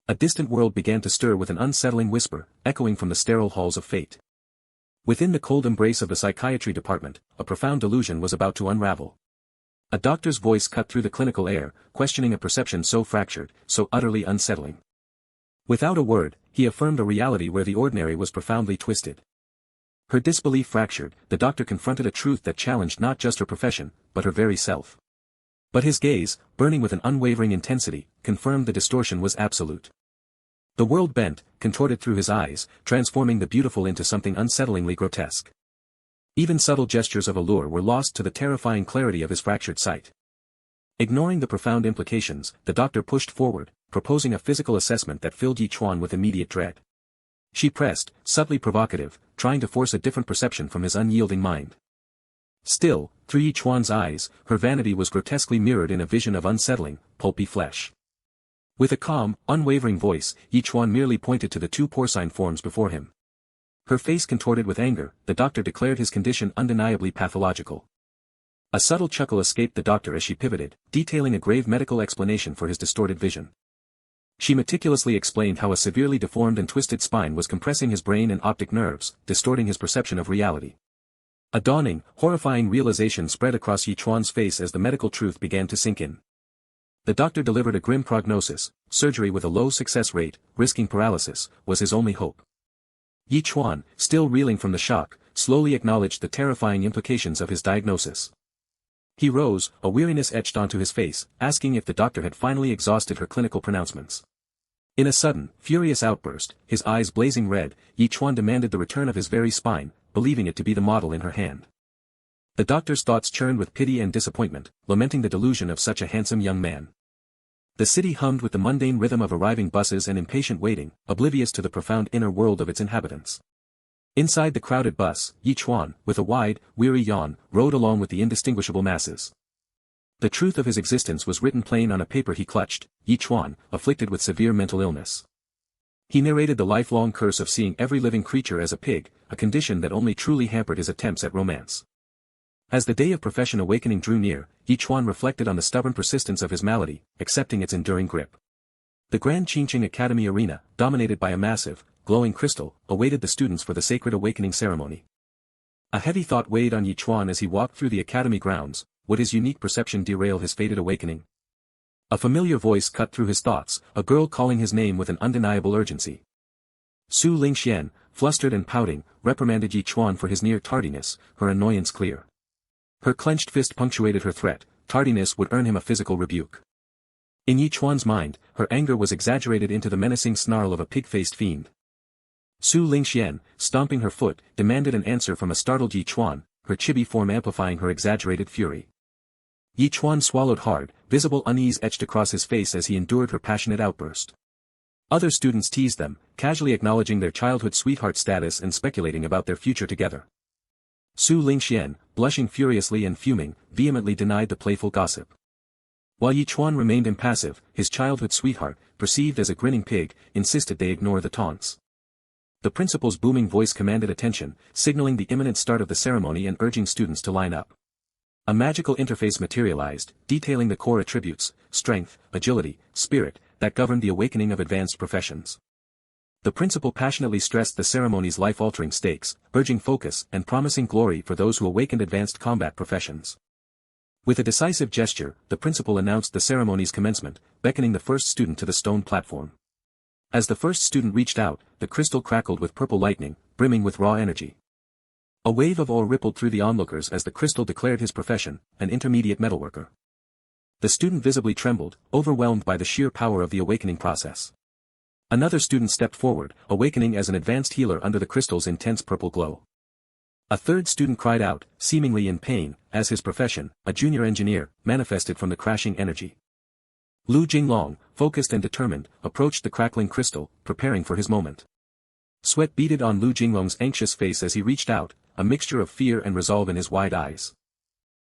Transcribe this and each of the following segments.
A distant world began to stir with an unsettling whisper, echoing from the sterile halls of fate. Within the cold embrace of the psychiatry department, a profound delusion was about to unravel. A doctor's voice cut through the clinical air, questioning a perception so fractured, so utterly unsettling. Without a word, he affirmed a reality where the ordinary was profoundly twisted. Her disbelief fractured, the doctor confronted a truth that challenged not just her profession, but her very self. But his gaze, burning with an unwavering intensity, confirmed the distortion was absolute. The world bent, contorted through his eyes, transforming the beautiful into something unsettlingly grotesque. Even subtle gestures of allure were lost to the terrifying clarity of his fractured sight. Ignoring the profound implications, the doctor pushed forward, proposing a physical assessment that filled Chuan with immediate dread. She pressed, subtly provocative, trying to force a different perception from his unyielding mind. Still, through Chuan's eyes, her vanity was grotesquely mirrored in a vision of unsettling, pulpy flesh. With a calm, unwavering voice, Chuan merely pointed to the two porcine forms before him. Her face contorted with anger, the doctor declared his condition undeniably pathological. A subtle chuckle escaped the doctor as she pivoted, detailing a grave medical explanation for his distorted vision. She meticulously explained how a severely deformed and twisted spine was compressing his brain and optic nerves, distorting his perception of reality. A dawning, horrifying realization spread across Chuan's face as the medical truth began to sink in. The doctor delivered a grim prognosis: surgery with a low success rate, risking paralysis, was his only hope. Chuan, still reeling from the shock, slowly acknowledged the terrifying implications of his diagnosis. He rose, a weariness etched onto his face, asking if the doctor had finally exhausted her clinical pronouncements. In a sudden, furious outburst, his eyes blazing red, Chuan demanded the return of his very spine, believing it to be the model in her hand. The doctor's thoughts churned with pity and disappointment, lamenting the delusion of such a handsome young man. The city hummed with the mundane rhythm of arriving buses and impatient waiting, oblivious to the profound inner world of its inhabitants. Inside the crowded bus, Chuan, with a wide, weary yawn, rode along with the indistinguishable masses. The truth of his existence was written plain on a paper he clutched: Chuan, afflicted with severe mental illness. He narrated the lifelong curse of seeing every living creature as a pig, a condition that only truly hampered his attempts at romance. As the day of profession awakening drew near, Chuan reflected on the stubborn persistence of his malady, accepting its enduring grip. The Grand Ch1-54 Academy arena, dominated by a massive, glowing crystal, awaited the students for the sacred awakening ceremony. A heavy thought weighed on Chuan as he walked through the academy grounds: would his unique perception derail his fated awakening? A familiar voice cut through his thoughts, a girl calling his name with an undeniable urgency. Su Lingxian, flustered and pouting, reprimanded Chuan for his near tardiness, her annoyance clear. Her clenched fist punctuated her threat: tardiness would earn him a physical rebuke. In Chuan's mind, her anger was exaggerated into the menacing snarl of a pig-faced fiend. Su Lingxian, stomping her foot, demanded an answer from a startled Chuan, her chibi form amplifying her exaggerated fury. Chuan swallowed hard, visible unease etched across his face as he endured her passionate outburst. Other students teased them, casually acknowledging their childhood sweetheart status and speculating about their future together. Su Lingxian, blushing furiously and fuming, vehemently denied the playful gossip. While Chuan remained impassive, his childhood sweetheart, perceived as a grinning pig, insisted they ignore the taunts. The principal's booming voice commanded attention, signaling the imminent start of the ceremony and urging students to line up. A magical interface materialized, detailing the core attributes: strength, agility, spirit, that governed the awakening of advanced professions. The principal passionately stressed the ceremony's life-altering stakes, urging focus and promising glory for those who awakened advanced combat professions. With a decisive gesture, the principal announced the ceremony's commencement, beckoning the first student to the stone platform. As the first student reached out, the crystal crackled with purple lightning, brimming with raw energy. A wave of awe rippled through the onlookers as the crystal declared his profession: an intermediate metalworker. The student visibly trembled, overwhelmed by the sheer power of the awakening process. Another student stepped forward, awakening as an advanced healer under the crystal's intense purple glow. A third student cried out, seemingly in pain, as his profession, a junior engineer, manifested from the crashing energy. Lu Jinglong, focused and determined, approached the crackling crystal, preparing for his moment. Sweat beaded on Lu Jinglong's anxious face as he reached out, a mixture of fear and resolve in his wide eyes.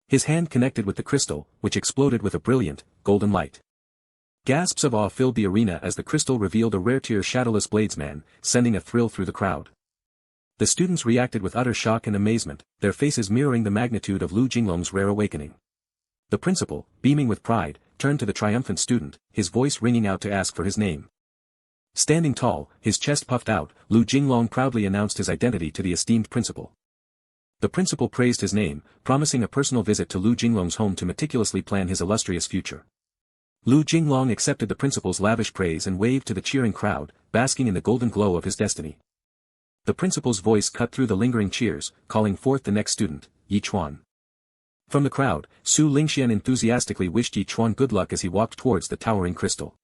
His hand connected with the crystal, which exploded with a brilliant, golden light. Gasps of awe filled the arena as the crystal revealed a rare-tier shadowless bladesman, sending a thrill through the crowd. The students reacted with utter shock and amazement, their faces mirroring the magnitude of Lu Jinglong's rare awakening. The principal, beaming with pride, turned to the triumphant student, his voice ringing out to ask for his name. Standing tall, his chest puffed out, Lu Jinglong proudly announced his identity to the esteemed principal. The principal praised his name, promising a personal visit to Lu Jinglong's home to meticulously plan his illustrious future. Lu Jinglong accepted the principal's lavish praise and waved to the cheering crowd, basking in the golden glow of his destiny. The principal's voice cut through the lingering cheers, calling forth the next student, Chuan. From the crowd, Su Lingxian enthusiastically wished Chuan good luck as he walked towards the towering crystal.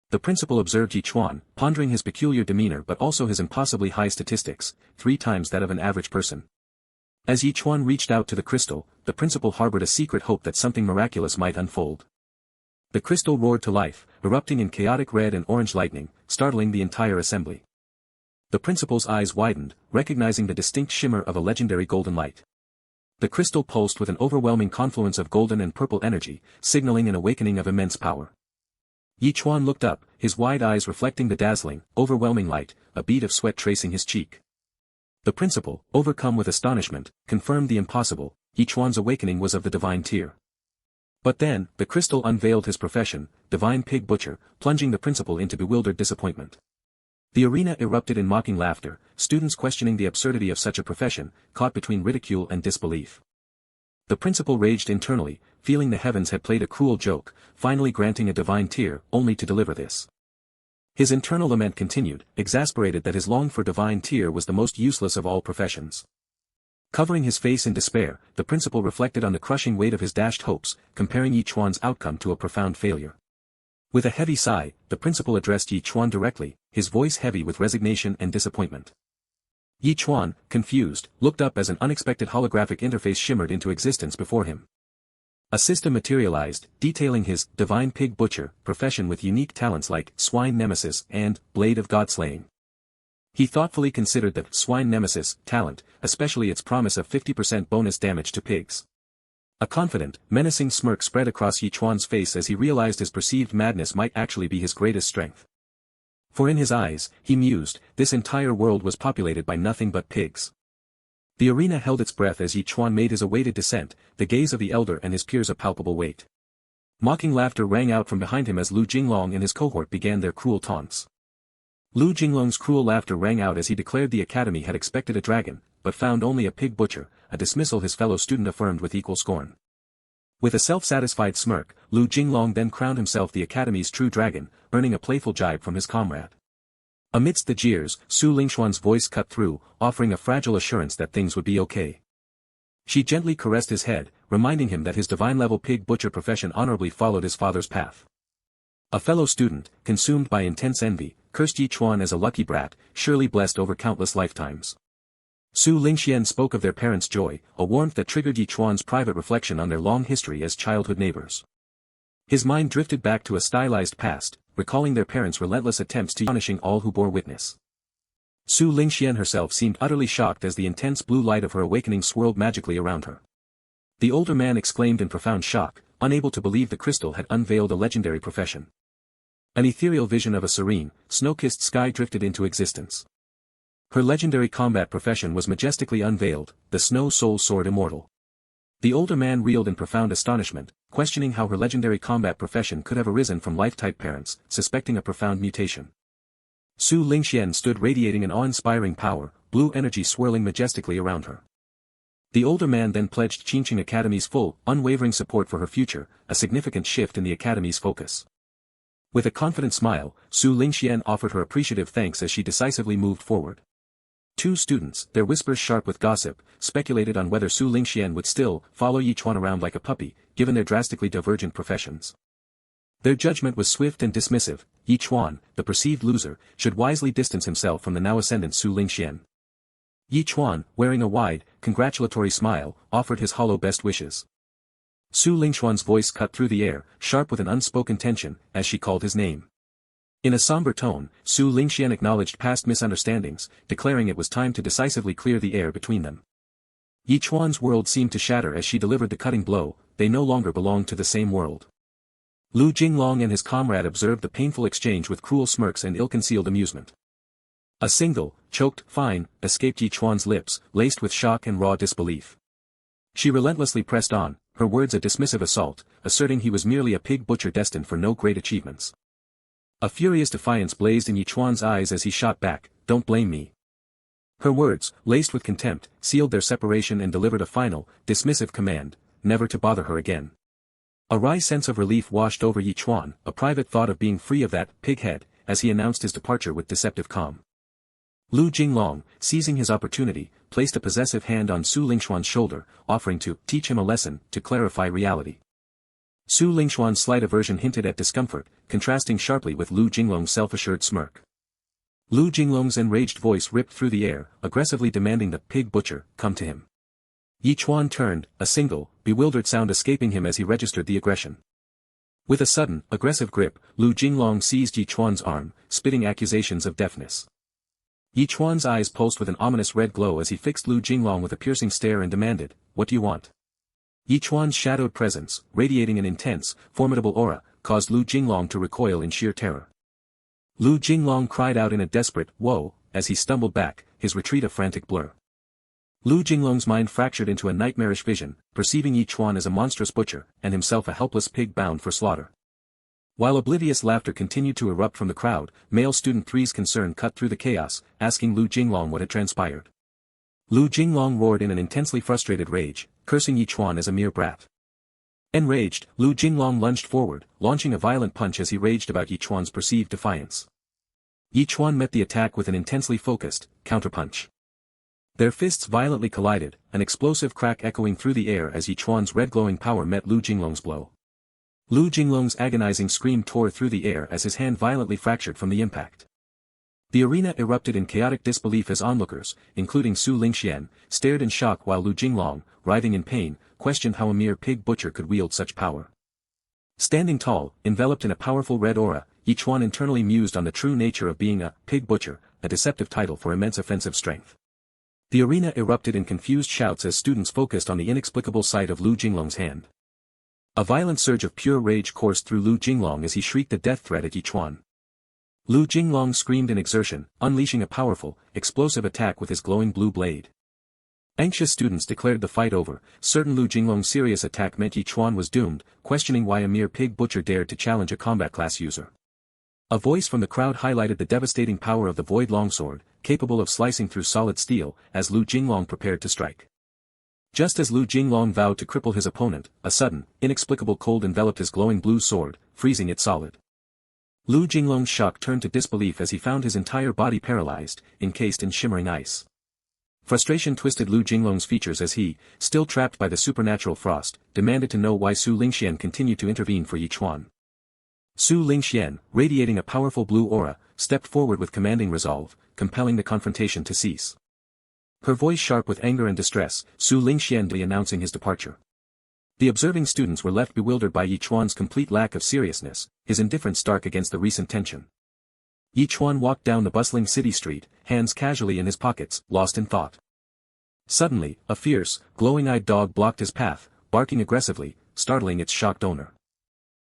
The principal observed Chuan, pondering his peculiar demeanor but also his impossibly high statistics, 3 times that of an average person. As Chuan reached out to the crystal, the principal harbored a secret hope that something miraculous might unfold. The crystal roared to life, erupting in chaotic red and orange lightning, startling the entire assembly. The principal's eyes widened, recognizing the distinct shimmer of a legendary golden light. The crystal pulsed with an overwhelming confluence of golden and purple energy, signaling an awakening of immense power. Chuan looked up, his wide eyes reflecting the dazzling, overwhelming light, a bead of sweat tracing his cheek. The principal, overcome with astonishment, confirmed the impossible, Chuan's awakening was of the divine tier. But then, the crystal unveiled his profession, divine pig butcher, plunging the principal into bewildered disappointment. The arena erupted in mocking laughter, students questioning the absurdity of such a profession, caught between ridicule and disbelief. The principal raged internally, feeling the heavens had played a cruel joke, finally granting a divine tier, only to deliver this. His internal lament continued, exasperated that his longed-for divine tier was the most useless of all professions. Covering his face in despair, the principal reflected on the crushing weight of his dashed hopes, comparing Chuan's outcome to a profound failure. With a heavy sigh, the principal addressed Chuan directly, his voice heavy with resignation and disappointment. Chuan, confused, looked up as an unexpected holographic interface shimmered into existence before him. A system materialized, detailing his divine pig butcher profession with unique talents like swine nemesis and blade of god-slaying. He thoughtfully considered the swine nemesis talent, especially its promise of 50% bonus damage to pigs. A confident, menacing smirk spread across Chuan's face as he realized his perceived madness might actually be his greatest strength. For in his eyes, he mused, this entire world was populated by nothing but pigs. The arena held its breath as Chuan made his awaited descent, the gaze of the elder and his peers a palpable weight. Mocking laughter rang out from behind him as Lu Jinglong and his cohort began their cruel taunts. Lu Jinglong's cruel laughter rang out as he declared the academy had expected a dragon, but found only a pig butcher, a dismissal his fellow student affirmed with equal scorn. With a self-satisfied smirk, Lu Jinglong then crowned himself the academy's true dragon, earning a playful jibe from his comrade. Amidst the jeers, Su Lingxuan's voice cut through, offering a fragile assurance that things would be okay. She gently caressed his head, reminding him that his divine-level pig butcher profession honorably followed his father's path. A fellow student, consumed by intense envy, cursed Chuan as a lucky brat, surely blessed over countless lifetimes. Su Lingxian spoke of their parents' joy, a warmth that triggered Chuan's private reflection on their long history as childhood neighbors. His mind drifted back to a stylized past, recalling their parents' relentless attempts to punishing all who bore witness. Su Lingxian herself seemed utterly shocked as the intense blue light of her awakening swirled magically around her. The older man exclaimed in profound shock, unable to believe the crystal had unveiled a legendary profession. An ethereal vision of a serene, snow-kissed sky drifted into existence. Her legendary combat profession was majestically unveiled, the Snow Soul Sword Immortal. The older man reeled in profound astonishment, questioning how her legendary combat profession could have arisen from life-type parents, suspecting a profound mutation. Su Lingxian stood radiating an awe-inspiring power, blue energy swirling majestically around her. The older man then pledged Qingqing Academy's full, unwavering support for her future, a significant shift in the Academy's focus. With a confident smile, Su Lingxian offered her appreciative thanks as she decisively moved forward. 2 students, their whispers sharp with gossip, speculated on whether Su Lingxian would still follow Chuan around like a puppy, given their drastically divergent professions. Their judgment was swift and dismissive. Chuan, the perceived loser, should wisely distance himself from the now ascendant Su Lingxian. Chuan, wearing a wide, congratulatory smile, offered his hollow best wishes. Su Lingxuan's voice cut through the air, sharp with an unspoken tension, as she called his name. In a somber tone, Su Lingxian acknowledged past misunderstandings, declaring it was time to decisively clear the air between them. Chuan's world seemed to shatter as she delivered the cutting blow, they no longer belonged to the same world. Lu Jinglong and his comrade observed the painful exchange with cruel smirks and ill-concealed amusement. A single, choked, "fine," escaped Chuan's lips, laced with shock and raw disbelief. She relentlessly pressed on, her words a dismissive assault, asserting he was merely a pig butcher destined for no great achievements. A furious defiance blazed in Chuan's eyes as he shot back, "Don't blame me." Her words, laced with contempt, sealed their separation and delivered a final, dismissive command, never to bother her again. A wry sense of relief washed over Chuan, a private thought of being free of that pig head, as he announced his departure with deceptive calm. Lu Jinglong, seizing his opportunity, placed a possessive hand on Su Lingxuan's shoulder, offering to teach him a lesson, to clarify reality. Su Lingxuan's slight aversion hinted at discomfort, contrasting sharply with Lu Jinglong's self-assured smirk. Lu Jinglong's enraged voice ripped through the air, aggressively demanding the pig butcher come to him. Chuan turned, a single, bewildered sound escaping him as he registered the aggression. With a sudden, aggressive grip, Lu Jinglong seized Chuan's arm, spitting accusations of deafness. Chuan's eyes pulsed with an ominous red glow as he fixed Lu Jinglong with a piercing stare and demanded, "What do you want?" Chuan's shadowed presence, radiating an intense, formidable aura, caused Lu Jinglong to recoil in sheer terror. Lu Jinglong cried out in a desperate "whoa," as he stumbled back, his retreat a frantic blur. Lu Jinglong's mind fractured into a nightmarish vision, perceiving Chuan as a monstrous butcher, and himself a helpless pig bound for slaughter. While oblivious laughter continued to erupt from the crowd, male student 3's concern cut through the chaos, asking Lu Jinglong what had transpired. Lu Jinglong roared in an intensely frustrated rage, cursing Chuan as a mere brat. Enraged, Lu Jinglong lunged forward, launching a violent punch as he raged about Chuan's perceived defiance. Chuan met the attack with an intensely focused, counterpunch. Their fists violently collided, an explosive crack echoing through the air as Chuan's red-glowing power met Lu Jinglong's blow. Lu Jinglong's agonizing scream tore through the air as his hand violently fractured from the impact. The arena erupted in chaotic disbelief as onlookers, including Su Lingxian, stared in shock while Lu Jinglong, writhing in pain, questioned how a mere pig butcher could wield such power. Standing tall, enveloped in a powerful red aura, Chuan internally mused on the true nature of being a pig butcher, a deceptive title for immense offensive strength. The arena erupted in confused shouts as students focused on the inexplicable sight of Lu Jinglong's hand. A violent surge of pure rage coursed through Lu Jinglong as he shrieked a death threat at Chuan. Lu Jinglong screamed in exertion, unleashing a powerful, explosive attack with his glowing blue blade. Anxious students declared the fight over, certain Lu Jinglong's serious attack meant Chuan was doomed, questioning why a mere pig butcher dared to challenge a combat class user. A voice from the crowd highlighted the devastating power of the void longsword, capable of slicing through solid steel, as Lu Jinglong prepared to strike. Just as Lu Jinglong vowed to cripple his opponent, a sudden, inexplicable cold enveloped his glowing blue sword, freezing it solid. Lu Jinglong's shock turned to disbelief as he found his entire body paralyzed, encased in shimmering ice. Frustration twisted Lu Jinglong's features as he, still trapped by the supernatural frost, demanded to know why Su Lingxian continued to intervene for Chuan. Su Lingxian, radiating a powerful blue aura, stepped forward with commanding resolve, compelling the confrontation to cease. Her voice sharp with anger and distress, Su Lingxian announcing his departure. The observing students were left bewildered by Chuan's complete lack of seriousness, his indifference stark against the recent tension. Chuan walked down the bustling city street, hands casually in his pockets, lost in thought. Suddenly, a fierce, glowing-eyed dog blocked his path, barking aggressively, startling its shocked owner.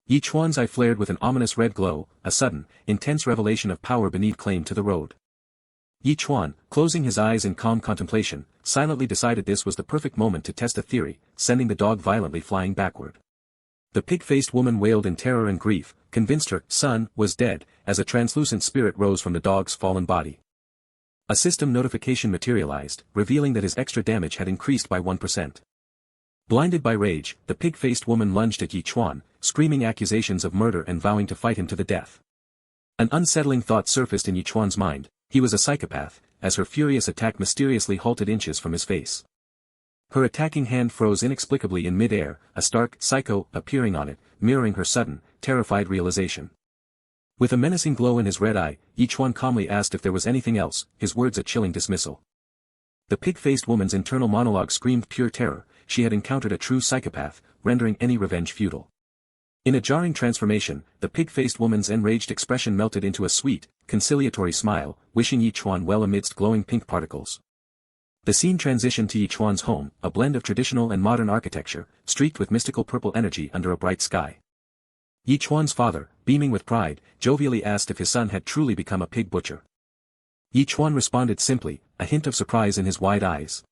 Chuan's eye flared with an ominous red glow, a sudden, intense revelation of power beneath claim to the road. Chuan, closing his eyes in calm contemplation, silently decided this was the perfect moment to test a theory, sending the dog violently flying backward. The pig-faced woman wailed in terror and grief, convinced her son was dead, as a translucent spirit rose from the dog's fallen body. A system notification materialized, revealing that his extra damage had increased by 1%. Blinded by rage, the pig-faced woman lunged at Chuan, screaming accusations of murder and vowing to fight him to the death. An unsettling thought surfaced in Chuan's mind: he was a psychopath, as her furious attack mysteriously halted inches from his face. Her attacking hand froze inexplicably in mid-air, a stark psycho appearing on it, mirroring her sudden, terrified realization. With a menacing glow in his red eye, Chuan calmly asked if there was anything else, his words a chilling dismissal. The pig-faced woman's internal monologue screamed pure terror: she had encountered a true psychopath, rendering any revenge futile. In a jarring transformation, the pig-faced woman's enraged expression melted into a sweet, conciliatory smile, wishing Chuan well amidst glowing pink particles. The scene transitioned to Chuan's home, a blend of traditional and modern architecture, streaked with mystical purple energy under a bright sky. Chuan's father, beaming with pride, jovially asked if his son had truly become a pig butcher. Chuan responded simply, a hint of surprise in his wide eyes.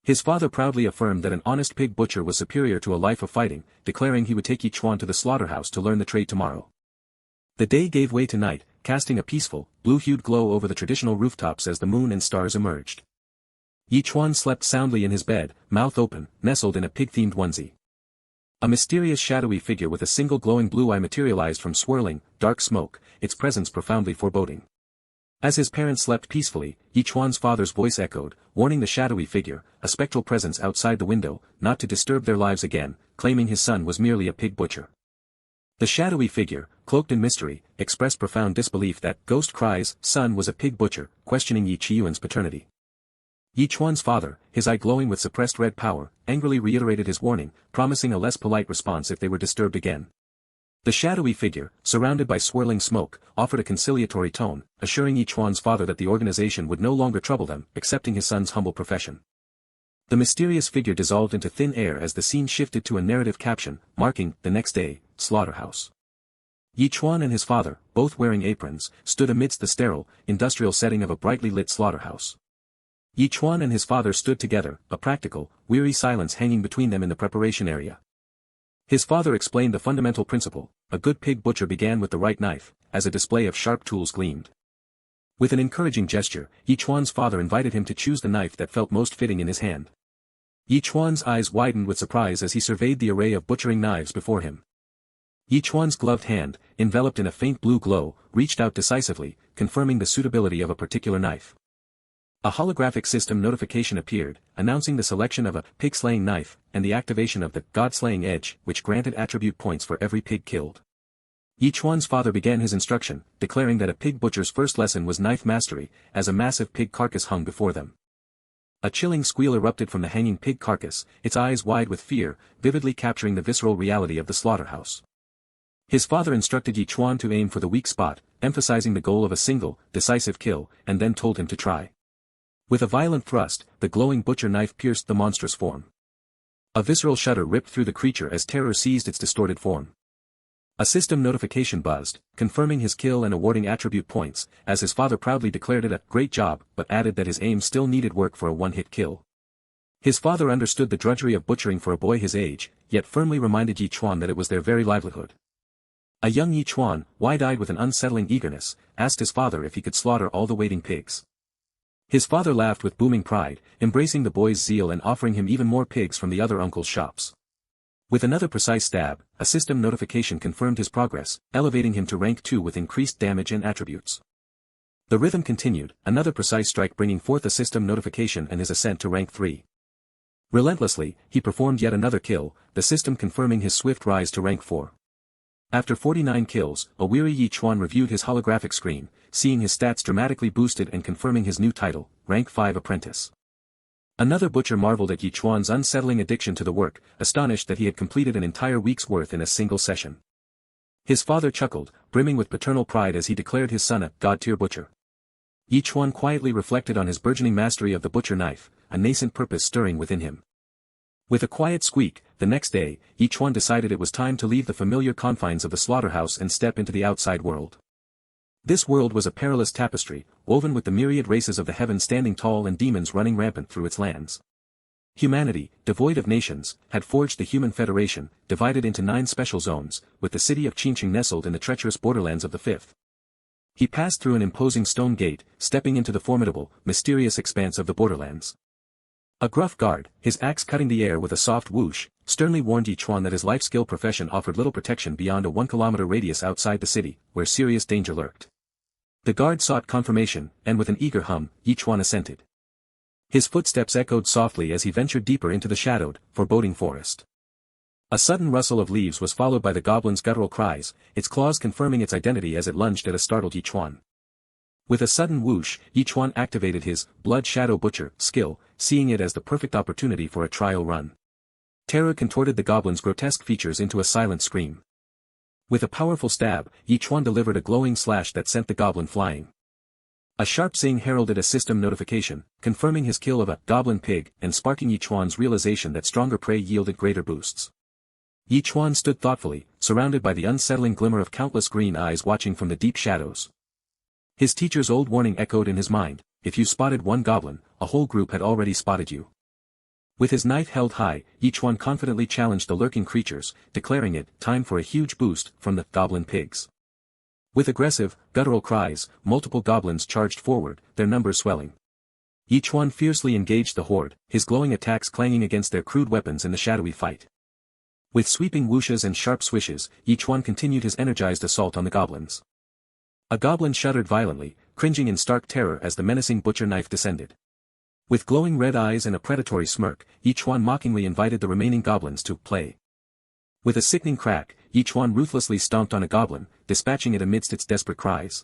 His father proudly affirmed that an honest pig butcher was superior to a life of fighting, declaring he would take Chuan to the slaughterhouse to learn the trade tomorrow. The day gave way to night, casting a peaceful, blue-hued glow over the traditional rooftops as the moon and stars emerged. Ch1 slept soundly in his bed, mouth open, nestled in a pig-themed onesie. A mysterious shadowy figure with a single glowing blue eye materialized from swirling, dark smoke, its presence profoundly foreboding. As his parents slept peacefully, Ch1's father's voice echoed, warning the shadowy figure, a spectral presence outside the window, not to disturb their lives again, claiming his son was merely a pig butcher. The shadowy figure, cloaked in mystery, expressed profound disbelief that Ghost Cry's son was a pig butcher, questioning Ch1's paternity. Ch1's father, his eye glowing with suppressed red power, angrily reiterated his warning, promising a less polite response if they were disturbed again. The shadowy figure, surrounded by swirling smoke, offered a conciliatory tone, assuring Ch1's father that the organization would no longer trouble them, accepting his son's humble profession. The mysterious figure dissolved into thin air as the scene shifted to a narrative caption, marking, the next day, slaughterhouse. Ch1 and his father, both wearing aprons, stood amidst the sterile, industrial setting of a brightly lit slaughterhouse. Ch1 and his father stood together, a practical, weary silence hanging between them in the preparation area. His father explained the fundamental principle: a good pig butcher began with the right knife, as a display of sharp tools gleamed. With an encouraging gesture, Ch1's father invited him to choose the knife that felt most fitting in his hand. Ch1's eyes widened with surprise as he surveyed the array of butchering knives before him. Ch1's gloved hand, enveloped in a faint blue glow, reached out decisively, confirming the suitability of a particular knife. A holographic system notification appeared, announcing the selection of a pig-slaying knife, and the activation of the God-slaying edge, which granted attribute points for every pig killed. Ch1's father began his instruction, declaring that a pig butcher's first lesson was knife mastery, as a massive pig carcass hung before them. A chilling squeal erupted from the hanging pig carcass, its eyes wide with fear, vividly capturing the visceral reality of the slaughterhouse. His father instructed Ch1 to aim for the weak spot, emphasizing the goal of a single, decisive kill, and then told him to try. With a violent thrust, the glowing butcher knife pierced the monstrous form. A visceral shudder ripped through the creature as terror seized its distorted form. A system notification buzzed, confirming his kill and awarding attribute points, as his father proudly declared it a great job, but added that his aim still needed work for a one-hit kill. His father understood the drudgery of butchering for a boy his age, yet firmly reminded Ch1 that it was their very livelihood. A young Ch1, wide-eyed with an unsettling eagerness, asked his father if he could slaughter all the waiting pigs. His father laughed with booming pride, embracing the boy's zeal and offering him even more pigs from the other uncle's shops. With another precise stab, a system notification confirmed his progress, elevating him to rank 2 with increased damage and attributes. The rhythm continued, another precise strike bringing forth a system notification and his ascent to rank 3. Relentlessly, he performed yet another kill, the system confirming his swift rise to rank 4. After 49 kills, a weary Ch1 reviewed his holographic screen, seeing his stats dramatically boosted and confirming his new title, rank 5 apprentice. Another butcher marveled at Ch1's unsettling addiction to the work, astonished that he had completed an entire week's worth in a single session. His father chuckled, brimming with paternal pride as he declared his son a god-tier butcher. Ch1 quietly reflected on his burgeoning mastery of the butcher knife, a nascent purpose stirring within him. With a quiet squeak, the next day, Ch1 decided it was time to leave the familiar confines of the slaughterhouse and step into the outside world. This world was a perilous tapestry, woven with the myriad races of the heavens standing tall and demons running rampant through its lands. Humanity, devoid of nations, had forged the Human Federation, divided into 9 special zones, with the city of Ch1 nestled in the treacherous borderlands of the 5th. He passed through an imposing stone gate, stepping into the formidable, mysterious expanse of the borderlands. A gruff guard, his axe cutting the air with a soft whoosh, sternly warned Ch1 that his life-skill profession offered little protection beyond a 1-kilometer radius outside the city, where serious danger lurked. The guard sought confirmation, and with an eager hum, Ch1 assented. His footsteps echoed softly as he ventured deeper into the shadowed, foreboding forest. A sudden rustle of leaves was followed by the goblin's guttural cries, its claws confirming its identity as it lunged at a startled Ch1. With a sudden whoosh, Ch1 activated his Blood Shadow Butcher skill, seeing it as the perfect opportunity for a trial run. Terror contorted the goblin's grotesque features into a silent scream. With a powerful stab, Ch1 delivered a glowing slash that sent the goblin flying. A sharp zing heralded a system notification, confirming his kill of a goblin pig and sparking Ch1's realization that stronger prey yielded greater boosts. Ch1 stood thoughtfully, surrounded by the unsettling glimmer of countless green eyes watching from the deep shadows. His teacher's old warning echoed in his mind: if you spotted one goblin, a whole group had already spotted you. With his knife held high, Ch1 confidently challenged the lurking creatures, declaring it time for a huge boost from the goblin pigs. With aggressive, guttural cries, multiple goblins charged forward, their numbers swelling. Ch1 fiercely engaged the horde, his glowing attacks clanging against their crude weapons in the shadowy fight. With sweeping whooshes and sharp swishes, Ch1 continued his energized assault on the goblins. A goblin shuddered violently, cringing in stark terror as the menacing butcher knife descended. With glowing red eyes and a predatory smirk, Ch1 mockingly invited the remaining goblins to play. With a sickening crack, Ch1 ruthlessly stomped on a goblin, dispatching it amidst its desperate cries.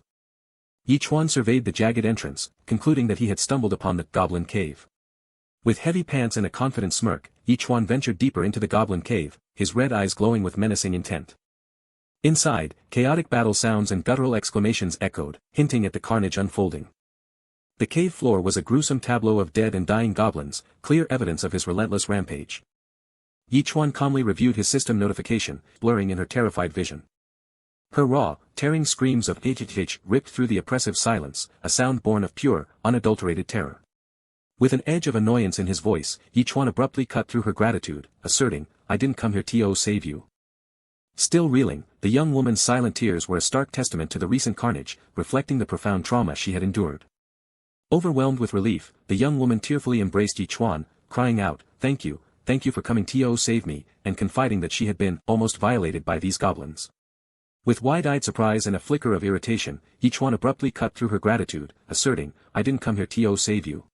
Ch1 surveyed the jagged entrance, concluding that he had stumbled upon the goblin cave. With heavy pants and a confident smirk, Ch1 ventured deeper into the goblin cave, his red eyes glowing with menacing intent. Inside, chaotic battle sounds and guttural exclamations echoed, hinting at the carnage unfolding. The cave floor was a gruesome tableau of dead and dying goblins, clear evidence of his relentless rampage. Ch1 calmly reviewed his system notification, blurring in her terrified vision. Her raw, tearing screams of "H" ripped through the oppressive silence, a sound born of pure, unadulterated terror. With an edge of annoyance in his voice, Ch1 abruptly cut through her gratitude, asserting, "I didn't come here to save you." Still reeling, the young woman's silent tears were a stark testament to the recent carnage, reflecting the profound trauma she had endured. Overwhelmed with relief, the young woman tearfully embraced Ch1, crying out, thank you for coming to save me," and confiding that she had been almost violated by these goblins. With wide-eyed surprise and a flicker of irritation, Ch1 abruptly cut through her gratitude, asserting, "I didn't come here to save you."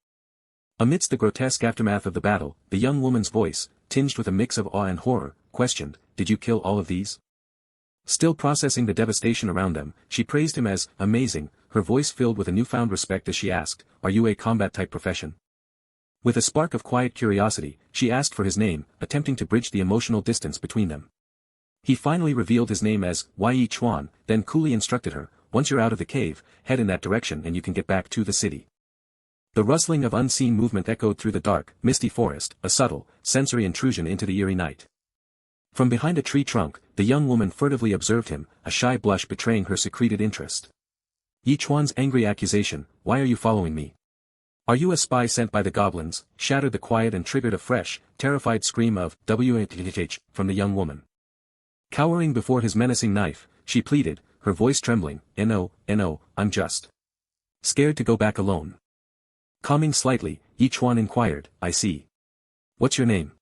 Amidst the grotesque aftermath of the battle, the young woman's voice, tinged with a mix of awe and horror, questioned, "Did you kill all of these?" Still processing the devastation around them, she praised him as amazing, her voice filled with a newfound respect as she asked, "Are you a combat-type profession?" With a spark of quiet curiosity, she asked for his name, attempting to bridge the emotional distance between them. He finally revealed his name as Ch1, then coolly instructed her, "Once you're out of the cave, head in that direction and you can get back to the city." The rustling of unseen movement echoed through the dark, misty forest, a subtle, sensory intrusion into the eerie night. From behind a tree trunk, the young woman furtively observed him, a shy blush betraying her secreted interest. Ch1's angry accusation, "Why are you following me? Are you a spy sent by the goblins?" shattered the quiet and triggered a fresh, terrified scream of "Wh" from the young woman. Cowering before his menacing knife, she pleaded, her voice trembling, No, I'm just scared to go back alone." Calming slightly, Ch1 inquired, "I see. What's your name?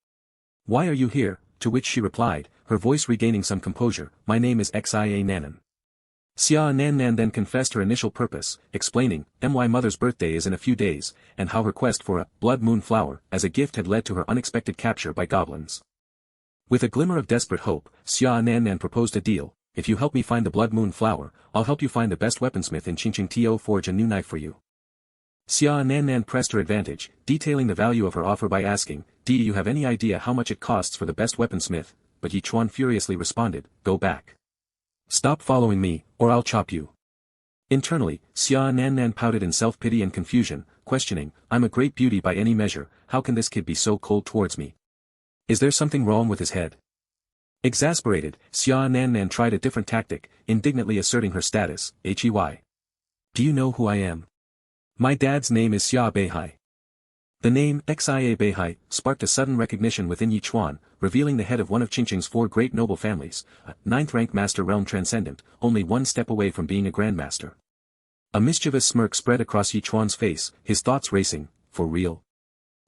Why are you here?" To which she replied, her voice regaining some composure, "My name is Xia Nanan." Xia Nanan then confessed her initial purpose, explaining, my mother's birthday is in a few days, and how her quest for a blood moon flower as a gift had led to her unexpected capture by goblins. With a glimmer of desperate hope, Xia Nanan proposed a deal, "If you help me find the blood moon flower, I'll help you find the best weaponsmith in Qingqing to forge a new knife for you." Xia Nanan pressed her advantage, detailing the value of her offer by asking, "Do you have any idea how much it costs for the best weaponsmith?" But Ch1 furiously responded, "Go back. Stop following me, or I'll chop you." Internally, Xia Nanan pouted in self-pity and confusion, questioning, "I'm a great beauty by any measure, how can this kid be so cold towards me? Is there something wrong with his head?" Exasperated, Xia Nanan tried a different tactic, indignantly asserting her status, "Hey. Do you know who I am? My dad's name is Xia Beihai." The name Xia Beihai sparked a sudden recognition within Ch1, revealing the head of one of Qingqing's 4 great noble families, a 9th-rank master realm transcendent, only one step away from being a grandmaster. A mischievous smirk spread across Ch1's face, his thoughts racing, for real?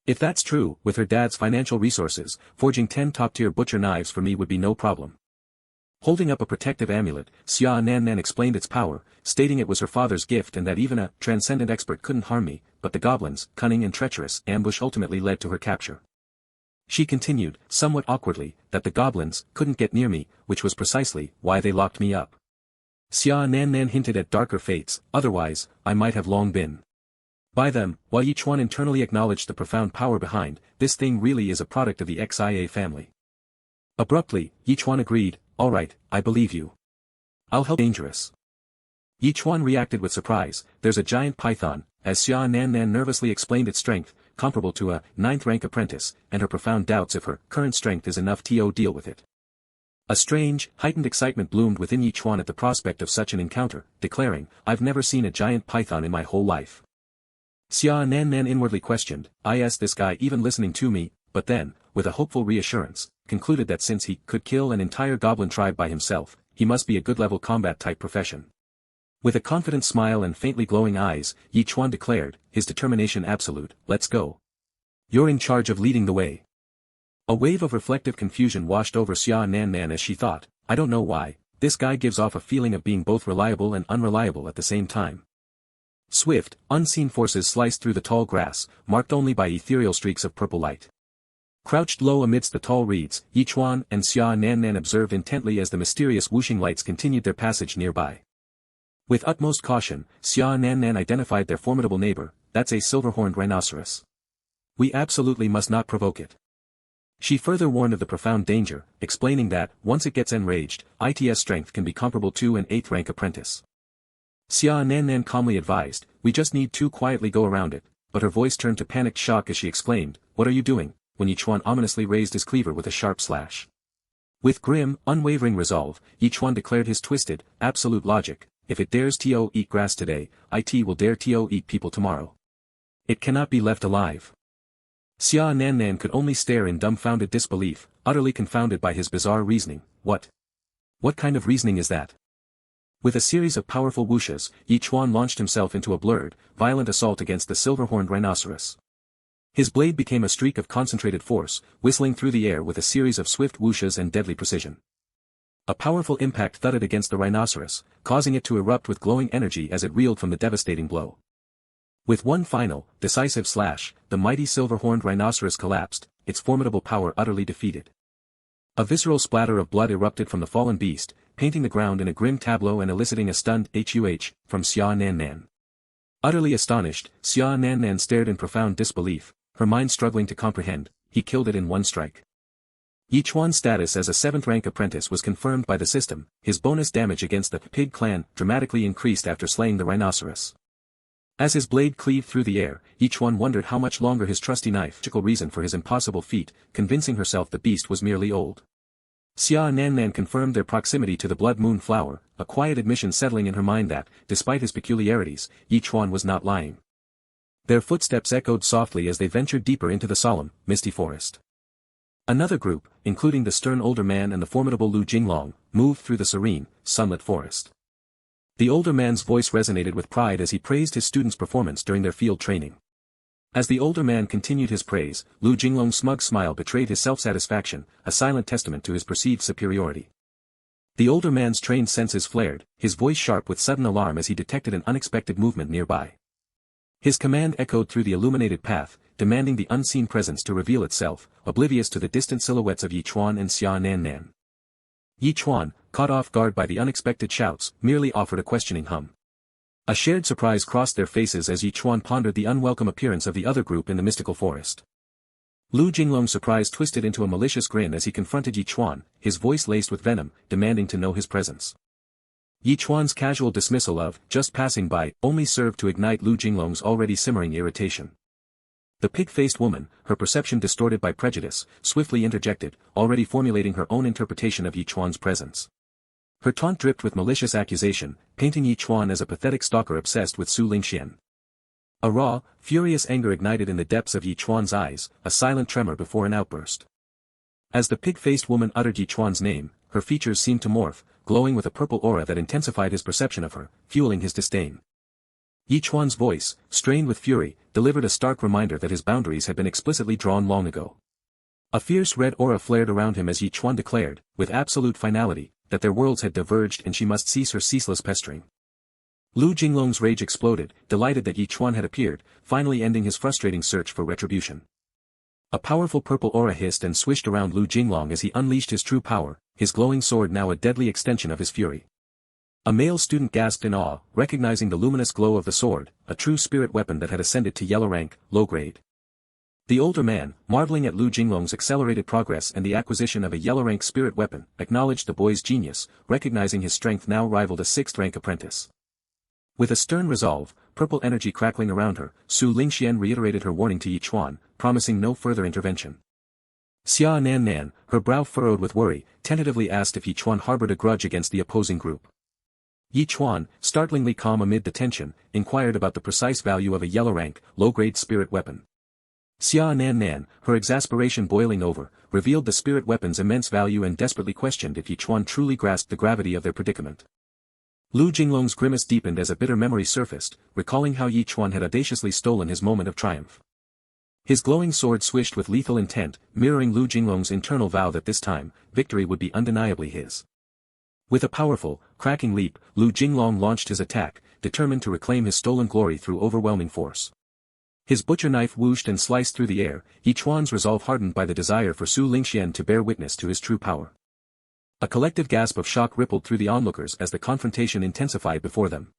If that's true, with her dad's financial resources, forging 10 top-tier butcher knives for me would be no problem. Holding up a protective amulet, Xia Nanan explained its power, stating it was her father's gift and that even a transcendent expert couldn't harm me, but the goblins' cunning and treacherous ambush ultimately led to her capture. She continued, somewhat awkwardly, that the goblins couldn't get near me, which was precisely why they locked me up. Xia Nanan hinted at darker fates, otherwise, I might have long been by them, while Ch1 internally acknowledged the profound power behind, this thing really is a product of the Xia family. Abruptly, Ch1 agreed, "All right, I believe you. I'll help." Dangerous. Ch1 reacted with surprise, "There's a giant python," as Xia Nanan nervously explained its strength, comparable to a 9th-rank apprentice, and her profound doubts if her current strength is enough to deal with it. A strange, heightened excitement bloomed within Ch1 at the prospect of such an encounter, declaring, "I've never seen a giant python in my whole life." Xia Nanan inwardly questioned, "Is this guy even listening to me?" but then, with a hopeful reassurance, concluded that since he could kill an entire goblin tribe by himself, he must be a good level combat-type profession. With a confident smile and faintly glowing eyes, Ch1 declared, his determination absolute, let's go. You're in charge of leading the way. A wave of reflective confusion washed over Ch1-54 as she thought, I don't know why, this guy gives off a feeling of being both reliable and unreliable at the same time. Swift, unseen forces sliced through the tall grass, marked only by ethereal streaks of purple light. Crouched low amidst the tall reeds, Ch1 and Ch1-54 observed intently as the mysterious whooshing lights continued their passage nearby. With utmost caution, Ch1-54 identified their formidable neighbor, that's a silver-horned rhinoceros. We absolutely must not provoke it. She further warned of the profound danger, explaining that, once it gets enraged, its strength can be comparable to an 8th rank apprentice. Ch1-54 calmly advised, we just need to quietly go around it, but her voice turned to panicked shock as she exclaimed, what are you doing, when Ch1 ominously raised his cleaver with a sharp slash. With grim, unwavering resolve, Ch1 declared his twisted, absolute logic, if it dares to eat grass today, it will dare to eat people tomorrow. It cannot be left alive. Ch1-54 could only stare in dumbfounded disbelief, utterly confounded by his bizarre reasoning. What kind of reasoning is that? With a series of powerful whooshes, Ch1 launched himself into a blurred, violent assault against the silver-horned rhinoceros. His blade became a streak of concentrated force, whistling through the air with a series of swift whooshes and deadly precision. A powerful impact thudded against the rhinoceros, causing it to erupt with glowing energy as it reeled from the devastating blow. With one final, decisive slash, the mighty silver-horned rhinoceros collapsed, its formidable power utterly defeated. A visceral splatter of blood erupted from the fallen beast, painting the ground in a grim tableau and eliciting a stunned "huh" from Ch1-54. Utterly astonished, Ch1-54 stared in profound disbelief, her mind struggling to comprehend, he killed it in one strike. Ch1's status as a 7th rank apprentice was confirmed by the system, his bonus damage against the Pig clan dramatically increased after slaying the rhinoceros. As his blade cleaved through the air, Ch1 wondered how much longer his trusty knife reason for his impossible feat, convincing herself the beast was merely old. Ch1-54 confirmed their proximity to the blood moon flower, a quiet admission settling in her mind that, despite his peculiarities, Ch1 was not lying. Their footsteps echoed softly as they ventured deeper into the solemn, misty forest. Another group, including the stern older man and the formidable Lu Jinglong, moved through the serene, sunlit forest. The older man's voice resonated with pride as he praised his students' performance during their field training. As the older man continued his praise, Lu Jinglong's smug smile betrayed his self-satisfaction, a silent testament to his perceived superiority. The older man's trained senses flared, his voice sharp with sudden alarm as he detected an unexpected movement nearby. His command echoed through the illuminated path, demanding the unseen presence to reveal itself, oblivious to the distant silhouettes of Ch1 and Ch1-54. Ch1, caught off guard by the unexpected shouts, merely offered a questioning hum. A shared surprise crossed their faces as Ch1 pondered the unwelcome appearance of the other group in the mystical forest. Lu Jinglong's surprise twisted into a malicious grin as he confronted Ch1, his voice laced with venom, demanding to know his presence. Ch1's casual dismissal of, just passing by, only served to ignite Lu Jinglong's already simmering irritation. The pig-faced woman, her perception distorted by prejudice, swiftly interjected, already formulating her own interpretation of Ch1's presence. Her taunt dripped with malicious accusation, painting Ch1 as a pathetic stalker obsessed with Su Lingxian. A raw, furious anger ignited in the depths of Ch1's eyes, a silent tremor before an outburst. As the pig-faced woman uttered Ch1's name, her features seemed to morph, glowing with a purple aura that intensified his perception of her, fueling his disdain. Ch1's voice, strained with fury, delivered a stark reminder that his boundaries had been explicitly drawn long ago. A fierce red aura flared around him as Ch1 declared, with absolute finality, that their worlds had diverged and she must cease her ceaseless pestering. Lu Jinglong's rage exploded, delighted that Ch1 had appeared, finally ending his frustrating search for retribution. A powerful purple aura hissed and swished around Lu Jinglong as he unleashed his true power, his glowing sword now a deadly extension of his fury. A male student gasped in awe, recognizing the luminous glow of the sword, a true spirit weapon that had ascended to yellow rank, low grade. The older man, marveling at Lu Jinglong's accelerated progress and the acquisition of a yellow rank spirit weapon, acknowledged the boy's genius, recognizing his strength now rivaled a 6th rank apprentice. With a stern resolve, purple energy crackling around her, Su Lingxian reiterated her warning to Ch1, promising no further intervention. Ch1-54, her brow furrowed with worry, tentatively asked if Ch1 harbored a grudge against the opposing group. Ch1, startlingly calm amid the tension, inquired about the precise value of a yellow-rank, low-grade spirit weapon. Ch1-54, her exasperation boiling over, revealed the spirit weapon's immense value and desperately questioned if Ch1 truly grasped the gravity of their predicament. Lu Jinglong's grimace deepened as a bitter memory surfaced, recalling how Chuan had audaciously stolen his moment of triumph. His glowing sword swished with lethal intent, mirroring Lu Jinglong's internal vow that this time, victory would be undeniably his. With a powerful, cracking leap, Lu Jinglong launched his attack, determined to reclaim his stolen glory through overwhelming force. His butcher knife whooshed and sliced through the air, Chuan's resolve hardened by the desire for Su Lingxian to bear witness to his true power. A collective gasp of shock rippled through the onlookers as the confrontation intensified before them.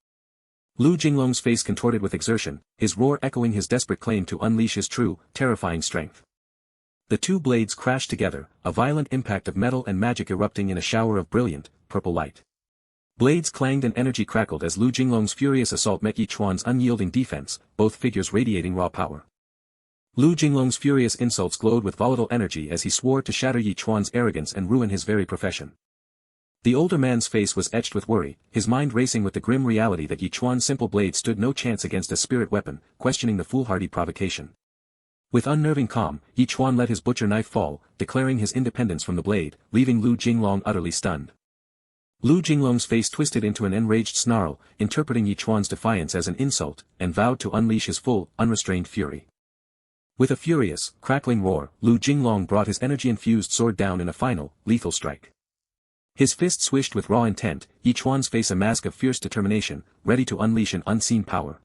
Lu Jinglong's face contorted with exertion, his roar echoing his desperate claim to unleash his true, terrifying strength. The two blades crashed together, a violent impact of metal and magic erupting in a shower of brilliant, purple light. Blades clanged and energy crackled as Lu Jinglong's furious assault met Chuan's unyielding defense, both figures radiating raw power. Lu Jinglong's furious insults glowed with volatile energy as he swore to shatter Chuan's arrogance and ruin his very profession. The older man's face was etched with worry, his mind racing with the grim reality that Chuan's simple blade stood no chance against a spirit weapon, questioning the foolhardy provocation. With unnerving calm, Chuan let his butcher knife fall, declaring his independence from the blade, leaving Lu Jinglong utterly stunned. Lu Jinglong's face twisted into an enraged snarl, interpreting Chuan's defiance as an insult, and vowed to unleash his full, unrestrained fury. With a furious, crackling roar, Lu Jinglong brought his energy-infused sword down in a final, lethal strike. His fist swished with raw intent, Chuan's face a mask of fierce determination, ready to unleash an unseen power.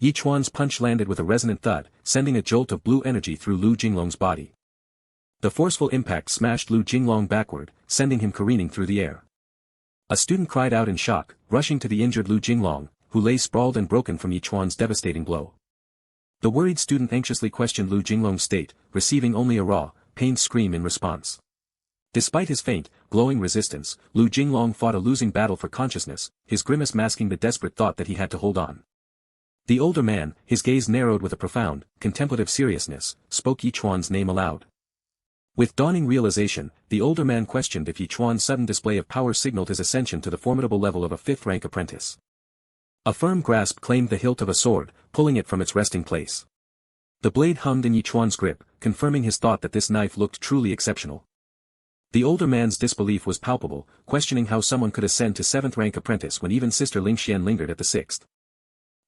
Chuan's punch landed with a resonant thud, sending a jolt of blue energy through Lu Jinglong's body. The forceful impact smashed Lu Jinglong backward, sending him careening through the air. A student cried out in shock, rushing to the injured Lu Jinglong, who lay sprawled and broken from Chuan's devastating blow. The worried student anxiously questioned Lu Jinglong's state, receiving only a raw, pained scream in response. Despite his faint, glowing resistance, Lu Jinglong fought a losing battle for consciousness, his grimace masking the desperate thought that he had to hold on. The older man, his gaze narrowed with a profound, contemplative seriousness, spoke Chuan's name aloud. With dawning realization, the older man questioned if Chuan's sudden display of power signaled his ascension to the formidable level of a fifth-rank apprentice. A firm grasp claimed the hilt of a sword, pulling it from its resting place. The blade hummed in Chuan's grip, confirming his thought that this knife looked truly exceptional. The older man's disbelief was palpable, questioning how someone could ascend to seventh-rank apprentice when even Sister Lingxian lingered at the sixth.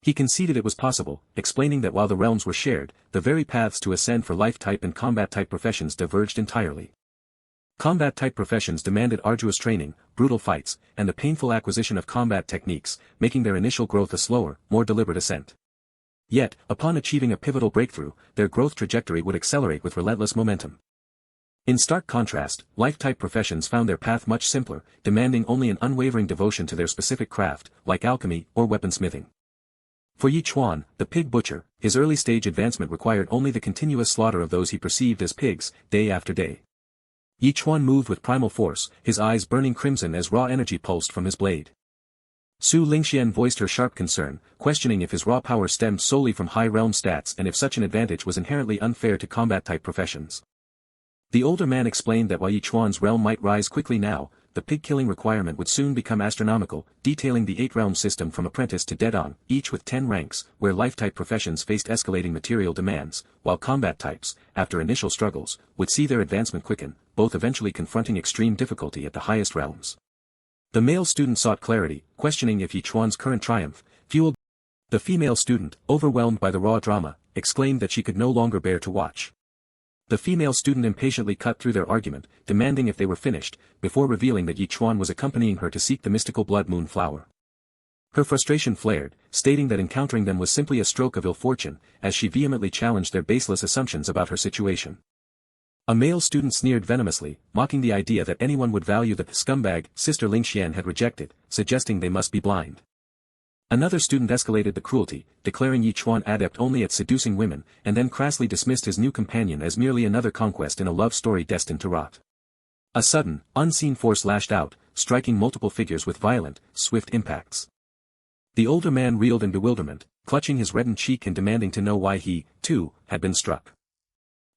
He conceded it was possible, explaining that while the realms were shared, the very paths to ascend for life-type and combat-type professions diverged entirely. Combat-type professions demanded arduous training, brutal fights, and the painful acquisition of combat techniques, making their initial growth a slower, more deliberate ascent. Yet, upon achieving a pivotal breakthrough, their growth trajectory would accelerate with relentless momentum. In stark contrast, life-type professions found their path much simpler, demanding only an unwavering devotion to their specific craft, like alchemy or weaponsmithing. For Chuan, the pig butcher, his early-stage advancement required only the continuous slaughter of those he perceived as pigs, day after day. Chuan moved with primal force, his eyes burning crimson as raw energy pulsed from his blade. Su Lingxian voiced her sharp concern, questioning if his raw power stemmed solely from high realm stats and if such an advantage was inherently unfair to combat-type professions. The older man explained that while Chuan's realm might rise quickly now, the pig-killing requirement would soon become astronomical, detailing the 8-realm system from apprentice to dead-on, each with 10 ranks, where life-type professions faced escalating material demands, while combat types, after initial struggles, would see their advancement quicken, both eventually confronting extreme difficulty at the highest realms. The male student sought clarity, questioning if Chuan's current triumph fueled. The female student, overwhelmed by the raw drama, exclaimed that she could no longer bear to watch. The female student impatiently cut through their argument, demanding if they were finished, before revealing that Chuan was accompanying her to seek the mystical blood moon flower. Her frustration flared, stating that encountering them was simply a stroke of ill fortune, as she vehemently challenged their baseless assumptions about her situation. A male student sneered venomously, mocking the idea that anyone would value the scumbag Sister Lingxian had rejected, suggesting they must be blind. Another student escalated the cruelty, declaring Chuan adept only at seducing women, and then crassly dismissed his new companion as merely another conquest in a love story destined to rot. A sudden, unseen force lashed out, striking multiple figures with violent, swift impacts. The older man reeled in bewilderment, clutching his reddened cheek and demanding to know why he, too, had been struck.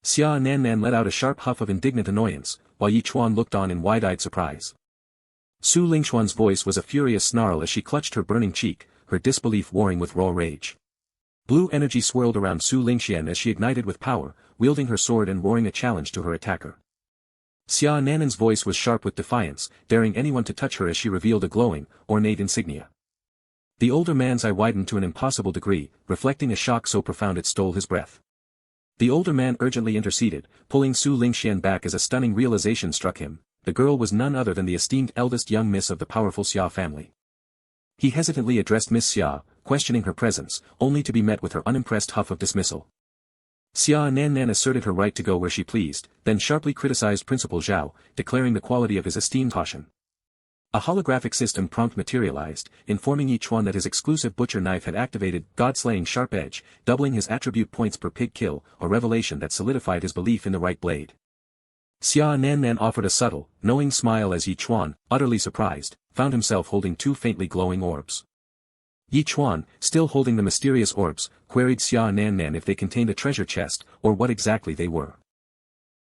Xia Nannan let out a sharp huff of indignant annoyance, while Chuan looked on in wide-eyed surprise. Su Lingxuan's voice was a furious snarl as she clutched her burning cheek, her disbelief warring with raw rage. Blue energy swirled around Su Lingxian as she ignited with power, wielding her sword and roaring a challenge to her attacker. Xia Nanan's voice was sharp with defiance, daring anyone to touch her as she revealed a glowing, ornate insignia. The older man's eye widened to an impossible degree, reflecting a shock so profound it stole his breath. The older man urgently interceded, pulling Su Lingxian back as a stunning realization struck him. The girl was none other than the esteemed eldest young miss of the powerful Xia family. He hesitantly addressed Miss Xia, questioning her presence, only to be met with her unimpressed huff of dismissal. Xia Nannan asserted her right to go where she pleased, then sharply criticized Principal Zhao, declaring the quality of his esteemed caution. A holographic system prompt materialized, informing each one that his exclusive butcher knife had activated God-slaying sharp edge, doubling his attribute points per pig kill, a revelation that solidified his belief in the right blade. Xia Nannan offered a subtle, knowing smile as Yi Chuan, utterly surprised, found himself holding two faintly glowing orbs. Yi Chuan, still holding the mysterious orbs, queried Xia Nannan if they contained a treasure chest, or what exactly they were.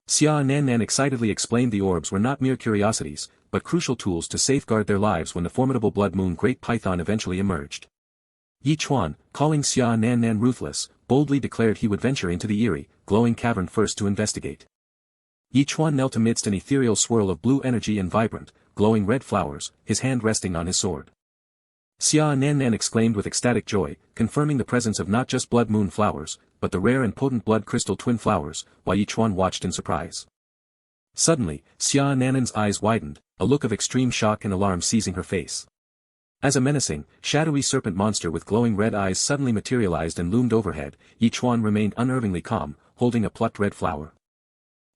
Xia Nannan excitedly explained the orbs were not mere curiosities, but crucial tools to safeguard their lives when the formidable Blood Moon Great Python eventually emerged. Yi Chuan, calling Xia Nannan ruthless, boldly declared he would venture into the eerie, glowing cavern first to investigate. Yi Chuan knelt amidst an ethereal swirl of blue energy and vibrant, glowing red flowers, his hand resting on his sword. Xia Nannan exclaimed with ecstatic joy, confirming the presence of not just blood moon flowers, but the rare and potent blood crystal twin flowers, while Yi Chuan watched in surprise. Suddenly, Xia Nannan's eyes widened, a look of extreme shock and alarm seizing her face. As a menacing, shadowy serpent monster with glowing red eyes suddenly materialized and loomed overhead, Yi Chuan remained unnervingly calm, holding a plucked red flower.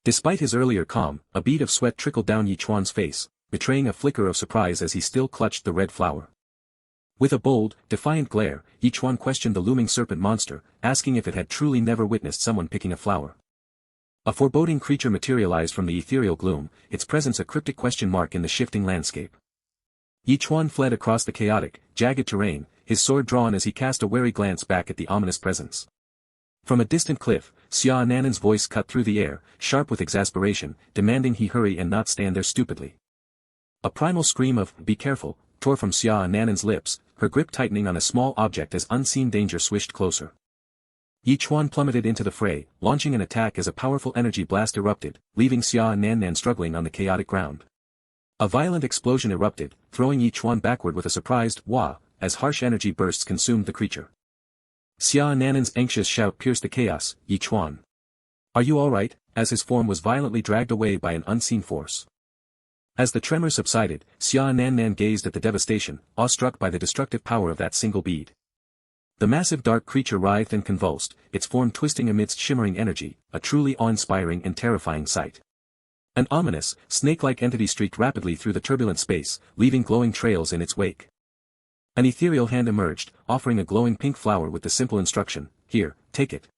Despite his earlier calm, a bead of sweat trickled down Yi Chuan's face, betraying a flicker of surprise as he still clutched the red flower. With a bold, defiant glare, Yi Chuan questioned the looming serpent monster, asking if it had truly never witnessed someone picking a flower. A foreboding creature materialized from the ethereal gloom, its presence a cryptic question mark in the shifting landscape. Yi Chuan fled across the chaotic, jagged terrain, his sword drawn as he cast a wary glance back at the ominous presence. From a distant cliff, Xia Nannan's voice cut through the air, sharp with exasperation, demanding he hurry and not stand there stupidly. A primal scream of, "Be careful," tore from Xia Nannan's lips, her grip tightening on a small object as unseen danger swished closer. Yi Chuan plummeted into the fray, launching an attack as a powerful energy blast erupted, leaving Xia Nannan struggling on the chaotic ground. A violent explosion erupted, throwing Yi Chuan backward with a surprised "wah," as harsh energy bursts consumed the creature. Xia Nannan's anxious shout pierced the chaos. "Yi Chuan. Are you all right?" as his form was violently dragged away by an unseen force. As the tremor subsided, Xia Nannan gazed at the devastation, awestruck by the destructive power of that single bead. The massive dark creature writhed and convulsed, its form twisting amidst shimmering energy, a truly awe-inspiring and terrifying sight. An ominous, snake-like entity streaked rapidly through the turbulent space, leaving glowing trails in its wake. An ethereal hand emerged, offering a glowing pink flower with the simple instruction, "Here, take it."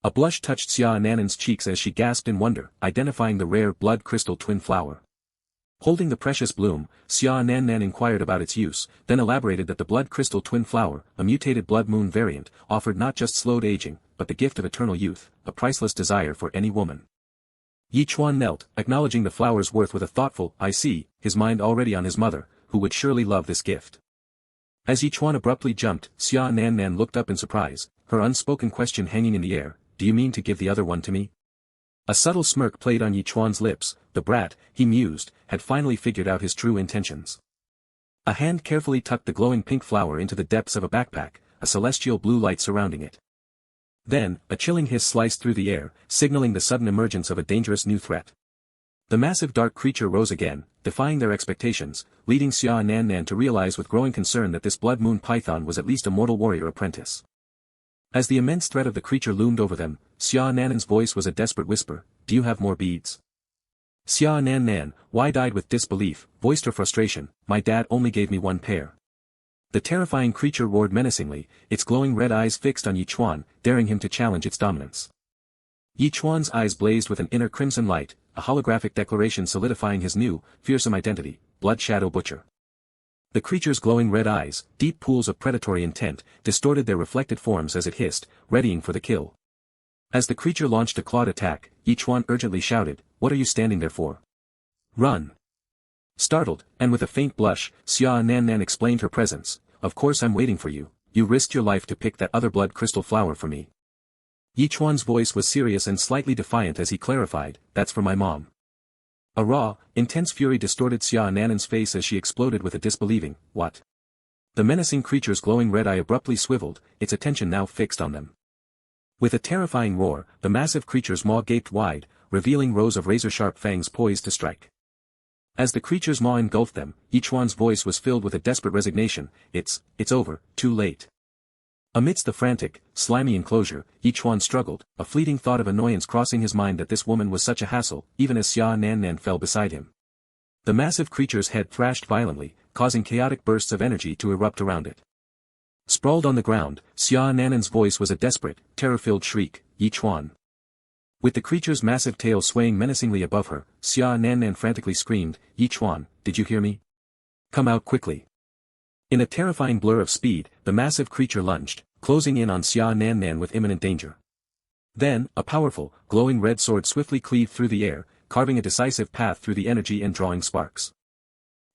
A blush touched Xia Nannan's cheeks as she gasped in wonder, identifying the rare blood crystal twin flower. Holding the precious bloom, Xia Nannan inquired about its use, then elaborated that the blood crystal twin flower, a mutated blood moon variant, offered not just slowed aging, but the gift of eternal youth, a priceless desire for any woman. Yi Chuan knelt, acknowledging the flower's worth with a thoughtful, "I see," his mind already on his mother, who would surely love this gift. As Yi Chuan abruptly jumped, Xia Nannan looked up in surprise, her unspoken question hanging in the air, "Do you mean to give the other one to me?" A subtle smirk played on Yi Chuan's lips, the brat, he mused, had finally figured out his true intentions. A hand carefully tucked the glowing pink flower into the depths of a backpack, a celestial blue light surrounding it. Then, a chilling hiss sliced through the air, signaling the sudden emergence of a dangerous new threat. The massive dark creature rose again, defying their expectations, leading Xia Nannan to realize with growing concern that this blood moon python was at least a mortal warrior apprentice. As the immense threat of the creature loomed over them, Xia Nannan's voice was a desperate whisper, "Do you have more beads?" Xia Nannan, wide-eyed with disbelief, voiced her frustration, "My dad only gave me one pair." The terrifying creature roared menacingly, its glowing red eyes fixed on Yi Chuan, daring him to challenge its dominance. Yi Chuan's eyes blazed with an inner crimson light, a holographic declaration solidifying his new, fearsome identity, Blood Shadow Butcher. The creature's glowing red eyes, deep pools of predatory intent, distorted their reflected forms as it hissed, readying for the kill. As the creature launched a clawed attack, Yi Chuan urgently shouted, "What are you standing there for? Run!" Startled, and with a faint blush, Xia Nannan explained her presence, "Of course I'm waiting for you, you risked your life to pick that other blood crystal flower for me." Yi Chuan's voice was serious and slightly defiant as he clarified, "That's for my mom." A raw, intense fury distorted Ch1-54's face as she exploded with a disbelieving, "What?" The menacing creature's glowing red eye abruptly swiveled, its attention now fixed on them. With a terrifying roar, the massive creature's maw gaped wide, revealing rows of razor-sharp fangs poised to strike. As the creature's maw engulfed them, Ch1's voice was filled with a desperate resignation, it's over, too late. Amidst the frantic, slimy enclosure, Ch1 struggled, a fleeting thought of annoyance crossing his mind that this woman was such a hassle, even as Ch1-54 fell beside him. The massive creature's head thrashed violently, causing chaotic bursts of energy to erupt around it. Sprawled on the ground, Ch1-54's voice was a desperate, terror-filled shriek, Ch1. With the creature's massive tail swaying menacingly above her, Ch1-54 frantically screamed, Ch1, did you hear me? Come out quickly. In a terrifying blur of speed, the massive creature lunged, closing in on Ch1-54 with imminent danger. Then, a powerful, glowing red sword swiftly cleaved through the air, carving a decisive path through the energy and drawing sparks.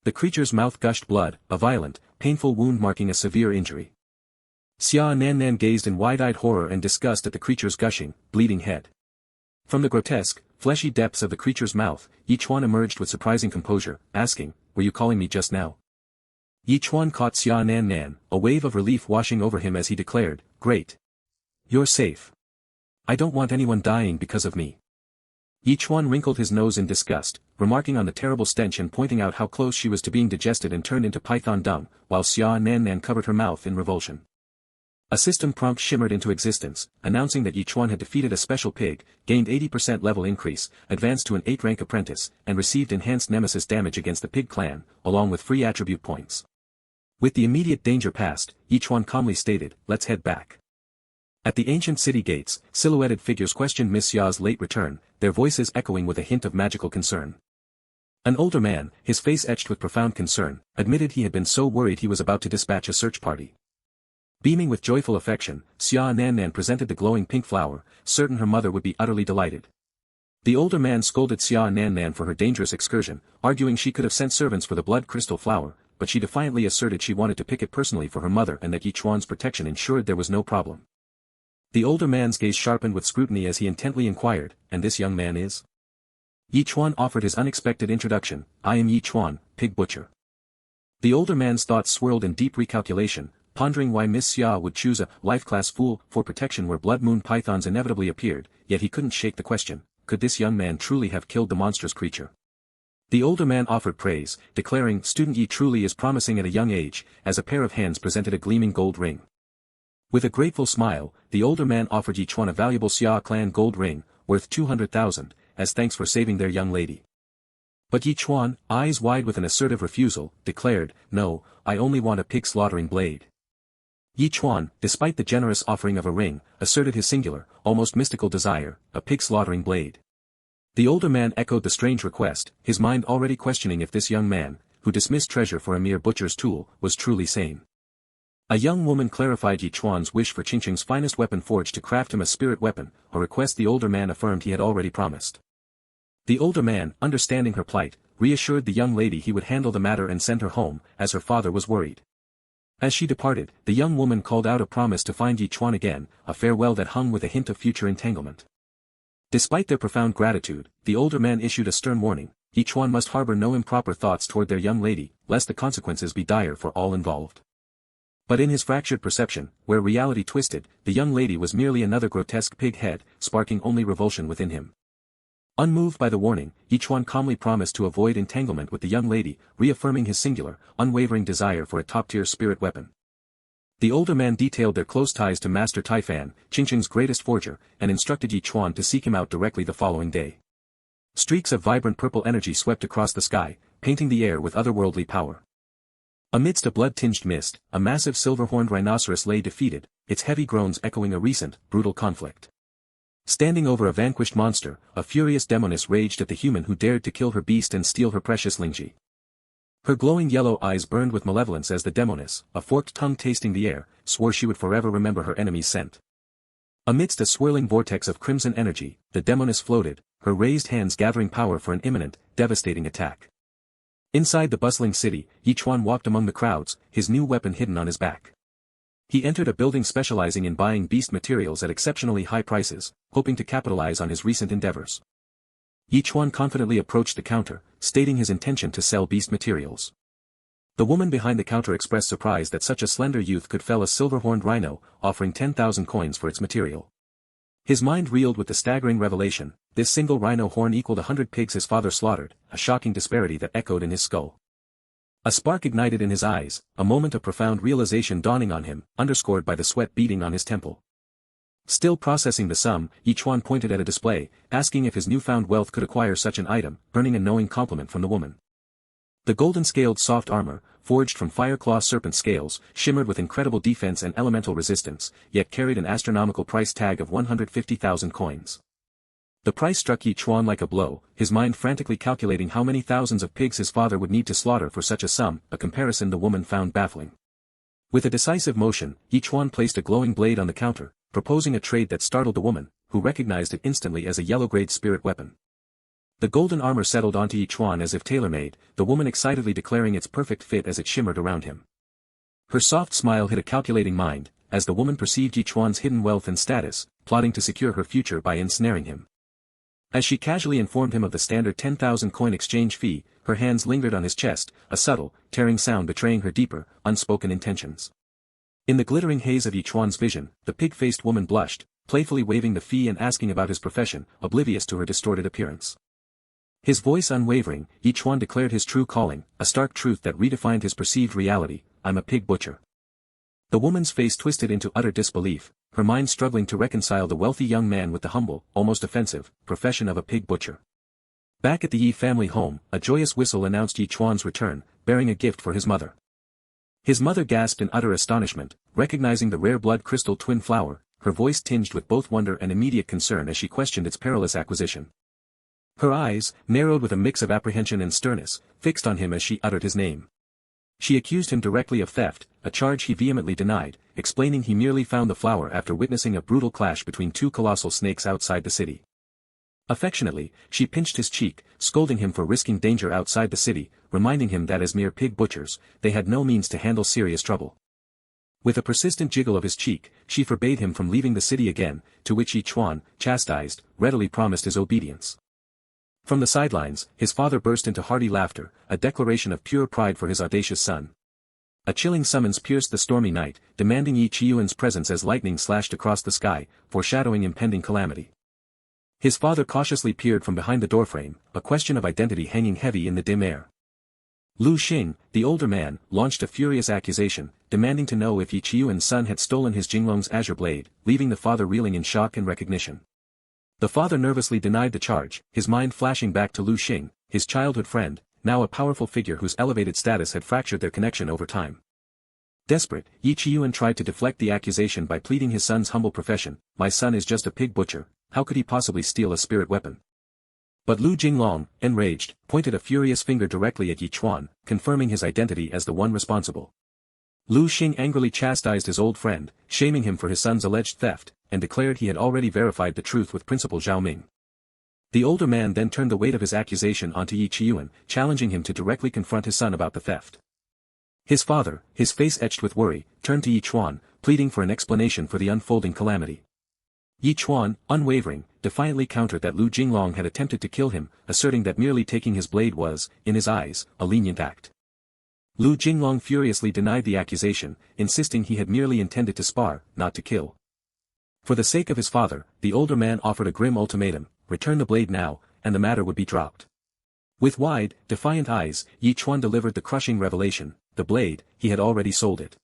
The creature's mouth gushed blood, a violent, painful wound marking a severe injury. Ch1-54 gazed in wide-eyed horror and disgust at the creature's gushing, bleeding head. From the grotesque, fleshy depths of the creature's mouth, Ch1 emerged with surprising composure, asking, "Were you calling me just now?" Ch1 caught Ch1-54, a wave of relief washing over him as he declared, "Great. You're safe. I don't want anyone dying because of me." Ch1 wrinkled his nose in disgust, remarking on the terrible stench and pointing out how close she was to being digested and turned into python dung, while Ch1-54 covered her mouth in revulsion. A system prompt shimmered into existence, announcing that Ch1 had defeated a special pig, gained 80% level increase, advanced to an 8-rank apprentice, and received enhanced nemesis damage against the pig clan, along with free attribute points. With the immediate danger past, Ch1 calmly stated, "Let's head back." At the ancient city gates, silhouetted figures questioned Miss Ya's late return, their voices echoing with a hint of magical concern. An older man, his face etched with profound concern, admitted he had been so worried he was about to dispatch a search party. Beaming with joyful affection, Ch1-54 presented the glowing pink flower, certain her mother would be utterly delighted. The older man scolded Ch1-54 for her dangerous excursion, arguing she could have sent servants for the blood crystal flower, but she defiantly asserted she wanted to pick it personally for her mother and that Ch1's protection ensured there was no problem. The older man's gaze sharpened with scrutiny as he intently inquired, "And this young man is?" Ch1 offered his unexpected introduction, "I am Ch1, pig butcher." The older man's thoughts swirled in deep recalculation, pondering why Miss Xia would choose a life-class fool for protection where blood moon pythons inevitably appeared, yet he couldn't shake the question, could this young man truly have killed the monstrous creature? The older man offered praise, declaring, "Student Yi truly is promising at a young age," as a pair of hands presented a gleaming gold ring. With a grateful smile, the older man offered Ch1 a valuable Xia clan gold ring, worth 200,000, as thanks for saving their young lady. But Ch1, eyes wide with an assertive refusal, declared, "No, I only want a pig slaughtering blade." Ch1, despite the generous offering of a ring, asserted his singular, almost mystical desire, a pig slaughtering blade. The older man echoed the strange request, his mind already questioning if this young man, who dismissed treasure for a mere butcher's tool, was truly sane. A young woman clarified Ch1's wish for Qingqing's finest weapon forged to craft him a spirit weapon, a request the older man affirmed he had already promised. The older man, understanding her plight, reassured the young lady he would handle the matter and send her home, as her father was worried. As she departed, the young woman called out a promise to find Ch1 again, a farewell that hung with a hint of future entanglement. Despite their profound gratitude, the older man issued a stern warning, Ch1 must harbor no improper thoughts toward their young lady, lest the consequences be dire for all involved. But in his fractured perception, where reality twisted, the young lady was merely another grotesque pig head, sparking only revulsion within him. Unmoved by the warning, Ch1 calmly promised to avoid entanglement with the young lady, reaffirming his singular, unwavering desire for a top-tier spirit weapon. The older man detailed their close ties to Master Taifan, Qingqing's greatest forger, and instructed Ch1 to seek him out directly the following day. Streaks of vibrant purple energy swept across the sky, painting the air with otherworldly power. Amidst a blood-tinged mist, a massive silver-horned rhinoceros lay defeated, its heavy groans echoing a recent, brutal conflict. Standing over a vanquished monster, a furious demoness raged at the human who dared to kill her beast and steal her precious Lingji. Her glowing yellow eyes burned with malevolence as the demoness, a forked tongue tasting the air, swore she would forever remember her enemy's scent. Amidst a swirling vortex of crimson energy, the demoness floated, her raised hands gathering power for an imminent, devastating attack. Inside the bustling city, Ch1 walked among the crowds, his new weapon hidden on his back. He entered a building specializing in buying beast materials at exceptionally high prices, hoping to capitalize on his recent endeavors. Chuan confidently approached the counter, stating his intention to sell beast materials. The woman behind the counter expressed surprise that such a slender youth could fell a silver-horned rhino, offering 10,000 coins for its material. His mind reeled with the staggering revelation: this single rhino horn equaled 100 pigs his father slaughtered, a shocking disparity that echoed in his skull. A spark ignited in his eyes, a moment of profound realization dawning on him, underscored by the sweat beading on his temple. Still processing the sum, Chuan pointed at a display, asking if his newfound wealth could acquire such an item, earning a knowing compliment from the woman. The golden-scaled soft armor, forged from fire-claw serpent scales, shimmered with incredible defense and elemental resistance, yet carried an astronomical price tag of 150,000 coins. The price struck Chuan like a blow, his mind frantically calculating how many thousands of pigs his father would need to slaughter for such a sum, a comparison the woman found baffling. With a decisive motion, Chuan placed a glowing blade on the counter, proposing a trade that startled the woman, who recognized it instantly as a yellow-grade spirit weapon. The golden armor settled onto Chuan as if tailor-made, the woman excitedly declaring its perfect fit as it shimmered around him. Her soft smile hit a calculating mind, as the woman perceived Chuan's hidden wealth and status, plotting to secure her future by ensnaring him. As she casually informed him of the standard 10,000 coin exchange fee, her hands lingered on his chest, a subtle, tearing sound betraying her deeper, unspoken intentions. In the glittering haze of Chuan's vision, the pig-faced woman blushed, playfully waving the fee and asking about his profession, oblivious to her distorted appearance. His voice unwavering, Chuan declared his true calling, a stark truth that redefined his perceived reality: I'm a pig butcher. The woman's face twisted into utter disbelief, her mind struggling to reconcile the wealthy young man with the humble, almost offensive, profession of a pig butcher. Back at the Yi family home, a joyous whistle announced Chuan's return, bearing a gift for his mother. His mother gasped in utter astonishment, recognizing the rare blood crystal twin flower, her voice tinged with both wonder and immediate concern as she questioned its perilous acquisition. Her eyes, narrowed with a mix of apprehension and sternness, fixed on him as she uttered his name. She accused him directly of theft, a charge he vehemently denied, explaining he merely found the flower after witnessing a brutal clash between two colossal snakes outside the city. Affectionately, she pinched his cheek, scolding him for risking danger outside the city, reminding him that as mere pig butchers, they had no means to handle serious trouble. With a persistent jiggle of his cheek, she forbade him from leaving the city again, to which Chuan, chastised, readily promised his obedience. From the sidelines, his father burst into hearty laughter, a declaration of pure pride for his audacious son. A chilling summons pierced the stormy night, demanding Chuan's presence as lightning slashed across the sky, foreshadowing impending calamity. His father cautiously peered from behind the doorframe, a question of identity hanging heavy in the dim air. Lu Xing, the older man, launched a furious accusation, demanding to know if Chuan's son had stolen his Jinglong's azure blade, leaving the father reeling in shock and recognition. The father nervously denied the charge, his mind flashing back to Lu Xing, his childhood friend, now a powerful figure whose elevated status had fractured their connection over time. Desperate, Chuan tried to deflect the accusation by pleading his son's humble profession: my son is just a pig butcher, how could he possibly steal a spirit weapon? But Lu Jinglong, enraged, pointed a furious finger directly at Chuan, confirming his identity as the one responsible. Lu Xing angrily chastised his old friend, shaming him for his son's alleged theft, and declared he had already verified the truth with Principal Zhao Ming. The older man then turned the weight of his accusation onto Chuan, challenging him to directly confront his son about the theft. His father, his face etched with worry, turned to Chuan, pleading for an explanation for the unfolding calamity. Chuan, unwavering, defiantly countered that Lu Jinglong had attempted to kill him, asserting that merely taking his blade was, in his eyes, a lenient act. Lu Jinglong furiously denied the accusation, insisting he had merely intended to spar, not to kill. For the sake of his father, the older man offered a grim ultimatum: return the blade now, and the matter would be dropped. With wide, defiant eyes, Chuan delivered the crushing revelation: the blade, he had already sold it.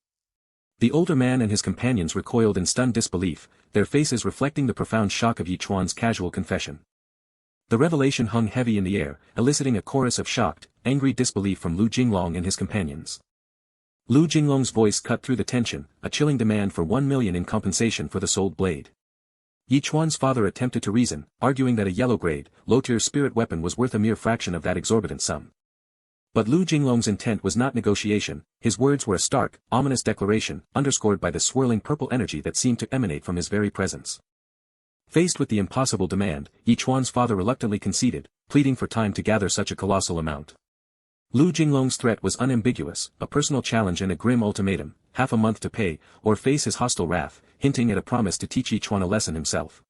The older man and his companions recoiled in stunned disbelief, their faces reflecting the profound shock of Chuan's casual confession. The revelation hung heavy in the air, eliciting a chorus of shocked, angry disbelief from Lu Jinglong and his companions. Lu Jinglong's voice cut through the tension, a chilling demand for 1 million in compensation for the sold blade. Chuan's father attempted to reason, arguing that a yellow-grade, low-tier spirit weapon was worth a mere fraction of that exorbitant sum. But Lu Jinglong's intent was not negotiation, his words were a stark, ominous declaration, underscored by the swirling purple energy that seemed to emanate from his very presence. Faced with the impossible demand, Chuan's father reluctantly conceded, pleading for time to gather such a colossal amount. Lu Jinglong's threat was unambiguous, a personal challenge and a grim ultimatum: half a month to pay, or face his hostile wrath, hinting at a promise to teach Chuan a lesson himself.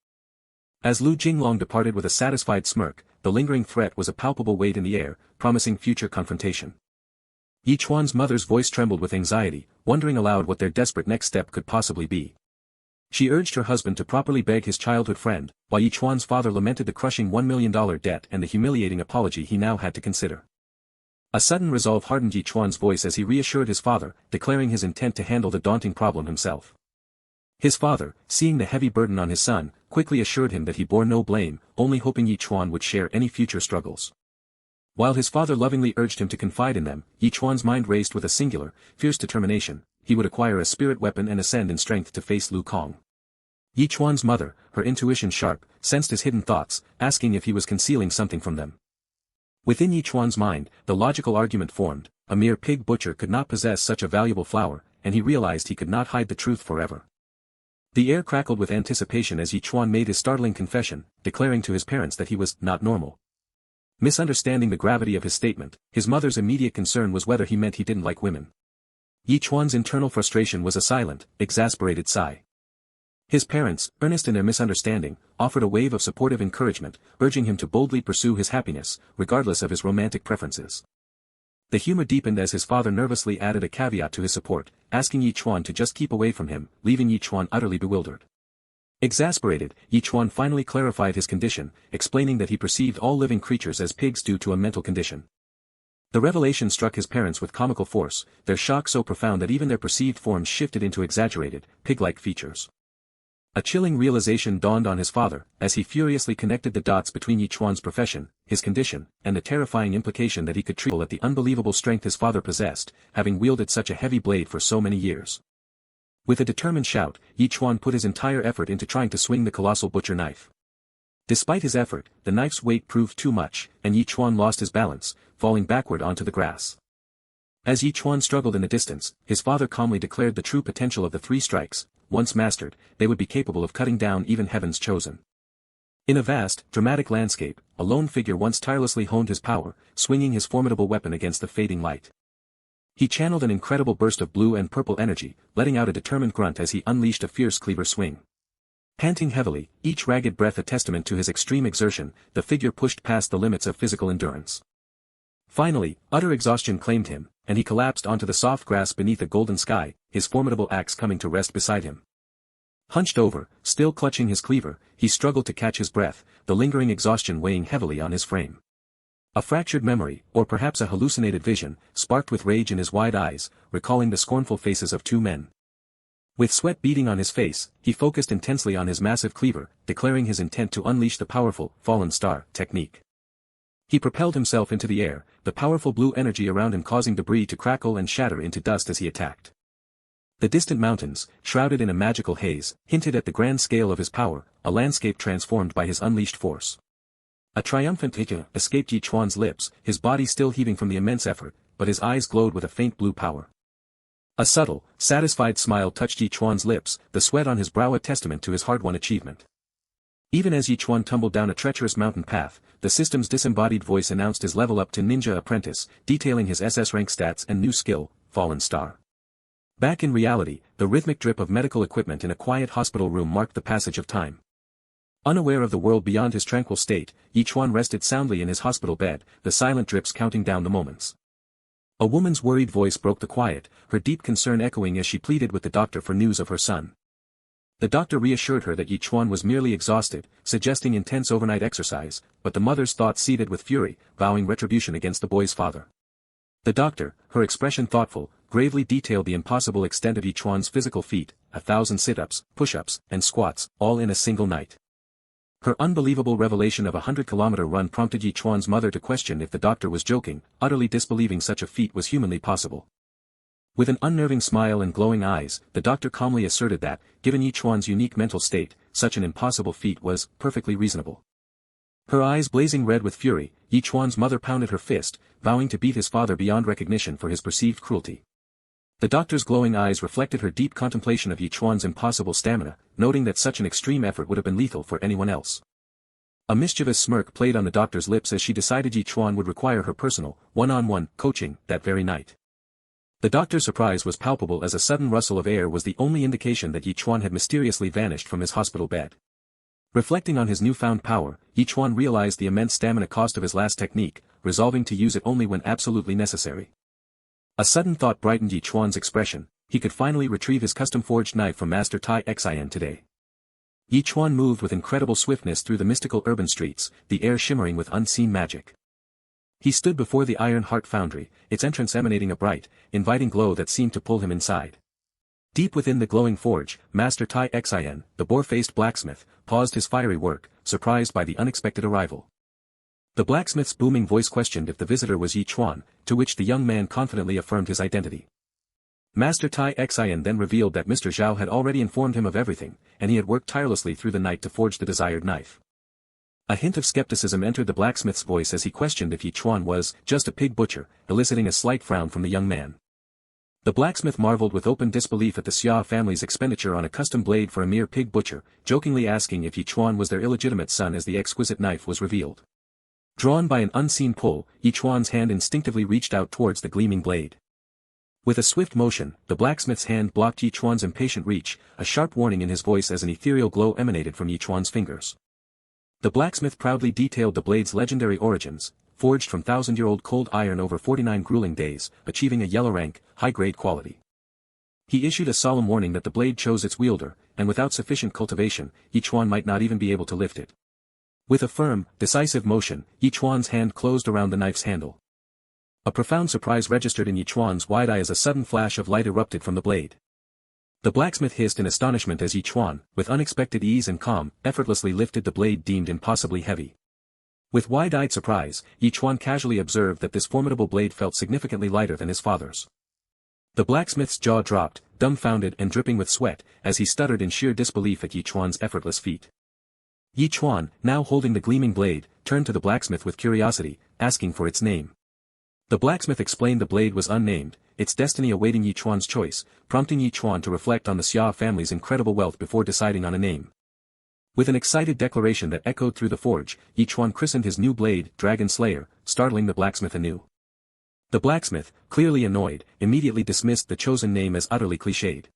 As Lu Jinglong departed with a satisfied smirk, the lingering threat was a palpable weight in the air, promising future confrontation. Ch1's mother's voice trembled with anxiety, wondering aloud what their desperate next step could possibly be. She urged her husband to properly beg his childhood friend, while Ch1's father lamented the crushing $1 million debt and the humiliating apology he now had to consider. A sudden resolve hardened Ch1's voice as he reassured his father, declaring his intent to handle the daunting problem himself. His father, seeing the heavy burden on his son, quickly assured him that he bore no blame, only hoping Ch1 would share any future struggles. While his father lovingly urged him to confide in them, Ch1's mind raced with a singular, fierce determination. He would acquire a spirit weapon and ascend in strength to face Lu Kong. Ch1's mother, her intuition sharp, sensed his hidden thoughts, asking if he was concealing something from them. Within Ch1's mind, the logical argument formed, a mere pig butcher could not possess such a valuable flower, and he realized he could not hide the truth forever. The air crackled with anticipation as Ch1 made his startling confession, declaring to his parents that he was not normal. Misunderstanding the gravity of his statement, his mother's immediate concern was whether he meant he didn't like women. Ch1's internal frustration was a silent, exasperated sigh. His parents, earnest in their misunderstanding, offered a wave of supportive encouragement, urging him to boldly pursue his happiness, regardless of his romantic preferences. The humor deepened as his father nervously added a caveat to his support, asking Ch1 to just keep away from him, leaving Ch1 utterly bewildered. Exasperated, Ch1 finally clarified his condition, explaining that he perceived all living creatures as pigs due to a mental condition. The revelation struck his parents with comical force, their shock so profound that even their perceived forms shifted into exaggerated, pig-like features. A chilling realization dawned on his father, as he furiously connected the dots between Ch1's profession, his condition, and the terrifying implication that he could tremble at the unbelievable strength his father possessed, having wielded such a heavy blade for so many years. With a determined shout, Ch1 put his entire effort into trying to swing the colossal butcher knife. Despite his effort, the knife's weight proved too much, and Ch1 lost his balance, falling backward onto the grass. As Ch1 struggled in the distance, his father calmly declared the true potential of the 3 strikes. Once mastered, they would be capable of cutting down even heaven's chosen. In a vast, dramatic landscape, a lone figure once tirelessly honed his power, swinging his formidable weapon against the fading light. He channeled an incredible burst of blue and purple energy, letting out a determined grunt as he unleashed a fierce cleaver swing. Panting heavily, each ragged breath a testament to his extreme exertion, the figure pushed past the limits of physical endurance. Finally, utter exhaustion claimed him, and he collapsed onto the soft grass beneath a golden sky, his formidable axe coming to rest beside him. Hunched over, still clutching his cleaver, he struggled to catch his breath, the lingering exhaustion weighing heavily on his frame. A fractured memory, or perhaps a hallucinated vision, sparked with rage in his wide eyes, recalling the scornful faces of 2 men. With sweat beading on his face, he focused intensely on his massive cleaver, declaring his intent to unleash the powerful, fallen star, technique. He propelled himself into the air, the powerful blue energy around him causing debris to crackle and shatter into dust as he attacked. The distant mountains, shrouded in a magical haze, hinted at the grand scale of his power, a landscape transformed by his unleashed force. A triumphant "Ika" escaped Ch1's lips, his body still heaving from the immense effort, but his eyes glowed with a faint blue power. A subtle, satisfied smile touched Ch1's lips, the sweat on his brow a testament to his hard-won achievement. Even as Ch1 tumbled down a treacherous mountain path, the system's disembodied voice announced his level up to Ninja Apprentice, detailing his SS rank stats and new skill, Fallen Star. Back in reality, the rhythmic drip of medical equipment in a quiet hospital room marked the passage of time. Unaware of the world beyond his tranquil state, Ch1 rested soundly in his hospital bed, the silent drips counting down the moments. A woman's worried voice broke the quiet, her deep concern echoing as she pleaded with the doctor for news of her son. The doctor reassured her that Ch1 was merely exhausted, suggesting intense overnight exercise, but the mother's thoughts seethed with fury, vowing retribution against the boy's father. The doctor, her expression thoughtful, gravely detailed the impossible extent of Ch1's physical feat, 1,000 sit-ups, push-ups, and squats, all in a single night. Her unbelievable revelation of a 100-kilometer run prompted Ch1's mother to question if the doctor was joking, utterly disbelieving such a feat was humanly possible. With an unnerving smile and glowing eyes, the doctor calmly asserted that, given Ch1's unique mental state, such an impossible feat was perfectly reasonable. Her eyes blazing red with fury, Ch1's mother pounded her fist, vowing to beat his father beyond recognition for his perceived cruelty. The doctor's glowing eyes reflected her deep contemplation of Ch1's impossible stamina, noting that such an extreme effort would have been lethal for anyone else. A mischievous smirk played on the doctor's lips as she decided Ch1 would require her personal, one-on-one, coaching, that very night. The doctor's surprise was palpable as a sudden rustle of air was the only indication that Ch1 had mysteriously vanished from his hospital bed. Reflecting on his newfound power, Chuan realized the immense stamina cost of his last technique, resolving to use it only when absolutely necessary. A sudden thought brightened Chuan's expression: he could finally retrieve his custom-forged knife from Master Ch1-54 today. Chuan moved with incredible swiftness through the mystical urban streets, the air shimmering with unseen magic. He stood before the Iron Heart Foundry, its entrance emanating a bright, inviting glow that seemed to pull him inside. Deep within the glowing forge, Master Ch1-54, the boar-faced blacksmith, paused his fiery work, surprised by the unexpected arrival. The blacksmith's booming voice questioned if the visitor was Chuan, to which the young man confidently affirmed his identity. Master Ch1-54 then revealed that Mr. Zhao had already informed him of everything, and he had worked tirelessly through the night to forge the desired knife. A hint of skepticism entered the blacksmith's voice as he questioned if Chuan was just a pig butcher, eliciting a slight frown from the young man. The blacksmith marveled with open disbelief at the Xia family's expenditure on a custom blade for a mere pig butcher, jokingly asking if Chuan was their illegitimate son as the exquisite knife was revealed. Drawn by an unseen pull, Chuan's hand instinctively reached out towards the gleaming blade. With a swift motion, the blacksmith's hand blocked Chuan's impatient reach, a sharp warning in his voice as an ethereal glow emanated from Chuan's fingers. The blacksmith proudly detailed the blade's legendary origins: forged from thousand-year-old cold iron over 49 grueling days, achieving a yellow rank, high-grade quality. He issued a solemn warning that the blade chose its wielder, and without sufficient cultivation, Chuan might not even be able to lift it. With a firm, decisive motion, Chuan's hand closed around the knife's handle. A profound surprise registered in Chuan's wide eye as a sudden flash of light erupted from the blade. The blacksmith hissed in astonishment as Chuan, with unexpected ease and calm, effortlessly lifted the blade deemed impossibly heavy. With wide-eyed surprise, Chuan casually observed that this formidable blade felt significantly lighter than his father's. The blacksmith's jaw dropped, dumbfounded and dripping with sweat, as he stuttered in sheer disbelief at Chuan's effortless feat. Chuan, now holding the gleaming blade, turned to the blacksmith with curiosity, asking for its name. The blacksmith explained the blade was unnamed, its destiny awaiting Chuan's choice, prompting Chuan to reflect on the Xia family's incredible wealth before deciding on a name. With an excited declaration that echoed through the forge, Chuan christened his new blade Dragon Slayer, startling the blacksmith anew. The blacksmith, clearly annoyed, immediately dismissed the chosen name as utterly cliched.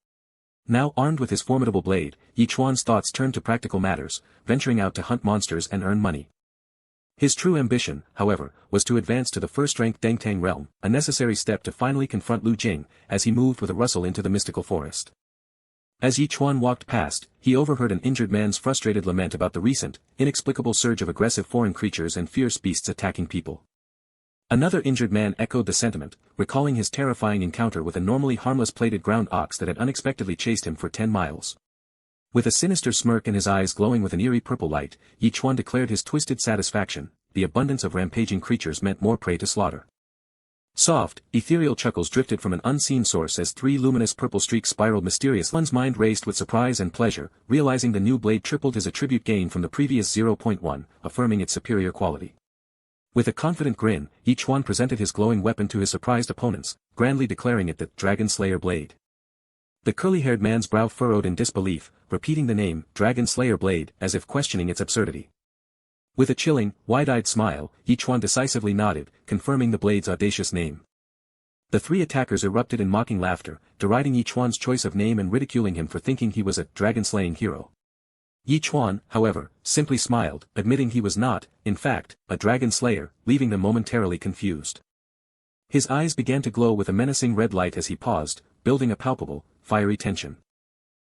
Now armed with his formidable blade, Chuan's thoughts turned to practical matters, venturing out to hunt monsters and earn money. His true ambition, however, was to advance to the first-rank Dengtang realm, a necessary step to finally confront Lu Jing, as he moved with a rustle into the mystical forest. As Chuan walked past, he overheard an injured man's frustrated lament about the recent, inexplicable surge of aggressive foreign creatures and fierce beasts attacking people. Another injured man echoed the sentiment, recalling his terrifying encounter with a normally harmless plated ground ox that had unexpectedly chased him for 10 miles. With a sinister smirk in his eyes glowing with an eerie purple light, Chuan declared his twisted satisfaction: the abundance of rampaging creatures meant more prey to slaughter. Soft, ethereal chuckles drifted from an unseen source as 3 luminous purple streaks spiraled mysteriously. One's mind raced with surprise and pleasure, realizing the new blade tripled his attribute gain from the previous 0.1, affirming its superior quality. With a confident grin, Chuan presented his glowing weapon to his surprised opponents, grandly declaring it the Dragon Slayer blade. The curly-haired man's brow furrowed in disbelief, repeating the name, Dragon Slayer blade, as if questioning its absurdity. With a chilling, wide-eyed smile, Chuan decisively nodded, confirming the blade's audacious name. The 3 attackers erupted in mocking laughter, deriding Chuan's choice of name and ridiculing him for thinking he was a dragon-slaying hero. Chuan, however, simply smiled, admitting he was not, in fact, a dragon slayer, leaving them momentarily confused. His eyes began to glow with a menacing red light as he paused, building a palpable, fiery tension.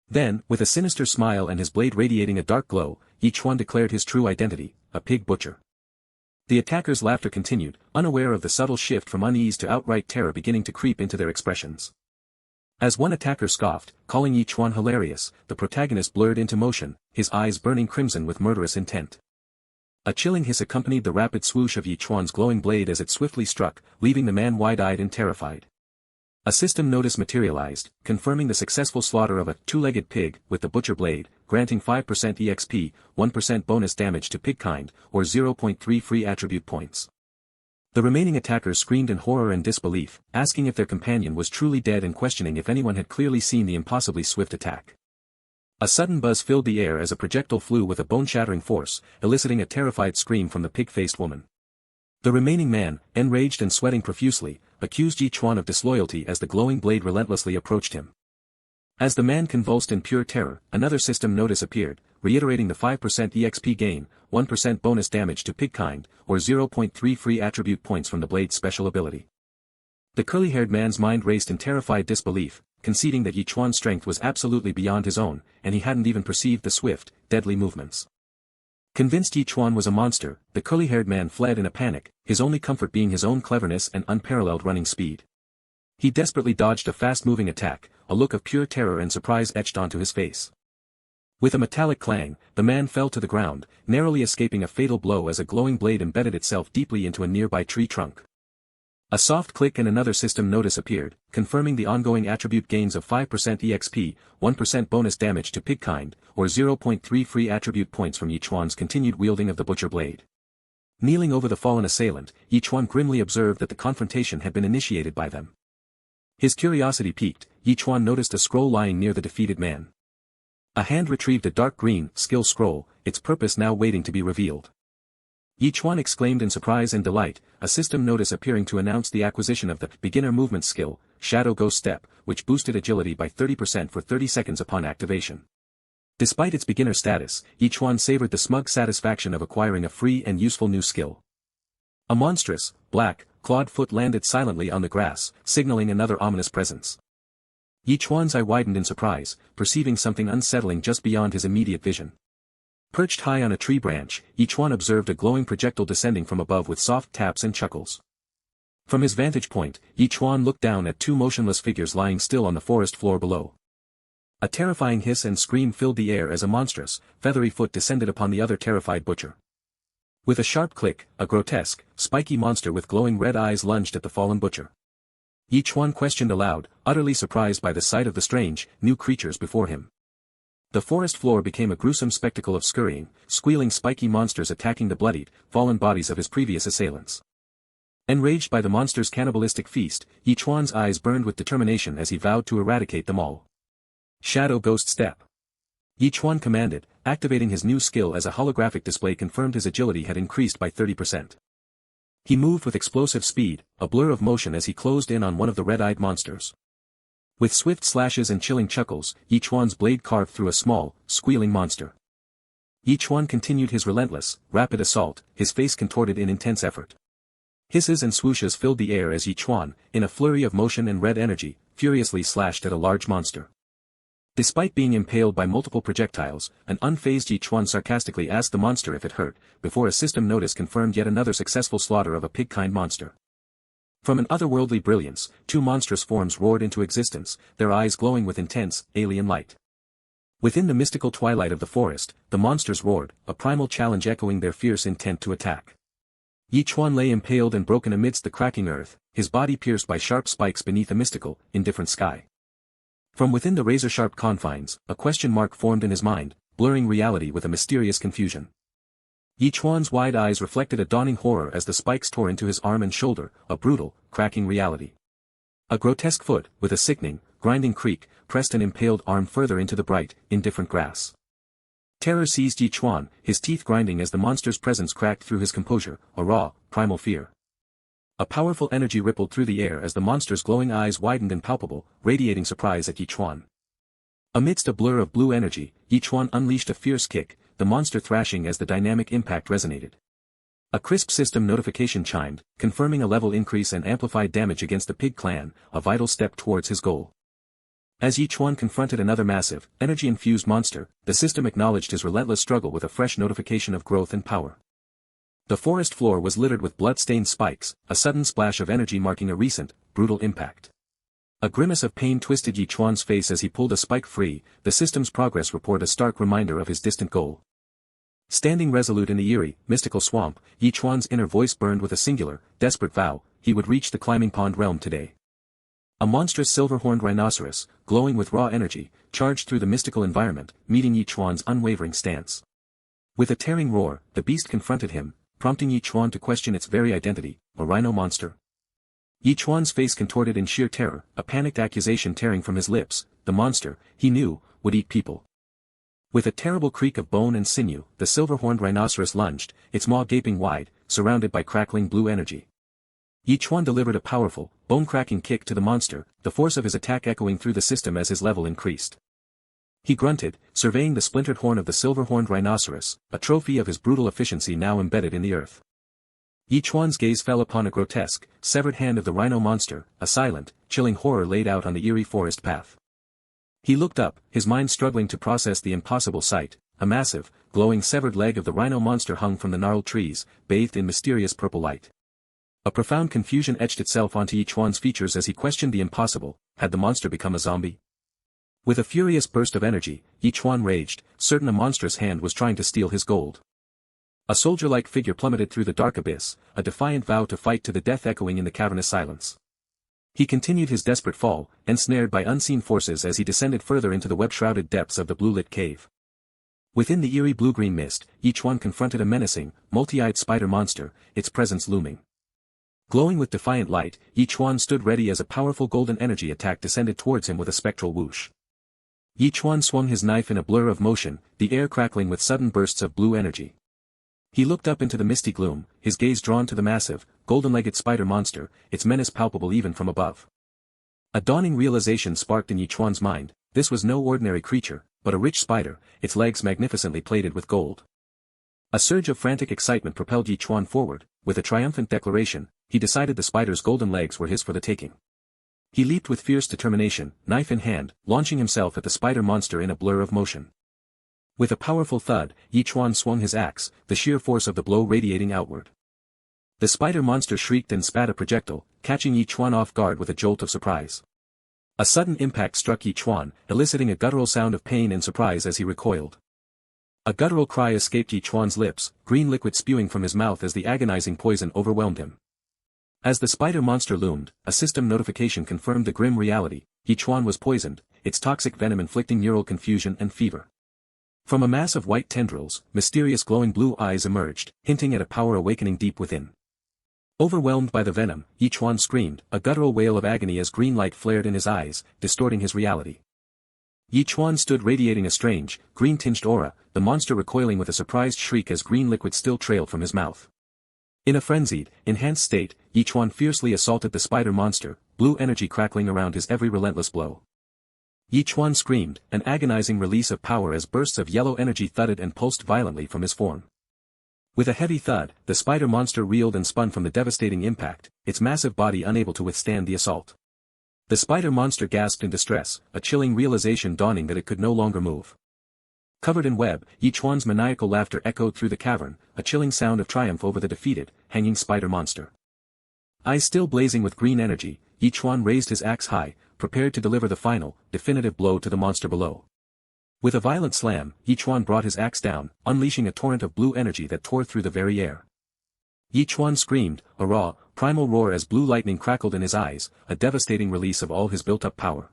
Then, with a sinister smile and his blade radiating a dark glow, Chuan declared his true identity: a pig butcher. The attackers' laughter continued, unaware of the subtle shift from unease to outright terror beginning to creep into their expressions. As one attacker scoffed, calling Chuan hilarious, the protagonist blurred into motion, his eyes burning crimson with murderous intent. A chilling hiss accompanied the rapid swoosh of Chuan's glowing blade as it swiftly struck, leaving the man wide-eyed and terrified. A system notice materialized, confirming the successful slaughter of a 2-legged pig with the butcher blade, granting 5% EXP, 1% bonus damage to pig kind, or 0.3 free attribute points. The remaining attackers screamed in horror and disbelief, asking if their companion was truly dead and questioning if anyone had clearly seen the impossibly swift attack. A sudden buzz filled the air as a projectile flew with a bone-shattering force, eliciting a terrified scream from the pig-faced woman. The remaining man, enraged and sweating profusely, accused Chuan of disloyalty as the glowing blade relentlessly approached him. As the man convulsed in pure terror, another system notice appeared, reiterating the 5% EXP gain, 1% bonus damage to pigkind, or 0.3 free attribute points from the blade's special ability. The curly-haired man's mind raced in terrified disbelief, conceding that Ch1's strength was absolutely beyond his own, and he hadn't even perceived the swift, deadly movements. Convinced Ch1 was a monster, the curly-haired man fled in a panic, his only comfort being his own cleverness and unparalleled running speed. He desperately dodged a fast-moving attack, a look of pure terror and surprise etched onto his face. With a metallic clang, the man fell to the ground, narrowly escaping a fatal blow as a glowing blade embedded itself deeply into a nearby tree trunk. A soft click and another system notice appeared, confirming the ongoing attribute gains of 5% EXP, 1% bonus damage to pigkind, or 0.3 free attribute points from Ch1's continued wielding of the butcher blade. Kneeling over the fallen assailant, Ch1 grimly observed that the confrontation had been initiated by them. His curiosity piqued, Ch1 noticed a scroll lying near the defeated man. A hand retrieved a dark green, skill scroll, its purpose now waiting to be revealed. Ch1 exclaimed in surprise and delight, a system notice appearing to announce the acquisition of the beginner movement skill, Shadow Ghost Step, which boosted agility by 30% for 30 seconds upon activation. Despite its beginner status, Ch1 savored the smug satisfaction of acquiring a free and useful new skill. A monstrous, black, clawed foot landed silently on the grass, signaling another ominous presence. Ch1's eye widened in surprise, perceiving something unsettling just beyond his immediate vision. Perched high on a tree branch, Ch1 observed a glowing projectile descending from above with soft taps and chuckles. From his vantage point, Ch1 looked down at two motionless figures lying still on the forest floor below. A terrifying hiss and scream filled the air as a monstrous, feathery foot descended upon the other terrified butcher. With a sharp click, a grotesque, spiky monster with glowing red eyes lunged at the fallen butcher. Ch1 questioned aloud, utterly surprised by the sight of the strange, new creatures before him. The forest floor became a gruesome spectacle of scurrying, squealing spiky monsters attacking the bloodied, fallen bodies of his previous assailants. Enraged by the monsters' cannibalistic feast, Ch1's eyes burned with determination as he vowed to eradicate them all. Shadow Ghost Step. Ch1 commanded, activating his new skill as a holographic display confirmed his agility had increased by 30%. He moved with explosive speed, a blur of motion as he closed in on one of the red-eyed monsters. With swift slashes and chilling chuckles, Ch1's blade carved through a small, squealing monster. Ch1 continued his relentless, rapid assault, his face contorted in intense effort. Hisses and swooshes filled the air as Ch1, in a flurry of motion and red energy, furiously slashed at a large monster. Despite being impaled by multiple projectiles, an unfazed Ch1 sarcastically asked the monster if it hurt, before a system notice confirmed yet another successful slaughter of a pig-kind monster. From an otherworldly brilliance, two monstrous forms roared into existence, their eyes glowing with intense, alien light. Within the mystical twilight of the forest, the monsters roared, a primal challenge echoing their fierce intent to attack. Ch1 lay impaled and broken amidst the cracking earth, his body pierced by sharp spikes beneath a mystical, indifferent sky. From within the razor-sharp confines, a question mark formed in his mind, blurring reality with a mysterious confusion. Ch1's wide eyes reflected a dawning horror as the spikes tore into his arm and shoulder, a brutal, cracking reality. A grotesque foot, with a sickening, grinding creak, pressed an impaled arm further into the bright, indifferent grass. Terror seized Ch1, his teeth grinding as the monster's presence cracked through his composure, a raw, primal fear. A powerful energy rippled through the air as the monster's glowing eyes widened and palpable, radiating surprise at Ch1. Amidst a blur of blue energy, Ch1 unleashed a fierce kick, the monster thrashing as the dynamic impact resonated. A crisp system notification chimed, confirming a level increase and amplified damage against the pig clan, a vital step towards his goal. As Ch1 confronted another massive, energy-infused monster, the system acknowledged his relentless struggle with a fresh notification of growth and power. The forest floor was littered with blood-stained spikes, a sudden splash of energy marking a recent, brutal impact. A grimace of pain twisted Ch1's face as he pulled a spike free, the system's progress report a stark reminder of his distant goal. Standing resolute in the eerie, mystical swamp, Ch1's inner voice burned with a singular, desperate vow, he would reach the climbing pond realm today. A monstrous silver-horned rhinoceros, glowing with raw energy, charged through the mystical environment, meeting Ch1's unwavering stance. With a tearing roar, the beast confronted him, prompting Ch1 to question its very identity, a rhino monster. Ch1's face contorted in sheer terror, a panicked accusation tearing from his lips, the monster, he knew, would eat people. With a terrible creak of bone and sinew, the silver-horned rhinoceros lunged, its maw gaping wide, surrounded by crackling blue energy. Ch1 delivered a powerful, bone-cracking kick to the monster, the force of his attack echoing through the system as his level increased. He grunted, surveying the splintered horn of the silver-horned rhinoceros, a trophy of his brutal efficiency now embedded in the earth. Chuan's gaze fell upon a grotesque, severed hand of the rhino monster, a silent, chilling horror laid out on the eerie forest path. He looked up, his mind struggling to process the impossible sight. A massive, glowing severed leg of the rhino monster hung from the gnarled trees, bathed in mysterious purple light. A profound confusion etched itself onto Chuan's features as he questioned the impossible. Had the monster become a zombie? With a furious burst of energy, Chuan raged, certain a monstrous hand was trying to steal his gold. A soldier-like figure plummeted through the dark abyss, a defiant vow to fight to the death echoing in the cavernous silence. He continued his desperate fall, ensnared by unseen forces as he descended further into the web-shrouded depths of the blue-lit cave. Within the eerie blue-green mist, Chuan confronted a menacing, multi-eyed spider monster, its presence looming. Glowing with defiant light, Chuan stood ready as a powerful golden energy attack descended towards him with a spectral whoosh. Chuan swung his knife in a blur of motion, the air crackling with sudden bursts of blue energy. He looked up into the misty gloom, his gaze drawn to the massive, golden-legged spider monster, its menace palpable even from above. A dawning realization sparked in Chuan's mind, this was no ordinary creature, but a rich spider, its legs magnificently plated with gold. A surge of frantic excitement propelled Chuan forward, with a triumphant declaration, he decided the spider's golden legs were his for the taking. He leaped with fierce determination, knife in hand, launching himself at the spider monster in a blur of motion. With a powerful thud, Chuan swung his axe, the sheer force of the blow radiating outward. The spider monster shrieked and spat a projectile, catching Chuan off guard with a jolt of surprise. A sudden impact struck Chuan, eliciting a guttural sound of pain and surprise as he recoiled. A guttural cry escaped Chuan's lips, green liquid spewing from his mouth as the agonizing poison overwhelmed him. As the spider monster loomed, a system notification confirmed the grim reality, Chuan was poisoned, its toxic venom inflicting neural confusion and fever. From a mass of white tendrils, mysterious glowing blue eyes emerged, hinting at a power awakening deep within. Overwhelmed by the venom, Chuan screamed, a guttural wail of agony as green light flared in his eyes, distorting his reality. Chuan stood radiating a strange, green-tinged aura, the monster recoiling with a surprised shriek as green liquid still trailed from his mouth. In a frenzied, enhanced state, Chuan fiercely assaulted the spider monster, blue energy crackling around his every relentless blow. Chuan screamed, an agonizing release of power as bursts of yellow energy thudded and pulsed violently from his form. With a heavy thud, the spider monster reeled and spun from the devastating impact, its massive body unable to withstand the assault. The spider monster gasped in distress, a chilling realization dawning that it could no longer move. Covered in web, Chuan's maniacal laughter echoed through the cavern, a chilling sound of triumph over the defeated, hanging spider monster. Eyes still blazing with green energy, Chuan raised his axe high, prepared to deliver the final, definitive blow to the monster below. With a violent slam, Chuan brought his axe down, unleashing a torrent of blue energy that tore through the very air. Chuan screamed, a raw, primal roar as blue lightning crackled in his eyes, a devastating release of all his built-up power.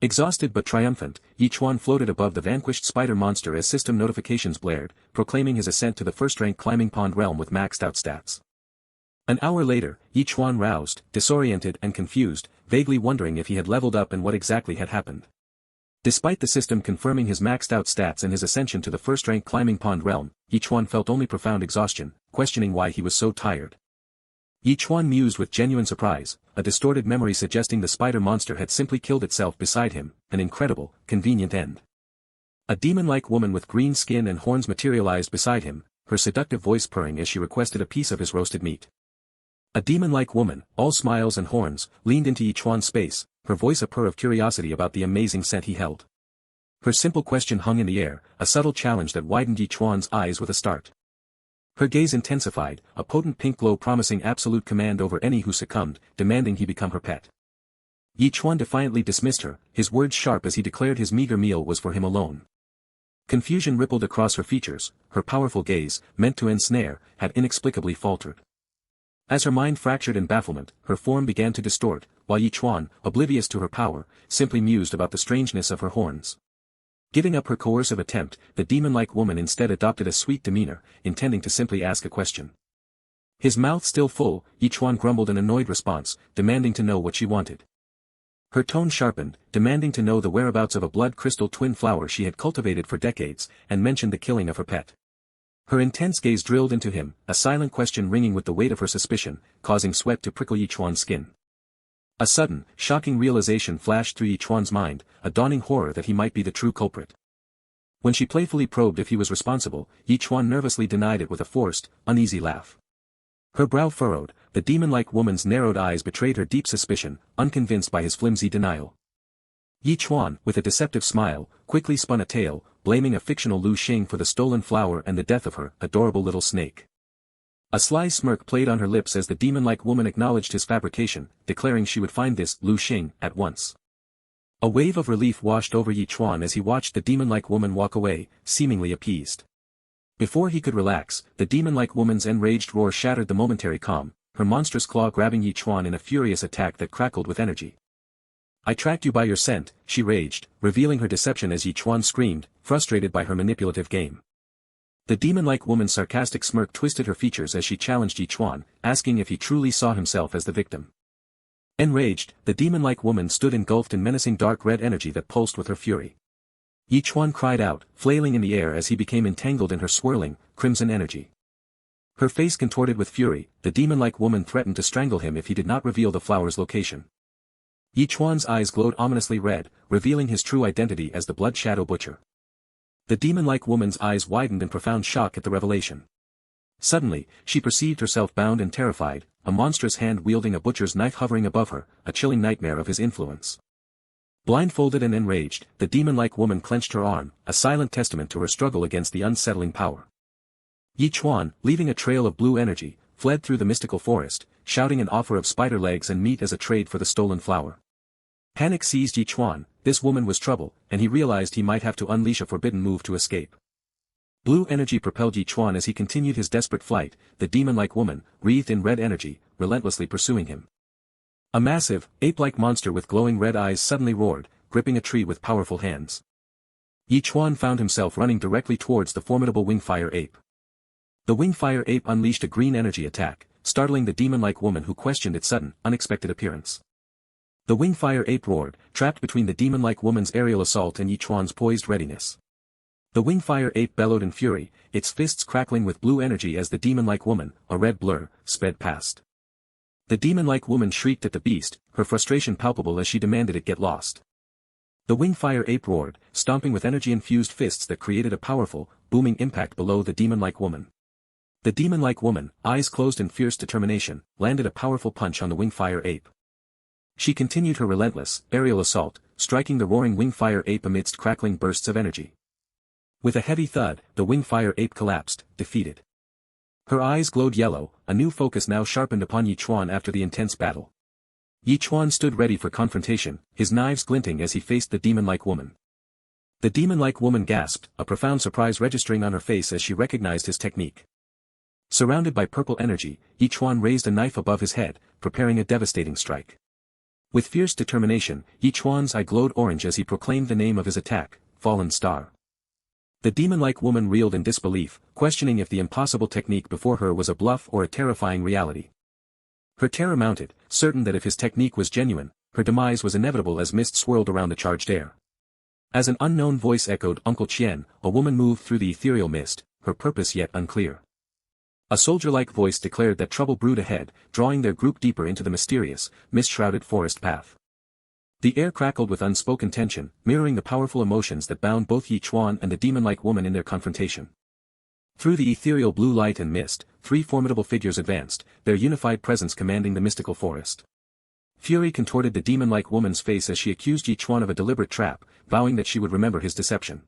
Exhausted but triumphant, Chuan floated above the vanquished spider monster as system notifications blared, proclaiming his ascent to the first-rank climbing pond realm with maxed-out stats. An hour later, Chuan roused, disoriented and confused, vaguely wondering if he had leveled up and what exactly had happened. Despite the system confirming his maxed-out stats and his ascension to the first-rank climbing pond realm, Chuan felt only profound exhaustion, questioning why he was so tired. Chuan mused with genuine surprise, a distorted memory suggesting the spider monster had simply killed itself beside him, an incredible, convenient end. A demon-like woman with green skin and horns materialized beside him, her seductive voice purring as she requested a piece of his roasted meat. A demon-like woman, all smiles and horns, leaned into Chuan's space, her voice a purr of curiosity about the amazing scent he held. Her simple question hung in the air, a subtle challenge that widened Chuan's eyes with a start. Her gaze intensified, a potent pink glow promising absolute command over any who succumbed, demanding he become her pet. Chuan defiantly dismissed her, his words sharp as he declared his meager meal was for him alone. Confusion rippled across her features, her powerful gaze, meant to ensnare, had inexplicably faltered. As her mind fractured in bafflement, her form began to distort, while Chuan, oblivious to her power, simply mused about the strangeness of her horns. Giving up her coercive attempt, the demon-like woman instead adopted a sweet demeanor, intending to simply ask a question. His mouth still full, Chuan grumbled an annoyed response, demanding to know what she wanted. Her tone sharpened, demanding to know the whereabouts of a blood crystal twin flower she had cultivated for decades, and mentioned the killing of her pet. Her intense gaze drilled into him, a silent question ringing with the weight of her suspicion, causing sweat to prickle Chuan's skin. A sudden, shocking realization flashed through Ch1's mind, a dawning horror that he might be the true culprit. When she playfully probed if he was responsible, Ch1 nervously denied it with a forced, uneasy laugh. Her brow furrowed, the demon-like woman's narrowed eyes betrayed her deep suspicion, unconvinced by his flimsy denial. Ch1, with a deceptive smile, quickly spun a tale, blaming a fictional Lu Xing for the stolen flower and the death of her adorable little snake. A sly smirk played on her lips as the demon-like woman acknowledged his fabrication, declaring she would find this Lu Xing at once. A wave of relief washed over Ch1 as he watched the demon-like woman walk away, seemingly appeased. Before he could relax, the demon-like woman's enraged roar shattered the momentary calm, her monstrous claw grabbing Ch1 in a furious attack that crackled with energy. "I tracked you by your scent," she raged, revealing her deception as Ch1 screamed, frustrated by her manipulative game. The demon-like woman's sarcastic smirk twisted her features as she challenged Ch1, asking if he truly saw himself as the victim. Enraged, the demon-like woman stood engulfed in menacing dark red energy that pulsed with her fury. Ch1 cried out, flailing in the air as he became entangled in her swirling, crimson energy. Her face contorted with fury, the demon-like woman threatened to strangle him if he did not reveal the flower's location. Ch1's eyes glowed ominously red, revealing his true identity as the Blood Shadow Butcher. The demon-like woman's eyes widened in profound shock at the revelation. Suddenly, she perceived herself bound and terrified, a monstrous hand wielding a butcher's knife hovering above her, a chilling nightmare of his influence. Blindfolded and enraged, the demon-like woman clenched her arm, a silent testament to her struggle against the unsettling power. Ch1, leaving a trail of blue energy, fled through the mystical forest, shouting an offer of spider legs and meat as a trade for the stolen flower. Panic seized Ch1, this woman was trouble, and he realized he might have to unleash a forbidden move to escape. Blue energy propelled Ch1 as he continued his desperate flight, the demon-like woman, wreathed in red energy, relentlessly pursuing him. A massive, ape-like monster with glowing red eyes suddenly roared, gripping a tree with powerful hands. Ch1 found himself running directly towards the formidable wingfire ape. The wingfire ape unleashed a green energy attack, startling the demon-like woman who questioned its sudden, unexpected appearance. The wingfire ape roared, trapped between the demon-like woman's aerial assault and Ch1's poised readiness. The wingfire ape bellowed in fury, its fists crackling with blue energy as the demon-like woman, a red blur, sped past. The demon-like woman shrieked at the beast, her frustration palpable as she demanded it get lost. The wingfire ape roared, stomping with energy-infused fists that created a powerful, booming impact below the demon-like woman. The demon-like woman, eyes closed in fierce determination, landed a powerful punch on the wingfire ape. She continued her relentless, aerial assault, striking the roaring wingfire ape amidst crackling bursts of energy. With a heavy thud, the wingfire ape collapsed, defeated. Her eyes glowed yellow, a new focus now sharpened upon Ch1 after the intense battle. Ch1 stood ready for confrontation, his knives glinting as he faced the demon-like woman. The demon-like woman gasped, a profound surprise registering on her face as she recognized his technique. Surrounded by purple energy, Ch1 raised a knife above his head, preparing a devastating strike. With fierce determination, Ch1's eye glowed orange as he proclaimed the name of his attack, Fallen Star. The demon-like woman reeled in disbelief, questioning if the impossible technique before her was a bluff or a terrifying reality. Her terror mounted, certain that if his technique was genuine, her demise was inevitable as mist swirled around the charged air. As an unknown voice echoed Uncle Qian, a woman moved through the ethereal mist, her purpose yet unclear. A soldier-like voice declared that trouble brewed ahead, drawing their group deeper into the mysterious, mist-shrouded forest path. The air crackled with unspoken tension, mirroring the powerful emotions that bound both Ch1 and the demon-like woman in their confrontation. Through the ethereal blue light and mist, three formidable figures advanced, their unified presence commanding the mystical forest. Fury contorted the demon-like woman's face as she accused Ch1 of a deliberate trap, vowing that she would remember his deception.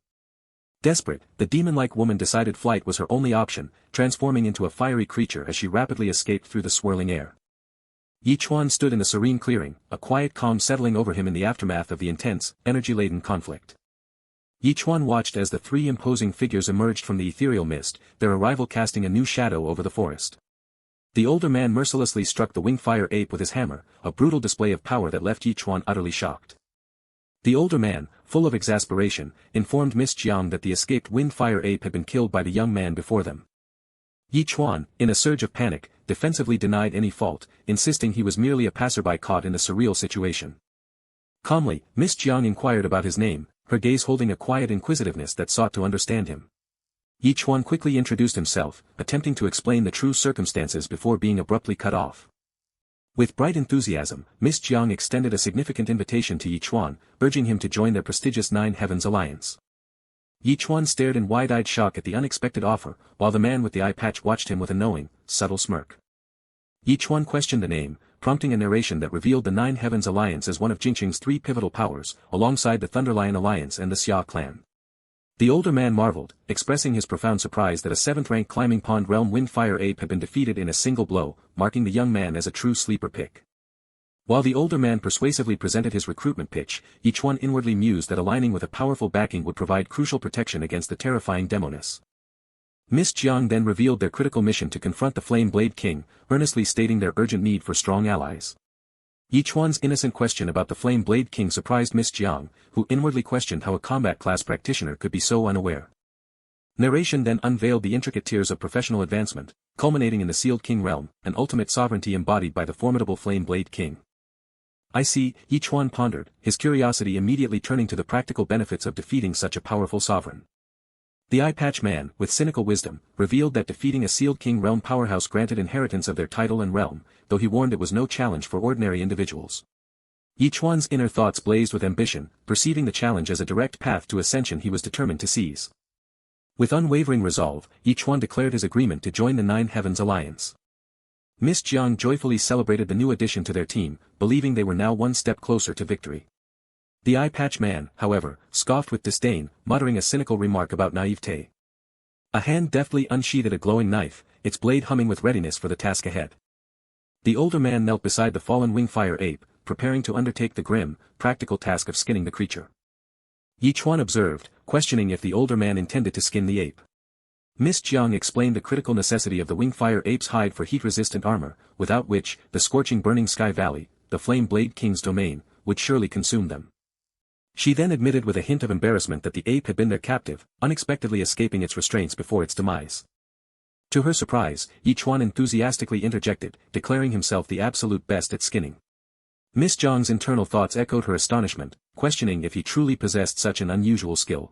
Desperate, the demon-like woman decided flight was her only option, transforming into a fiery creature as she rapidly escaped through the swirling air. Ch1 stood in the serene clearing, a quiet calm settling over him in the aftermath of the intense, energy-laden conflict. Ch1 watched as the three imposing figures emerged from the ethereal mist, their arrival casting a new shadow over the forest. The older man mercilessly struck the wingfire ape with his hammer, a brutal display of power that left Ch1 utterly shocked. The older man, full of exasperation, informed Miss Jiang that the escaped wingfire ape had been killed by the young man before them. Ch1, in a surge of panic, defensively denied any fault, insisting he was merely a passerby caught in a surreal situation. Calmly, Miss Jiang inquired about his name, her gaze holding a quiet inquisitiveness that sought to understand him. Ch1 quickly introduced himself, attempting to explain the true circumstances before being abruptly cut off. With bright enthusiasm, Miss Jiang extended a significant invitation to Yi Chuan, urging him to join their prestigious Nine Heavens alliance. Yi Chuan stared in wide-eyed shock at the unexpected offer, while the man with the eye patch watched him with a knowing, subtle smirk. Yi Chuan questioned the name, prompting a narration that revealed the Nine Heavens alliance as one of Jinqing's three pivotal powers, alongside the Thunderlion alliance and the Xia clan. The older man marveled, expressing his profound surprise that a 7th-rank climbing pond realm windfire ape had been defeated in a single blow, marking the young man as a true sleeper pick. While the older man persuasively presented his recruitment pitch, each one inwardly mused that aligning with a powerful backing would provide crucial protection against the terrifying Demoness. Miss Jiang then revealed their critical mission to confront the Flame Blade King, earnestly stating their urgent need for strong allies. Yi Chuan's innocent question about the Flame Blade King surprised Miss Jiang, who inwardly questioned how a combat class practitioner could be so unaware. Narration then unveiled the intricate tiers of professional advancement, culminating in the Sealed King realm, an ultimate sovereignty embodied by the formidable Flame Blade King. I see, Yi Chuan pondered, his curiosity immediately turning to the practical benefits of defeating such a powerful sovereign. The Eye Patch Man, with cynical wisdom, revealed that defeating a Sealed King realm powerhouse granted inheritance of their title and realm, though he warned it was no challenge for ordinary individuals. Yi Chuan's inner thoughts blazed with ambition, perceiving the challenge as a direct path to ascension he was determined to seize. With unwavering resolve, Yi Chuan declared his agreement to join the Nine Heavens alliance. Miss Jiang joyfully celebrated the new addition to their team, believing they were now one step closer to victory. The Eye Patch Man, however, scoffed with disdain, muttering a cynical remark about naivete. A hand deftly unsheathed a glowing knife, its blade humming with readiness for the task ahead. The older man knelt beside the fallen wingfire ape, preparing to undertake the grim, practical task of skinning the creature. Yi Chuan observed, questioning if the older man intended to skin the ape. Miss Jiang explained the critical necessity of the wingfire ape's hide for heat-resistant armor, without which, the scorching burning sky valley, the Flame Blade King's domain, would surely consume them. She then admitted with a hint of embarrassment that the ape had been their captive, unexpectedly escaping its restraints before its demise. To her surprise, Yi Chuan enthusiastically interjected, declaring himself the absolute best at skinning. Miss Jiang's internal thoughts echoed her astonishment, questioning if he truly possessed such an unusual skill.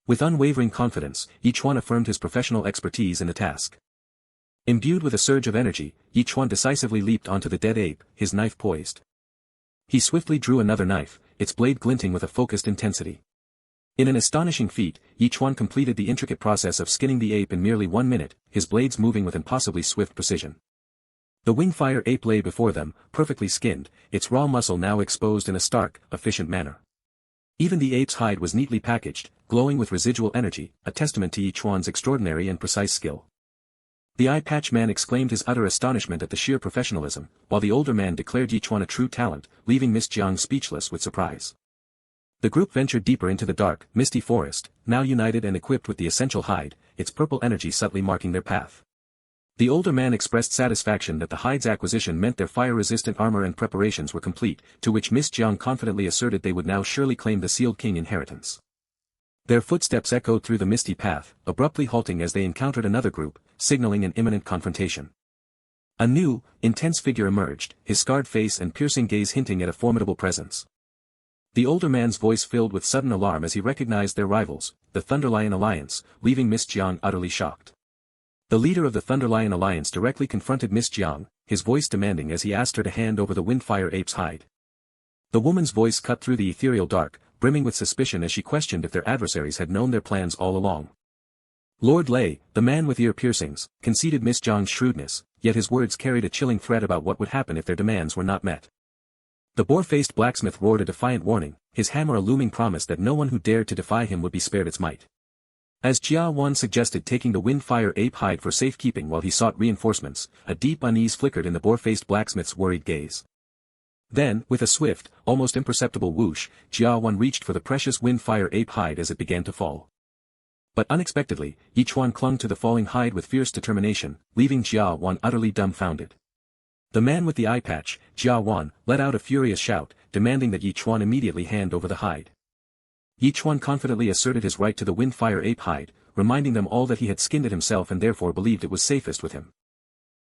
With unwavering confidence, Yi Chuan affirmed his professional expertise in the task. Imbued with a surge of energy, Yi Chuan decisively leaped onto the dead ape, his knife poised. He swiftly drew another knife, its blade glinting with a focused intensity. In an astonishing feat, Yi Chuan completed the intricate process of skinning the ape in merely 1 minute, his blades moving with impossibly swift precision. The wingfire ape lay before them, perfectly skinned, its raw muscle now exposed in a stark, efficient manner. Even the ape's hide was neatly packaged, glowing with residual energy, a testament to Yi Chuan's extraordinary and precise skill. The Eye Patch Man exclaimed his utter astonishment at the sheer professionalism, while the older man declared Yi Chuan a true talent, leaving Miss Jiang speechless with surprise. The group ventured deeper into the dark, misty forest, now united and equipped with the essential hide, its purple energy subtly marking their path. The older man expressed satisfaction that the hide's acquisition meant their fire-resistant armor and preparations were complete, to which Miss Jiang confidently asserted they would now surely claim the Sealed King inheritance. Their footsteps echoed through the misty path, abruptly halting as they encountered another group, signaling an imminent confrontation. A new, intense figure emerged, his scarred face and piercing gaze hinting at a formidable presence. The older man's voice filled with sudden alarm as he recognized their rivals, the Thunderlion Alliance, leaving Miss Jiang utterly shocked. The leader of the Thunderlion Alliance directly confronted Miss Jiang, his voice demanding as he asked her to hand over the windfire ape's hide. The woman's voice cut through the ethereal dark, brimming with suspicion as she questioned if their adversaries had known their plans all along. Lord Lei, the man with ear piercings, conceded Miss Jiang's shrewdness, yet his words carried a chilling threat about what would happen if their demands were not met. The boar-faced blacksmith roared a defiant warning, his hammer a looming promise that no one who dared to defy him would be spared its might. As Ch1 suggested taking the windfire ape hide for safekeeping while he sought reinforcements, a deep unease flickered in the boar-faced blacksmith's worried gaze. Then, with a swift, almost imperceptible whoosh, Ch1 reached for the precious windfire ape hide as it began to fall. But unexpectedly, Yi Chuan clung to the falling hide with fierce determination, leaving Ch1 utterly dumbfounded. The man with the eye patch, Ch1, let out a furious shout, demanding that Yi Chuan immediately hand over the hide. Yi Chuan confidently asserted his right to the windfire ape hide, reminding them all that he had skinned it himself and therefore believed it was safest with him.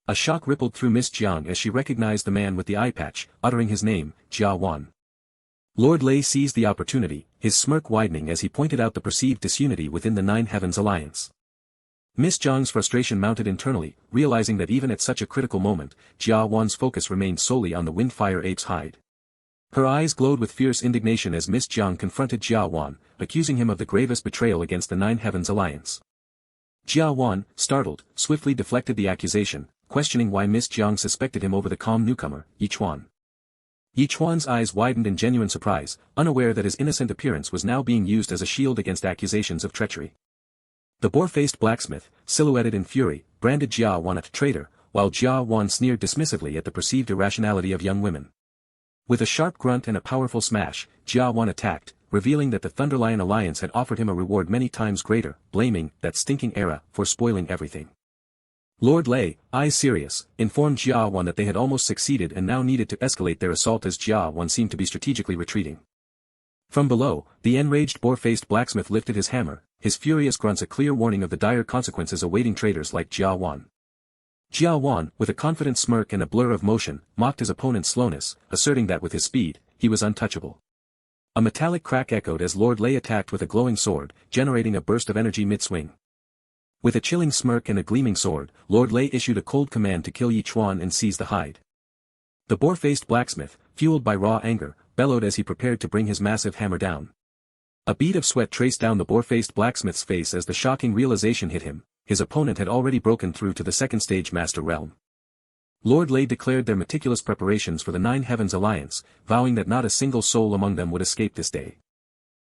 A shock rippled through Miss Jiang as she recognized the man with the eye patch, uttering his name, Ch1. Lord Lei seized the opportunity, his smirk widening as he pointed out the perceived disunity within the Nine Heavens Alliance. Miss Jiang's frustration mounted internally, realizing that even at such a critical moment, Ch1's focus remained solely on the windfire ape's hide. Her eyes glowed with fierce indignation as Miss Jiang confronted Ch1, accusing him of the gravest betrayal against the Nine Heavens Alliance. Ch1, startled, swiftly deflected the accusation, questioning why Miss Jiang suspected him over the calm newcomer, Chuan. Chuan's eyes widened in genuine surprise, unaware that his innocent appearance was now being used as a shield against accusations of treachery. The boar-faced blacksmith, silhouetted in fury, branded Ch1 as a traitor, while Ch1 sneered dismissively at the perceived irrationality of young women. With a sharp grunt and a powerful smash, Ch1 attacked, revealing that the Thunderlion Alliance had offered him a reward many times greater, blaming that stinking era for spoiling everything. Lord Lei, eyes serious, informed Ch1 that they had almost succeeded and now needed to escalate their assault as Ch1 seemed to be strategically retreating. From below, the enraged boar-faced blacksmith lifted his hammer, his furious grunts a clear warning of the dire consequences awaiting traitors like Ch1. Ch1, with a confident smirk and a blur of motion, mocked his opponent's slowness, asserting that with his speed, he was untouchable. A metallic crack echoed as Lord Lei attacked with a glowing sword, generating a burst of energy mid-swing. With a chilling smirk and a gleaming sword, Lord Lei issued a cold command to kill Ch1 and seize the hide. The boar-faced blacksmith, fueled by raw anger, bellowed as he prepared to bring his massive hammer down. A bead of sweat traced down the boar-faced blacksmith's face as the shocking realization hit him. His opponent had already broken through to the second stage master realm. Lord Lei declared their meticulous preparations for the Nine Heavens Alliance, vowing that not a single soul among them would escape this day.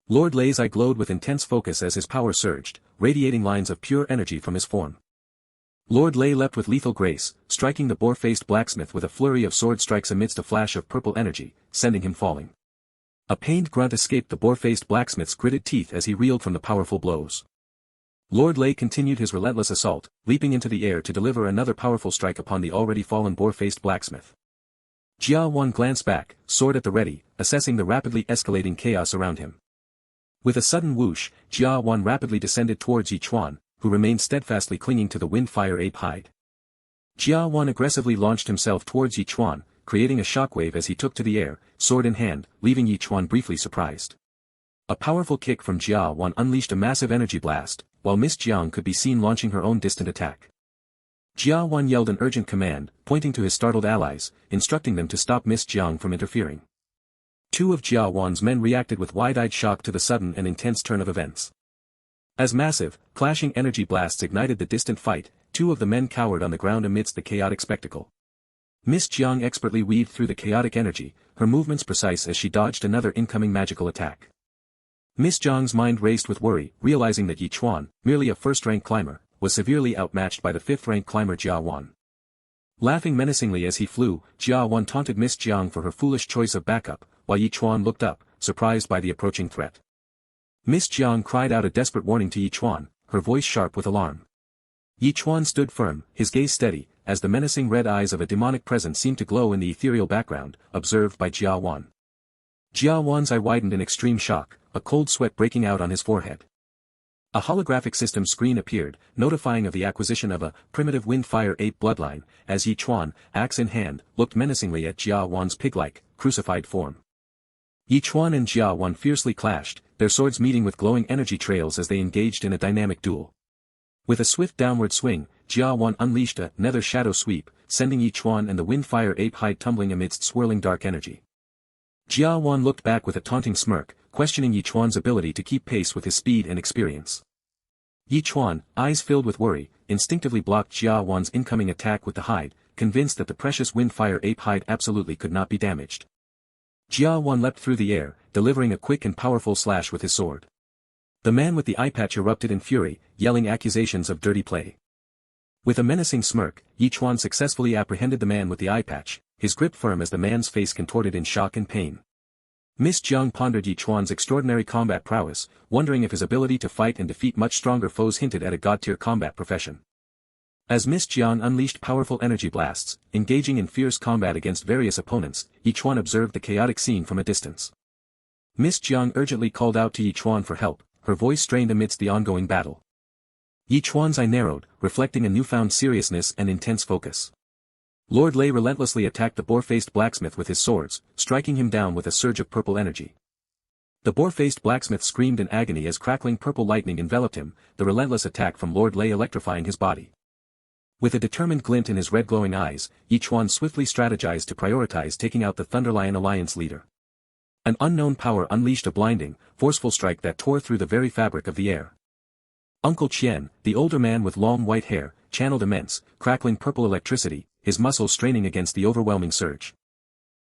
Lord Lei's eye glowed with intense focus as his power surged, radiating lines of pure energy from his form. Lord Lei leapt with lethal grace, striking the boar-faced blacksmith with a flurry of sword strikes amidst a flash of purple energy, sending him falling. A pained grunt escaped the boar-faced blacksmith's gritted teeth as he reeled from the powerful blows. Lord Lei continued his relentless assault, leaping into the air to deliver another powerful strike upon the already fallen boar-faced blacksmith. Ch1 glanced back, sword at the ready, assessing the rapidly escalating chaos around him. With a sudden whoosh, Ch1 rapidly descended towards Chuan, who remained steadfastly clinging to the windfire ape hide. Ch1 aggressively launched himself towards Chuan, creating a shockwave as he took to the air, sword in hand, leaving Chuan briefly surprised. A powerful kick from Ch1 unleashed a massive energy blast, while Miss Jiang could be seen launching her own distant attack. Ch1 yelled an urgent command, pointing to his startled allies, instructing them to stop Miss Jiang from interfering. Two of Ch1's men reacted with wide-eyed shock to the sudden and intense turn of events. As massive, clashing energy blasts ignited the distant fight, two of the men cowered on the ground amidst the chaotic spectacle. Miss Jiang expertly weaved through the chaotic energy, her movements precise as she dodged another incoming magical attack. Miss Jiang's mind raced with worry, realizing that Chuan, merely a first-rank climber, was severely outmatched by the fifth-rank climber Ch1. Laughing menacingly as he flew, Ch1 taunted Miss Jiang for her foolish choice of backup, while Chuan looked up, surprised by the approaching threat. Miss Jiang cried out a desperate warning to Chuan, her voice sharp with alarm. Chuan stood firm, his gaze steady, as the menacing red eyes of a demonic presence seemed to glow in the ethereal background, observed by Ch1. Ch1's eye widened in extreme shock, a cold sweat breaking out on his forehead. A holographic system screen appeared, notifying of the acquisition of a primitive windfire ape bloodline, as Chuan, axe in hand, looked menacingly at Ch1's pig-like, crucified form. Chuan and Ch1 fiercely clashed, their swords meeting with glowing energy trails as they engaged in a dynamic duel. With a swift downward swing, Ch1 unleashed a nether shadow sweep, sending Chuan and the windfire ape hide tumbling amidst swirling dark energy. Ch1 looked back with a taunting smirk, questioning Chuan's ability to keep pace with his speed and experience. Chuan, eyes filled with worry, instinctively blocked Ch1's incoming attack with the hide, convinced that the precious windfire ape hide absolutely could not be damaged. Ch1 leapt through the air, delivering a quick and powerful slash with his sword. The man with the eye patch erupted in fury, yelling accusations of dirty play. With a menacing smirk, Chuan successfully apprehended the man with the eye patch, his grip firm as the man's face contorted in shock and pain. Miss Jiang pondered Chuan's extraordinary combat prowess, wondering if his ability to fight and defeat much stronger foes hinted at a god-tier combat profession. As Miss Jiang unleashed powerful energy blasts, engaging in fierce combat against various opponents, Chuan observed the chaotic scene from a distance. Miss Jiang urgently called out to Chuan for help, her voice strained amidst the ongoing battle. Chuan's eye narrowed, reflecting a newfound seriousness and intense focus. Lord Lei relentlessly attacked the boar-faced blacksmith with his swords, striking him down with a surge of purple energy. The boar-faced blacksmith screamed in agony as crackling purple lightning enveloped him, the relentless attack from Lord Lei electrifying his body. With a determined glint in his red-glowing eyes, Ch1 swiftly strategized to prioritize taking out the Thunderlion Alliance leader. An unknown power unleashed a blinding, forceful strike that tore through the very fabric of the air. Uncle Chen, the older man with long white hair, channeled immense, crackling purple electricity, his muscles straining against the overwhelming surge.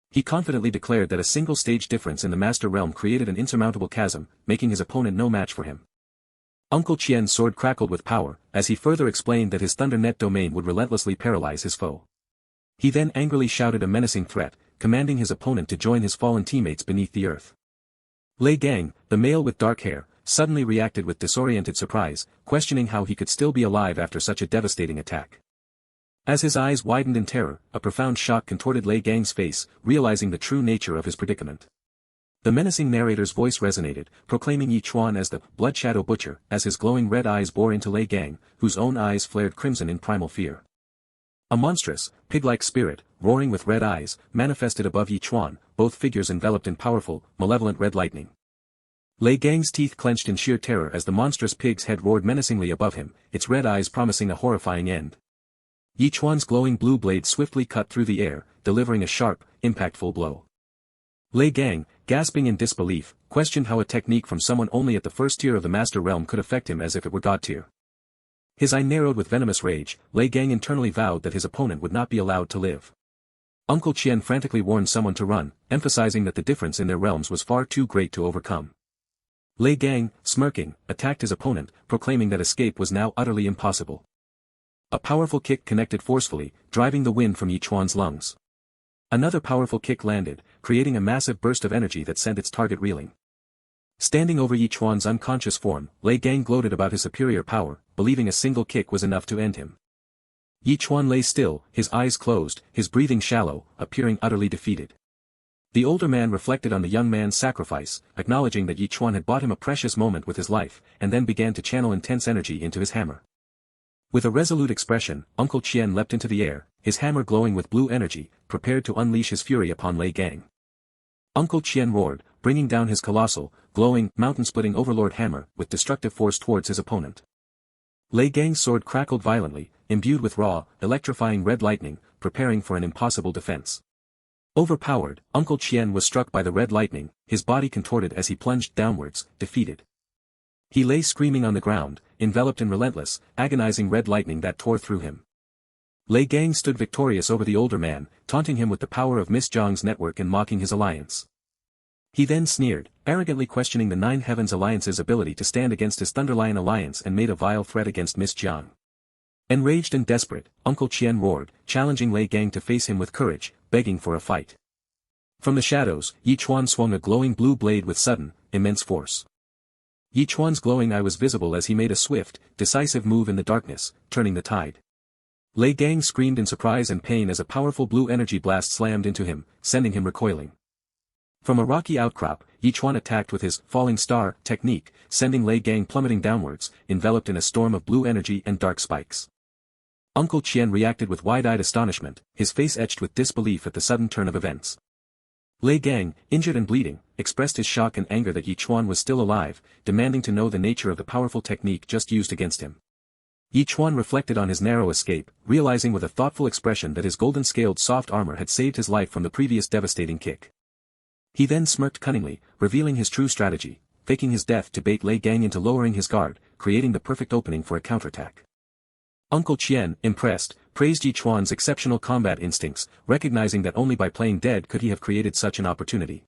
He confidently declared that a single stage difference in the Master Realm created an insurmountable chasm, making his opponent no match for him. Uncle Qian's sword crackled with power, as he further explained that his Thunder Net domain would relentlessly paralyze his foe. He then angrily shouted a menacing threat, commanding his opponent to join his fallen teammates beneath the earth. Lei Gang, the male with dark hair, suddenly reacted with disoriented surprise, questioning how he could still be alive after such a devastating attack. As his eyes widened in terror, a profound shock contorted Lei Gang's face, realizing the true nature of his predicament. The menacing narrator's voice resonated, proclaiming Ch1 as the Blood Shadow Butcher, as his glowing red eyes bore into Lei Gang, whose own eyes flared crimson in primal fear. A monstrous, pig-like spirit, roaring with red eyes, manifested above Ch1, both figures enveloped in powerful, malevolent red lightning. Lei Gang's teeth clenched in sheer terror as the monstrous pig's head roared menacingly above him, its red eyes promising a horrifying end. Ch1's glowing blue blade swiftly cut through the air, delivering a sharp, impactful blow. Lei Gang, gasping in disbelief, questioned how a technique from someone only at the first tier of the Master Realm could affect him as if it were God tier. His eye narrowed with venomous rage, Lei Gang internally vowed that his opponent would not be allowed to live. Uncle Qian frantically warned someone to run, emphasizing that the difference in their realms was far too great to overcome. Lei Gang, smirking, attacked his opponent, proclaiming that escape was now utterly impossible. A powerful kick connected forcefully, driving the wind from Ch1's lungs. Another powerful kick landed, creating a massive burst of energy that sent its target reeling. Standing over Ch1's unconscious form, Lei Gang gloated about his superior power, believing a single kick was enough to end him. Ch1 lay still, his eyes closed, his breathing shallow, appearing utterly defeated. The older man reflected on the young man's sacrifice, acknowledging that Ch1 had bought him a precious moment with his life, and then began to channel intense energy into his hammer. With a resolute expression, Uncle Qian leapt into the air, his hammer glowing with blue energy, prepared to unleash his fury upon Lei Gang. Uncle Qian roared, bringing down his colossal, glowing, mountain-splitting overlord hammer, with destructive force towards his opponent. Lei Gang's sword crackled violently, imbued with raw, electrifying red lightning, preparing for an impossible defense. Overpowered, Uncle Qian was struck by the red lightning, his body contorted as he plunged downwards, defeated. He lay screaming on the ground, enveloped in relentless, agonizing red lightning that tore through him. Lei Gang stood victorious over the older man, taunting him with the power of Miss Zhang's network and mocking his alliance. He then sneered, arrogantly questioning the Nine Heavens Alliance's ability to stand against his Thunderlion Alliance and made a vile threat against Miss Zhang. Enraged and desperate, Uncle Qian roared, challenging Lei Gang to face him with courage, begging for a fight. From the shadows, Ch1 swung a glowing blue blade with sudden, immense force. Ch1's glowing eye was visible as he made a swift, decisive move in the darkness, turning the tide. Lei Gang screamed in surprise and pain as a powerful blue energy blast slammed into him, sending him recoiling. From a rocky outcrop, Ch1 attacked with his falling star technique, sending Lei Gang plummeting downwards, enveloped in a storm of blue energy and dark spikes. Uncle Qian reacted with wide-eyed astonishment, his face etched with disbelief at the sudden turn of events. Lei Gang, injured and bleeding, expressed his shock and anger that Ch1 was still alive, demanding to know the nature of the powerful technique just used against him. Ch1 reflected on his narrow escape, realizing with a thoughtful expression that his golden-scaled soft armor had saved his life from the previous devastating kick. He then smirked cunningly, revealing his true strategy, faking his death to bait Lei Gang into lowering his guard, creating the perfect opening for a counterattack. Uncle Qian, impressed, praised Ch1's exceptional combat instincts, recognizing that only by playing dead could he have created such an opportunity.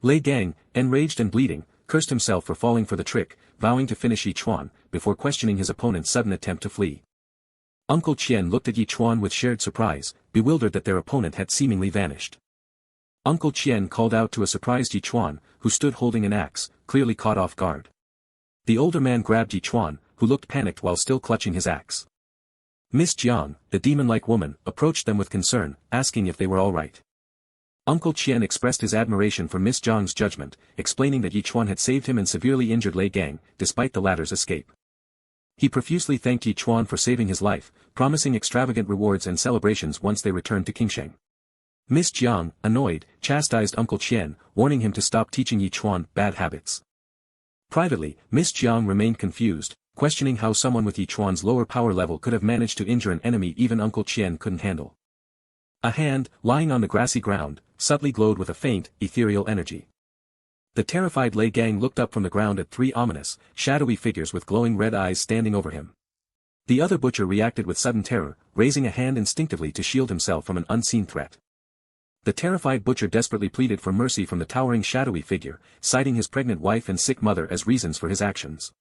Lei Gang, enraged and bleeding, cursed himself for falling for the trick, vowing to finish Ch1, before questioning his opponent's sudden attempt to flee. Uncle Qian looked at Ch1 with shared surprise, bewildered that their opponent had seemingly vanished. Uncle Qian called out to a surprised Ch1, who stood holding an axe, clearly caught off guard. The older man grabbed Ch1, who looked panicked while still clutching his axe. Miss Zhang, the demon-like woman, approached them with concern, asking if they were all right. Uncle Qian expressed his admiration for Miss Zhang's judgment, explaining that Ch1 had saved him and severely injured Lei Gang, despite the latter's escape. He profusely thanked Ch1 for saving his life, promising extravagant rewards and celebrations once they returned to Qingsheng. Miss Jiang, annoyed, chastised Uncle Qian, warning him to stop teaching Yi Chuan bad habits. Privately, Miss Jiang remained confused, questioning how someone with Yi Chuan's lower power level could have managed to injure an enemy even Uncle Qian couldn't handle. A hand, lying on the grassy ground, subtly glowed with a faint, ethereal energy. The terrified Lei Gang looked up from the ground at three ominous, shadowy figures with glowing red eyes standing over him. The other butcher reacted with sudden terror, raising a hand instinctively to shield himself from an unseen threat. The terrified butcher desperately pleaded for mercy from the towering shadowy figure, citing his pregnant wife and sick mother as reasons for his actions.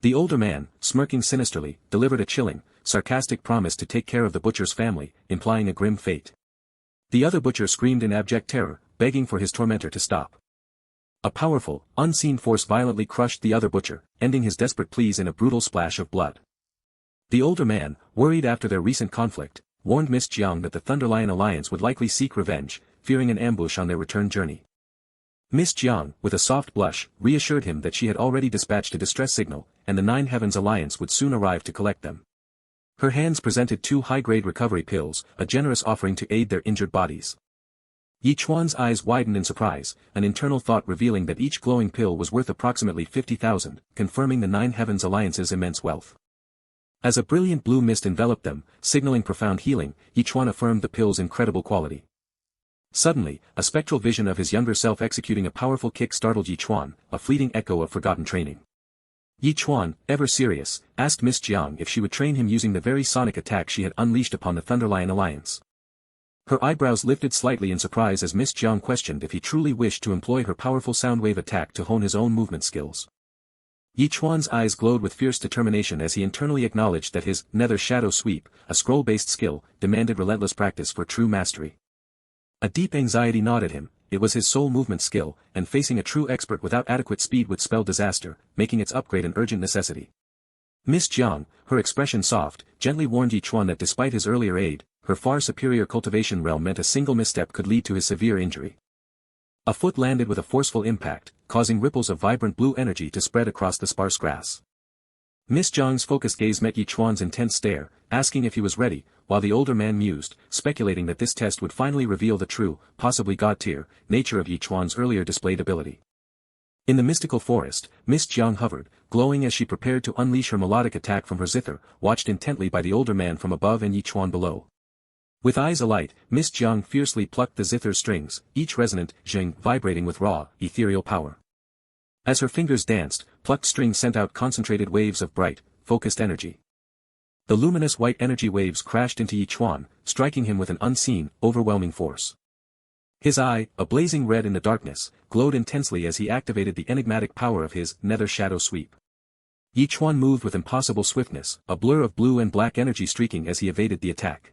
The older man, smirking sinisterly, delivered a chilling, sarcastic promise to take care of the butcher's family, implying a grim fate. The other butcher screamed in abject terror, begging for his tormentor to stop. A powerful, unseen force violently crushed the other butcher, ending his desperate pleas in a brutal splash of blood. The older man, worried after their recent conflict, warned Miss Jiang that the Thunderlion Alliance would likely seek revenge, fearing an ambush on their return journey. Miss Jiang, with a soft blush, reassured him that she had already dispatched a distress signal, and the Nine Heavens Alliance would soon arrive to collect them. Her hands presented 2 high-grade recovery pills, a generous offering to aid their injured bodies. Yi Chuan's eyes widened in surprise, an internal thought revealing that each glowing pill was worth approximately 50,000, confirming the Nine Heavens Alliance's immense wealth. As a brilliant blue mist enveloped them, signaling profound healing, Yi Chuan affirmed the pill's incredible quality. Suddenly, a spectral vision of his younger self executing a powerful kick startled Yi Chuan, a fleeting echo of forgotten training. Yi Chuan, ever serious, asked Miss Jiang if she would train him using the very sonic attack she had unleashed upon the Thunderlion Alliance. Her eyebrows lifted slightly in surprise as Miss Jiang questioned if he truly wished to employ her powerful soundwave attack to hone his own movement skills. Yi Chuan's eyes glowed with fierce determination as he internally acknowledged that his Nether Shadow Sweep, a scroll-based skill, demanded relentless practice for true mastery. A deep anxiety gnawed at him. It was his sole movement skill, and facing a true expert without adequate speed would spell disaster, making its upgrade an urgent necessity. Miss Jiang, her expression soft, gently warned Yi Chuan that despite his earlier aid, her far superior cultivation realm meant a single misstep could lead to his severe injury. A foot landed with a forceful impact, causing ripples of vibrant blue energy to spread across the sparse grass. Miss Jiang's focused gaze met Yi Chuan's intense stare, asking if he was ready, while the older man mused, speculating that this test would finally reveal the true, possibly god-tier, nature of Yi Chuan's earlier displayed ability. In the mystical forest, Miss Jiang hovered, glowing as she prepared to unleash her melodic attack from her zither, watched intently by the older man from above and Yi Chuan below. With eyes alight, Miss Jiang fiercely plucked the zither's strings, each resonant, zheng, vibrating with raw, ethereal power. As her fingers danced, plucked strings sent out concentrated waves of bright, focused energy. The luminous white energy waves crashed into Yi Chuan, striking him with an unseen, overwhelming force. His eye, a blazing red in the darkness, glowed intensely as he activated the enigmatic power of his Nether Shadow Sweep. Yi Chuan moved with impossible swiftness, a blur of blue and black energy streaking as he evaded the attack.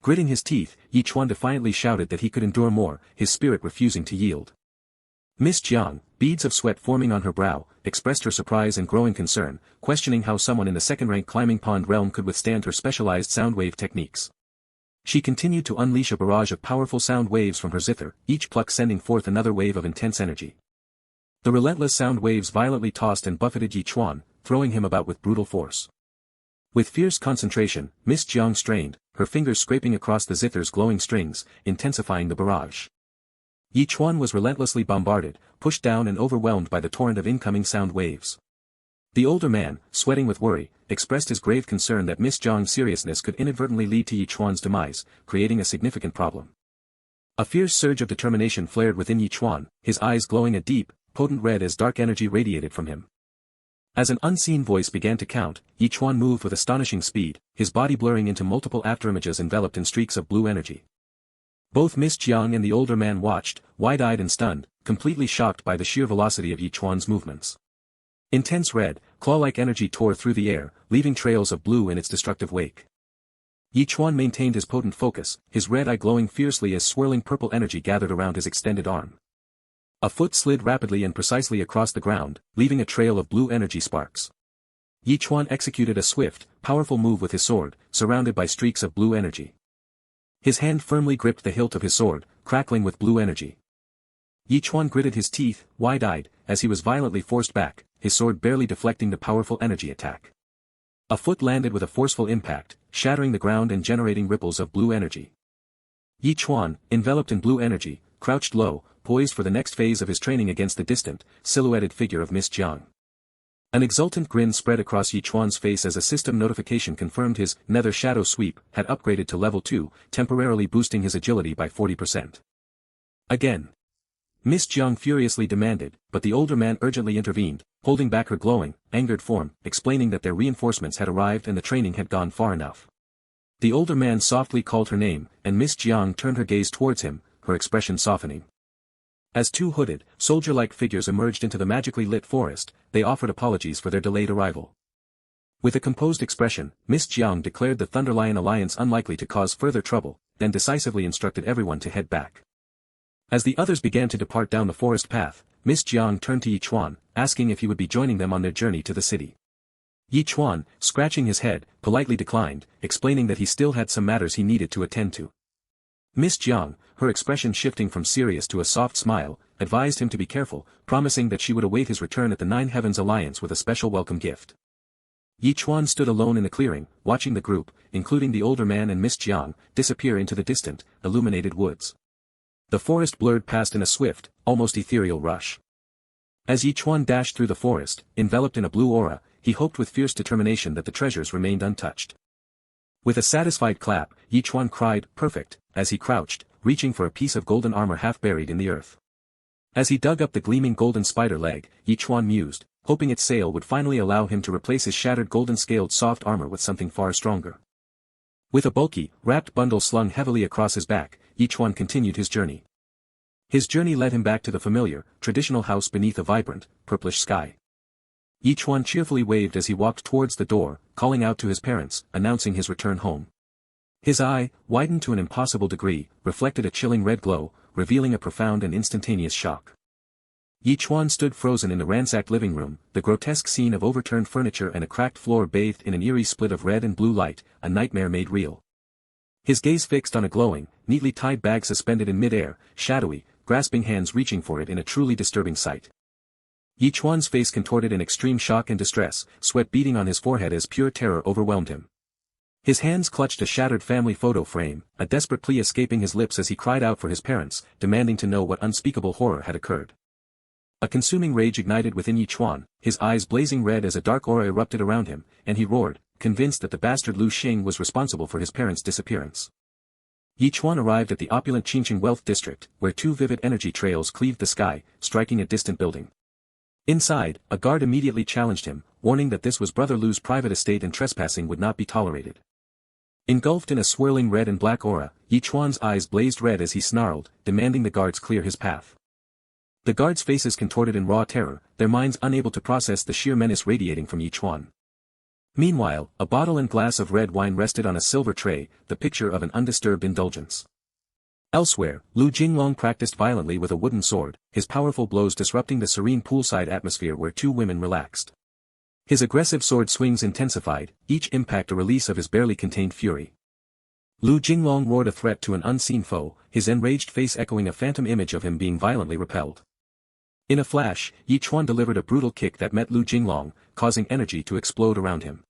Gritting his teeth, Yi Chuan defiantly shouted that he could endure more, his spirit refusing to yield. Miss Jiang, beads of sweat forming on her brow, expressed her surprise and growing concern, questioning how someone in the second-rank climbing pond realm could withstand her specialized sound wave techniques. She continued to unleash a barrage of powerful sound waves from her zither, each pluck sending forth another wave of intense energy. The relentless sound waves violently tossed and buffeted Yi Chuan, throwing him about with brutal force. With fierce concentration, Miss Jiang strained, her fingers scraping across the zither's glowing strings, intensifying the barrage. Yi Chuan was relentlessly bombarded, pushed down and overwhelmed by the torrent of incoming sound waves. The older man, sweating with worry, expressed his grave concern that Miss Jiang's seriousness could inadvertently lead to Yi Chuan's demise, creating a significant problem. A fierce surge of determination flared within Yi Chuan, his eyes glowing a deep, potent red as dark energy radiated from him. As an unseen voice began to count, Yi Chuan moved with astonishing speed, his body blurring into multiple afterimages enveloped in streaks of blue energy. Both Miss Jiang and the older man watched, wide-eyed and stunned, completely shocked by the sheer velocity of Yi Chuan's movements. Intense red, claw-like energy tore through the air, leaving trails of blue in its destructive wake. Yi Chuan maintained his potent focus, his red eye glowing fiercely as swirling purple energy gathered around his extended arm. A foot slid rapidly and precisely across the ground, leaving a trail of blue energy sparks. Yi Chuan executed a swift, powerful move with his sword, surrounded by streaks of blue energy. His hand firmly gripped the hilt of his sword, crackling with blue energy. Yi Chuan gritted his teeth, wide-eyed, as he was violently forced back, his sword barely deflecting the powerful energy attack. A foot landed with a forceful impact, shattering the ground and generating ripples of blue energy. Yi Chuan, enveloped in blue energy, crouched low, poised for the next phase of his training against the distant, silhouetted figure of Miss Jiang. An exultant grin spread across Yi Chuan's face as a system notification confirmed his nether shadow sweep had upgraded to level 2, temporarily boosting his agility by 40%. Again. Miss Jiang furiously demanded, but the older man urgently intervened, holding back her glowing, angered form, explaining that their reinforcements had arrived and the training had gone far enough. The older man softly called her name, and Miss Jiang turned her gaze towards him, her expression softening. As two hooded, soldier-like figures emerged into the magically lit forest, they offered apologies for their delayed arrival. With a composed expression, Miss Jiang declared the Thunderlion alliance unlikely to cause further trouble, then decisively instructed everyone to head back. As the others began to depart down the forest path, Miss Jiang turned to Yi Chuan, asking if he would be joining them on their journey to the city. Yi Chuan, scratching his head, politely declined, explaining that he still had some matters he needed to attend to. Miss Jiang, her expression shifting from serious to a soft smile, advised him to be careful, promising that she would await his return at the Nine Heavens Alliance with a special welcome gift. Yi Chuan stood alone in the clearing, watching the group, including the older man and Miss Jiang, disappear into the distant, illuminated woods. The forest blurred past in a swift, almost ethereal rush. As Yi Chuan dashed through the forest, enveloped in a blue aura, he hoped with fierce determination that the treasures remained untouched. With a satisfied clap, Yi Chuan cried, "Perfect," as he crouched, reaching for a piece of golden armor half buried in the earth. As he dug up the gleaming golden spider leg, Yi Chuan mused, hoping its sale would finally allow him to replace his shattered golden-scaled soft armor with something far stronger. With a bulky, wrapped bundle slung heavily across his back, Yi Chuan continued his journey. His journey led him back to the familiar, traditional house beneath a vibrant, purplish sky. Yi Chuan cheerfully waved as he walked towards the door, calling out to his parents, announcing his return home. His eye, widened to an impossible degree, reflected a chilling red glow, revealing a profound and instantaneous shock. Yi Chuan stood frozen in the ransacked living room, the grotesque scene of overturned furniture and a cracked floor bathed in an eerie split of red and blue light, a nightmare made real. His gaze fixed on a glowing, neatly tied bag suspended in mid-air, shadowy, grasping hands reaching for it in a truly disturbing sight. Yi Chuan's face contorted in extreme shock and distress, sweat beading on his forehead as pure terror overwhelmed him. His hands clutched a shattered family photo frame, a desperate plea escaping his lips as he cried out for his parents, demanding to know what unspeakable horror had occurred. A consuming rage ignited within Yi Chuan, his eyes blazing red as a dark aura erupted around him, and he roared, convinced that the bastard Lu Xing was responsible for his parents' disappearance. Yi Chuan arrived at the opulent Qingqing Wealth District, where two vivid energy trails cleaved the sky, striking a distant building. Inside, a guard immediately challenged him, warning that this was Brother Lu's private estate and trespassing would not be tolerated. Engulfed in a swirling red and black aura, Yi Chuan's eyes blazed red as he snarled, demanding the guards clear his path. The guards' faces contorted in raw terror, their minds unable to process the sheer menace radiating from Yi Chuan. Meanwhile, a bottle and glass of red wine rested on a silver tray, the picture of an undisturbed indulgence. Elsewhere, Lu Jinglong practiced violently with a wooden sword, his powerful blows disrupting the serene poolside atmosphere where two women relaxed. His aggressive sword swings intensified, each impact a release of his barely contained fury. Lu Jinglong roared a threat to an unseen foe, his enraged face echoing a phantom image of him being violently repelled. In a flash, Yi Chuan delivered a brutal kick that met Lu Jinglong, causing energy to explode around him.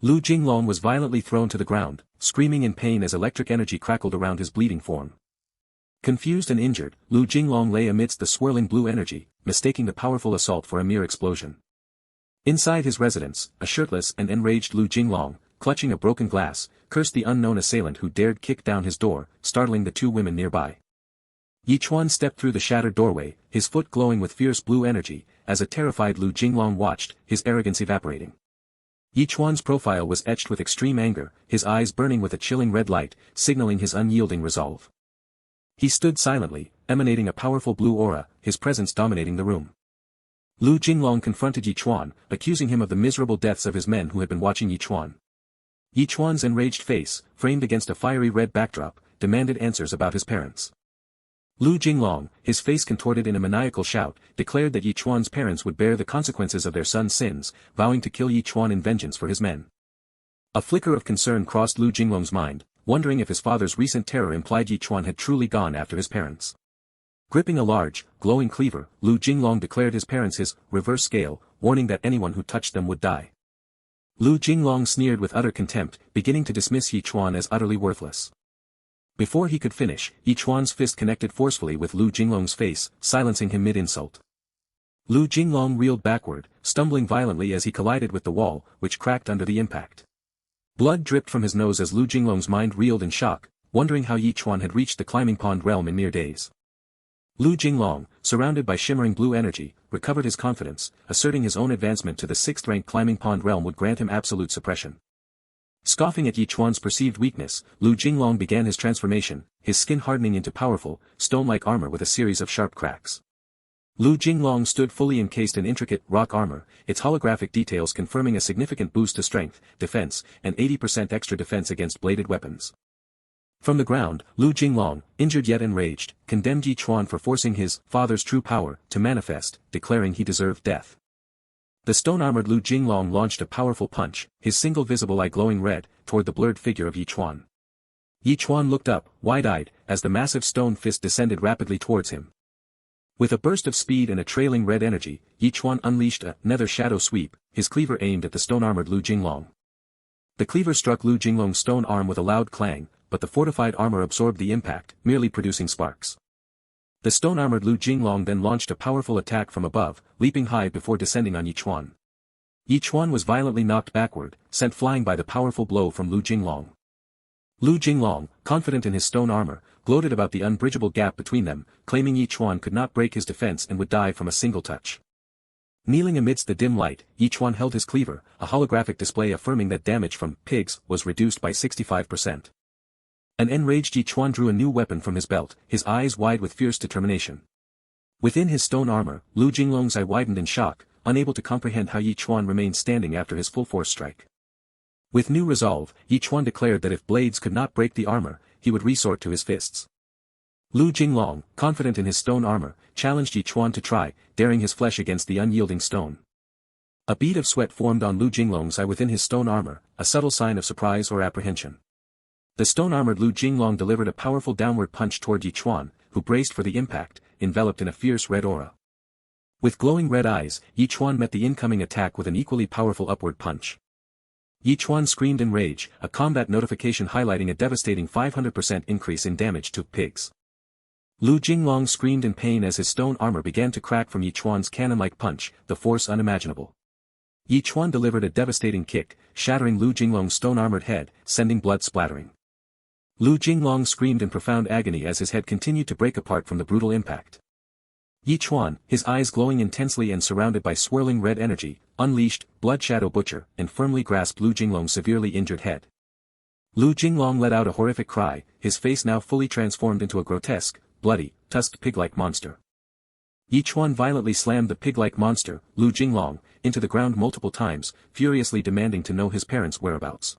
Lu Jinglong was violently thrown to the ground, screaming in pain as electric energy crackled around his bleeding form. Confused and injured, Lu Jinglong lay amidst the swirling blue energy, mistaking the powerful assault for a mere explosion. Inside his residence, a shirtless and enraged Lu Jinglong, clutching a broken glass, cursed the unknown assailant who dared kick down his door, startling the two women nearby. Yi Chuan stepped through the shattered doorway, his foot glowing with fierce blue energy, as a terrified Lu Jinglong watched, his arrogance evaporating. Yi Chuan's profile was etched with extreme anger, his eyes burning with a chilling red light, signaling his unyielding resolve. He stood silently, emanating a powerful blue aura, his presence dominating the room. Lu Jinglong confronted Yi Chuan, accusing him of the miserable deaths of his men who had been watching Yi Chuan. Yi Chuan's enraged face, framed against a fiery red backdrop, demanded answers about his parents. Lu Jinglong, his face contorted in a maniacal shout, declared that Yi Chuan's parents would bear the consequences of their son's sins, vowing to kill Yi Chuan in vengeance for his men. A flicker of concern crossed Lu Jinglong's mind, wondering if his father's recent terror implied Yi Chuan had truly gone after his parents. Gripping a large, glowing cleaver, Lu Jinglong declared his parents his reverse scale, warning that anyone who touched them would die. Lu Jinglong sneered with utter contempt, beginning to dismiss Yi Chuan as utterly worthless. Before he could finish, Chuan's fist connected forcefully with Lu Jinglong's face, silencing him mid-insult. Lu Jinglong reeled backward, stumbling violently as he collided with the wall, which cracked under the impact. Blood dripped from his nose as Lu Jinglong's mind reeled in shock, wondering how Chuan had reached the climbing pond realm in mere days. Lu Jinglong, surrounded by shimmering blue energy, recovered his confidence, asserting his own advancement to the 6th-rank climbing pond realm would grant him absolute suppression. Scoffing at Chuan's perceived weakness, Lu Jinglong began his transformation, his skin hardening into powerful, stone-like armor with a series of sharp cracks. Lu Jinglong stood fully encased in intricate, rock armor, its holographic details confirming a significant boost to strength, defense, and 80% extra defense against bladed weapons. From the ground, Lu Jinglong, injured yet enraged, condemned Chuan for forcing his father's true power to manifest, declaring he deserved death. The stone-armored Lu Jinglong launched a powerful punch, his single visible eye glowing red, toward the blurred figure of Chuan. Chuan looked up, wide-eyed, as the massive stone fist descended rapidly towards him. With a burst of speed and a trailing red energy, Chuan unleashed a nether shadow sweep, his cleaver aimed at the stone-armored Lu Jinglong. The cleaver struck Lu Jinglong's stone arm with a loud clang, but the fortified armor absorbed the impact, merely producing sparks. The stone-armored Lu Jinglong then launched a powerful attack from above, leaping high before descending on Chuan. Chuan was violently knocked backward, sent flying by the powerful blow from Lu Jinglong. Lu Jinglong, confident in his stone armor, gloated about the unbridgeable gap between them, claiming Chuan could not break his defense and would die from a single touch. Kneeling amidst the dim light, Chuan held his cleaver, a holographic display affirming that damage from pigs was reduced by 65%. An enraged Chuan drew a new weapon from his belt, his eyes wide with fierce determination. Within his stone armor, Lu Jinglong's eye widened in shock, unable to comprehend how Chuan remained standing after his full-force strike. With new resolve, Chuan declared that if blades could not break the armor, he would resort to his fists. Lu Jinglong, confident in his stone armor, challenged Chuan to try, daring his flesh against the unyielding stone. A bead of sweat formed on Lu Jinglong's eye within his stone armor, a subtle sign of surprise or apprehension. The stone-armored Lu Jinglong delivered a powerful downward punch toward Chuan, who braced for the impact, enveloped in a fierce red aura. With glowing red eyes, Chuan met the incoming attack with an equally powerful upward punch. Chuan screamed in rage, a combat notification highlighting a devastating 500% increase in damage to pigs. Lu Jinglong screamed in pain as his stone armor began to crack from Chuan's cannon-like punch, the force unimaginable. Chuan delivered a devastating kick, shattering Lu Jinglong's stone-armored head, sending blood splattering. Lu Jinglong screamed in profound agony as his head continued to break apart from the brutal impact. Chuan, his eyes glowing intensely and surrounded by swirling red energy, unleashed Blood Shadow Butcher and firmly grasped Lu Jinglong's severely injured head. Lu Jinglong let out a horrific cry, his face now fully transformed into a grotesque, bloody, tusked pig-like monster. Chuan violently slammed the pig-like monster, Lu Jinglong, into the ground multiple times, furiously demanding to know his parents' whereabouts.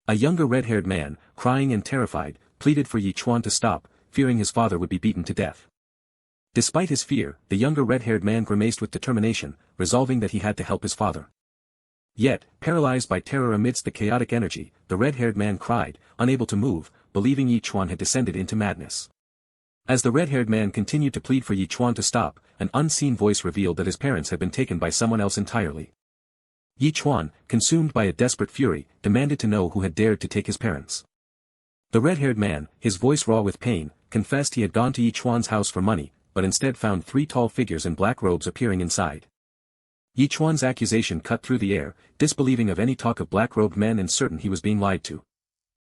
A younger red-haired man, crying and terrified, pleaded for Chuan to stop, fearing his father would be beaten to death. Despite his fear, the younger red-haired man grimaced with determination, resolving that he had to help his father. Yet, paralyzed by terror amidst the chaotic energy, the red-haired man cried, unable to move, believing Chuan had descended into madness. As the red-haired man continued to plead for Chuan to stop, an unseen voice revealed that his parents had been taken by someone else entirely. Chuan, consumed by a desperate fury, demanded to know who had dared to take his parents. The red-haired man, his voice raw with pain, confessed he had gone to Chuan's house for money, but instead found 3 tall figures in black robes appearing inside. Chuan's accusation cut through the air, disbelieving of any talk of black-robed men and certain he was being lied to.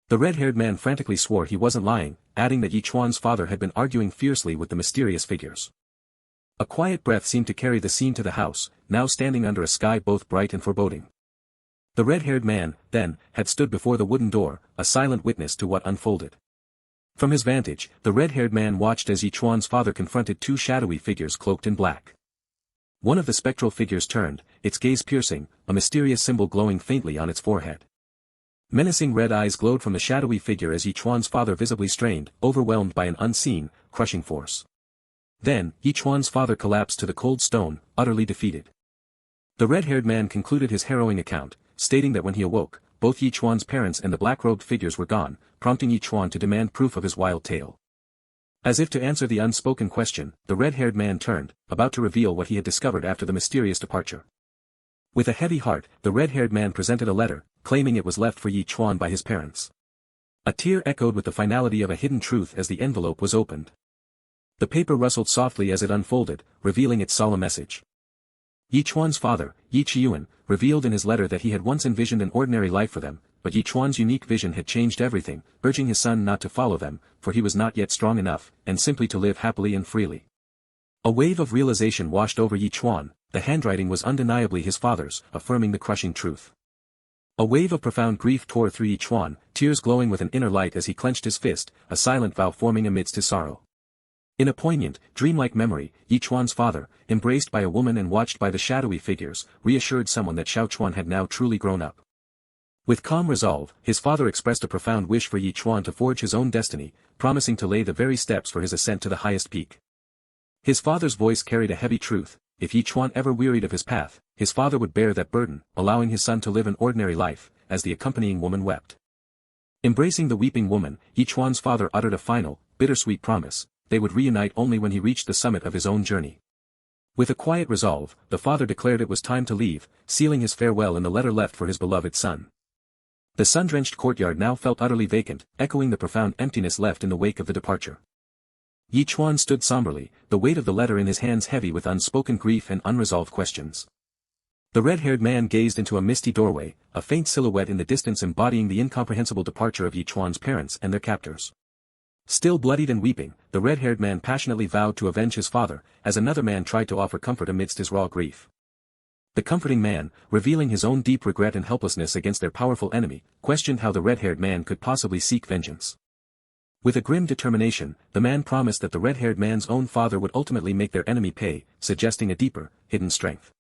The red-haired man frantically swore he wasn't lying, adding that Chuan's father had been arguing fiercely with the mysterious figures. A quiet breath seemed to carry the scene to the house, now standing under a sky both bright and foreboding. The red-haired man, then, had stood before the wooden door, a silent witness to what unfolded. From his vantage, the red-haired man watched as Chuan's father confronted 2 shadowy figures cloaked in black. One of the spectral figures turned, its gaze piercing, a mysterious symbol glowing faintly on its forehead. Menacing red eyes glowed from the shadowy figure as Chuan's father visibly strained, overwhelmed by an unseen, crushing force. Then, Chuan's father collapsed to the cold stone, utterly defeated. The red-haired man concluded his harrowing account, stating that when he awoke, both Chuan's parents and the black-robed figures were gone, prompting Chuan to demand proof of his wild tale. As if to answer the unspoken question, the red-haired man turned, about to reveal what he had discovered after the mysterious departure. With a heavy heart, the red-haired man presented a letter, claiming it was left for Chuan by his parents. A tear echoed with the finality of a hidden truth as the envelope was opened. The paper rustled softly as it unfolded, revealing its solemn message. Ch1's father, Ch1, revealed in his letter that he had once envisioned an ordinary life for them, but Ch1's unique vision had changed everything, urging his son not to follow them, for he was not yet strong enough, and simply to live happily and freely. A wave of realization washed over Ch1. The handwriting was undeniably his father's, affirming the crushing truth. A wave of profound grief tore through Ch1, tears glowing with an inner light as he clenched his fist, a silent vow forming amidst his sorrow. In a poignant, dreamlike memory, Ch1's father, embraced by a woman and watched by the shadowy figures, reassured someone that Ch1 had now truly grown up. With calm resolve, his father expressed a profound wish for Ch1 to forge his own destiny, promising to lay the very steps for his ascent to the highest peak. His father's voice carried a heavy truth: if Ch1 ever wearied of his path, his father would bear that burden, allowing his son to live an ordinary life, as the accompanying woman wept. Embracing the weeping woman, Ch1's father uttered a final, bittersweet promise: they would reunite only when he reached the summit of his own journey. With a quiet resolve, the father declared it was time to leave, sealing his farewell in the letter left for his beloved son. The sun-drenched courtyard now felt utterly vacant, echoing the profound emptiness left in the wake of the departure. Ch1 stood somberly, the weight of the letter in his hands heavy with unspoken grief and unresolved questions. The red-haired man gazed into a misty doorway, a faint silhouette in the distance embodying the incomprehensible departure of Ch1's parents and their captors. Still bloodied and weeping, the red-haired man passionately vowed to avenge his father, as another man tried to offer comfort amidst his raw grief. The comforting man, revealing his own deep regret and helplessness against their powerful enemy, questioned how the red-haired man could possibly seek vengeance. With a grim determination, the man promised that the red-haired man's own father would ultimately make their enemy pay, suggesting a deeper, hidden strength.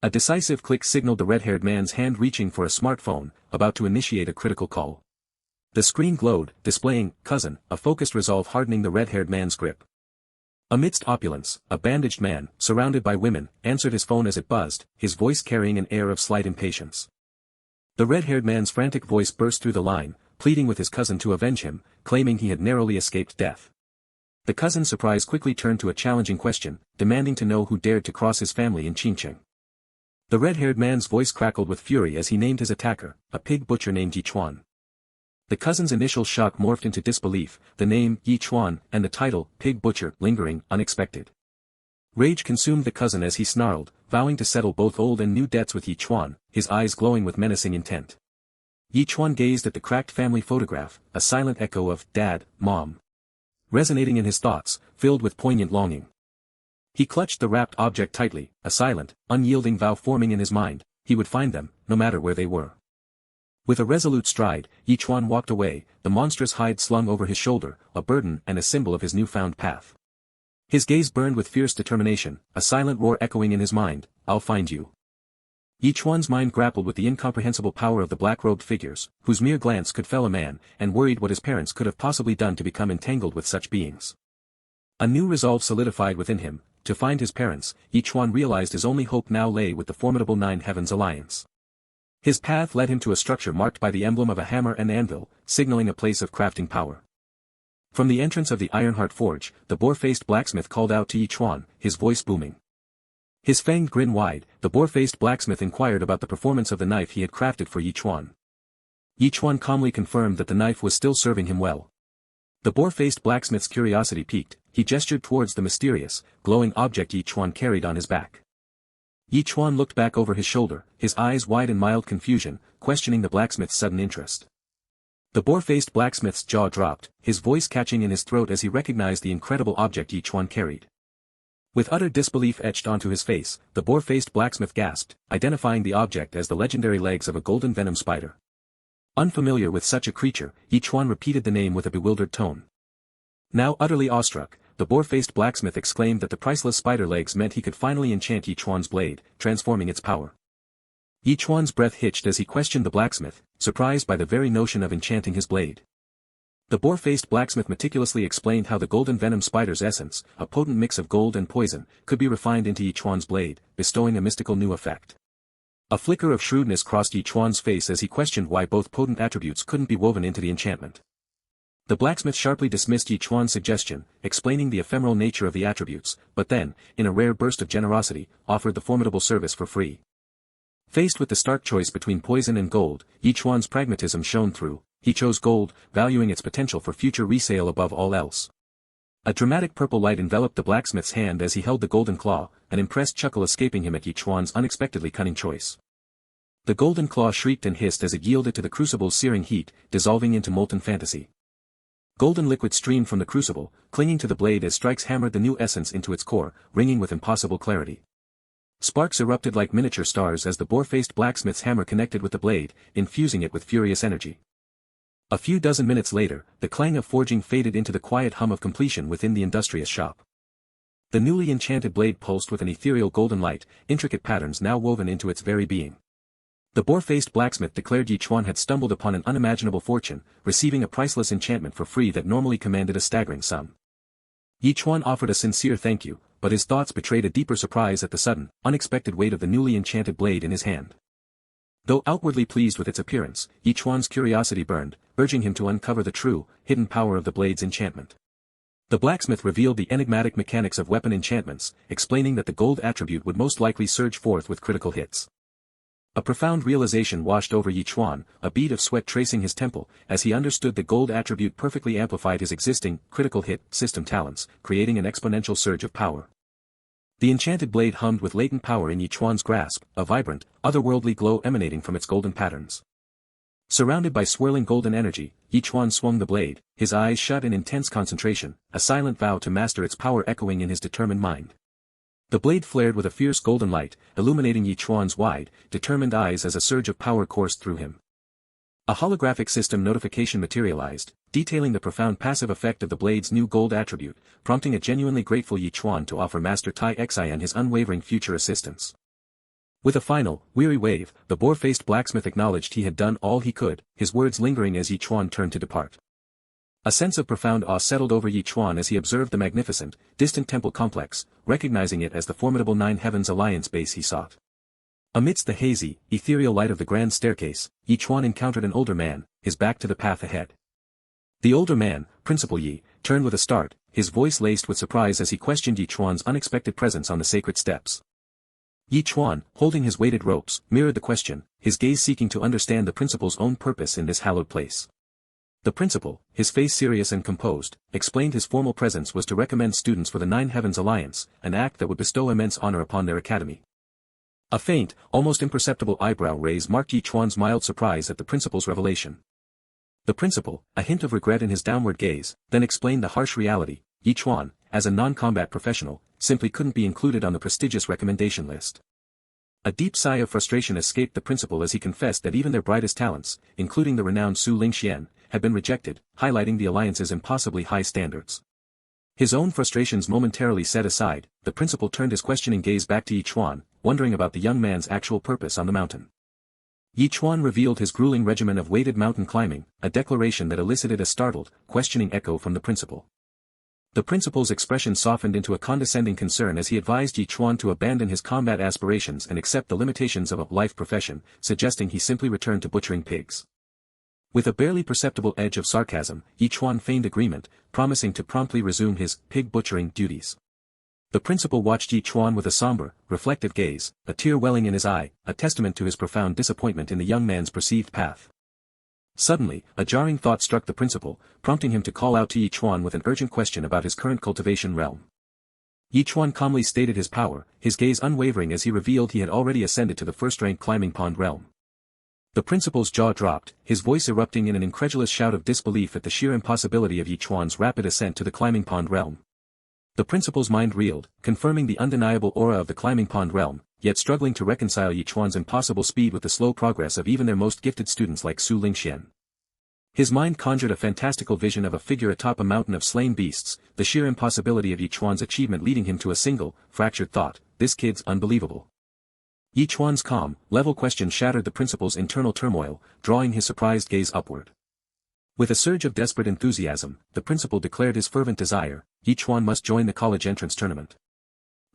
A decisive click signaled the red-haired man's hand reaching for a smartphone, about to initiate a critical call. The screen glowed, displaying "Cousin," a focused resolve hardening the red-haired man's grip. Amidst opulence, a bandaged man, surrounded by women, answered his phone as it buzzed, his voice carrying an air of slight impatience. The red-haired man's frantic voice burst through the line, pleading with his cousin to avenge him, claiming he had narrowly escaped death. The cousin's surprise quickly turned to a challenging question, demanding to know who dared to cross his family in Qingcheng. The red-haired man's voice crackled with fury as he named his attacker, a pig butcher named Ch1. The cousin's initial shock morphed into disbelief, the name, Ch1, and the title, Pig Butcher, lingering, unexpected. Rage consumed the cousin as he snarled, vowing to settle both old and new debts with Ch1, his eyes glowing with menacing intent. Ch1 gazed at the cracked family photograph, a silent echo of "Dad, Mom," resonating in his thoughts, filled with poignant longing. He clutched the wrapped object tightly, a silent, unyielding vow forming in his mind: he would find them, no matter where they were. With a resolute stride, Ch1 walked away, the monstrous hide slung over his shoulder, a burden and a symbol of his newfound path. His gaze burned with fierce determination, a silent roar echoing in his mind: "I'll find you." Ch1's mind grappled with the incomprehensible power of the black-robed figures, whose mere glance could fell a man, and worried what his parents could have possibly done to become entangled with such beings. A new resolve solidified within him: to find his parents. Ch1 realized his only hope now lay with the formidable Nine Heavens Alliance. His path led him to a structure marked by the emblem of a hammer and anvil, signaling a place of crafting power. From the entrance of the Ironheart Forge, the boar-faced blacksmith called out to Ch1, his voice booming. His fanged grin wide, the boar-faced blacksmith inquired about the performance of the knife he had crafted for Ch1. Ch1 calmly confirmed that the knife was still serving him well. The boar-faced blacksmith's curiosity piqued, he gestured towards the mysterious, glowing object Ch1 carried on his back. Ch1 looked back over his shoulder, his eyes wide in mild confusion, questioning the blacksmith's sudden interest. The boar-faced blacksmith's jaw dropped, his voice catching in his throat as he recognized the incredible object Ch1 carried. With utter disbelief etched onto his face, the boar-faced blacksmith gasped, identifying the object as the legendary legs of a golden venom spider. Unfamiliar with such a creature, Ch1 repeated the name with a bewildered tone. Now utterly awestruck, the boar-faced blacksmith exclaimed that the priceless spider legs meant he could finally enchant Ch1's blade, transforming its power. Ch1's breath hitched as he questioned the blacksmith, surprised by the very notion of enchanting his blade. The boar-faced blacksmith meticulously explained how the golden venom spider's essence, a potent mix of gold and poison, could be refined into Ch1's blade, bestowing a mystical new effect. A flicker of shrewdness crossed Ch1's face as he questioned why both potent attributes couldn't be woven into the enchantment. The blacksmith sharply dismissed Ch1's suggestion, explaining the ephemeral nature of the attributes, but then, in a rare burst of generosity, offered the formidable service for free. Faced with the stark choice between poison and gold, Ch1's pragmatism shone through. he chose gold, valuing its potential for future resale above all else. A dramatic purple light enveloped the blacksmith's hand as he held the golden claw, an impressed chuckle escaping him at Ch1's unexpectedly cunning choice. The golden claw shrieked and hissed as it yielded to the crucible's searing heat, dissolving into molten fantasy. Golden liquid streamed from the crucible, clinging to the blade as strikes hammered the new essence into its core, ringing with impossible clarity. Sparks erupted like miniature stars as the boar-faced blacksmith's hammer connected with the blade, infusing it with furious energy. A few dozen minutes later, the clang of forging faded into the quiet hum of completion within the industrious shop. The newly enchanted blade pulsed with an ethereal golden light, intricate patterns now woven into its very being. The boar-faced blacksmith declared Ch1 had stumbled upon an unimaginable fortune, receiving a priceless enchantment for free that normally commanded a staggering sum. Ch1 offered a sincere thank you, but his thoughts betrayed a deeper surprise at the sudden, unexpected weight of the newly enchanted blade in his hand. Though outwardly pleased with its appearance, Ch1's curiosity burned, urging him to uncover the true, hidden power of the blade's enchantment. The blacksmith revealed the enigmatic mechanics of weapon enchantments, explaining that the gold attribute would most likely surge forth with critical hits. A profound realization washed over Ch1, a bead of sweat tracing his temple, as he understood the gold attribute perfectly amplified his existing, critical hit, system talents, creating an exponential surge of power. The enchanted blade hummed with latent power in Ch1's grasp, a vibrant, otherworldly glow emanating from its golden patterns. Surrounded by swirling golden energy, Ch1 swung the blade, his eyes shut in intense concentration, a silent vow to master its power echoing in his determined mind. The blade flared with a fierce golden light, illuminating Ch1's wide, determined eyes as a surge of power coursed through him. A holographic system notification materialized, detailing the profound passive effect of the blade's new gold attribute, prompting a genuinely grateful Ch1 to offer Master Tai Xian his unwavering future assistance. With a final, weary wave, the boar-faced blacksmith acknowledged he had done all he could, his words lingering as Ch1 turned to depart. A sense of profound awe settled over Ch1 as he observed the magnificent, distant temple complex, recognizing it as the formidable Nine Heavens Alliance base he sought. Amidst the hazy, ethereal light of the grand staircase, Ch1 encountered an older man, his back to the path ahead. The older man, Principal Yi, turned with a start, his voice laced with surprise as he questioned Ch1's unexpected presence on the sacred steps. Ch1, holding his weighted ropes, mirrored the question, his gaze seeking to understand the principal's own purpose in this hallowed place. The principal, his face serious and composed, explained his formal presence was to recommend students for the Nine Heavens Alliance, an act that would bestow immense honor upon their academy. A faint, almost imperceptible eyebrow raise marked Ch1's mild surprise at the principal's revelation. The principal, a hint of regret in his downward gaze, then explained the harsh reality: Ch1, as a non-combat professional, simply couldn't be included on the prestigious recommendation list. A deep sigh of frustration escaped the principal as he confessed that even their brightest talents, including the renowned Su Lingxian, had been rejected, highlighting the alliance's impossibly high standards. His own frustrations momentarily set aside, the principal turned his questioning gaze back to Ch1, wondering about the young man's actual purpose on the mountain. Ch1 revealed his grueling regimen of weighted mountain climbing, a declaration that elicited a startled, questioning echo from the principal. The principal's expression softened into a condescending concern as he advised Ch1 to abandon his combat aspirations and accept the limitations of a life profession, suggesting he simply return to butchering pigs. With a barely perceptible edge of sarcasm, Ch1 feigned agreement, promising to promptly resume his pig-butchering duties. The principal watched Ch1 with a somber, reflective gaze, a tear welling in his eye, a testament to his profound disappointment in the young man's perceived path. Suddenly, a jarring thought struck the principal, prompting him to call out to Ch1 with an urgent question about his current cultivation realm. Ch1 calmly stated his power, his gaze unwavering as he revealed he had already ascended to the first-rank climbing pond realm. The principal's jaw dropped, his voice erupting in an incredulous shout of disbelief at the sheer impossibility of Ch1's rapid ascent to the climbing pond realm. The principal's mind reeled, confirming the undeniable aura of the climbing pond realm, yet struggling to reconcile Ch1's impossible speed with the slow progress of even their most gifted students like Su Lingxian. His mind conjured a fantastical vision of a figure atop a mountain of slain beasts, the sheer impossibility of Ch1's achievement leading him to a single, fractured thought: this kid's unbelievable. Ch1's calm, level question shattered the principal's internal turmoil, drawing his surprised gaze upward. With a surge of desperate enthusiasm, the principal declared his fervent desire: Ch1 must join the college entrance tournament.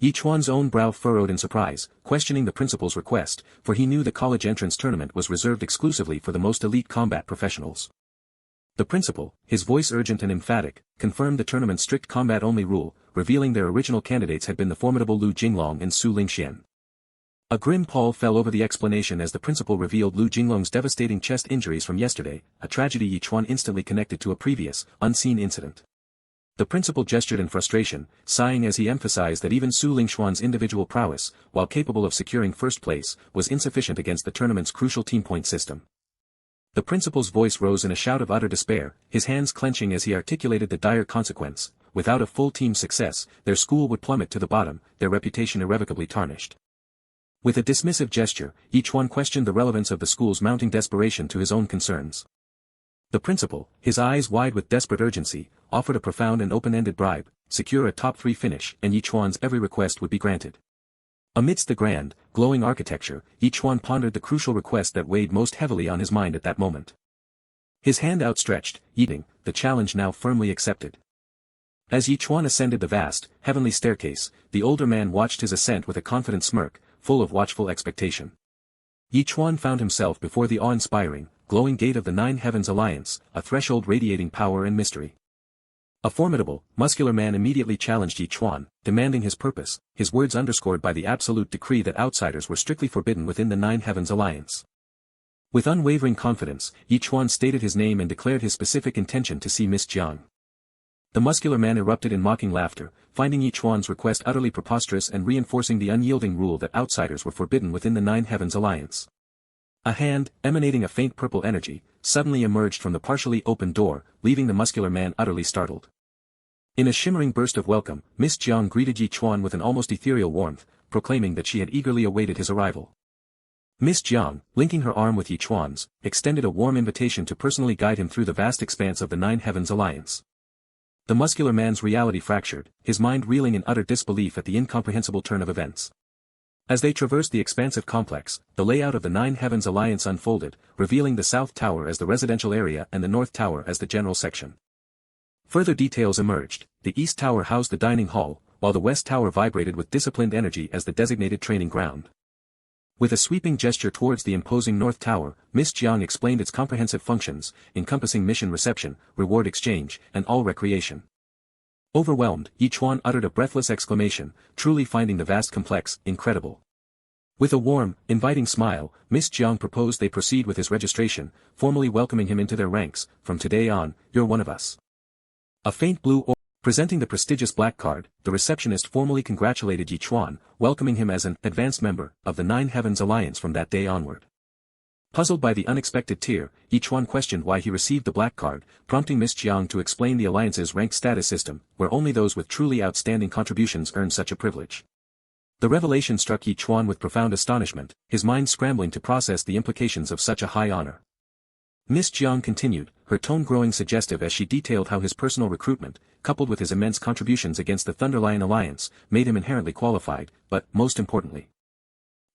Ch1's own brow furrowed in surprise, questioning the principal's request, for he knew the college entrance tournament was reserved exclusively for the most elite combat professionals. The principal, his voice urgent and emphatic, confirmed the tournament's strict combat-only rule, revealing their original candidates had been the formidable Lu Jinglong and Su Lingxian. A grim pall fell over the explanation as the principal revealed Lu Jinglong's devastating chest injuries from yesterday, a tragedy Chuan instantly connected to a previous, unseen incident. The principal gestured in frustration, sighing as he emphasized that even Su Lingxuan's individual prowess, while capable of securing first place, was insufficient against the tournament's crucial team point system. The principal's voice rose in a shout of utter despair, his hands clenching as he articulated the dire consequence: without a full team success, their school would plummet to the bottom, their reputation irrevocably tarnished. With a dismissive gesture, each one questioned the relevance of the school's mounting desperation to his own concerns. The principal, his eyes wide with desperate urgency, offered a profound and open-ended bribe: secure a top 3 finish and Chuan's every request would be granted. Amidst the grand, glowing architecture, Chuan pondered the crucial request that weighed most heavily on his mind at that moment. His hand outstretched, eating, the challenge now firmly accepted. As Chuan ascended the vast, heavenly staircase, the older man watched his ascent with a confident smirk, full of watchful expectation. Chuan found himself before the awe-inspiring, glowing gate of the Nine Heavens Alliance, a threshold radiating power and mystery. A formidable, muscular man immediately challenged Chuan, demanding his purpose, his words underscored by the absolute decree that outsiders were strictly forbidden within the Nine Heavens Alliance. With unwavering confidence, Chuan stated his name and declared his specific intention to see Miss Jiang. The muscular man erupted in mocking laughter, finding Chuan's request utterly preposterous and reinforcing the unyielding rule that outsiders were forbidden within the Nine Heavens Alliance. A hand, emanating a faint purple energy, suddenly emerged from the partially opened door, leaving the muscular man utterly startled. In a shimmering burst of welcome, Miss Jiang greeted Chuan with an almost ethereal warmth, proclaiming that she had eagerly awaited his arrival. Miss Jiang, linking her arm with Chuan's, extended a warm invitation to personally guide him through the vast expanse of the Nine Heavens Alliance. The muscular man's reality fractured, his mind reeling in utter disbelief at the incomprehensible turn of events. As they traversed the expansive complex, the layout of the Nine Heavens Alliance unfolded, revealing the South Tower as the residential area and the North Tower as the general section. Further details emerged: the East Tower housed the dining hall, while the West Tower vibrated with disciplined energy as the designated training ground. With a sweeping gesture towards the imposing North Tower, Miss Jiang explained its comprehensive functions, encompassing mission reception, reward exchange, and all recreation. Overwhelmed, Chuan uttered a breathless exclamation, truly finding the vast complex incredible. With a warm, inviting smile, Miss Jiang proposed they proceed with his registration, formally welcoming him into their ranks. From today on, you're one of us. A faint blue orb, presenting the prestigious black card, the receptionist formally congratulated Chuan, welcoming him as an advanced member of the Nine Heavens Alliance from that day onward. Puzzled by the unexpected tier, Chuan questioned why he received the black card, prompting Miss Jiang to explain the Alliance's rank status system, where only those with truly outstanding contributions earn such a privilege. The revelation struck Chuan with profound astonishment, his mind scrambling to process the implications of such a high honor. Miss Jiang continued, her tone growing suggestive as she detailed how his personal recruitment, coupled with his immense contributions against the Thunderlion Alliance, made him inherently qualified, but, most importantly.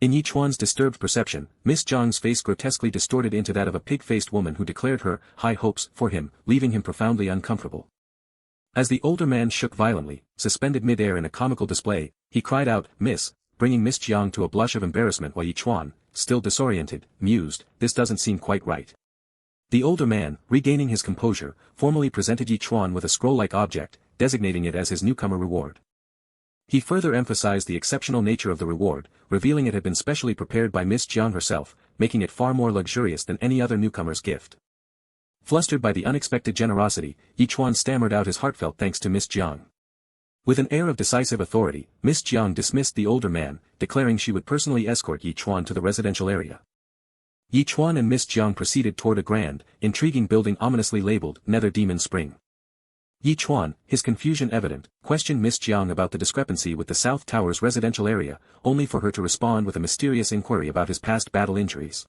In Chuan's disturbed perception, Miss Jiang's face grotesquely distorted into that of a pig-faced woman who declared her high hopes for him, leaving him profoundly uncomfortable. As the older man shook violently, suspended mid-air in a comical display, he cried out, "Miss," bringing Miss Jiang to a blush of embarrassment while Chuan, still disoriented, mused, "This doesn't seem quite right." The older man, regaining his composure, formally presented Chuan with a scroll-like object, designating it as his newcomer reward. He further emphasized the exceptional nature of the reward, revealing it had been specially prepared by Miss Jiang herself, making it far more luxurious than any other newcomer's gift. Flustered by the unexpected generosity, Chuan stammered out his heartfelt thanks to Miss Jiang. With an air of decisive authority, Miss Jiang dismissed the older man, declaring she would personally escort Chuan to the residential area. Chuan and Miss Jiang proceeded toward a grand, intriguing building ominously labeled Nether Demon Spring. Chuan, his confusion evident, questioned Miss Jiang about the discrepancy with the South Tower's residential area, only for her to respond with a mysterious inquiry about his past battle injuries.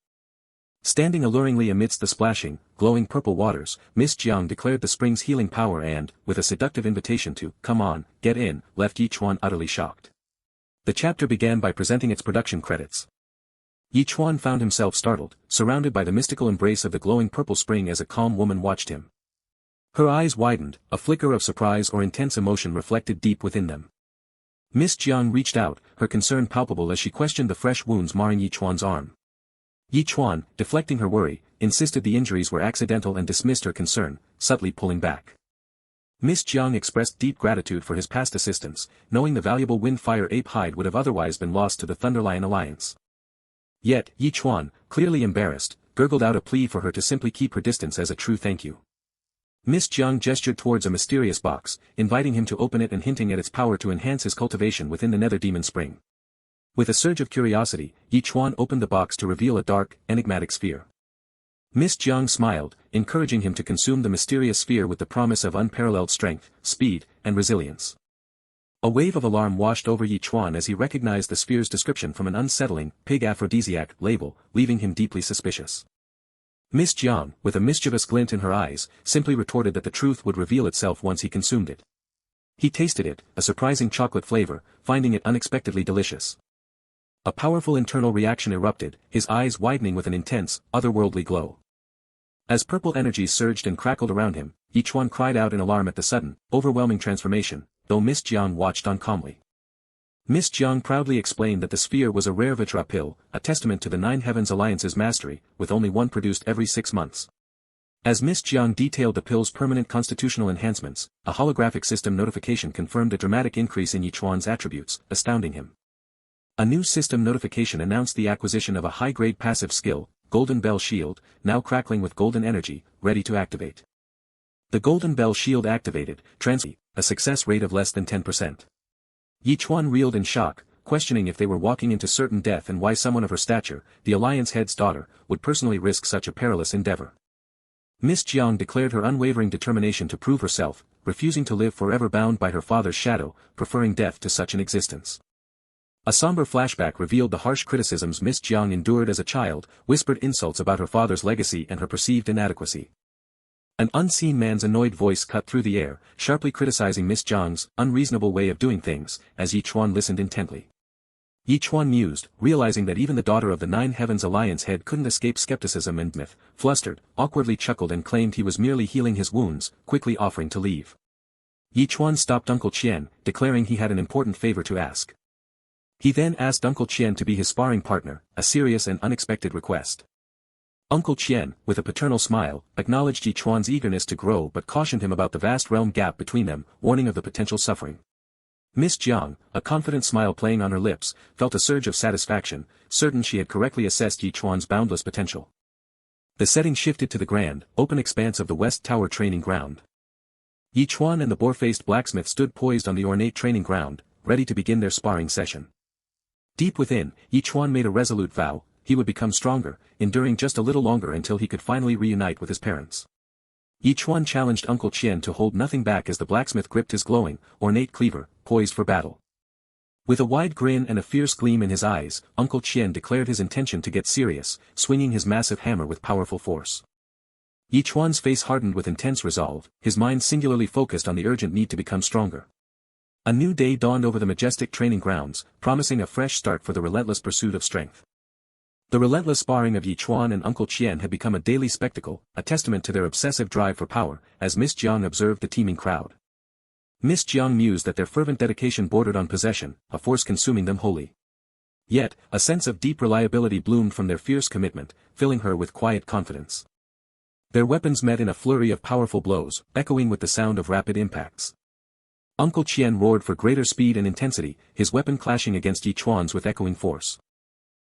Standing alluringly amidst the splashing, glowing purple waters, Miss Jiang declared the spring's healing power and, with a seductive invitation to "come on, get in," left Chuan utterly shocked. The chapter began by presenting its production credits. Chuan found himself startled, surrounded by the mystical embrace of the glowing purple spring as a calm woman watched him. Her eyes widened, a flicker of surprise or intense emotion reflected deep within them. Miss Jiang reached out, her concern palpable as she questioned the fresh wounds marring Chuan's arm. Chuan, deflecting her worry, insisted the injuries were accidental and dismissed her concern, subtly pulling back. Miss Jiang expressed deep gratitude for his past assistance, knowing the valuable wind-fire ape hide would have otherwise been lost to the Thunderlion Alliance. Yet, Yi Chuan, clearly embarrassed, gurgled out a plea for her to simply keep her distance as a true thank you. Miss Jiang gestured towards a mysterious box, inviting him to open it and hinting at its power to enhance his cultivation within the Nether Demon Spring. With a surge of curiosity, Yi Chuan opened the box to reveal a dark, enigmatic sphere. Miss Jiang smiled, encouraging him to consume the mysterious sphere with the promise of unparalleled strength, speed, and resilience. A wave of alarm washed over Yi Chuan as he recognized the sphere's description from an unsettling, pig aphrodisiac label, leaving him deeply suspicious. Miss Jiang, with a mischievous glint in her eyes, simply retorted that the truth would reveal itself once he consumed it. He tasted it, a surprising chocolate flavor, finding it unexpectedly delicious. A powerful internal reaction erupted, his eyes widening with an intense, otherworldly glow. As purple energies surged and crackled around him, Yi Chuan cried out in alarm at the sudden, overwhelming transformation, though Miss Jiang watched on calmly. Miss Jiang proudly explained that the sphere was a rare Vitra pill, a testament to the Nine Heavens Alliance's mastery, with only one produced every 6 months. As Miss Jiang detailed the pill's permanent constitutional enhancements, a holographic system notification confirmed a dramatic increase in Yi Chuan's attributes, astounding him. A new system notification announced the acquisition of a high-grade passive skill, Golden Bell Shield, now crackling with golden energy, ready to activate. The Golden Bell Shield activated, a success rate of less than 10%. Yi Chuan reeled in shock, questioning if they were walking into certain death and why someone of her stature, the Alliance head's daughter, would personally risk such a perilous endeavor. Miss Jiang declared her unwavering determination to prove herself, refusing to live forever bound by her father's shadow, preferring death to such an existence. A somber flashback revealed the harsh criticisms Miss Jiang endured as a child, whispered insults about her father's legacy and her perceived inadequacy. An unseen man's annoyed voice cut through the air, sharply criticizing Miss Jiang's unreasonable way of doing things, as Yi Chuan listened intently. Yi Chuan mused, realizing that even the daughter of the Nine Heavens Alliance head couldn't escape skepticism and myth, flustered, awkwardly chuckled and claimed he was merely healing his wounds, quickly offering to leave. Yi Chuan stopped Uncle Qian, declaring he had an important favor to ask. He then asked Uncle Qian to be his sparring partner, a serious and unexpected request. Uncle Qian, with a paternal smile, acknowledged Yi Chuan's eagerness to grow but cautioned him about the vast realm gap between them, warning of the potential suffering. Miss Jiang, a confident smile playing on her lips, felt a surge of satisfaction, certain she had correctly assessed Yi Chuan's boundless potential. The setting shifted to the grand, open expanse of the West Tower training ground. Yi Chuan and the boar-faced blacksmith stood poised on the ornate training ground, ready to begin their sparring session. Deep within, Yi Chuan made a resolute vow, he would become stronger, enduring just a little longer until he could finally reunite with his parents. Yi Chuan challenged Uncle Qian to hold nothing back as the blacksmith gripped his glowing, ornate cleaver, poised for battle. With a wide grin and a fierce gleam in his eyes, Uncle Qian declared his intention to get serious, swinging his massive hammer with powerful force. Yi Chuan's face hardened with intense resolve, his mind singularly focused on the urgent need to become stronger. A new day dawned over the majestic training grounds, promising a fresh start for the relentless pursuit of strength. The relentless sparring of Yi Chuan and Uncle Qian had become a daily spectacle, a testament to their obsessive drive for power, as Miss Jiang observed the teeming crowd. Miss Jiang mused that their fervent dedication bordered on possession, a force consuming them wholly. Yet, a sense of deep reliability bloomed from their fierce commitment, filling her with quiet confidence. Their weapons met in a flurry of powerful blows, echoing with the sound of rapid impacts. Uncle Qian roared for greater speed and intensity, his weapon clashing against Yi Chuan's with echoing force.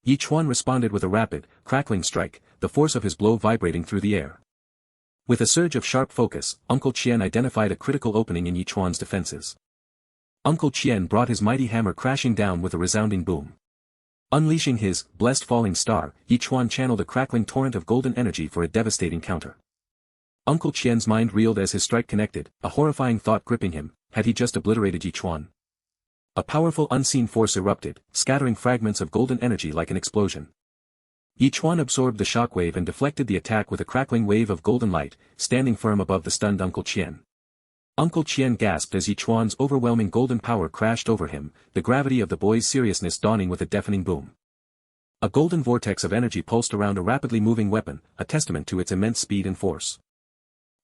Yi Chuan responded with a rapid, crackling strike, the force of his blow vibrating through the air. With a surge of sharp focus, Uncle Qian identified a critical opening in Yi Chuan's defenses. Uncle Qian brought his mighty hammer crashing down with a resounding boom. Unleashing his blessed falling star, Yi Chuan channeled a crackling torrent of golden energy for a devastating counter. Uncle Qian's mind reeled as his strike connected, a horrifying thought gripping him. Had he just obliterated Yi Chuan? A powerful unseen force erupted, scattering fragments of golden energy like an explosion. Yi Chuan absorbed the shockwave and deflected the attack with a crackling wave of golden light, standing firm above the stunned Uncle Qian. Uncle Qian gasped as Yi Chuan's overwhelming golden power crashed over him, the gravity of the boy's seriousness dawning with a deafening boom. A golden vortex of energy pulsed around a rapidly moving weapon, a testament to its immense speed and force.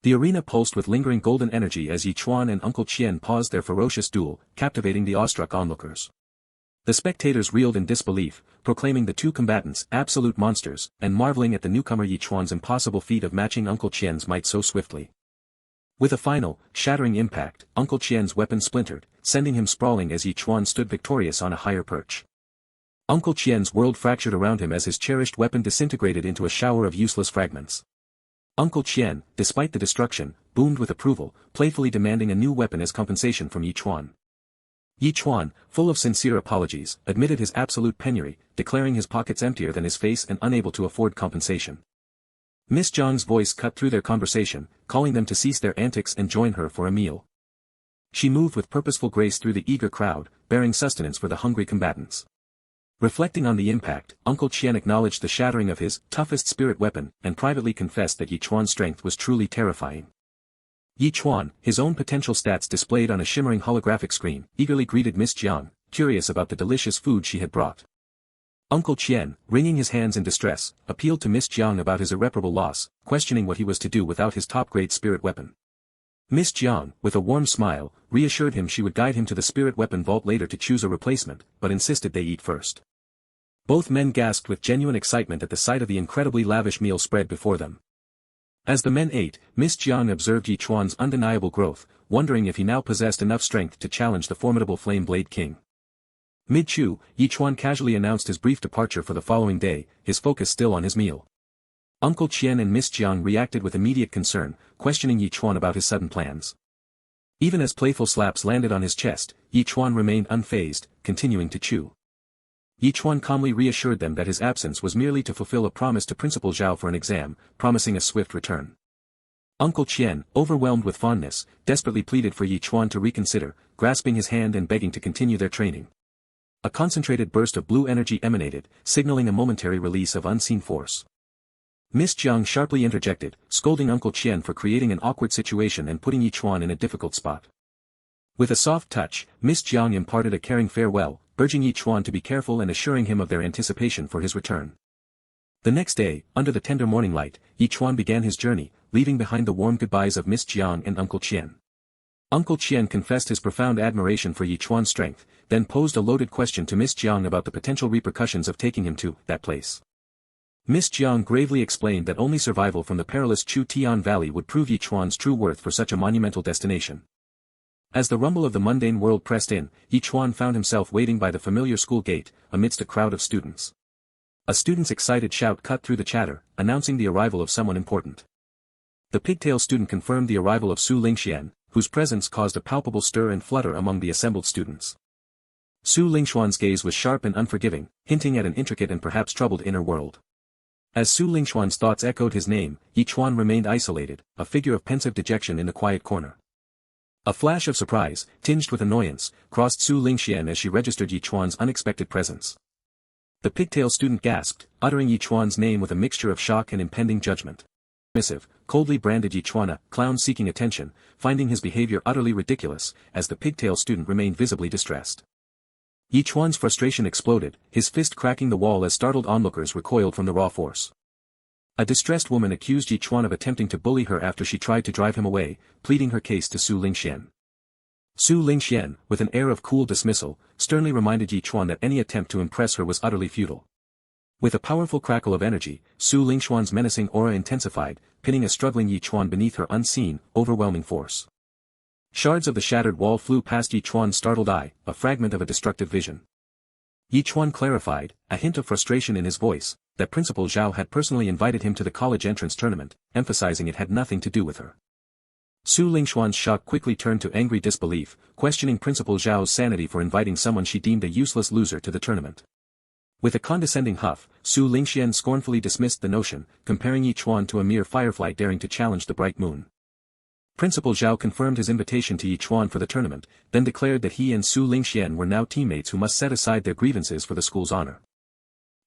The arena pulsed with lingering golden energy as Yi Chuan and Uncle Qian paused their ferocious duel, captivating the awestruck onlookers. The spectators reeled in disbelief, proclaiming the two combatants absolute monsters, and marveling at the newcomer Yi Chuan's impossible feat of matching Uncle Qian's might so swiftly. With a final, shattering impact, Uncle Qian's weapon splintered, sending him sprawling as Ch1 stood victorious on a higher perch. Uncle Qian's world fractured around him as his cherished weapon disintegrated into a shower of useless fragments. Uncle Qian, despite the destruction, boomed with approval, playfully demanding a new weapon as compensation from Ch1. Ch1, full of sincere apologies, admitted his absolute penury, declaring his pockets emptier than his face and unable to afford compensation. Miss Jiang's voice cut through their conversation, calling them to cease their antics and join her for a meal. She moved with purposeful grace through the eager crowd, bearing sustenance for the hungry combatants. Reflecting on the impact, Uncle Qian acknowledged the shattering of his toughest spirit weapon and privately confessed that Ch1's strength was truly terrifying. Ch1, his own potential stats displayed on a shimmering holographic screen, eagerly greeted Miss Jiang, curious about the delicious food she had brought. Uncle Qian, wringing his hands in distress, appealed to Miss Jiang about his irreparable loss, questioning what he was to do without his top-grade spirit weapon. Miss Jiang, with a warm smile, reassured him she would guide him to the spirit weapon vault later to choose a replacement, but insisted they eat first. Both men gasped with genuine excitement at the sight of the incredibly lavish meal spread before them. As the men ate, Miss Jiang observed Ch1's undeniable growth, wondering if he now possessed enough strength to challenge the formidable Flame Blade King. Mid-chew, Ch1 casually announced his brief departure for the following day, his focus still on his meal. Uncle Qian and Miss Jiang reacted with immediate concern, questioning Ch1 about his sudden plans. Even as playful slaps landed on his chest, Ch1 remained unfazed, continuing to chew. Ch1 calmly reassured them that his absence was merely to fulfill a promise to Principal Zhao for an exam, promising a swift return. Uncle Qian, overwhelmed with fondness, desperately pleaded for Ch1 to reconsider, grasping his hand and begging to continue their training. A concentrated burst of blue energy emanated, signaling a momentary release of unseen force. Miss Jiang sharply interjected, scolding Uncle Qian for creating an awkward situation and putting Ch1 in a difficult spot. With a soft touch, Miss Jiang imparted a caring farewell, urging Ch1 to be careful and assuring him of their anticipation for his return. The next day, under the tender morning light, Ch1 began his journey, leaving behind the warm goodbyes of Miss Jiang and Uncle Qian. Uncle Qian confessed his profound admiration for Ch1's strength, then posed a loaded question to Miss Jiang about the potential repercussions of taking him to that place. Miss Jiang gravely explained that only survival from the perilous Chu-Tian Valley would prove Ch1's true worth for such a monumental destination. As the rumble of the mundane world pressed in, Ch1 found himself waiting by the familiar school gate, amidst a crowd of students. A student's excited shout cut through the chatter, announcing the arrival of someone important. The pigtail student confirmed the arrival of Su Lingxian, whose presence caused a palpable stir and flutter among the assembled students. Su Lingxuan's gaze was sharp and unforgiving, hinting at an intricate and perhaps troubled inner world. As Su Lingxuan's thoughts echoed his name, Ch1 remained isolated, a figure of pensive dejection in the quiet corner. A flash of surprise, tinged with annoyance, crossed Su Lingxian as she registered Ch1's unexpected presence. The pigtail student gasped, uttering Ch1's name with a mixture of shock and impending judgment. Missive, coldly branded Ch1 a clown seeking attention, finding his behavior utterly ridiculous, as the pigtail student remained visibly distressed. Ch1's frustration exploded, his fist cracking the wall as startled onlookers recoiled from the raw force. A distressed woman accused Ch1 of attempting to bully her after she tried to drive him away, pleading her case to Su Lingxian. Su Lingxian, with an air of cool dismissal, sternly reminded Ch1 that any attempt to impress her was utterly futile. With a powerful crackle of energy, Su Lingxuan's menacing aura intensified, pinning a struggling Ch1 beneath her unseen, overwhelming force. Shards of the shattered wall flew past Ch1's startled eye, a fragment of a destructive vision. Ch1 clarified, a hint of frustration in his voice, that Principal Zhao had personally invited him to the college entrance tournament, emphasizing it had nothing to do with her. Su Lingxuan's shock quickly turned to angry disbelief, questioning Principal Zhao's sanity for inviting someone she deemed a useless loser to the tournament. With a condescending huff, Su Lingxian scornfully dismissed the notion, comparing Ch1 to a mere firefly daring to challenge the bright moon. Principal Zhao confirmed his invitation to Ch1 for the tournament, then declared that he and Su Lingxian were now teammates who must set aside their grievances for the school's honor.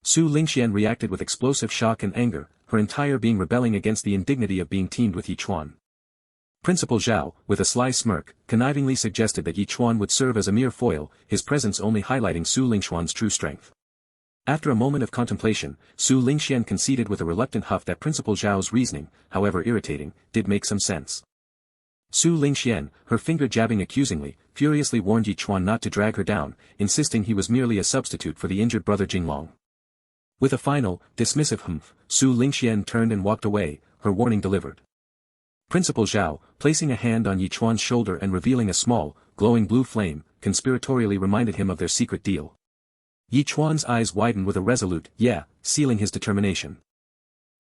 Su Lingxian reacted with explosive shock and anger, her entire being rebelling against the indignity of being teamed with Ch1. Principal Zhao, with a sly smirk, connivingly suggested that Ch1 would serve as a mere foil, his presence only highlighting Su Lingxuan's true strength. After a moment of contemplation, Su Lingxian conceded with a reluctant huff that Principal Zhao's reasoning, however irritating, did make some sense. Su Lingxian, her finger jabbing accusingly, furiously warned Ch1 not to drag her down, insisting he was merely a substitute for the injured brother Jinglong. With a final, dismissive humph, Su Lingxian turned and walked away, her warning delivered. Principal Zhao, placing a hand on Chuan's shoulder and revealing a small, glowing blue flame, conspiratorially reminded him of their secret deal. Chuan's eyes widened with a resolute, "Yeah," sealing his determination.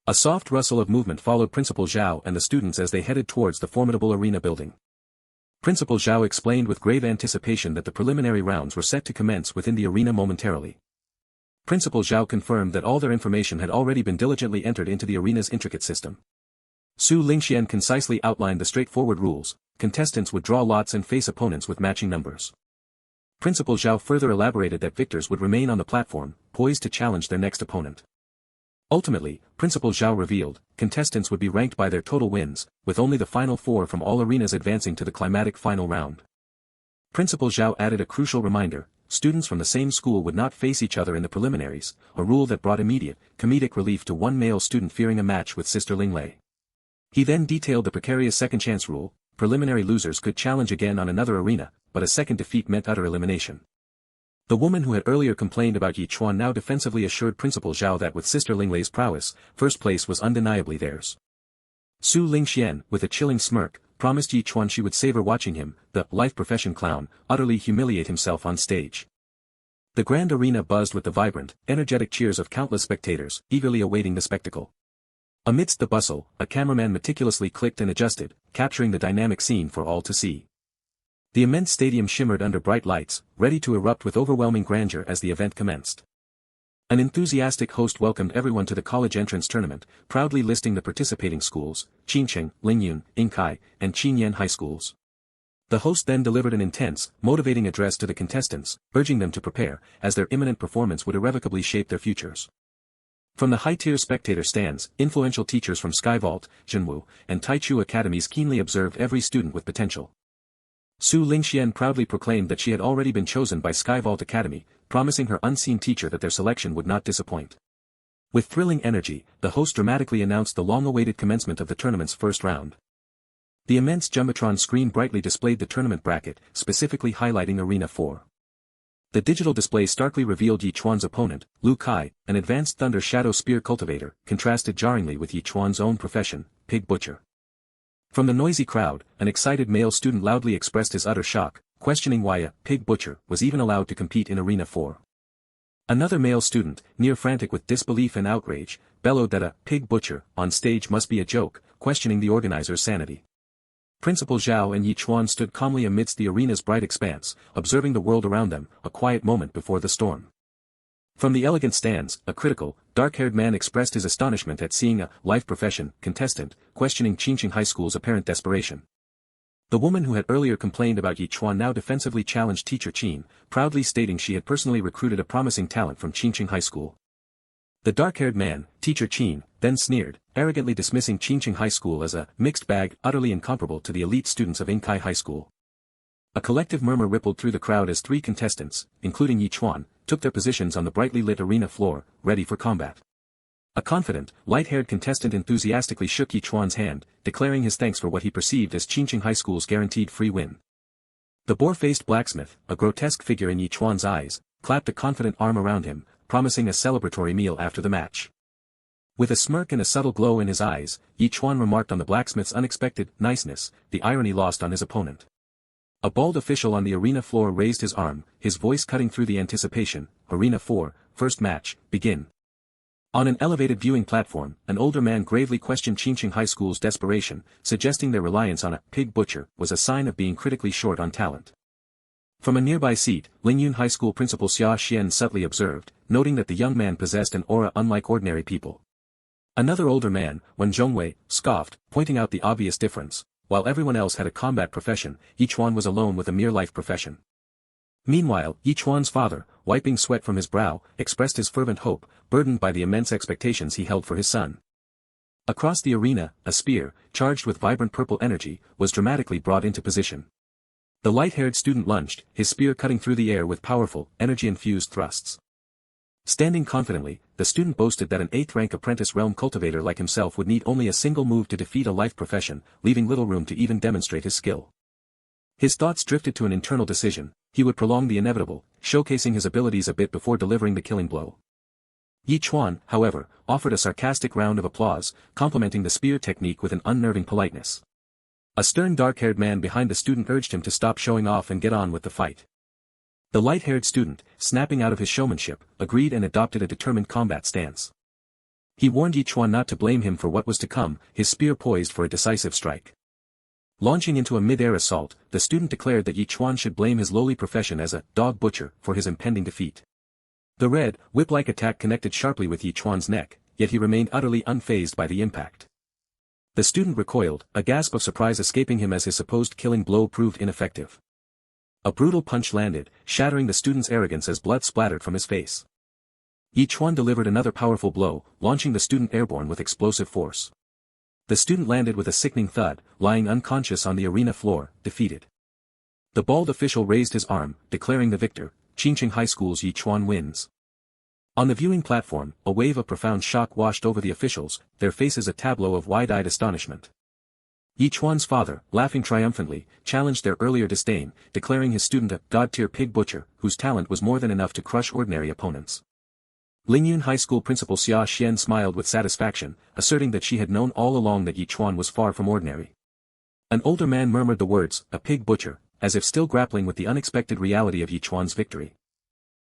A soft rustle of movement followed Principal Zhao and the students as they headed towards the formidable arena building. Principal Zhao explained with grave anticipation that the preliminary rounds were set to commence within the arena momentarily. Principal Zhao confirmed that all their information had already been diligently entered into the arena's intricate system. Su Lingxian concisely outlined the straightforward rules: contestants would draw lots and face opponents with matching numbers. Principal Zhao further elaborated that victors would remain on the platform, poised to challenge their next opponent. Ultimately, Principal Zhao revealed, contestants would be ranked by their total wins, with only the final 4 from all arenas advancing to the climatic final round. Principal Zhao added a crucial reminder: students from the same school would not face each other in the preliminaries, a rule that brought immediate, comedic relief to one male student fearing a match with Sister Linglei. He then detailed the precarious second chance rule: preliminary losers could challenge again on another arena, but a second defeat meant utter elimination. The woman who had earlier complained about Chuan now defensively assured Principal Zhao that with Sister Linglei's prowess, first place was undeniably theirs. Su Lingxian, with a chilling smirk, promised Chuan she would savor watching him, the life profession clown, utterly humiliate himself on stage. The grand arena buzzed with the vibrant, energetic cheers of countless spectators, eagerly awaiting the spectacle. Amidst the bustle, a cameraman meticulously clicked and adjusted, capturing the dynamic scene for all to see. The immense stadium shimmered under bright lights, ready to erupt with overwhelming grandeur as the event commenced. An enthusiastic host welcomed everyone to the college entrance tournament, proudly listing the participating schools: Qincheng, Lingyun, Inkai, and Qinyan high schools. The host then delivered an intense, motivating address to the contestants, urging them to prepare, as their imminent performance would irrevocably shape their futures. From the high-tier spectator stands, influential teachers from Skyvault, Zhenwu, and Taichu academies keenly observed every student with potential. Su Lingxian proudly proclaimed that she had already been chosen by Skyvault Academy, promising her unseen teacher that their selection would not disappoint. With thrilling energy, the host dramatically announced the long-awaited commencement of the tournament's first round. The immense Jumbotron screen brightly displayed the tournament bracket, specifically highlighting Arena 4. The digital display starkly revealed Chuan's opponent, Lu Kai, an advanced Thunder Shadow Spear cultivator, contrasted jarringly with Chuan's own profession, pig butcher. From the noisy crowd, an excited male student loudly expressed his utter shock, questioning why a pig butcher was even allowed to compete in Arena 4. Another male student, near frantic with disbelief and outrage, bellowed that a pig butcher on stage must be a joke, questioning the organizer's sanity. Principal Zhao and Chuan stood calmly amidst the arena's bright expanse, observing the world around them, a quiet moment before the storm. From the elegant stands, a critical, dark-haired man expressed his astonishment at seeing a life profession contestant, questioning Qincheng High School's apparent desperation. The woman who had earlier complained about Chuan now defensively challenged Teacher Qin, proudly stating she had personally recruited a promising talent from Qincheng High School. The dark-haired man, Teacher Qin, then sneered, arrogantly dismissing Qincheng High School as a mixed bag utterly incomparable to the elite students of Inkai High School. A collective murmur rippled through the crowd as 3 contestants, including Chuan, took their positions on the brightly lit arena floor, ready for combat. A confident, light-haired contestant enthusiastically shook Chuan's hand, declaring his thanks for what he perceived as Qincheng High School's guaranteed free win. The boar-faced blacksmith, a grotesque figure in Chuan's eyes, clapped a confident arm around him, promising a celebratory meal after the match. With a smirk and a subtle glow in his eyes, Chuan remarked on the blacksmith's unexpected niceness, the irony lost on his opponent. A bald official on the arena floor raised his arm, his voice cutting through the anticipation. Arena 4, first match, begin. On an elevated viewing platform, an older man gravely questioned Qincheng High School's desperation, suggesting their reliance on a pig butcher was a sign of being critically short on talent. From a nearby seat, Lingyun High School principal Xia Xian subtly observed, noting that the young man possessed an aura unlike ordinary people. Another older man, Wen Zhongwei, scoffed, pointing out the obvious difference. While everyone else had a combat profession, Chuan was alone with a mere life profession. Meanwhile, Chuan's father, wiping sweat from his brow, expressed his fervent hope, burdened by the immense expectations he held for his son. Across the arena, a spear, charged with vibrant purple energy, was dramatically brought into position. The light-haired student lunged, his spear cutting through the air with powerful, energy-infused thrusts. Standing confidently, the student boasted that an 8th-rank apprentice realm cultivator like himself would need only a single move to defeat a life profession, leaving little room to even demonstrate his skill. His thoughts drifted to an internal decision: he would prolong the inevitable, showcasing his abilities a bit before delivering the killing blow. Chuan, however, offered a sarcastic round of applause, complimenting the spear technique with an unnerving politeness. A stern dark-haired man behind the student urged him to stop showing off and get on with the fight. The light-haired student, snapping out of his showmanship, agreed and adopted a determined combat stance. He warned Ch1 not to blame him for what was to come, his spear poised for a decisive strike. Launching into a mid-air assault, the student declared that Ch1 should blame his lowly profession as a dog butcher for his impending defeat. The red, whip-like attack connected sharply with Ch1's neck, yet he remained utterly unfazed by the impact. The student recoiled, a gasp of surprise escaping him as his supposed killing blow proved ineffective. A brutal punch landed, shattering the student's arrogance as blood splattered from his face. Ch1 delivered another powerful blow, launching the student airborne with explosive force. The student landed with a sickening thud, lying unconscious on the arena floor, defeated. The bald official raised his arm, declaring the victor, Ch1-54 High School's Ch1 wins. On the viewing platform, a wave of profound shock washed over the officials, their faces a tableau of wide-eyed astonishment. Ch1's father, laughing triumphantly, challenged their earlier disdain, declaring his student a god-tier pig butcher, whose talent was more than enough to crush ordinary opponents. Lingyun High School Principal Ch1 smiled with satisfaction, asserting that she had known all along that Ch1 was far from ordinary. An older man murmured the words, a pig butcher, as if still grappling with the unexpected reality of Ch1's victory.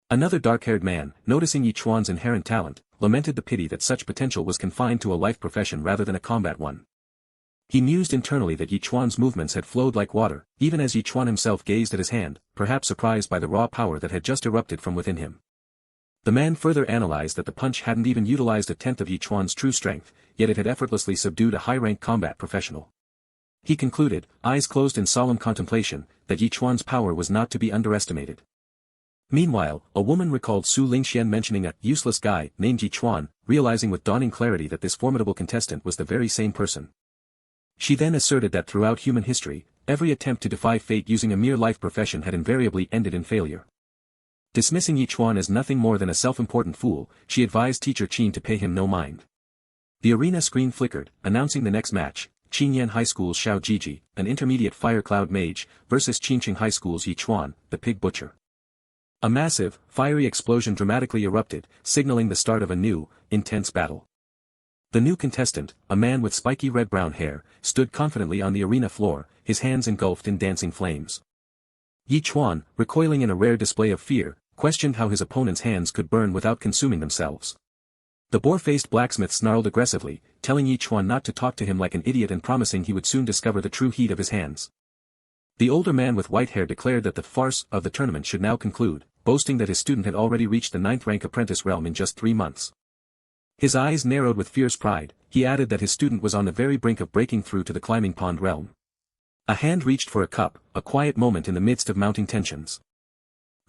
Another dark-haired man, noticing Ch1's inherent talent, lamented the pity that such potential was confined to a life profession rather than a combat one. He mused internally that Ch1's movements had flowed like water, even as Ch1 himself gazed at his hand, perhaps surprised by the raw power that had just erupted from within him. The man further analyzed that the punch hadn't even utilized a tenth of Ch1's true strength, yet it had effortlessly subdued a high-ranked combat professional. He concluded, eyes closed in solemn contemplation, that Ch1's power was not to be underestimated. Meanwhile, a woman recalled Su Lingxian mentioning a useless guy named Ch1, realizing with dawning clarity that this formidable contestant was the very same person. She then asserted that throughout human history, every attempt to defy fate using a mere life profession had invariably ended in failure. Dismissing Ch1 as nothing more than a self-important fool, she advised teacher Ch1 to pay him no mind. The arena screen flickered, announcing the next match, Ch1 High School's Xiao Jiji, an intermediate fire cloud mage, versus Ch1 High School's Ch1, the pig butcher. A massive, fiery explosion dramatically erupted, signaling the start of a new, intense battle. The new contestant, a man with spiky red-brown hair, stood confidently on the arena floor, his hands engulfed in dancing flames. Ch1, recoiling in a rare display of fear, questioned how his opponent's hands could burn without consuming themselves. The boar-faced blacksmith snarled aggressively, telling Ch1 not to talk to him like an idiot and promising he would soon discover the true heat of his hands. The older man with white hair declared that the farce of the tournament should now conclude, boasting that his student had already reached the 9th-rank apprentice realm in just 3 months. His eyes narrowed with fierce pride, he added that his student was on the very brink of breaking through to the climbing pond realm. A hand reached for a cup, a quiet moment in the midst of mounting tensions.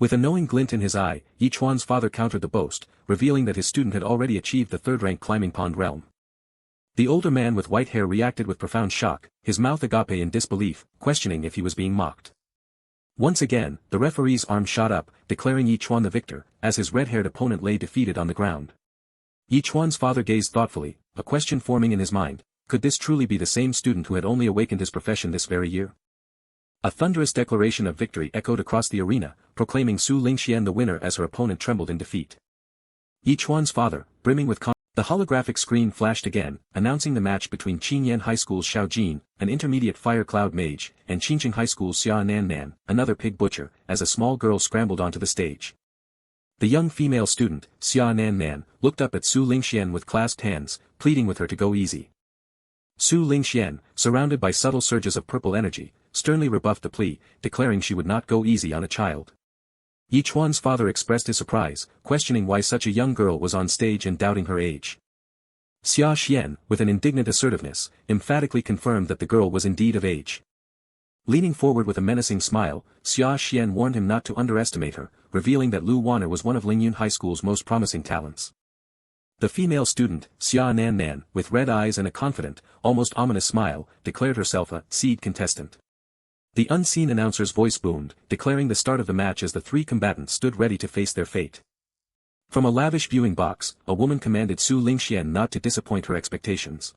With a knowing glint in his eye, Ch1's father countered the boast, revealing that his student had already achieved the 3rd-rank climbing pond realm. The older man with white hair reacted with profound shock, his mouth agape in disbelief, questioning if he was being mocked. Once again, the referee's arm shot up, declaring Ch1 the victor, as his red-haired opponent lay defeated on the ground. Ch1's father gazed thoughtfully, a question forming in his mind, could this truly be the same student who had only awakened his profession this very year? A thunderous declaration of victory echoed across the arena, proclaiming Su Lingxian the winner as her opponent trembled in defeat. Ch1's father, brimming with the holographic screen flashed again, announcing the match between Ch1 High School's Xiao Jin, an intermediate fire cloud mage, and Ch1 High School's Xia Nan, another pig butcher, as a small girl scrambled onto the stage. The young female student, Xia Nan, looked up at Su Lingxian with clasped hands, pleading with her to go easy. Su Lingxian, surrounded by subtle surges of purple energy, sternly rebuffed the plea, declaring she would not go easy on a child. Ch1's father expressed his surprise, questioning why such a young girl was on stage and doubting her age. Xia Xian, with an indignant assertiveness, emphatically confirmed that the girl was indeed of age. Leaning forward with a menacing smile, Xia Xian warned him not to underestimate her, revealing that Lu Wanner was one of Lingyun High School's most promising talents. The female student, Xia Nan, with red eyes and a confident, almost ominous smile, declared herself a seed contestant. The unseen announcer's voice boomed, declaring the start of the match as the 3 combatants stood ready to face their fate. From a lavish viewing box, a woman commanded Su Lingxian not to disappoint her expectations.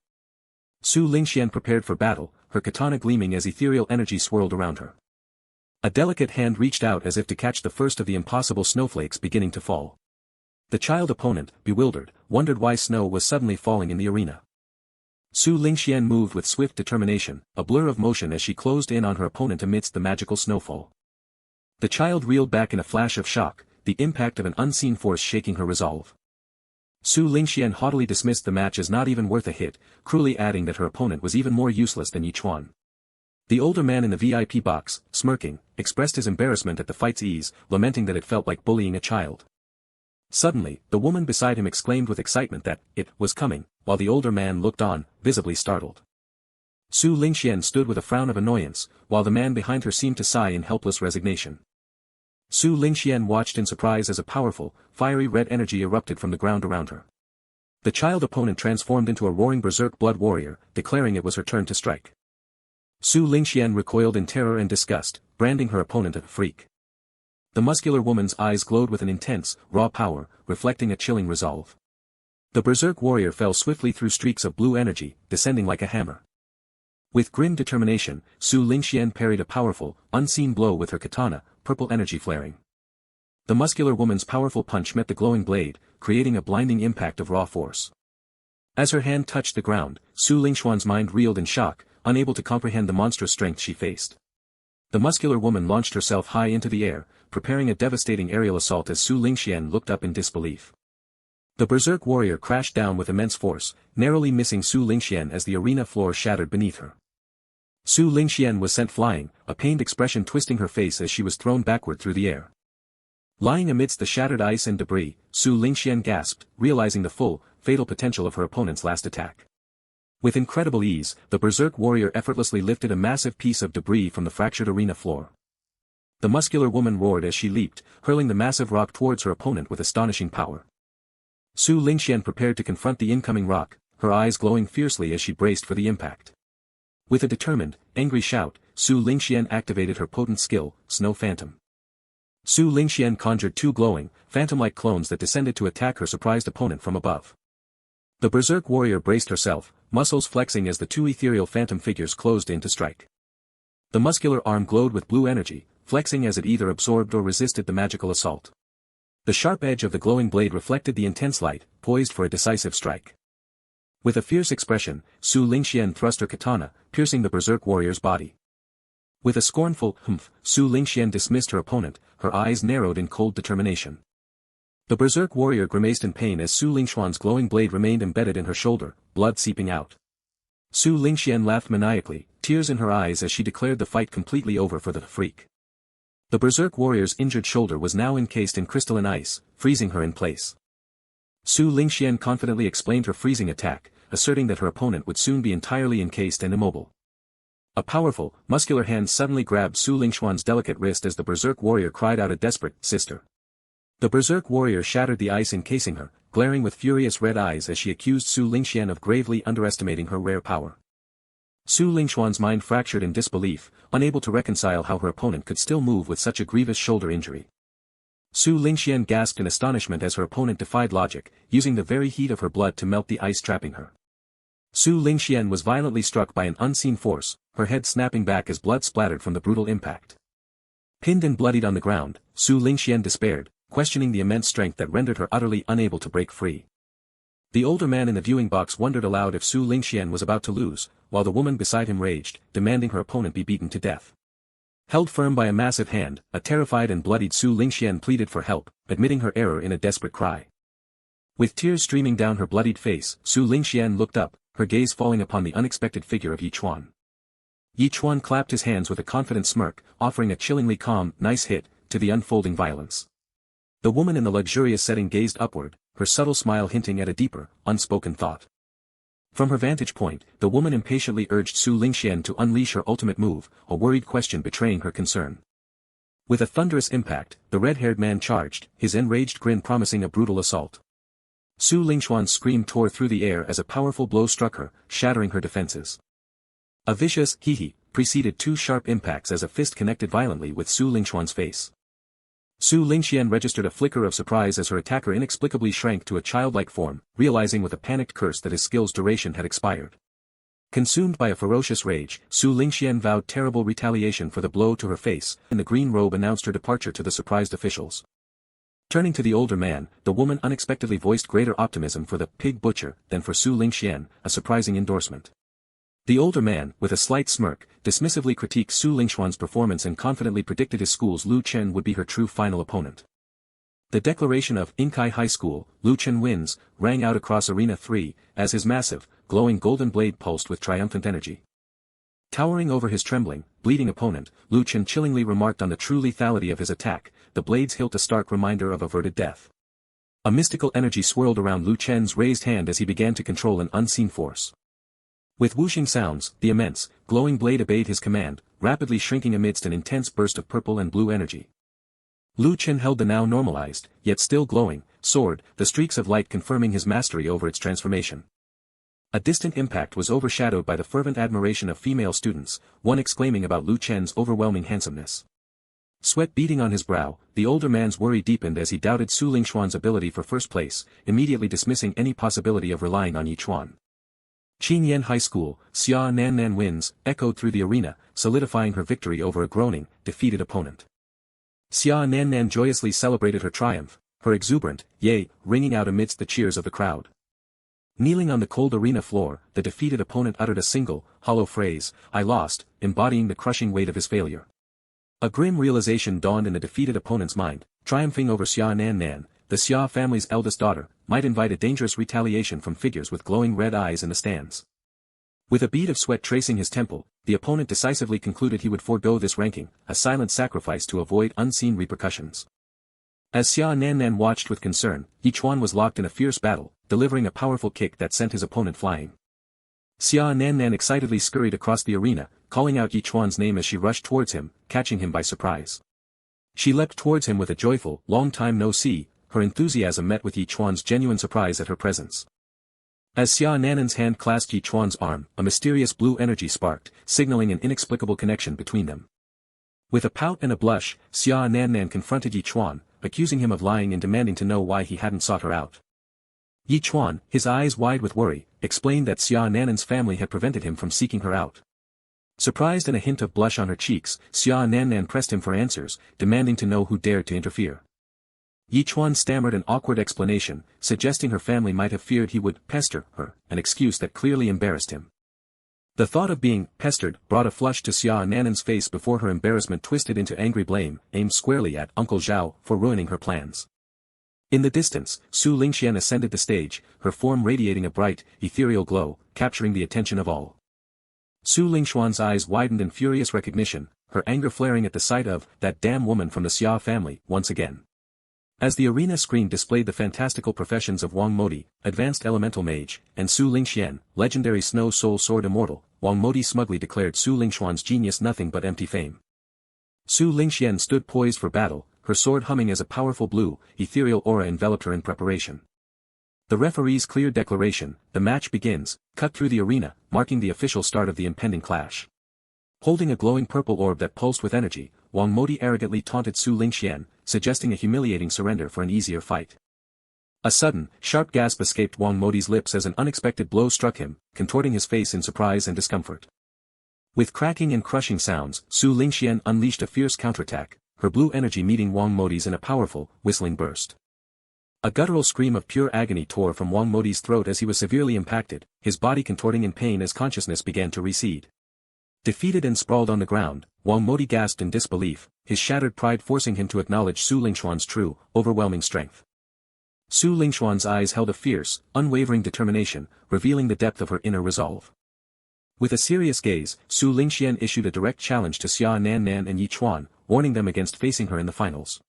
Su Lingxian prepared for battle, her katana gleaming as ethereal energy swirled around her. A delicate hand reached out as if to catch the first of the impossible snowflakes beginning to fall. The child opponent, bewildered, wondered why snow was suddenly falling in the arena. Su Lingxian moved with swift determination, a blur of motion as she closed in on her opponent amidst the magical snowfall. The child reeled back in a flash of shock, the impact of an unseen force shaking her resolve. Su Lingxian haughtily dismissed the match as not even worth a hit, cruelly adding that her opponent was even more useless than Chuan. The older man in the VIP box, smirking, expressed his embarrassment at the fight's ease, lamenting that it felt like bullying a child. Suddenly, the woman beside him exclaimed with excitement that it was coming, while the older man looked on, visibly startled. Su Lingxian stood with a frown of annoyance, while the man behind her seemed to sigh in helpless resignation. Su Lingxian watched in surprise as a powerful, fiery red energy erupted from the ground around her. The child opponent transformed into a roaring berserk blood warrior, declaring it was her turn to strike. Su Lingxian recoiled in terror and disgust, branding her opponent a freak. The muscular woman's eyes glowed with an intense, raw power, reflecting a chilling resolve. The berserk warrior fell swiftly through streaks of blue energy, descending like a hammer. With grim determination, Su Lingxian parried a powerful, unseen blow with her katana, purple energy flaring. The muscular woman's powerful punch met the glowing blade, creating a blinding impact of raw force. As her hand touched the ground, Su Lingxian's mind reeled in shock, unable to comprehend the monstrous strength she faced. The muscular woman launched herself high into the air, preparing a devastating aerial assault as Su Lingxian looked up in disbelief. The berserk warrior crashed down with immense force, narrowly missing Su Lingxian as the arena floor shattered beneath her. Su Lingxian was sent flying, a pained expression twisting her face as she was thrown backward through the air. Lying amidst the shattered ice and debris, Su Lingxian gasped, realizing the full, fatal potential of her opponent's last attack. With incredible ease, the berserk warrior effortlessly lifted a massive piece of debris from the fractured arena floor. The muscular woman roared as she leaped, hurling the massive rock towards her opponent with astonishing power. Su Lingxian prepared to confront the incoming rock, her eyes glowing fiercely as she braced for the impact. With a determined, angry shout, Su Lingxian activated her potent skill, Snow Phantom. Su Lingxian conjured two glowing, phantom-like clones that descended to attack her surprised opponent from above. The berserk warrior braced herself, muscles flexing as the two ethereal phantom figures closed in to strike. The muscular arm glowed with blue energy, flexing as it either absorbed or resisted the magical assault. The sharp edge of the glowing blade reflected the intense light, poised for a decisive strike. With a fierce expression, Su Lingxian thrust her katana, piercing the berserk warrior's body. With a scornful humph, Su Lingxian dismissed her opponent, her eyes narrowed in cold determination. The berserk warrior grimaced in pain as Su Lingxian's glowing blade remained embedded in her shoulder, blood seeping out. Su Lingxian laughed maniacally, tears in her eyes as she declared the fight completely over for the freak. The berserk warrior's injured shoulder was now encased in crystalline ice, freezing her in place. Su Lingxian confidently explained her freezing attack, asserting that her opponent would soon be entirely encased and immobile. A powerful, muscular hand suddenly grabbed Su Lingxian's delicate wrist as the berserk warrior cried out a desperate, "Sister." The berserk warrior shattered the ice encasing her, glaring with furious red eyes as she accused Su Lingxian of gravely underestimating her rare power. Su Lingxian's mind fractured in disbelief, unable to reconcile how her opponent could still move with such a grievous shoulder injury. Su Lingxian gasped in astonishment as her opponent defied logic, using the very heat of her blood to melt the ice trapping her. Su Lingxian was violently struck by an unseen force, her head snapping back as blood splattered from the brutal impact. Pinned and bloodied on the ground, Su Lingxian despaired, questioning the immense strength that rendered her utterly unable to break free. The older man in the viewing box wondered aloud if Su Lingxian was about to lose, while the woman beside him raged, demanding her opponent be beaten to death. Held firm by a massive hand, a terrified and bloodied Su Lingxian pleaded for help, admitting her error in a desperate cry. With tears streaming down her bloodied face, Su Lingxian looked up, her gaze falling upon the unexpected figure of Chuan. Chuan clapped his hands with a confident smirk, offering a chillingly calm, "Nice hit," to the unfolding violence. The woman in the luxurious setting gazed upward, her subtle smile hinting at a deeper, unspoken thought. From her vantage point, the woman impatiently urged Su Lingxian to unleash her ultimate move, a worried question betraying her concern. With a thunderous impact, the red-haired man charged, his enraged grin promising a brutal assault. Su Lingxian's scream tore through the air as a powerful blow struck her, shattering her defenses. A vicious hee-hee preceded two sharp impacts as a fist connected violently with Su Lingxian's face. Su Lingxian registered a flicker of surprise as her attacker inexplicably shrank to a childlike form, realizing with a panicked curse that his skill's duration had expired. Consumed by a ferocious rage, Su Lingxian vowed terrible retaliation for the blow to her face, and the green robe announced her departure to the surprised officials. Turning to the older man, the woman unexpectedly voiced greater optimism for the pig butcher than for Su Lingxian, a surprising endorsement. The older man, with a slight smirk, dismissively critiqued Su Lingxuan's performance and confidently predicted his school's Lu Chen would be her true final opponent. The declaration of Inkai High School, Lu Chen wins, rang out across Arena 3, as his massive, glowing golden blade pulsed with triumphant energy. Towering over his trembling, bleeding opponent, Lu Chen chillingly remarked on the true lethality of his attack, the blade's hilt a stark reminder of averted death. A mystical energy swirled around Lu Chen's raised hand as he began to control an unseen force. With whooshing sounds, the immense, glowing blade obeyed his command, rapidly shrinking amidst an intense burst of purple and blue energy. Lu Chen held the now normalized, yet still glowing, sword, the streaks of light confirming his mastery over its transformation. A distant impact was overshadowed by the fervent admiration of female students, one exclaiming about Lu Chen's overwhelming handsomeness. Sweat beading on his brow, the older man's worry deepened as he doubted Su Lingxuan's ability for first place, immediately dismissing any possibility of relying on Chuan. Qinyan High School, Xia Nannan wins, echoed through the arena, solidifying her victory over a groaning, defeated opponent. Xia Nannan joyously celebrated her triumph, her exuberant, yea, ringing out amidst the cheers of the crowd. Kneeling on the cold arena floor, the defeated opponent uttered a single, hollow phrase, "I lost," embodying the crushing weight of his failure. A grim realization dawned in the defeated opponent's mind, triumphing over Xia Nannan, the Xia family's eldest daughter, might invite a dangerous retaliation from figures with glowing red eyes in the stands. With a bead of sweat tracing his temple, the opponent decisively concluded he would forego this ranking, a silent sacrifice to avoid unseen repercussions. As Xia Nannan watched with concern, Ch1 was locked in a fierce battle, delivering a powerful kick that sent his opponent flying. Xia Nannan excitedly scurried across the arena, calling out Ch1's name as she rushed towards him, catching him by surprise. She leapt towards him with a joyful, "Long time no see," her enthusiasm met with Ch1's genuine surprise at her presence. As Xia Nannan's hand clasped Ch1's arm, a mysterious blue energy sparked, signaling an inexplicable connection between them. With a pout and a blush, Xia Nannan confronted Ch1, accusing him of lying and demanding to know why he hadn't sought her out. Ch1, his eyes wide with worry, explained that Xia Nannan's family had prevented him from seeking her out. Surprised and a hint of blush on her cheeks, Xia Nannan pressed him for answers, demanding to know who dared to interfere. Ch1 stammered an awkward explanation, suggesting her family might have feared he would pester her, an excuse that clearly embarrassed him. The thought of being pestered brought a flush to Xia Nannan's face before her embarrassment twisted into angry blame, aimed squarely at Uncle Zhao for ruining her plans. In the distance, Su Lingxian ascended the stage, her form radiating a bright, ethereal glow, capturing the attention of all. Su Lingxuan's eyes widened in furious recognition, her anger flaring at the sight of that damn woman from the Xia family, once again. As the arena screen displayed the fantastical professions of Wang Modi, advanced elemental mage, and Su Lingxian, legendary snow soul sword immortal, Wang Modi smugly declared Su Lingxuan's genius nothing but empty fame. Su Lingxian stood poised for battle, her sword humming as a powerful blue, ethereal aura enveloped her in preparation. The referee's clear declaration, "The match begins," cut through the arena, marking the official start of the impending clash. Holding a glowing purple orb that pulsed with energy, Wang Modi arrogantly taunted Su Lingxian, suggesting a humiliating surrender for an easier fight. A sudden, sharp gasp escaped Wang Modi's lips as an unexpected blow struck him, contorting his face in surprise and discomfort. With cracking and crushing sounds, Su Lingxian unleashed a fierce counterattack, her blue energy meeting Wang Modi's in a powerful, whistling burst. A guttural scream of pure agony tore from Wang Modi's throat as he was severely impacted, his body contorting in pain as consciousness began to recede. Defeated and sprawled on the ground, Wang Modi gasped in disbelief, his shattered pride forcing him to acknowledge Su Lingxuan's true, overwhelming strength. Su Lingxuan's eyes held a fierce, unwavering determination, revealing the depth of her inner resolve. With a serious gaze, Su Lingxian issued a direct challenge to Xia Nannan and Ch1, warning them against facing her in the finals.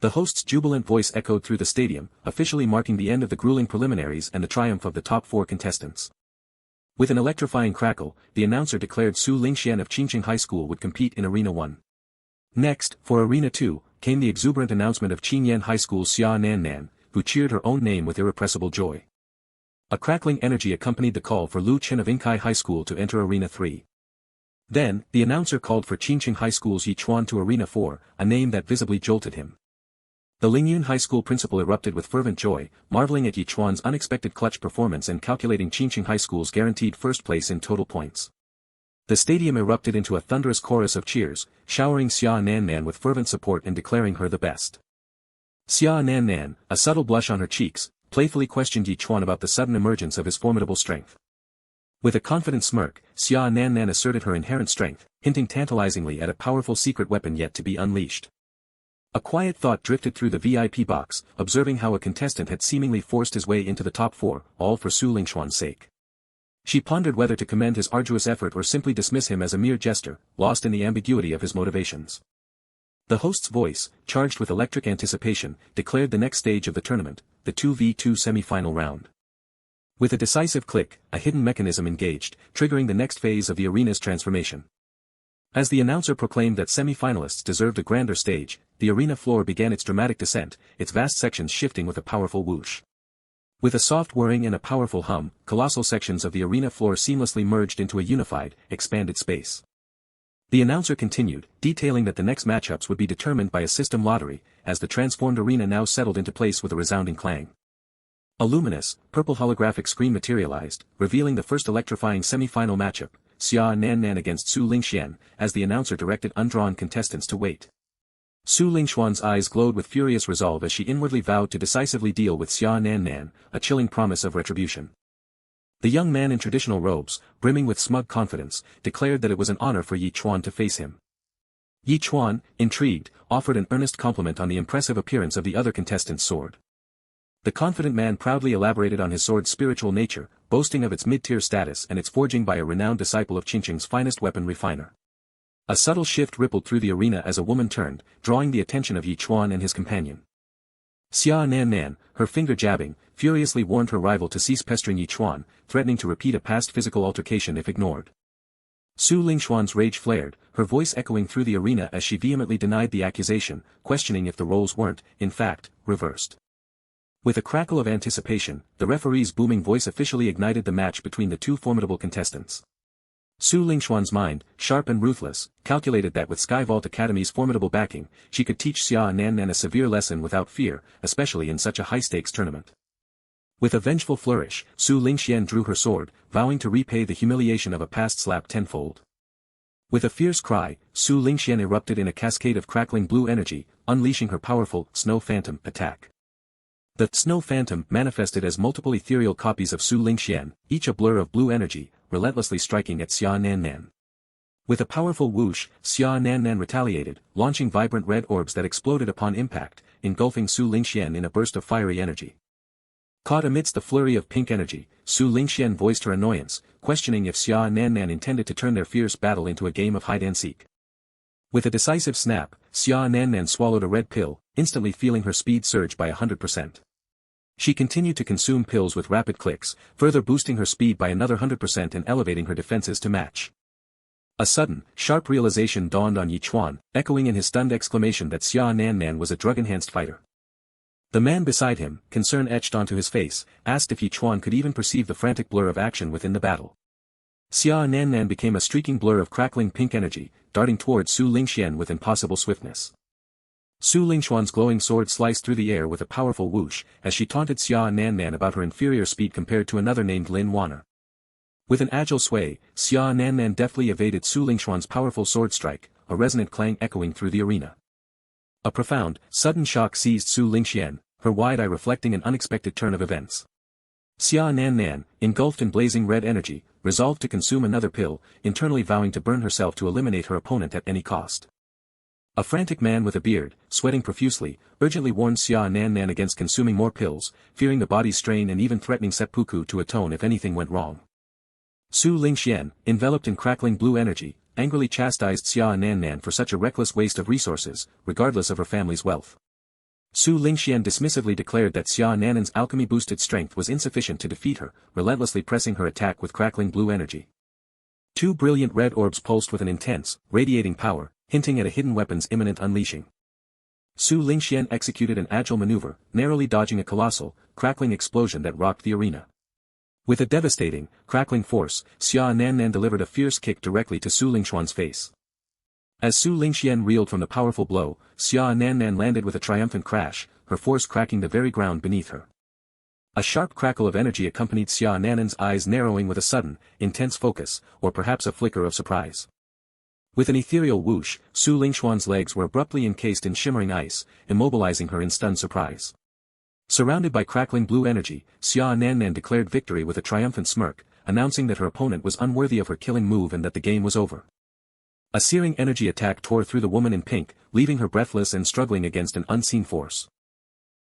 The host's jubilant voice echoed through the stadium, officially marking the end of the grueling preliminaries and the triumph of the top 4 contestants. With an electrifying crackle, the announcer declared Su Lingxian of Qinqing High School would compete in Arena 1. Next, for Arena 2, came the exuberant announcement of Qinyan High School's Xia Nannan, who cheered her own name with irrepressible joy. A crackling energy accompanied the call for Lu Chen of Inkai High School to enter Arena 3. Then, the announcer called for Qinqing High School's Ch1 to Arena 4, a name that visibly jolted him. The Lingyun High School principal erupted with fervent joy, marveling at Ch1's unexpected clutch performance and calculating Qinqing High School's guaranteed first place in total points. The stadium erupted into a thunderous chorus of cheers, showering Xia Nannan with fervent support and declaring her the best. Xia Nan Nan, a subtle blush on her cheeks, playfully questioned Yi Chuan about the sudden emergence of his formidable strength. With a confident smirk, Xia Nan Nan asserted her inherent strength, hinting tantalizingly at a powerful secret weapon yet to be unleashed. A quiet thought drifted through the VIP box, observing how a contestant had seemingly forced his way into the top 4, all for Su Lingxuan's sake. She pondered whether to commend his arduous effort or simply dismiss him as a mere jester, lost in the ambiguity of his motivations. The host's voice, charged with electric anticipation, declared the next stage of the tournament, the 2v2 semi-final round. With a decisive click, a hidden mechanism engaged, triggering the next phase of the arena's transformation. As the announcer proclaimed that semi-finalists deserved a grander stage, the arena floor began its dramatic descent, its vast sections shifting with a powerful whoosh. With a soft whirring and a powerful hum, colossal sections of the arena floor seamlessly merged into a unified, expanded space. The announcer continued, detailing that the next matchups would be determined by a system lottery, as the transformed arena now settled into place with a resounding clang. A luminous, purple holographic screen materialized, revealing the first electrifying semi-final matchup, Xia Nan Nan against Su Lingxian, as the announcer directed undrawn contestants to wait. Su Lingxuan's eyes glowed with furious resolve as she inwardly vowed to decisively deal with Xia Nan Nan, a chilling promise of retribution. The young man in traditional robes, brimming with smug confidence, declared that it was an honor for Yi Chuan to face him. Yi Chuan, intrigued, offered an earnest compliment on the impressive appearance of the other contestant's sword. The confident man proudly elaborated on his sword's spiritual nature, boasting of its mid-tier status and its forging by a renowned disciple of Qingqing's finest weapon refiner. A subtle shift rippled through the arena as a woman turned, drawing the attention of Yi Chuan and his companion. Xia Nan Nan, her finger jabbing, furiously warned her rival to cease pestering Yi Chuan, threatening to repeat a past physical altercation if ignored. Su Lingxuan's rage flared, her voice echoing through the arena as she vehemently denied the accusation, questioning if the roles weren't, in fact, reversed. With a crackle of anticipation, the referee's booming voice officially ignited the match between the two formidable contestants. Su Lingxuan's mind, sharp and ruthless, calculated that with Skyvault Academy's formidable backing, she could teach Xia Nan Nan a severe lesson without fear, especially in such a high-stakes tournament. With a vengeful flourish, Su Lingxian drew her sword, vowing to repay the humiliation of a past slap tenfold. With a fierce cry, Su Lingxian erupted in a cascade of crackling blue energy, unleashing her powerful Snow Phantom attack. The Snow Phantom manifested as multiple ethereal copies of Su Lingxian, each a blur of blue energy, relentlessly striking at Xia Nan Nan. With a powerful whoosh, Xia Nan Nan retaliated, launching vibrant red orbs that exploded upon impact, engulfing Su Lingxian in a burst of fiery energy. Caught amidst the flurry of pink energy, Su Lingxian voiced her annoyance, questioning if Xia Nan Nan intended to turn their fierce battle into a game of hide-and-seek. With a decisive snap, Xia Nan Nan swallowed a red pill, instantly feeling her speed surge by 100%. She continued to consume pills with rapid clicks, further boosting her speed by another 100% and elevating her defenses to match. A sudden, sharp realization dawned on Yi Chuan, echoing in his stunned exclamation that Xia Nan Nan was a drug-enhanced fighter. The man beside him, concern etched onto his face, asked if Yi Chuan could even perceive the frantic blur of action within the battle. Xia Nan Nan became a streaking blur of crackling pink energy, darting towards Su Lingxian with impossible swiftness. Su Lingxuan's glowing sword sliced through the air with a powerful whoosh, as she taunted Xia Nan Nan about her inferior speed compared to another named Lin Wanner. With an agile sway, Xia Nan Nan deftly evaded Su Lingxuan's powerful sword strike, a resonant clang echoing through the arena. A profound, sudden shock seized Su Lingxian, her wide eye reflecting an unexpected turn of events. Xia Nan Nan, engulfed in blazing red energy, resolved to consume another pill, internally vowing to burn herself to eliminate her opponent at any cost. A frantic man with a beard, sweating profusely, urgently warned Xia Nan Nan against consuming more pills, fearing the body's strain and even threatening seppuku to atone if anything went wrong. Su Lingxian, enveloped in crackling blue energy, angrily chastised Xia Nan Nan for such a reckless waste of resources, regardless of her family's wealth. Su Lingxian dismissively declared that Xia Nan Nan's alchemy-boosted strength was insufficient to defeat her, relentlessly pressing her attack with crackling blue energy. Two brilliant red orbs pulsed with an intense, radiating power, hinting at a hidden weapon's imminent unleashing. Su Lingxian executed an agile maneuver, narrowly dodging a colossal, crackling explosion that rocked the arena. With a devastating, crackling force, Xia Nan Nan delivered a fierce kick directly to Su Lingxuan's face. As Su Lingxian reeled from the powerful blow, Xia Nan Nan landed with a triumphant crash, her force cracking the very ground beneath her. A sharp crackle of energy accompanied Xia Nan Nan's eyes narrowing with a sudden, intense focus, or perhaps a flicker of surprise. With an ethereal whoosh, Su Lingxuan's legs were abruptly encased in shimmering ice, immobilizing her in stunned surprise. Surrounded by crackling blue energy, Ch1-54 declared victory with a triumphant smirk, announcing that her opponent was unworthy of her killing move and that the game was over. A searing energy attack tore through the woman in pink, leaving her breathless and struggling against an unseen force.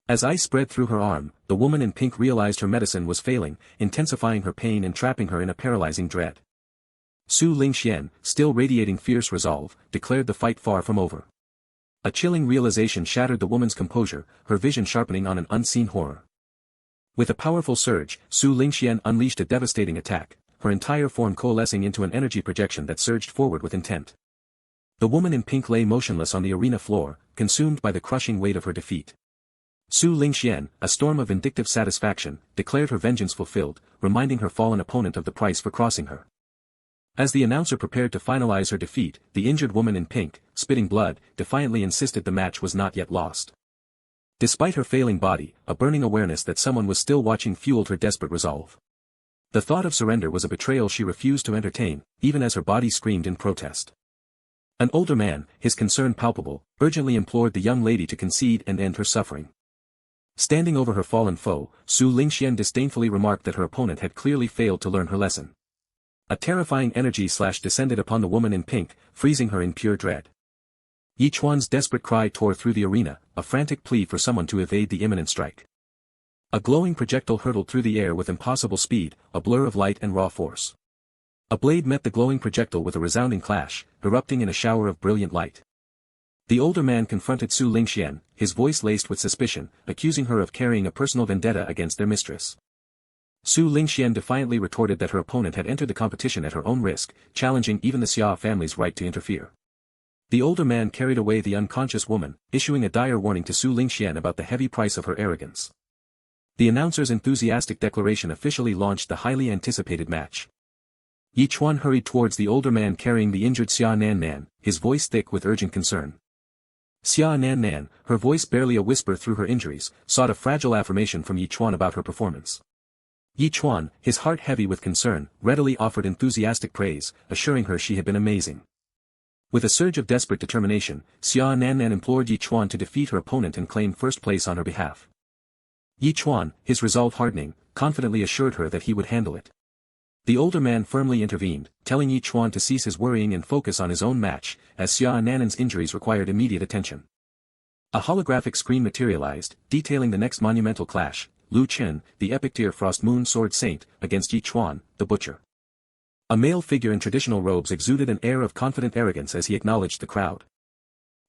As ice spread through her arm, the woman in pink realized her medicine was failing, intensifying her pain and trapping her in a paralyzing dread. Su Lingxian, still radiating fierce resolve, declared the fight far from over. A chilling realization shattered the woman's composure, her vision sharpening on an unseen horror. With a powerful surge, Su Lingxian unleashed a devastating attack, her entire form coalescing into an energy projection that surged forward with intent. The woman in pink lay motionless on the arena floor, consumed by the crushing weight of her defeat. Su Lingxian, a storm of vindictive satisfaction, declared her vengeance fulfilled, reminding her fallen opponent of the price for crossing her. As the announcer prepared to finalize her defeat, the injured woman in pink, spitting blood, defiantly insisted the match was not yet lost. Despite her failing body, a burning awareness that someone was still watching fueled her desperate resolve. The thought of surrender was a betrayal she refused to entertain, even as her body screamed in protest. An older man, his concern palpable, urgently implored the young lady to concede and end her suffering. Standing over her fallen foe, Su Lingxian disdainfully remarked that her opponent had clearly failed to learn her lesson. A terrifying energy slash descended upon the woman in pink, freezing her in pure dread. Chuan's desperate cry tore through the arena, a frantic plea for someone to evade the imminent strike. A glowing projectile hurtled through the air with impossible speed, a blur of light and raw force. A blade met the glowing projectile with a resounding clash, erupting in a shower of brilliant light. The older man confronted Su Lingxian, his voice laced with suspicion, accusing her of carrying a personal vendetta against their mistress. Su Lingxian defiantly retorted that her opponent had entered the competition at her own risk, challenging even the Xia family's right to interfere. The older man carried away the unconscious woman, issuing a dire warning to Su Lingxian about the heavy price of her arrogance. The announcer's enthusiastic declaration officially launched the highly anticipated match. Chuan hurried towards the older man carrying the injured Ch1-54, his voice thick with urgent concern. Ch1-54, her voice barely a whisper through her injuries, sought a fragile affirmation from Chuan about her performance. Chuan, his heart heavy with concern, readily offered enthusiastic praise, assuring her she had been amazing. With a surge of desperate determination, Ch1-54 implored Chuan to defeat her opponent and claim first place on her behalf. Chuan, his resolve hardening, confidently assured her that he would handle it. The older man firmly intervened, telling Chuan to cease his worrying and focus on his own match, as Ch1-54's injuries required immediate attention. A holographic screen materialized, detailing the next monumental clash, Lu Qin, the epic tier Frost Moon Sword Saint, against Chuan, the butcher. A male figure in traditional robes exuded an air of confident arrogance as he acknowledged the crowd.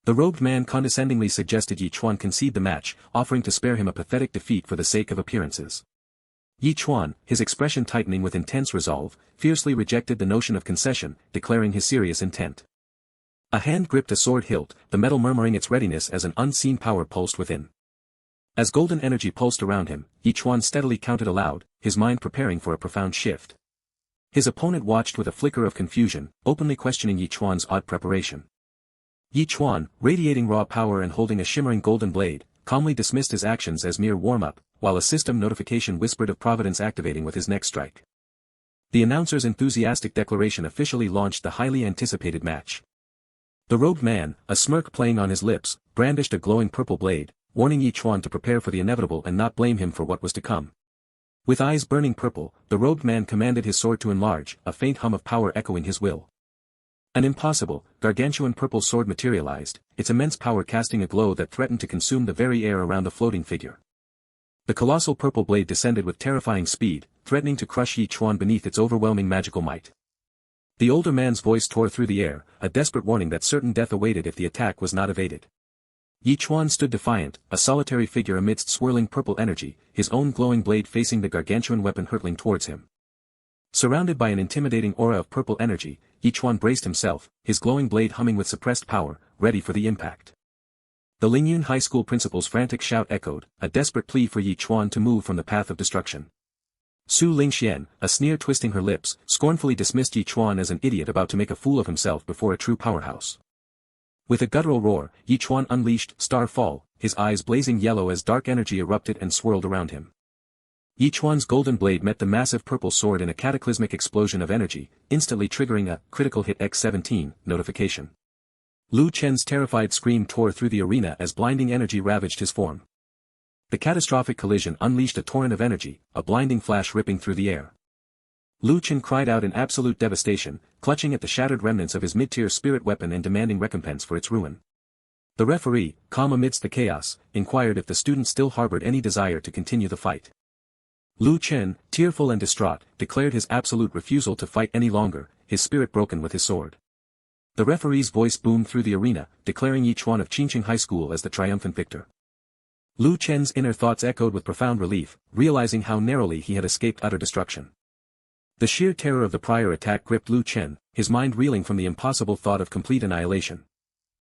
The robed man condescendingly suggested Chuan concede the match, offering to spare him a pathetic defeat for the sake of appearances. Chuan, his expression tightening with intense resolve, fiercely rejected the notion of concession, declaring his serious intent. A hand gripped a sword hilt, the metal murmuring its readiness as an unseen power pulsed within. As golden energy pulsed around him, Chuan steadily counted aloud, his mind preparing for a profound shift. His opponent watched with a flicker of confusion, openly questioning Chuan's odd preparation. Chuan, radiating raw power and holding a shimmering golden blade, calmly dismissed his actions as mere warm-up, while a system notification whispered of Providence activating with his next strike. The announcer's enthusiastic declaration officially launched the highly anticipated match. The robed man, a smirk playing on his lips, brandished a glowing purple blade, warning Chuan to prepare for the inevitable and not blame him for what was to come. With eyes burning purple, the robed man commanded his sword to enlarge, a faint hum of power echoing his will. An impossible, gargantuan purple sword materialized, its immense power casting a glow that threatened to consume the very air around the floating figure. The colossal purple blade descended with terrifying speed, threatening to crush Chuan beneath its overwhelming magical might. The older man's voice tore through the air, a desperate warning that certain death awaited if the attack was not evaded. Chuan stood defiant, a solitary figure amidst swirling purple energy, his own glowing blade facing the gargantuan weapon hurtling towards him. Surrounded by an intimidating aura of purple energy, Chuan braced himself, his glowing blade humming with suppressed power, ready for the impact. The Lingyun High School principal's frantic shout echoed, a desperate plea for Chuan to move from the path of destruction. Su Lingxian, a sneer twisting her lips, scornfully dismissed Chuan as an idiot about to make a fool of himself before a true powerhouse. With a guttural roar, Chuan unleashed Star Fall, his eyes blazing yellow as dark energy erupted and swirled around him. Yi Chuan's golden blade met the massive purple sword in a cataclysmic explosion of energy, instantly triggering a critical hit X-17 notification. Lu Chen's terrified scream tore through the arena as blinding energy ravaged his form. The catastrophic collision unleashed a torrent of energy, a blinding flash ripping through the air. Lu Chen cried out in absolute devastation, clutching at the shattered remnants of his mid-tier spirit weapon and demanding recompense for its ruin. The referee, calm amidst the chaos, inquired if the student still harbored any desire to continue the fight. Lu Chen, tearful and distraught, declared his absolute refusal to fight any longer, his spirit broken with his sword. The referee's voice boomed through the arena, declaring Yi Chuan of Ch1-54 High School as the triumphant victor. Lu Chen's inner thoughts echoed with profound relief, realizing how narrowly he had escaped utter destruction. The sheer terror of the prior attack gripped Lu Chen, his mind reeling from the impossible thought of complete annihilation.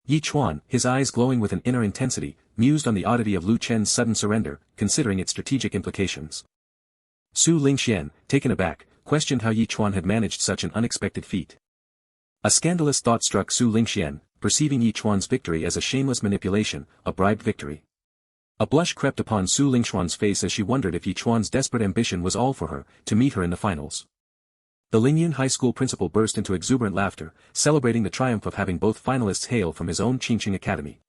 Yi Chuan, his eyes glowing with an inner intensity, mused on the oddity of Lu Chen's sudden surrender, considering its strategic implications. Su Lingxian, taken aback, questioned how Yi Chuan had managed such an unexpected feat. A scandalous thought struck Su Lingxian, perceiving Yi Chuan's victory as a shameless manipulation, a bribed victory. A blush crept upon Su Lingxian's face as she wondered if Yi Chuan's desperate ambition was all for her, to meet her in the finals. The Lingyun High School principal burst into exuberant laughter, celebrating the triumph of having both finalists hail from his own Ch1-54 Academy.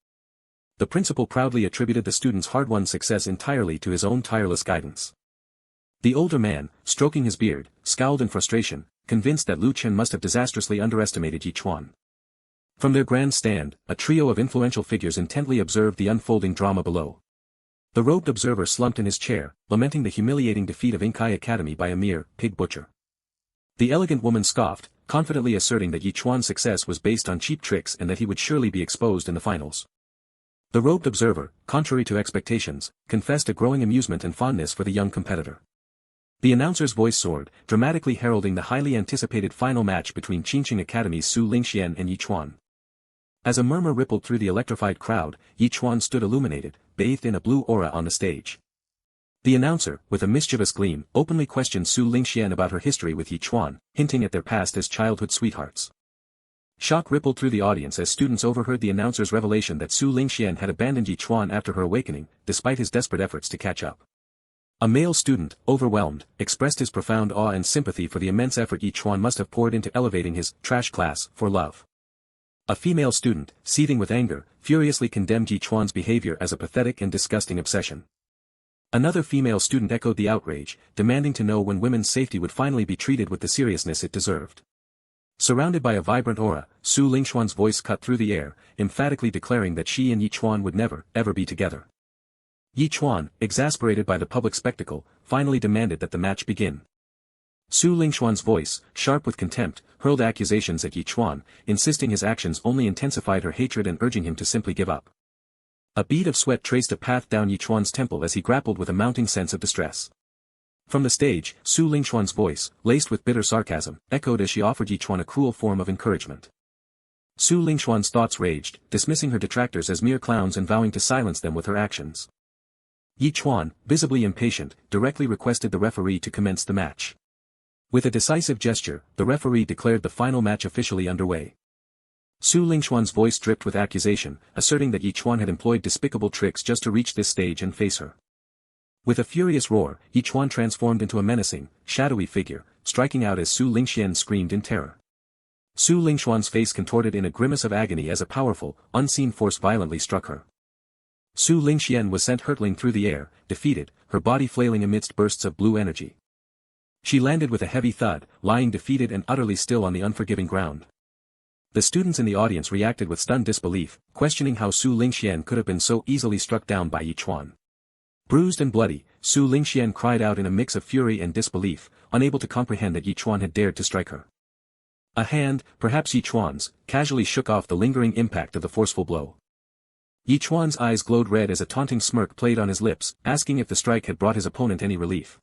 The principal proudly attributed the student's hard-won success entirely to his own tireless guidance. The older man, stroking his beard, scowled in frustration, convinced that Lu Chen must have disastrously underestimated Yi Chuan. From their grand stand, a trio of influential figures intently observed the unfolding drama below. The robed observer slumped in his chair, lamenting the humiliating defeat of Inkai Academy by a mere pig butcher. The elegant woman scoffed, confidently asserting that Yi Chuan's success was based on cheap tricks and that he would surely be exposed in the finals. The robed observer, contrary to expectations, confessed a growing amusement and fondness for the young competitor. The announcer's voice soared, dramatically heralding the highly anticipated final match between Ch1-54 Academy's Su Lingxian and Yi Chuan. As a murmur rippled through the electrified crowd, Yi Chuan stood illuminated, bathed in a blue aura on the stage. The announcer, with a mischievous gleam, openly questioned Su Lingxian about her history with Yi Chuan, hinting at their past as childhood sweethearts. Shock rippled through the audience as students overheard the announcer's revelation that Su Lingxian had abandoned Yi Chuan after her awakening, despite his desperate efforts to catch up. A male student, overwhelmed, expressed his profound awe and sympathy for the immense effort Yi Chuan must have poured into elevating his trash class for love. A female student, seething with anger, furiously condemned Yi Chuan's behavior as a pathetic and disgusting obsession. Another female student echoed the outrage, demanding to know when women's safety would finally be treated with the seriousness it deserved. Surrounded by a vibrant aura, Su Lingxian's voice cut through the air, emphatically declaring that she and Yi Chuan would never, ever be together. Yi Chuan, exasperated by the public spectacle, finally demanded that the match begin. Su Lingxian's voice, sharp with contempt, hurled accusations at Yi Chuan, insisting his actions only intensified her hatred and urging him to simply give up. A bead of sweat traced a path down Yi Chuan's temple as he grappled with a mounting sense of distress. From the stage, Su Lingxian's voice, laced with bitter sarcasm, echoed as she offered Yi Chuan a cruel form of encouragement. Su Lingxian's thoughts raged, dismissing her detractors as mere clowns and vowing to silence them with her actions. Yi Chuan, visibly impatient, directly requested the referee to commence the match. With a decisive gesture, the referee declared the final match officially underway. Su Lingxian's voice dripped with accusation, asserting that Yi Chuan had employed despicable tricks just to reach this stage and face her. With a furious roar, Yi Chuan transformed into a menacing, shadowy figure, striking out as Su Lingxian screamed in terror. Su Lingxian's face contorted in a grimace of agony as a powerful, unseen force violently struck her. Su Lingxian was sent hurtling through the air, defeated, her body flailing amidst bursts of blue energy. She landed with a heavy thud, lying defeated and utterly still on the unforgiving ground. The students in the audience reacted with stunned disbelief, questioning how Su Lingxian could have been so easily struck down by Yi Chuan. Bruised and bloody, Su Lingxian cried out in a mix of fury and disbelief, unable to comprehend that Yi Chuan had dared to strike her. A hand, perhaps Yi Chuan's, casually shook off the lingering impact of the forceful blow. Yi Chuan's eyes glowed red as a taunting smirk played on his lips, asking if the strike had brought his opponent any relief.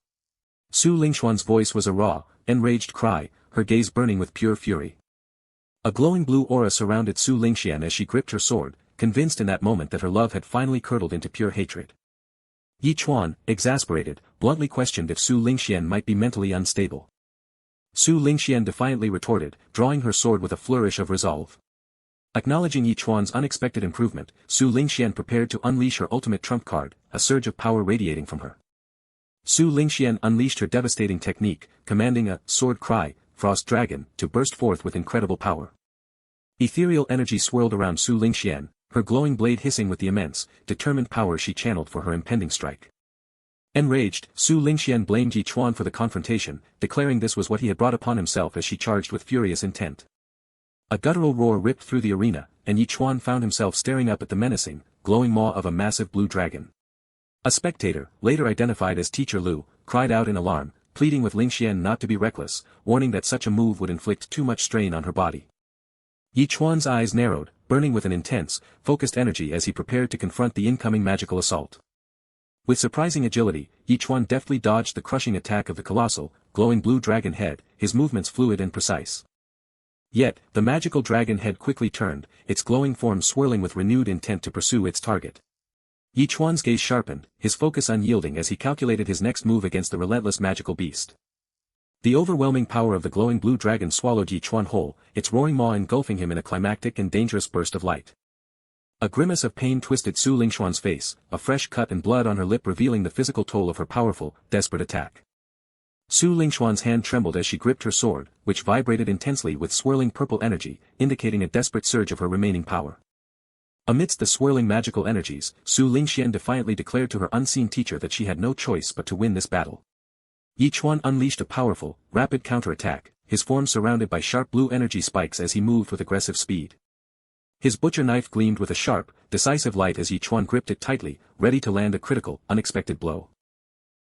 Su Lingxian's voice was a raw, enraged cry, her gaze burning with pure fury. A glowing blue aura surrounded Su Lingxian as she gripped her sword, convinced in that moment that her love had finally curdled into pure hatred. Yi Chuan, exasperated, bluntly questioned if Su Lingxian might be mentally unstable. Su Lingxian defiantly retorted, drawing her sword with a flourish of resolve. Acknowledging Yi Chuan's unexpected improvement, Su Lingxian prepared to unleash her ultimate trump card, a surge of power radiating from her. Su Lingxian unleashed her devastating technique, commanding a sword cry, frost dragon, to burst forth with incredible power. Ethereal energy swirled around Su Lingxian, her glowing blade hissing with the immense, determined power she channeled for her impending strike. Enraged, Su Lingxian blamed Chuan for the confrontation, declaring this was what he had brought upon himself as she charged with furious intent. A guttural roar ripped through the arena, and Chuan found himself staring up at the menacing, glowing maw of a massive blue dragon. A spectator, later identified as Teacher Lu, cried out in alarm, pleading with Lingxian not to be reckless, warning that such a move would inflict too much strain on her body. Chuan's eyes narrowed, burning with an intense, focused energy as he prepared to confront the incoming magical assault. With surprising agility, Chuan deftly dodged the crushing attack of the colossal, glowing blue dragon head, his movements fluid and precise. Yet, the magical dragon head quickly turned, its glowing form swirling with renewed intent to pursue its target. Chuan's gaze sharpened, his focus unyielding as he calculated his next move against the relentless magical beast. The overwhelming power of the glowing blue dragon swallowed Chuan whole, its roaring maw engulfing him in a climactic and dangerous burst of light. A grimace of pain twisted Su Lingxian's face, a fresh cut and blood on her lip revealing the physical toll of her powerful, desperate attack. Su Lingxian's hand trembled as she gripped her sword, which vibrated intensely with swirling purple energy, indicating a desperate surge of her remaining power. Amidst the swirling magical energies, Su Lingxian defiantly declared to her unseen teacher that she had no choice but to win this battle. Chuan unleashed a powerful, rapid counterattack, his form surrounded by sharp blue energy spikes as he moved with aggressive speed. His butcher knife gleamed with a sharp, decisive light as Chuan gripped it tightly, ready to land a critical, unexpected blow.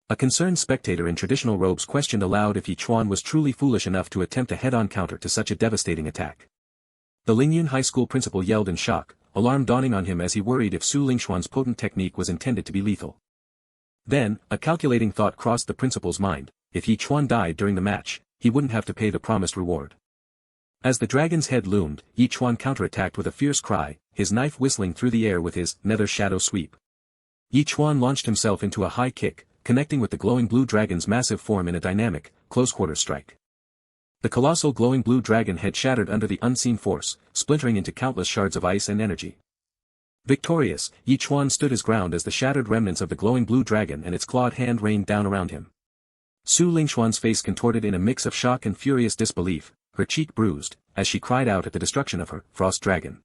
A concerned spectator in traditional robes questioned aloud if Chuan was truly foolish enough to attempt a head-on counter to such a devastating attack. The Lingyun High School principal yelled in shock, alarm dawning on him as he worried if Su Lingxian's potent technique was intended to be lethal. Then, a calculating thought crossed the principal's mind: if Chuan died during the match, he wouldn't have to pay the promised reward. As the dragon's head loomed, Chuan counterattacked with a fierce cry, his knife whistling through the air with his nether shadow sweep. Chuan launched himself into a high kick, connecting with the glowing blue dragon's massive form in a dynamic, close-quarter strike. The colossal glowing blue dragon head shattered under the unseen force, splintering into countless shards of ice and energy. Victorious, Chuan stood his ground as the shattered remnants of the glowing blue dragon and its clawed hand rained down around him. Su Lingxian's face contorted in a mix of shock and furious disbelief, her cheek bruised, as she cried out at the destruction of her frost dragon.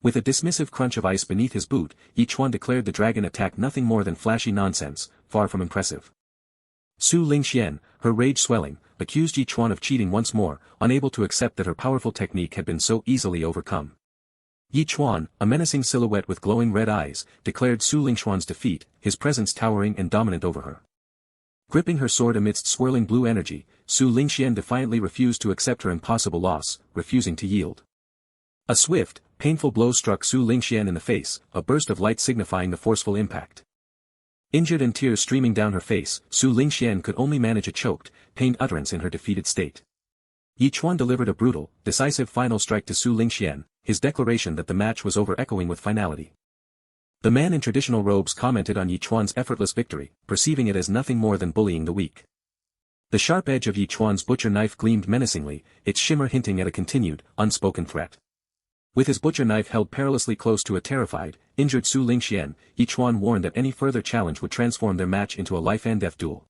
With a dismissive crunch of ice beneath his boot, Chuan declared the dragon attack nothing more than flashy nonsense, far from impressive. Su Lingxian, her rage swelling, accused Chuan of cheating once more, unable to accept that her powerful technique had been so easily overcome. Chuan, a menacing silhouette with glowing red eyes, declared Su Lingxian's defeat, his presence towering and dominant over her. Gripping her sword amidst swirling blue energy, Su Lingxian defiantly refused to accept her impossible loss, refusing to yield. A swift, painful blow struck Su Lingxian in the face, a burst of light signifying the forceful impact. Injured and tears streaming down her face, Su Lingxian could only manage a choked, pained utterance in her defeated state. Chuan delivered a brutal, decisive final strike to Su Lingxian, his declaration that the match was over echoing with finality. The man in traditional robes commented on Chuan's effortless victory, perceiving it as nothing more than bullying the weak. The sharp edge of Chuan's butcher knife gleamed menacingly, its shimmer hinting at a continued, unspoken threat. With his butcher knife held perilously close to a terrified, injured Su Lingxian, Chuan warned that any further challenge would transform their match into a life-and-death duel.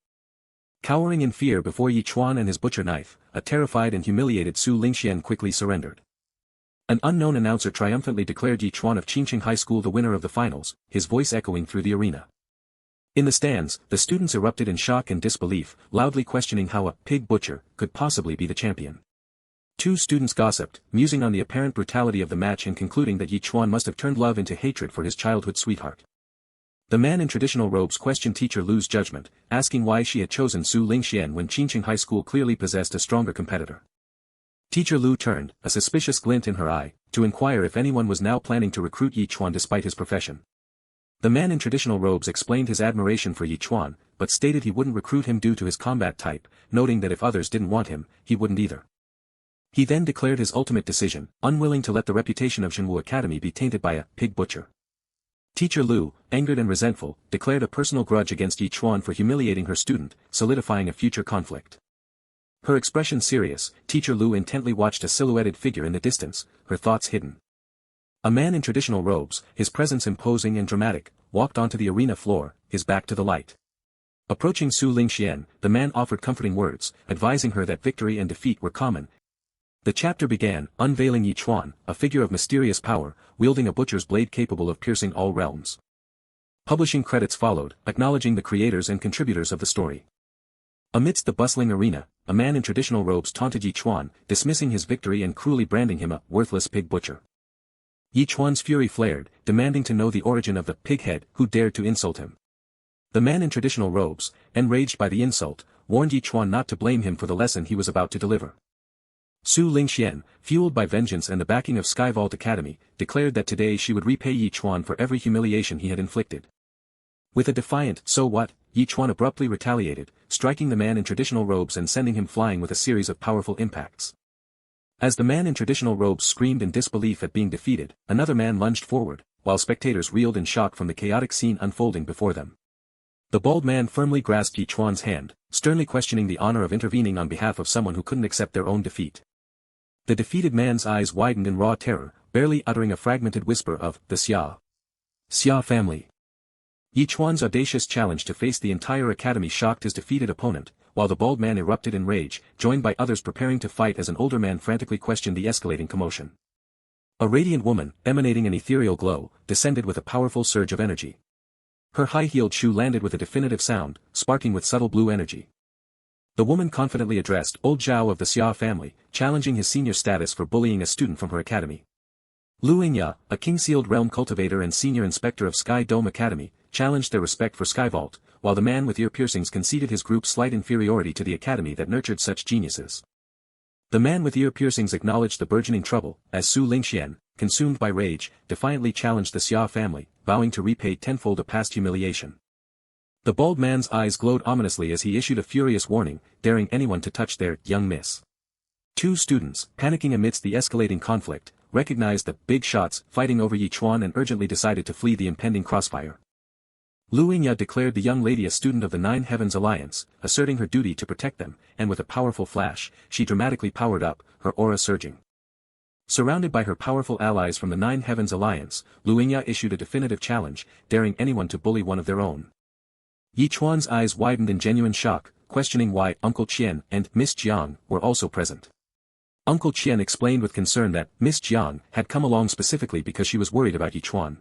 Cowering in fear before Chuan and his butcher knife, a terrified and humiliated Su Lingxian quickly surrendered. An unknown announcer triumphantly declared Chuan of Qingqing High School the winner of the finals, his voice echoing through the arena. In the stands, the students erupted in shock and disbelief, loudly questioning how a pig butcher could possibly be the champion. Two students gossiped, musing on the apparent brutality of the match and concluding that Chuan must have turned love into hatred for his childhood sweetheart. The man in traditional robes questioned Teacher Lu's judgment, asking why she had chosen Su Lingxian when Qingqing High School clearly possessed a stronger competitor. Teacher Lu turned, a suspicious glint in her eye, to inquire if anyone was now planning to recruit Chuan despite his profession. The man in traditional robes explained his admiration for Chuan, but stated he wouldn't recruit him due to his combat type, noting that if others didn't want him, he wouldn't either. He then declared his ultimate decision, unwilling to let the reputation of Shenwu Academy be tainted by a pig butcher. Teacher Lu, angered and resentful, declared a personal grudge against Chuan for humiliating her student, solidifying a future conflict. Her expression serious, Teacher Lu intently watched a silhouetted figure in the distance, her thoughts hidden. A man in traditional robes, his presence imposing and dramatic, walked onto the arena floor, his back to the light. Approaching Su Lingxian, the man offered comforting words, advising her that victory and defeat were common. The chapter began, unveiling Yi Chuan, a figure of mysterious power, wielding a butcher's blade capable of piercing all realms. Publishing credits followed, acknowledging the creators and contributors of the story. Amidst the bustling arena, a man in traditional robes taunted Yi Chuan, dismissing his victory and cruelly branding him a worthless pig butcher. Yi Chuan's fury flared, demanding to know the origin of the pig-head who dared to insult him. The man in traditional robes, enraged by the insult, warned Yi Chuan not to blame him for the lesson he was about to deliver. Su Lingxian, fueled by vengeance and the backing of Sky Vault Academy, declared that today she would repay Yi Chuan for every humiliation he had inflicted. With a defiant, "So what?" Yi Chuan abruptly retaliated, striking the man in traditional robes and sending him flying with a series of powerful impacts. As the man in traditional robes screamed in disbelief at being defeated, another man lunged forward, while spectators reeled in shock from the chaotic scene unfolding before them. The bald man firmly grasped Yi Chuan's hand, sternly questioning the honor of intervening on behalf of someone who couldn't accept their own defeat. The defeated man's eyes widened in raw terror, barely uttering a fragmented whisper of, "The Xia family." Yi Chuan's audacious challenge to face the entire academy shocked his defeated opponent, while the bald man erupted in rage, joined by others preparing to fight as an older man frantically questioned the escalating commotion. A radiant woman, emanating an ethereal glow, descended with a powerful surge of energy. Her high-heeled shoe landed with a definitive sound, sparking with subtle blue energy. The woman confidently addressed Old Zhao of the Xia family, challenging his senior status for bullying a student from her academy. Lu Yingya, a king-sealed realm cultivator and senior inspector of Sky Dome Academy, challenged their respect for Sky Vault, while the man with ear piercings conceded his group's slight inferiority to the academy that nurtured such geniuses. The man with ear piercings acknowledged the burgeoning trouble, as Su Lingxian, consumed by rage, defiantly challenged the Xia family, vowing to repay tenfold a past humiliation. The bald man's eyes glowed ominously as he issued a furious warning, daring anyone to touch their young miss. Two students, panicking amidst the escalating conflict, recognized the big shots fighting over Yi Chuan and urgently decided to flee the impending crossfire. Lu Yingya declared the young lady a student of the Nine Heavens Alliance, asserting her duty to protect them, and with a powerful flash, she dramatically powered up, her aura surging. Surrounded by her powerful allies from the Nine Heavens Alliance, Lu Yingya issued a definitive challenge, daring anyone to bully one of their own. Yi Chuan's eyes widened in genuine shock, questioning why Uncle Qian and Miss Jiang were also present. Uncle Qian explained with concern that Miss Jiang had come along specifically because she was worried about Yi Chuan.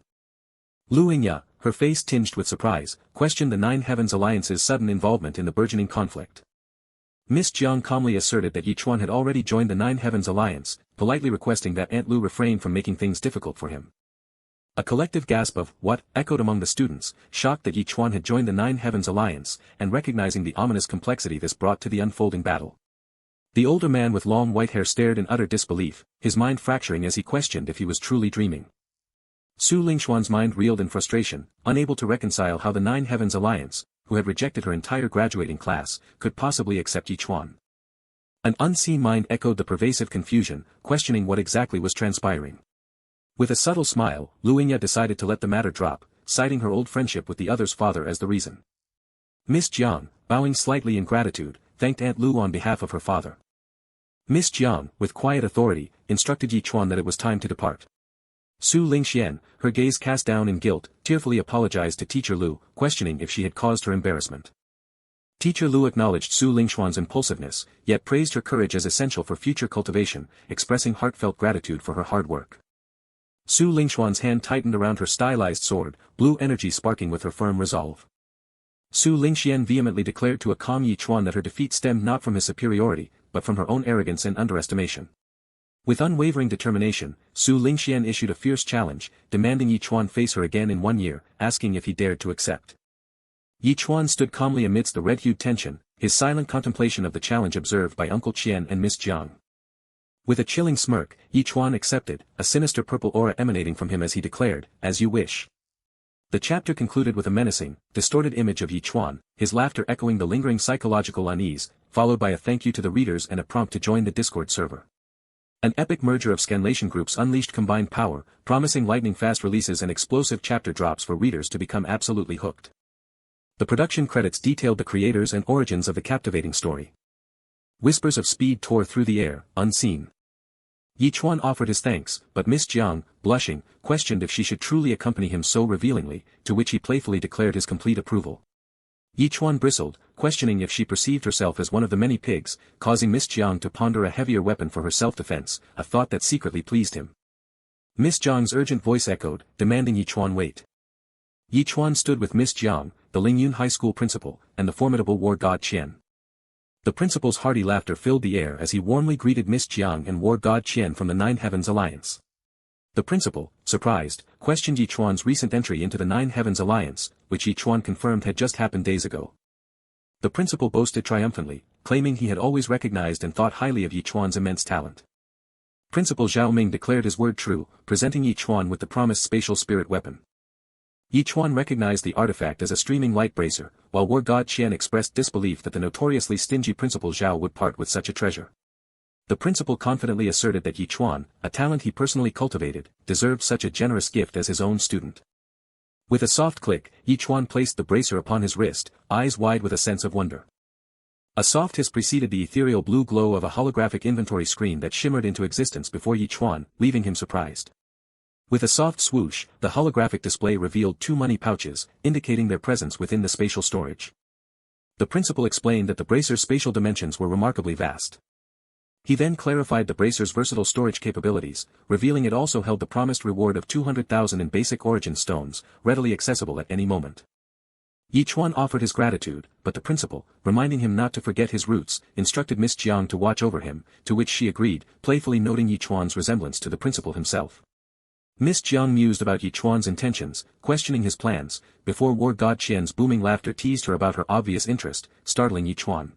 Lu Yingya, her face tinged with surprise, questioned the Nine Heavens Alliance's sudden involvement in the burgeoning conflict. Miss Jiang calmly asserted that Yi Chuan had already joined the Nine Heavens Alliance, politely requesting that Aunt Lu refrain from making things difficult for him. A collective gasp of "What?" echoed among the students, shocked that Yi Chuan had joined the Nine Heavens Alliance, and recognizing the ominous complexity this brought to the unfolding battle. The older man with long white hair stared in utter disbelief, his mind fracturing as he questioned if he was truly dreaming. Su Lingxuan's mind reeled in frustration, unable to reconcile how the Nine Heavens Alliance, who had rejected her entire graduating class, could possibly accept Yi Chuan. An unseen mind echoed the pervasive confusion, questioning what exactly was transpiring. With a subtle smile, Lu Yingya decided to let the matter drop, citing her old friendship with the other's father as the reason. Miss Jiang, bowing slightly in gratitude, thanked Aunt Lu on behalf of her father. Miss Jiang, with quiet authority, instructed Yi Chuan that it was time to depart. Su Lingxian, her gaze cast down in guilt, tearfully apologized to Teacher Lu, questioning if she had caused her embarrassment. Teacher Lu acknowledged Su Lingxuan's impulsiveness, yet praised her courage as essential for future cultivation, expressing heartfelt gratitude for her hard work. Su Lingxuan's hand tightened around her stylized sword, blue energy sparking with her firm resolve. Su Lingxian vehemently declared to a calm Yi Chuan that her defeat stemmed not from his superiority, but from her own arrogance and underestimation. With unwavering determination, Su Lingxian issued a fierce challenge, demanding Yi Chuan face her again in 1 year, asking if he dared to accept. Yi Chuan stood calmly amidst the red-hued tension, his silent contemplation of the challenge observed by Uncle Qian and Miss Jiang. With a chilling smirk, Yi Chuan accepted, a sinister purple aura emanating from him as he declared, "As you wish." The chapter concluded with a menacing, distorted image of Yi Chuan, his laughter echoing the lingering psychological unease, followed by a thank you to the readers and a prompt to join the Discord server. An epic merger of scanlation groups unleashed combined power, promising lightning-fast releases and explosive chapter drops for readers to become absolutely hooked. The production credits detailed the creators and origins of the captivating story. Whispers of speed tore through the air, unseen. Yi Chuan offered his thanks, but Miss Jiang, blushing, questioned if she should truly accompany him so revealingly, to which he playfully declared his complete approval. Chuan bristled, questioning if she perceived herself as one of the many pigs, causing Miss Jiang to ponder a heavier weapon for her self-defense, a thought that secretly pleased him. Miss Jiang's urgent voice echoed, demanding Chuan wait. Chuan stood with Miss Jiang, the Lingyun High School principal, and the formidable war god Qian. The principal's hearty laughter filled the air as he warmly greeted Miss Jiang and war god Qian from the Nine Heavens Alliance. The principal, surprised, questioned Chuan's recent entry into the Nine Heavens Alliance, which Chuan confirmed had just happened days ago. The principal boasted triumphantly, claiming he had always recognized and thought highly of Chuan's immense talent. Principal Zhao Ming declared his word true, presenting Chuan with the promised spatial spirit weapon. Chuan recognized the artifact as a streaming light bracer, while war god Qian expressed disbelief that the notoriously stingy principal Zhao would part with such a treasure. The principal confidently asserted that Chuan, a talent he personally cultivated, deserved such a generous gift as his own student. With a soft click, Chuan placed the bracer upon his wrist, eyes wide with a sense of wonder. A soft hiss preceded the ethereal blue glow of a holographic inventory screen that shimmered into existence before Chuan, leaving him surprised. With a soft swoosh, the holographic display revealed 2 money pouches, indicating their presence within the spatial storage. The principal explained that the bracer's spatial dimensions were remarkably vast. He then clarified the bracer's versatile storage capabilities, revealing it also held the promised reward of 200,000 in basic origin stones, readily accessible at any moment. Chuan offered his gratitude, but the principal, reminding him not to forget his roots, instructed Miss Jiang to watch over him, to which she agreed, playfully noting Chuan's resemblance to the principal himself. Miss Jiang mused about Chuan's intentions, questioning his plans, before war god Qian's booming laughter teased her about her obvious interest, startling Chuan.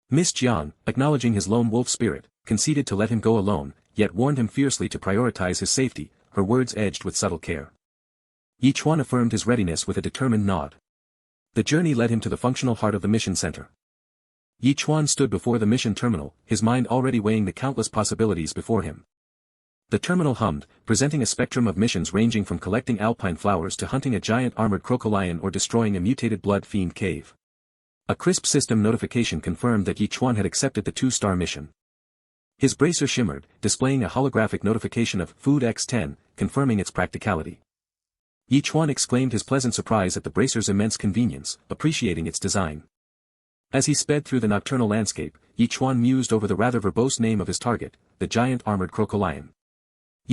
Miss Jiang, acknowledging his lone wolf spirit, conceded to let him go alone, yet warned him fiercely to prioritize his safety, her words edged with subtle care. Chuan affirmed his readiness with a determined nod. The journey led him to the functional heart of the mission center. Chuan stood before the mission terminal, his mind already weighing the countless possibilities before him. The terminal hummed, presenting a spectrum of missions ranging from collecting alpine flowers to hunting a giant armored crocolion or destroying a mutated blood fiend cave. A crisp system notification confirmed that Chuan had accepted the 2-star mission. His bracer shimmered, displaying a holographic notification of Food X10, confirming its practicality. Chuan exclaimed his pleasant surprise at the bracer's immense convenience, appreciating its design. As he sped through the nocturnal landscape, Chuan mused over the rather verbose name of his target, the giant armored crocolion.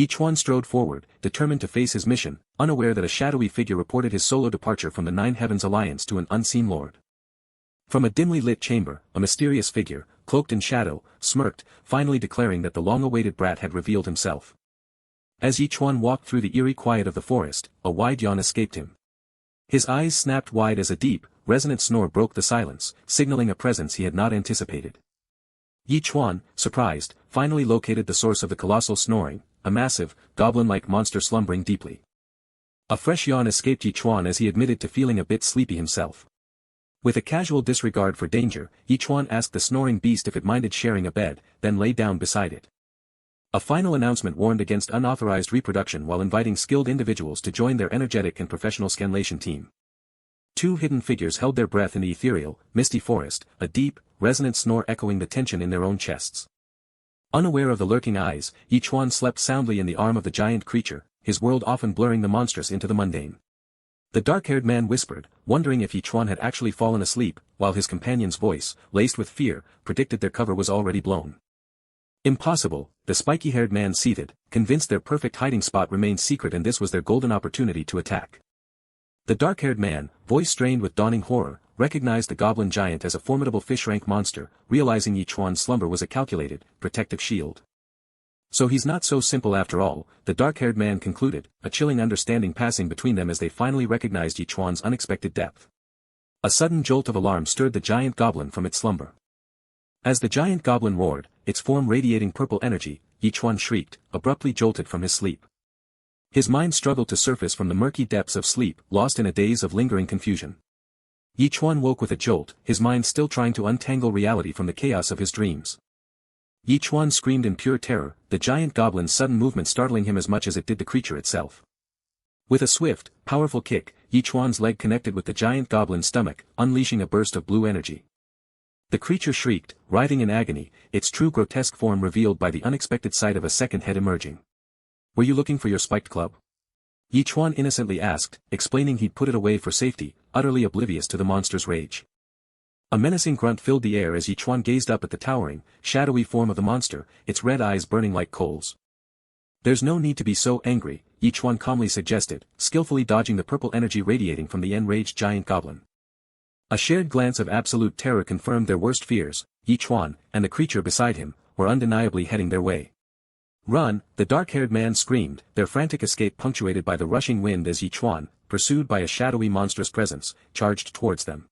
Chuan strode forward, determined to face his mission, unaware that a shadowy figure reported his solo departure from the Nine Heavens Alliance to an unseen lord. From a dimly lit chamber, a mysterious figure, cloaked in shadow, smirked, finally declaring that the long-awaited brat had revealed himself. As Chuan walked through the eerie quiet of the forest, a wide yawn escaped him. His eyes snapped wide as a deep, resonant snore broke the silence, signaling a presence he had not anticipated. Chuan, surprised, finally located the source of the colossal snoring, a massive, goblin-like monster slumbering deeply. A fresh yawn escaped Chuan as he admitted to feeling a bit sleepy himself. With a casual disregard for danger, Chuan asked the snoring beast if it minded sharing a bed, then lay down beside it. A final announcement warned against unauthorized reproduction while inviting skilled individuals to join their energetic and professional scanlation team. 2 hidden figures held their breath in the ethereal, misty forest, a deep, resonant snore echoing the tension in their own chests. Unaware of the lurking eyes, Chuan slept soundly in the arm of the giant creature, his world often blurring the monstrous into the mundane. The dark-haired man whispered, wondering if Chuan had actually fallen asleep, while his companion's voice, laced with fear, predicted their cover was already blown. Impossible, the spiky-haired man seethed, convinced their perfect hiding spot remained secret and this was their golden opportunity to attack. The dark-haired man, voice strained with dawning horror, recognized the goblin giant as a formidable fish-rank monster, realizing Chuan's slumber was a calculated, protective shield. So he's not so simple after all, the dark-haired man concluded, a chilling understanding passing between them as they finally recognized Chuan's unexpected depth. A sudden jolt of alarm stirred the giant goblin from its slumber. As the giant goblin roared, its form radiating purple energy, Chuan shrieked, abruptly jolted from his sleep. His mind struggled to surface from the murky depths of sleep, lost in a daze of lingering confusion. Chuan woke with a jolt, his mind still trying to untangle reality from the chaos of his dreams. Chuan screamed in pure terror, the giant goblin's sudden movement startling him as much as it did the creature itself. With a swift, powerful kick, Chuan's leg connected with the giant goblin's stomach, unleashing a burst of blue energy. The creature shrieked, writhing in agony, its true grotesque form revealed by the unexpected sight of a second head emerging. "Were you looking for your spiked club?" Chuan innocently asked, explaining he'd put it away for safety, utterly oblivious to the monster's rage. A menacing grunt filled the air as Ch1 gazed up at the towering, shadowy form of the monster, its red eyes burning like coals. "There's no need to be so angry," Ch1 calmly suggested, skillfully dodging the purple energy radiating from the enraged giant goblin. A shared glance of absolute terror confirmed their worst fears. Ch1, and the creature beside him, were undeniably heading their way. "Run!" the dark-haired man screamed, their frantic escape punctuated by the rushing wind as Ch1, pursued by a shadowy monstrous presence, charged towards them.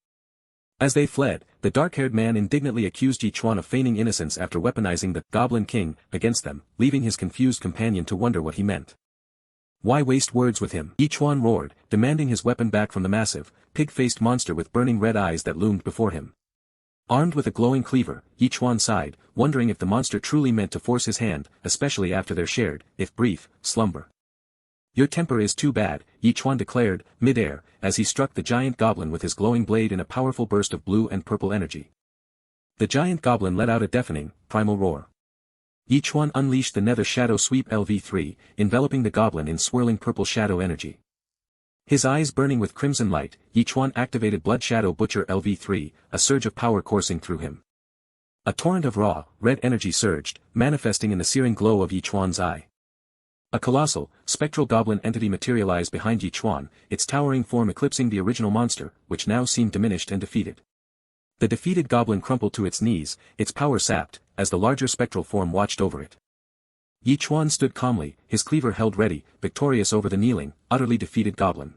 As they fled, the dark-haired man indignantly accused Ch1 of feigning innocence after weaponizing the Goblin King against them, leaving his confused companion to wonder what he meant. "Why waste words with him?" Ch1 roared, demanding his weapon back from the massive, pig-faced monster with burning red eyes that loomed before him. Armed with a glowing cleaver, Ch1 sighed, wondering if the monster truly meant to force his hand, especially after their shared, if brief, slumber. "Your temper is too bad," Ch1 declared, mid-air, as he struck the giant goblin with his glowing blade in a powerful burst of blue and purple energy. The giant goblin let out a deafening, primal roar. Ch1 unleashed the Nether Shadow Sweep LV3, enveloping the goblin in swirling purple shadow energy. His eyes burning with crimson light, Ch1 activated Blood Shadow Butcher LV3, a surge of power coursing through him. A torrent of raw, red energy surged, manifesting in the searing glow of Ch1's eye. A colossal, spectral goblin entity materialized behind Ch1, its towering form eclipsing the original monster, which now seemed diminished and defeated. The defeated goblin crumpled to its knees, its power sapped, as the larger spectral form watched over it. Ch1 stood calmly, his cleaver held ready, victorious over the kneeling, utterly defeated goblin.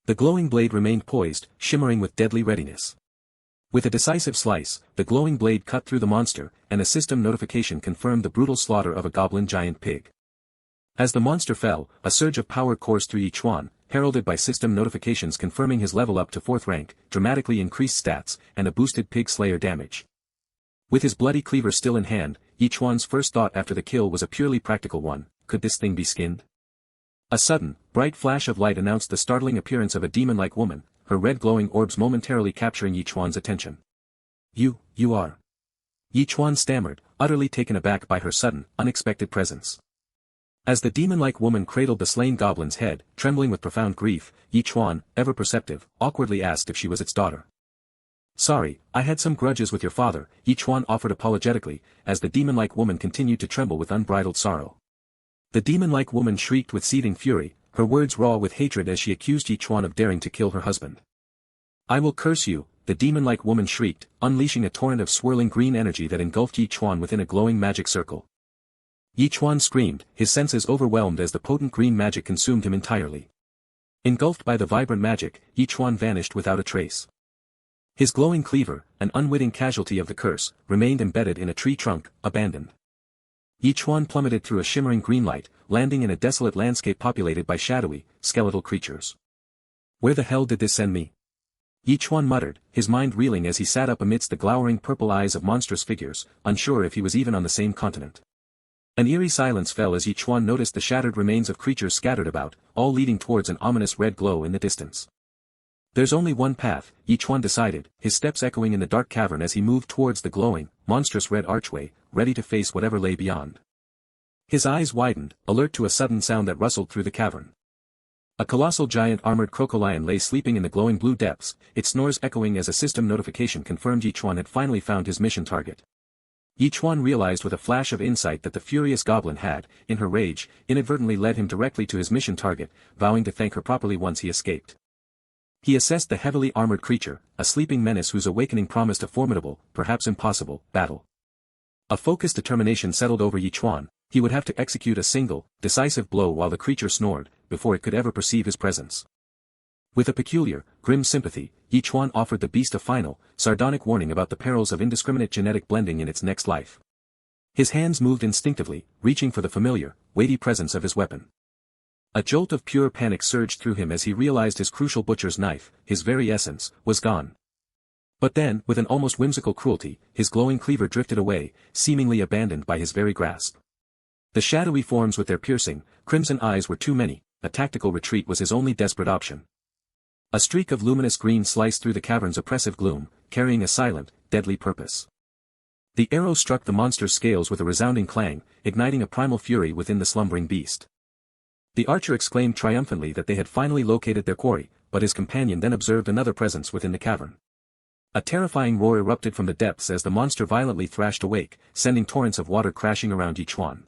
The glowing blade remained poised, shimmering with deadly readiness. With a decisive slice, the glowing blade cut through the monster, and a system notification confirmed the brutal slaughter of a goblin giant pig. As the monster fell, a surge of power coursed through Ch1, heralded by system notifications confirming his level up to 4th rank, dramatically increased stats, and a boosted pig slayer damage. With his bloody cleaver still in hand, Ch1's first thought after the kill was a purely practical one: could this thing be skinned? A sudden, bright flash of light announced the startling appearance of a demon-like woman, her red glowing orbs momentarily capturing Ch1's attention. You are..." Ch1 stammered, utterly taken aback by her sudden, unexpected presence. As the demon-like woman cradled the slain goblin's head, trembling with profound grief, Ch1, ever perceptive, awkwardly asked if she was its daughter. "Sorry, I had some grudges with your father," Ch1 offered apologetically, as the demon-like woman continued to tremble with unbridled sorrow. The demon-like woman shrieked with seething fury, her words raw with hatred as she accused Ch1 of daring to kill her husband. "I will curse you," the demon-like woman shrieked, unleashing a torrent of swirling green energy that engulfed Ch1 within a glowing magic circle. Ch1 screamed, his senses overwhelmed as the potent green magic consumed him entirely. Engulfed by the vibrant magic, Ch1 vanished without a trace. His glowing cleaver, an unwitting casualty of the curse, remained embedded in a tree trunk, abandoned. Ch1 plummeted through a shimmering green light, landing in a desolate landscape populated by shadowy, skeletal creatures. "Where the hell did this send me?" Ch1 muttered, his mind reeling as he sat up amidst the glowering purple eyes of monstrous figures, unsure if he was even on the same continent. An eerie silence fell as Ch1 noticed the shattered remains of creatures scattered about, all leading towards an ominous red glow in the distance. "There's only one path," Ch1 decided, his steps echoing in the dark cavern as he moved towards the glowing, monstrous red archway, ready to face whatever lay beyond. His eyes widened, alert to a sudden sound that rustled through the cavern. A colossal giant armored crocolion lay sleeping in the glowing blue depths, its snores echoing as a system notification confirmed Ch1 had finally found his mission target. Ch1 realized with a flash of insight that the furious goblin had, in her rage, inadvertently led him directly to his mission target, vowing to thank her properly once he escaped. He assessed the heavily armored creature, a sleeping menace whose awakening promised a formidable, perhaps impossible, battle. A focused determination settled over Ch1. He would have to execute a single, decisive blow while the creature snored, before it could ever perceive his presence. With a peculiar, grim sympathy, Ch1 offered the beast a final, sardonic warning about the perils of indiscriminate genetic blending in its next life. His hands moved instinctively, reaching for the familiar, weighty presence of his weapon. A jolt of pure panic surged through him as he realized his crucial butcher's knife, his very essence, was gone. But then, with an almost whimsical cruelty, his glowing cleaver drifted away, seemingly abandoned by his very grasp. The shadowy forms with their piercing, crimson eyes were too many, a tactical retreat was his only desperate option. A streak of luminous green sliced through the cavern's oppressive gloom, carrying a silent, deadly purpose. The arrow struck the monster's scales with a resounding clang, igniting a primal fury within the slumbering beast. The archer exclaimed triumphantly that they had finally located their quarry, but his companion then observed another presence within the cavern. A terrifying roar erupted from the depths as the monster violently thrashed awake, sending torrents of water crashing around Ch1.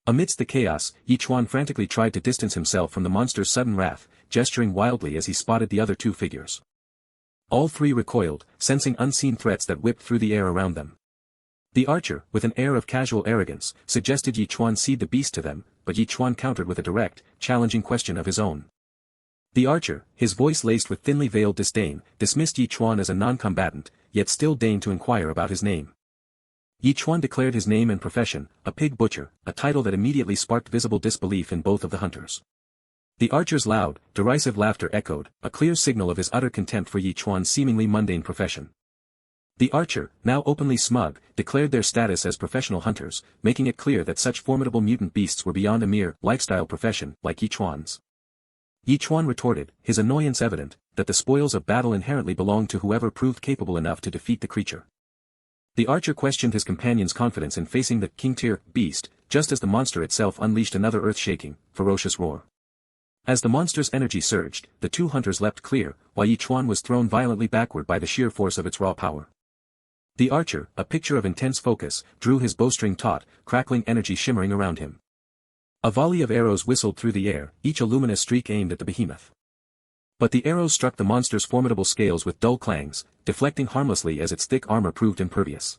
Amidst the chaos, Ch1 frantically tried to distance himself from the monster's sudden wrath, gesturing wildly as he spotted the other two figures. All three recoiled, sensing unseen threats that whipped through the air around them. The archer, with an air of casual arrogance, suggested Ch1 cede the beast to them, but Ch1 countered with a direct, challenging question of his own. The archer, his voice laced with thinly veiled disdain, dismissed Ch1 as a non-combatant, yet still deigned to inquire about his name. Ch1 declared his name and profession, a pig butcher, a title that immediately sparked visible disbelief in both of the hunters. The archer's loud, derisive laughter echoed, a clear signal of his utter contempt for Ch1's seemingly mundane profession. The archer, now openly smug, declared their status as professional hunters, making it clear that such formidable mutant beasts were beyond a mere lifestyle profession like Ch1's. Ch1 retorted, his annoyance evident, that the spoils of battle inherently belonged to whoever proved capable enough to defeat the creature. The archer questioned his companion's confidence in facing the king-tier beast, just as the monster itself unleashed another earth-shaking, ferocious roar. As the monster's energy surged, the two hunters leapt clear, while Ch1 was thrown violently backward by the sheer force of its raw power. The archer, a picture of intense focus, drew his bowstring taut, crackling energy shimmering around him. A volley of arrows whistled through the air, each a luminous streak aimed at the behemoth. But the arrows struck the monster's formidable scales with dull clangs, deflecting harmlessly as its thick armor proved impervious.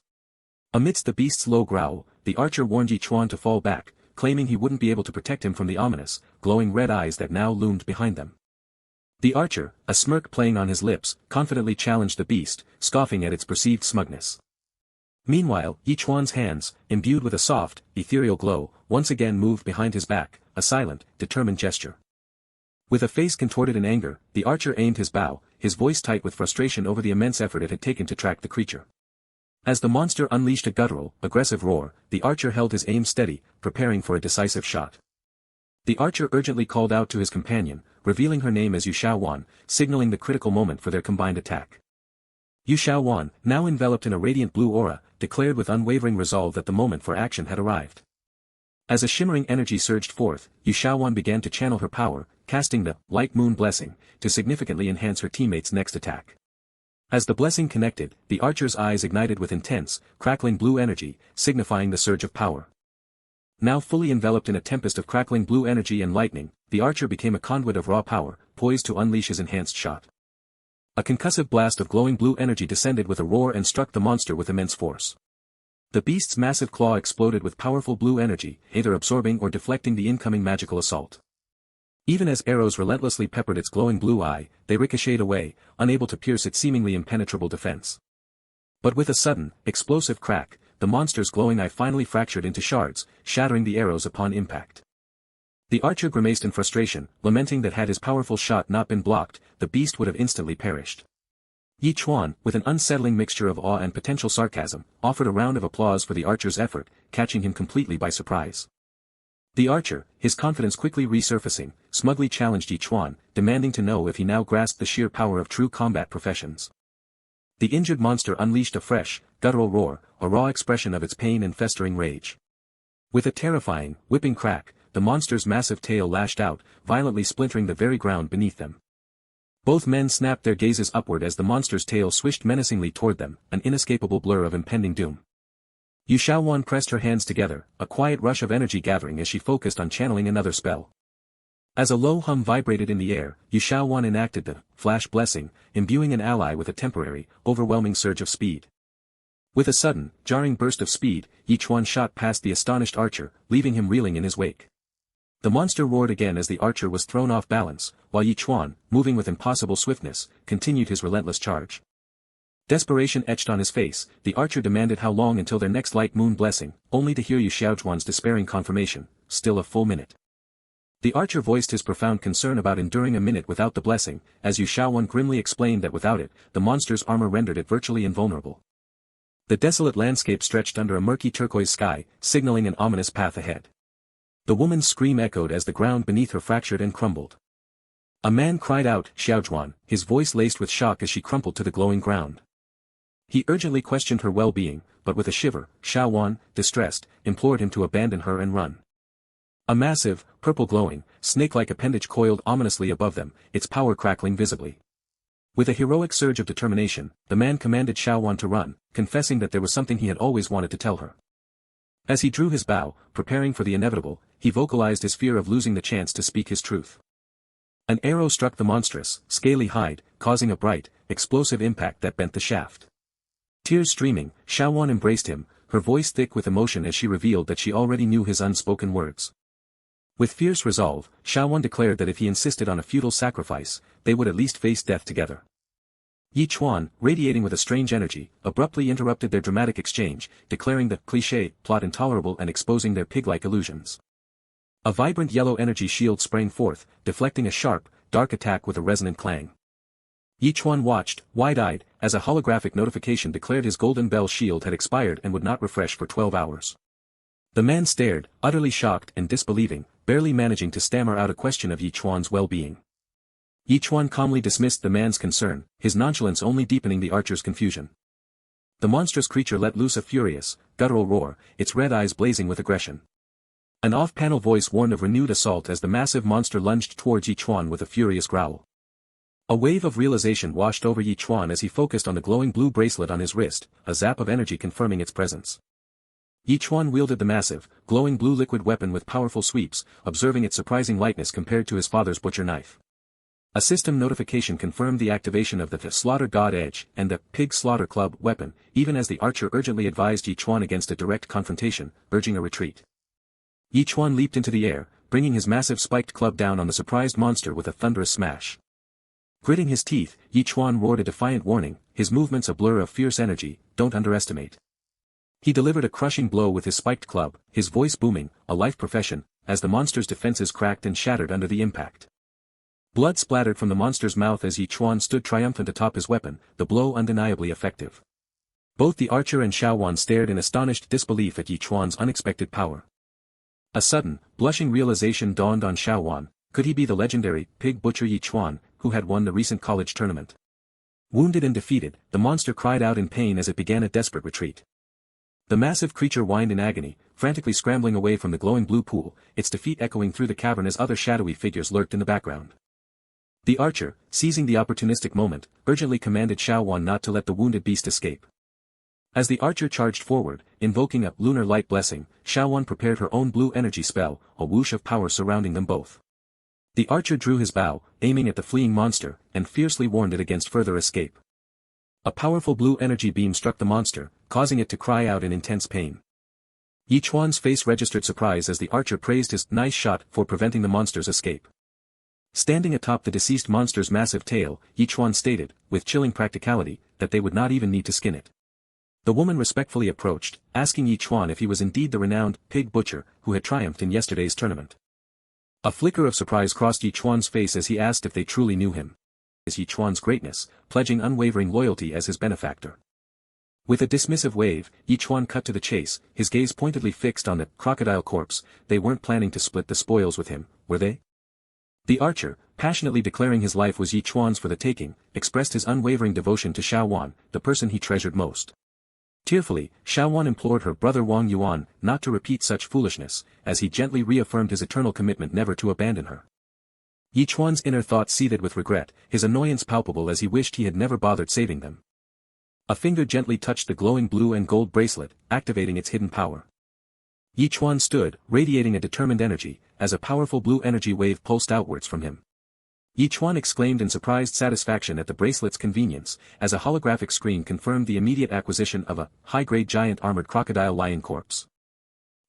Amidst the beast's low growl, the archer warned Ch1 to fall back, claiming he wouldn't be able to protect him from the ominous, glowing red eyes that now loomed behind them. The archer, a smirk playing on his lips, confidently challenged the beast, scoffing at its perceived smugness. Meanwhile, Ch1's hands, imbued with a soft, ethereal glow, once again moved behind his back, a silent, determined gesture. With a face contorted in anger, the archer aimed his bow, his voice tight with frustration over the immense effort it had taken to track the creature. As the monster unleashed a guttural, aggressive roar, the archer held his aim steady, preparing for a decisive shot. The archer urgently called out to his companion, revealing her name as Ch1, signaling the critical moment for their combined attack. Ch1, now enveloped in a radiant blue aura, declared with unwavering resolve that the moment for action had arrived. As a shimmering energy surged forth, Ch1 began to channel her power, casting the light moon blessing, to significantly enhance her teammate's next attack. As the blessing connected, the archer's eyes ignited with intense, crackling blue energy, signifying the surge of power. Now fully enveloped in a tempest of crackling blue energy and lightning, the archer became a conduit of raw power, poised to unleash his enhanced shot. A concussive blast of glowing blue energy descended with a roar and struck the monster with immense force. The beast's massive claw exploded with powerful blue energy, either absorbing or deflecting the incoming magical assault. Even as arrows relentlessly peppered its glowing blue eye, they ricocheted away, unable to pierce its seemingly impenetrable defense. But with a sudden, explosive crack, the monster's glowing eye finally fractured into shards, shattering the arrows upon impact. The archer grimaced in frustration, lamenting that had his powerful shot not been blocked, the beast would have instantly perished. Ch1, with an unsettling mixture of awe and potential sarcasm, offered a round of applause for the archer's effort, catching him completely by surprise. The archer, his confidence quickly resurfacing, smugly challenged Ch1, demanding to know if he now grasped the sheer power of true combat professions. The injured monster unleashed a fresh, guttural roar, a raw expression of its pain and festering rage. With a terrifying, whipping crack, the monster's massive tail lashed out, violently splintering the very ground beneath them. Both men snapped their gazes upward as the monster's tail swished menacingly toward them, an inescapable blur of impending doom. Ch1 pressed her hands together, a quiet rush of energy gathering as she focused on channeling another spell. As a low hum vibrated in the air, Ch1 enacted the flash blessing, imbuing an ally with a temporary, overwhelming surge of speed. With a sudden, jarring burst of speed, Ch1 shot past the astonished archer, leaving him reeling in his wake. The monster roared again as the archer was thrown off balance, while Ch1, moving with impossible swiftness, continued his relentless charge. Desperation etched on his face, the archer demanded how long until their next light moon blessing, only to hear Ch1's despairing confirmation, still a full minute. The archer voiced his profound concern about enduring a minute without the blessing, as Ch1 grimly explained that without it, the monster's armor rendered it virtually invulnerable. The desolate landscape stretched under a murky turquoise sky, signaling an ominous path ahead. The woman's scream echoed as the ground beneath her fractured and crumbled. A man cried out, Ch1, his voice laced with shock as she crumpled to the glowing ground. He urgently questioned her well-being, but with a shiver, Ch1, distressed, implored him to abandon her and run. A massive, purple glowing, snake-like appendage coiled ominously above them, its power crackling visibly. With a heroic surge of determination, the man commanded Ch1-54 to run, confessing that there was something he had always wanted to tell her. As he drew his bow, preparing for the inevitable, he vocalized his fear of losing the chance to speak his truth. An arrow struck the monstrous, scaly hide, causing a bright, explosive impact that bent the shaft. Tears streaming, Ch1-54 embraced him, her voice thick with emotion as she revealed that she already knew his unspoken words. With fierce resolve, Ch1-54 declared that if he insisted on a futile sacrifice, they would at least face death together. Chuan, radiating with a strange energy, abruptly interrupted their dramatic exchange, declaring the cliché plot intolerable and exposing their pig-like illusions. A vibrant yellow energy shield sprang forth, deflecting a sharp, dark attack with a resonant clang. Chuan watched, wide-eyed, as a holographic notification declared his golden bell shield had expired and would not refresh for 12 hours. The man stared, utterly shocked and disbelieving, barely managing to stammer out a question of Chuan's well-being. Chuan calmly dismissed the man's concern, his nonchalance only deepening the archer's confusion. The monstrous creature let loose a furious, guttural roar, its red eyes blazing with aggression. An off-panel voice warned of renewed assault as the massive monster lunged towards Chuan with a furious growl. A wave of realization washed over Chuan as he focused on the glowing blue bracelet on his wrist, a zap of energy confirming its presence. Chuan wielded the massive, glowing blue liquid weapon with powerful sweeps, observing its surprising lightness compared to his father's butcher knife. A system notification confirmed the activation of the Slaughter God Edge and the Pig Slaughter Club weapon, even as the archer urgently advised Chuan against a direct confrontation, urging a retreat. Chuan leaped into the air, bringing his massive spiked club down on the surprised monster with a thunderous smash. Gritting his teeth, Chuan roared a defiant warning, his movements a blur of fierce energy, "Don't underestimate." He delivered a crushing blow with his spiked club, his voice booming, a life profession, as the monster's defenses cracked and shattered under the impact. Blood splattered from the monster's mouth as Chuan stood triumphant atop his weapon, the blow undeniably effective. Both the archer and Ch1-54 stared in astonished disbelief at Chuan's unexpected power. A sudden, blushing realization dawned on Ch1-54, could he be the legendary, pig butcher Chuan, who had won the recent college tournament? Wounded and defeated, the monster cried out in pain as it began a desperate retreat. The massive creature whined in agony, frantically scrambling away from the glowing blue pool, its defeat echoing through the cavern as other shadowy figures lurked in the background. The archer, seizing the opportunistic moment, urgently commanded Ch1-54 not to let the wounded beast escape. As the archer charged forward, invoking a lunar light blessing, Ch1-54 prepared her own blue energy spell, a whoosh of power surrounding them both. The archer drew his bow, aiming at the fleeing monster, and fiercely warned it against further escape. A powerful blue energy beam struck the monster, causing it to cry out in intense pain. Chuan's face registered surprise as the archer praised his nice shot for preventing the monster's escape. Standing atop the deceased monster's massive tail, Chuan stated, with chilling practicality, that they would not even need to skin it. The woman respectfully approached, asking Chuan if he was indeed the renowned pig butcher who had triumphed in yesterday's tournament. A flicker of surprise crossed Chuan's face as he asked if they truly knew him. Chuan's greatness, pledging unwavering loyalty as his benefactor. With a dismissive wave, Chuan cut to the chase, his gaze pointedly fixed on the crocodile corpse. They weren't planning to split the spoils with him, were they? The archer, passionately declaring his life was Chuan's for the taking, expressed his unwavering devotion to Ch1-54, the person he treasured most. Tearfully, Ch1-54 implored her brother Wang Yuan not to repeat such foolishness, as he gently reaffirmed his eternal commitment never to abandon her. Chuan's inner thoughts seethed with regret, his annoyance palpable as he wished he had never bothered saving them. A finger gently touched the glowing blue and gold bracelet, activating its hidden power. Chuan stood, radiating a determined energy, as a powerful blue energy wave pulsed outwards from him. Chuan exclaimed in surprised satisfaction at the bracelet's convenience, as a holographic screen confirmed the immediate acquisition of a high-grade giant armored crocodile lion corpse.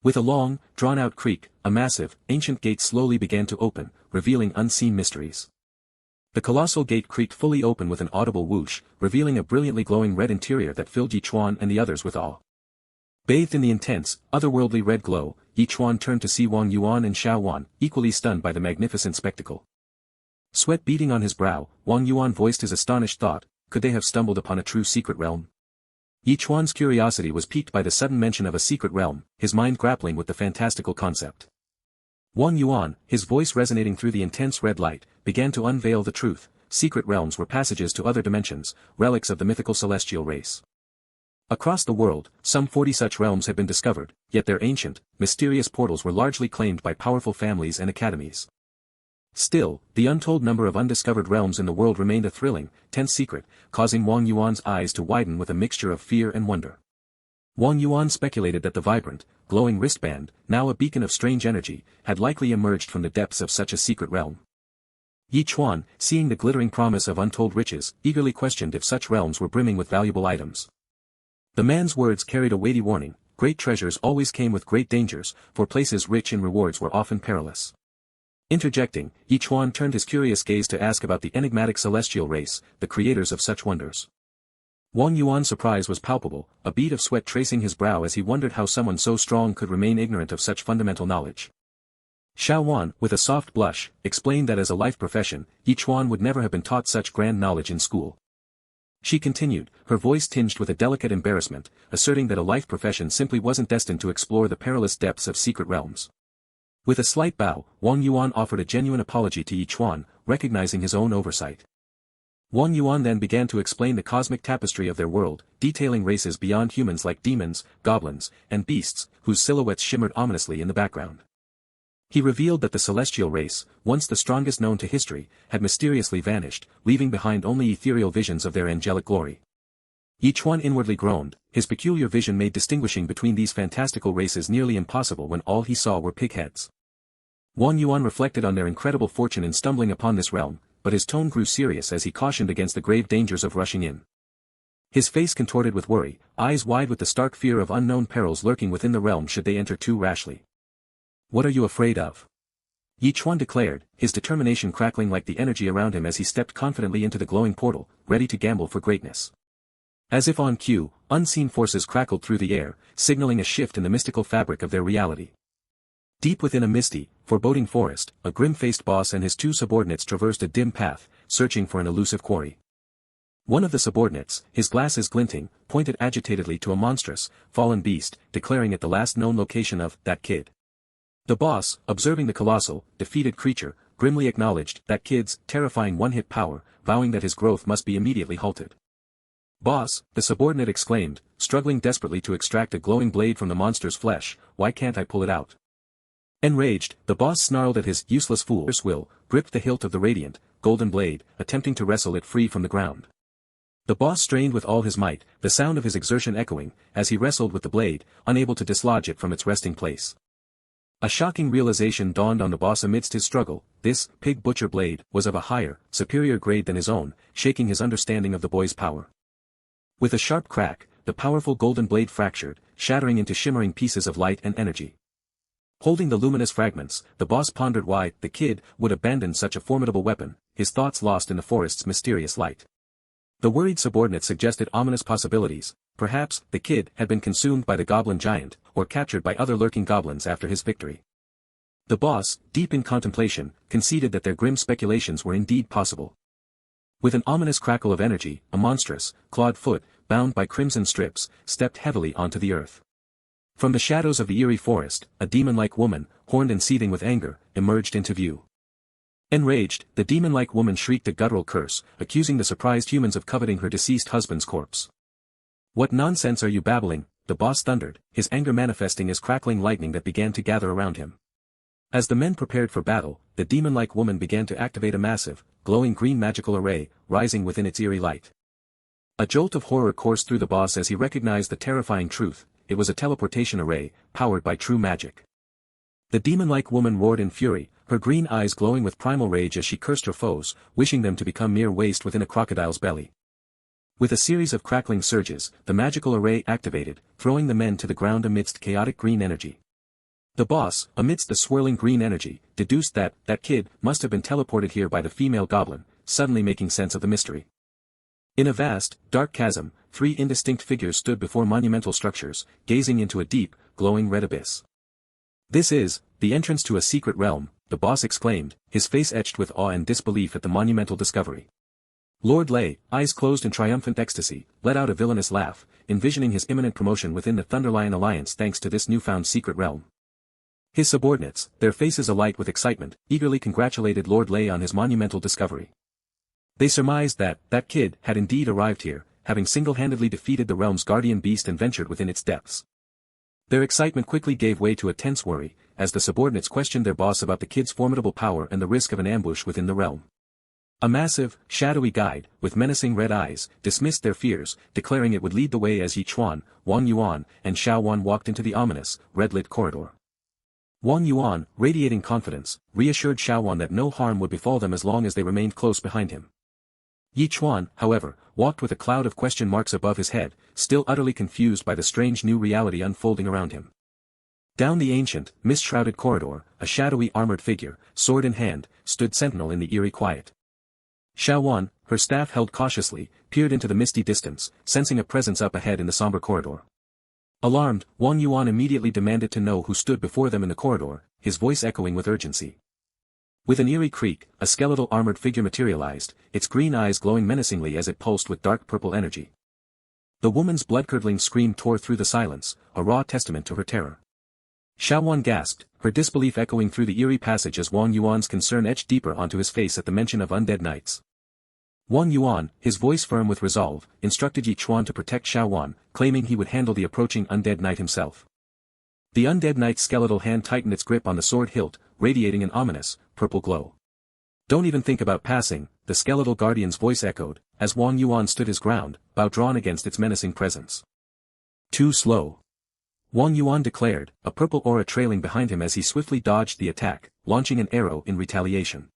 With a long, drawn-out creak, a massive, ancient gate slowly began to open, revealing unseen mysteries. The colossal gate creaked fully open with an audible whoosh, revealing a brilliantly glowing red interior that filled Chuan and the others with awe. Bathed in the intense, otherworldly red glow, Chuan turned to see Wang Yuan and Ch1-54, equally stunned by the magnificent spectacle. Sweat beading on his brow, Wang Yuan voiced his astonished thought, could they have stumbled upon a true secret realm? Chuan's curiosity was piqued by the sudden mention of a secret realm, his mind grappling with the fantastical concept. Wang Yuan, his voice resonating through the intense red light, began to unveil the truth. Secret realms were passages to other dimensions, relics of the mythical celestial race. Across the world, some 40 such realms had been discovered, yet their ancient, mysterious portals were largely claimed by powerful families and academies. Still, the untold number of undiscovered realms in the world remained a thrilling, tense secret, causing Wang Yuan's eyes to widen with a mixture of fear and wonder. Wang Yuan speculated that the vibrant, glowing wristband, now a beacon of strange energy, had likely emerged from the depths of such a secret realm. Chuan, seeing the glittering promise of untold riches, eagerly questioned if such realms were brimming with valuable items. The man's words carried a weighty warning: great treasures always came with great dangers, for places rich in rewards were often perilous. Interjecting, Chuan turned his curious gaze to ask about the enigmatic celestial race, the creators of such wonders. Wang Yuan's surprise was palpable, a bead of sweat tracing his brow as he wondered how someone so strong could remain ignorant of such fundamental knowledge. Xiaowan, with a soft blush, explained that as a life profession, Chuan would never have been taught such grand knowledge in school. She continued, her voice tinged with a delicate embarrassment, asserting that a life profession simply wasn't destined to explore the perilous depths of secret realms. With a slight bow, Wang Yuan offered a genuine apology to Chuan, recognizing his own oversight. Wang Yuan then began to explain the cosmic tapestry of their world, detailing races beyond humans like demons, goblins, and beasts, whose silhouettes shimmered ominously in the background. He revealed that the celestial race, once the strongest known to history, had mysteriously vanished, leaving behind only ethereal visions of their angelic glory. Chuan inwardly groaned, his peculiar vision made distinguishing between these fantastical races nearly impossible when all he saw were pig heads. Wang Yuan reflected on their incredible fortune in stumbling upon this realm, but his tone grew serious as he cautioned against the grave dangers of rushing in. His face contorted with worry, eyes wide with the stark fear of unknown perils lurking within the realm should they enter too rashly. "What are you afraid of?" Chuan declared, his determination crackling like the energy around him as he stepped confidently into the glowing portal, ready to gamble for greatness. As if on cue, unseen forces crackled through the air, signaling a shift in the mystical fabric of their reality. Deep within a misty, foreboding forest, a grim-faced boss and his two subordinates traversed a dim path, searching for an elusive quarry. One of the subordinates, his glasses glinting, pointed agitatedly to a monstrous, fallen beast, declaring it the last known location of that kid. The boss, observing the colossal, defeated creature, grimly acknowledged that kid's terrifying one-hit power, vowing that his growth must be immediately halted. "Boss," the subordinate exclaimed, struggling desperately to extract a glowing blade from the monster's flesh, "why can't I pull it out?" Enraged, the boss snarled at his useless fool's will, gripped the hilt of the radiant, golden blade, attempting to wrestle it free from the ground. The boss strained with all his might, the sound of his exertion echoing, as he wrestled with the blade, unable to dislodge it from its resting place. A shocking realization dawned on the boss amidst his struggle: this pig butcher blade was of a higher, superior grade than his own, shaking his understanding of the boy's power. With a sharp crack, the powerful golden blade fractured, shattering into shimmering pieces of light and energy. Holding the luminous fragments, the boss pondered why the kid would abandon such a formidable weapon, his thoughts lost in the forest's mysterious light. The worried subordinate suggested ominous possibilities: perhaps the kid had been consumed by the goblin giant, or captured by other lurking goblins after his victory. The boss, deep in contemplation, conceded that their grim speculations were indeed possible. With an ominous crackle of energy, a monstrous, clawed foot, bound by crimson strips, stepped heavily onto the earth. From the shadows of the eerie forest, a demon-like woman, horned and seething with anger, emerged into view. Enraged, the demon-like woman shrieked a guttural curse, accusing the surprised humans of coveting her deceased husband's corpse. "What nonsense are you babbling?" the boss thundered, his anger manifesting as crackling lightning that began to gather around him. As the men prepared for battle, the demon-like woman began to activate a massive, glowing green magical array, rising within its eerie light. A jolt of horror coursed through the boss as he recognized the terrifying truth: it was a teleportation array, powered by true magic. The demon-like woman roared in fury, her green eyes glowing with primal rage as she cursed her foes, wishing them to become mere waste within a crocodile's belly. With a series of crackling surges, the magical array activated, throwing the men to the ground amidst chaotic green energy. The boss, amidst the swirling green energy, deduced that that kid must have been teleported here by the female goblin, suddenly making sense of the mystery. In a vast, dark chasm, three indistinct figures stood before monumental structures, gazing into a deep, glowing red abyss. "This is the entrance to a secret realm," the boss exclaimed, his face etched with awe and disbelief at the monumental discovery. Lord Lei, eyes closed in triumphant ecstasy, let out a villainous laugh, envisioning his imminent promotion within the Thunderlion Alliance thanks to this newfound secret realm. His subordinates, their faces alight with excitement, eagerly congratulated Lord Lei on his monumental discovery. They surmised that that kid had indeed arrived here, having single-handedly defeated the realm's guardian beast and ventured within its depths. Their excitement quickly gave way to a tense worry, as the subordinates questioned their boss about the kid's formidable power and the risk of an ambush within the realm. A massive, shadowy guide, with menacing red eyes, dismissed their fears, declaring it would lead the way as Chuan, Wang Yuan, and Xiaowan walked into the ominous, red-lit corridor. Wang Yuan, radiating confidence, reassured Xiaowan that no harm would befall them as long as they remained close behind him. Chuan, however, walked with a cloud of question marks above his head, still utterly confused by the strange new reality unfolding around him. Down the ancient, mist-shrouded corridor, a shadowy armored figure, sword in hand, stood sentinel in the eerie quiet. Xiaowan, her staff held cautiously, peered into the misty distance, sensing a presence up ahead in the somber corridor. Alarmed, Wang Yuan immediately demanded to know who stood before them in the corridor, his voice echoing with urgency. With an eerie creak, a skeletal armored figure materialized, its green eyes glowing menacingly as it pulsed with dark purple energy. The woman's blood-curdling scream tore through the silence, a raw testament to her terror. Xiaowan gasped, her disbelief echoing through the eerie passage as Wang Yuan's concern etched deeper onto his face at the mention of undead knights. Wang Yuan, his voice firm with resolve, instructed Chuan to protect Xiaowan, claiming he would handle the approaching undead knight himself. The undead knight's skeletal hand tightened its grip on the sword hilt, radiating an ominous, purple glow. "Don't even think about passing," the skeletal guardian's voice echoed, as Wang Yuan stood his ground, bow drawn against its menacing presence. "Too slow," Wang Yuan declared, a purple aura trailing behind him as he swiftly dodged the attack, launching an arrow in retaliation.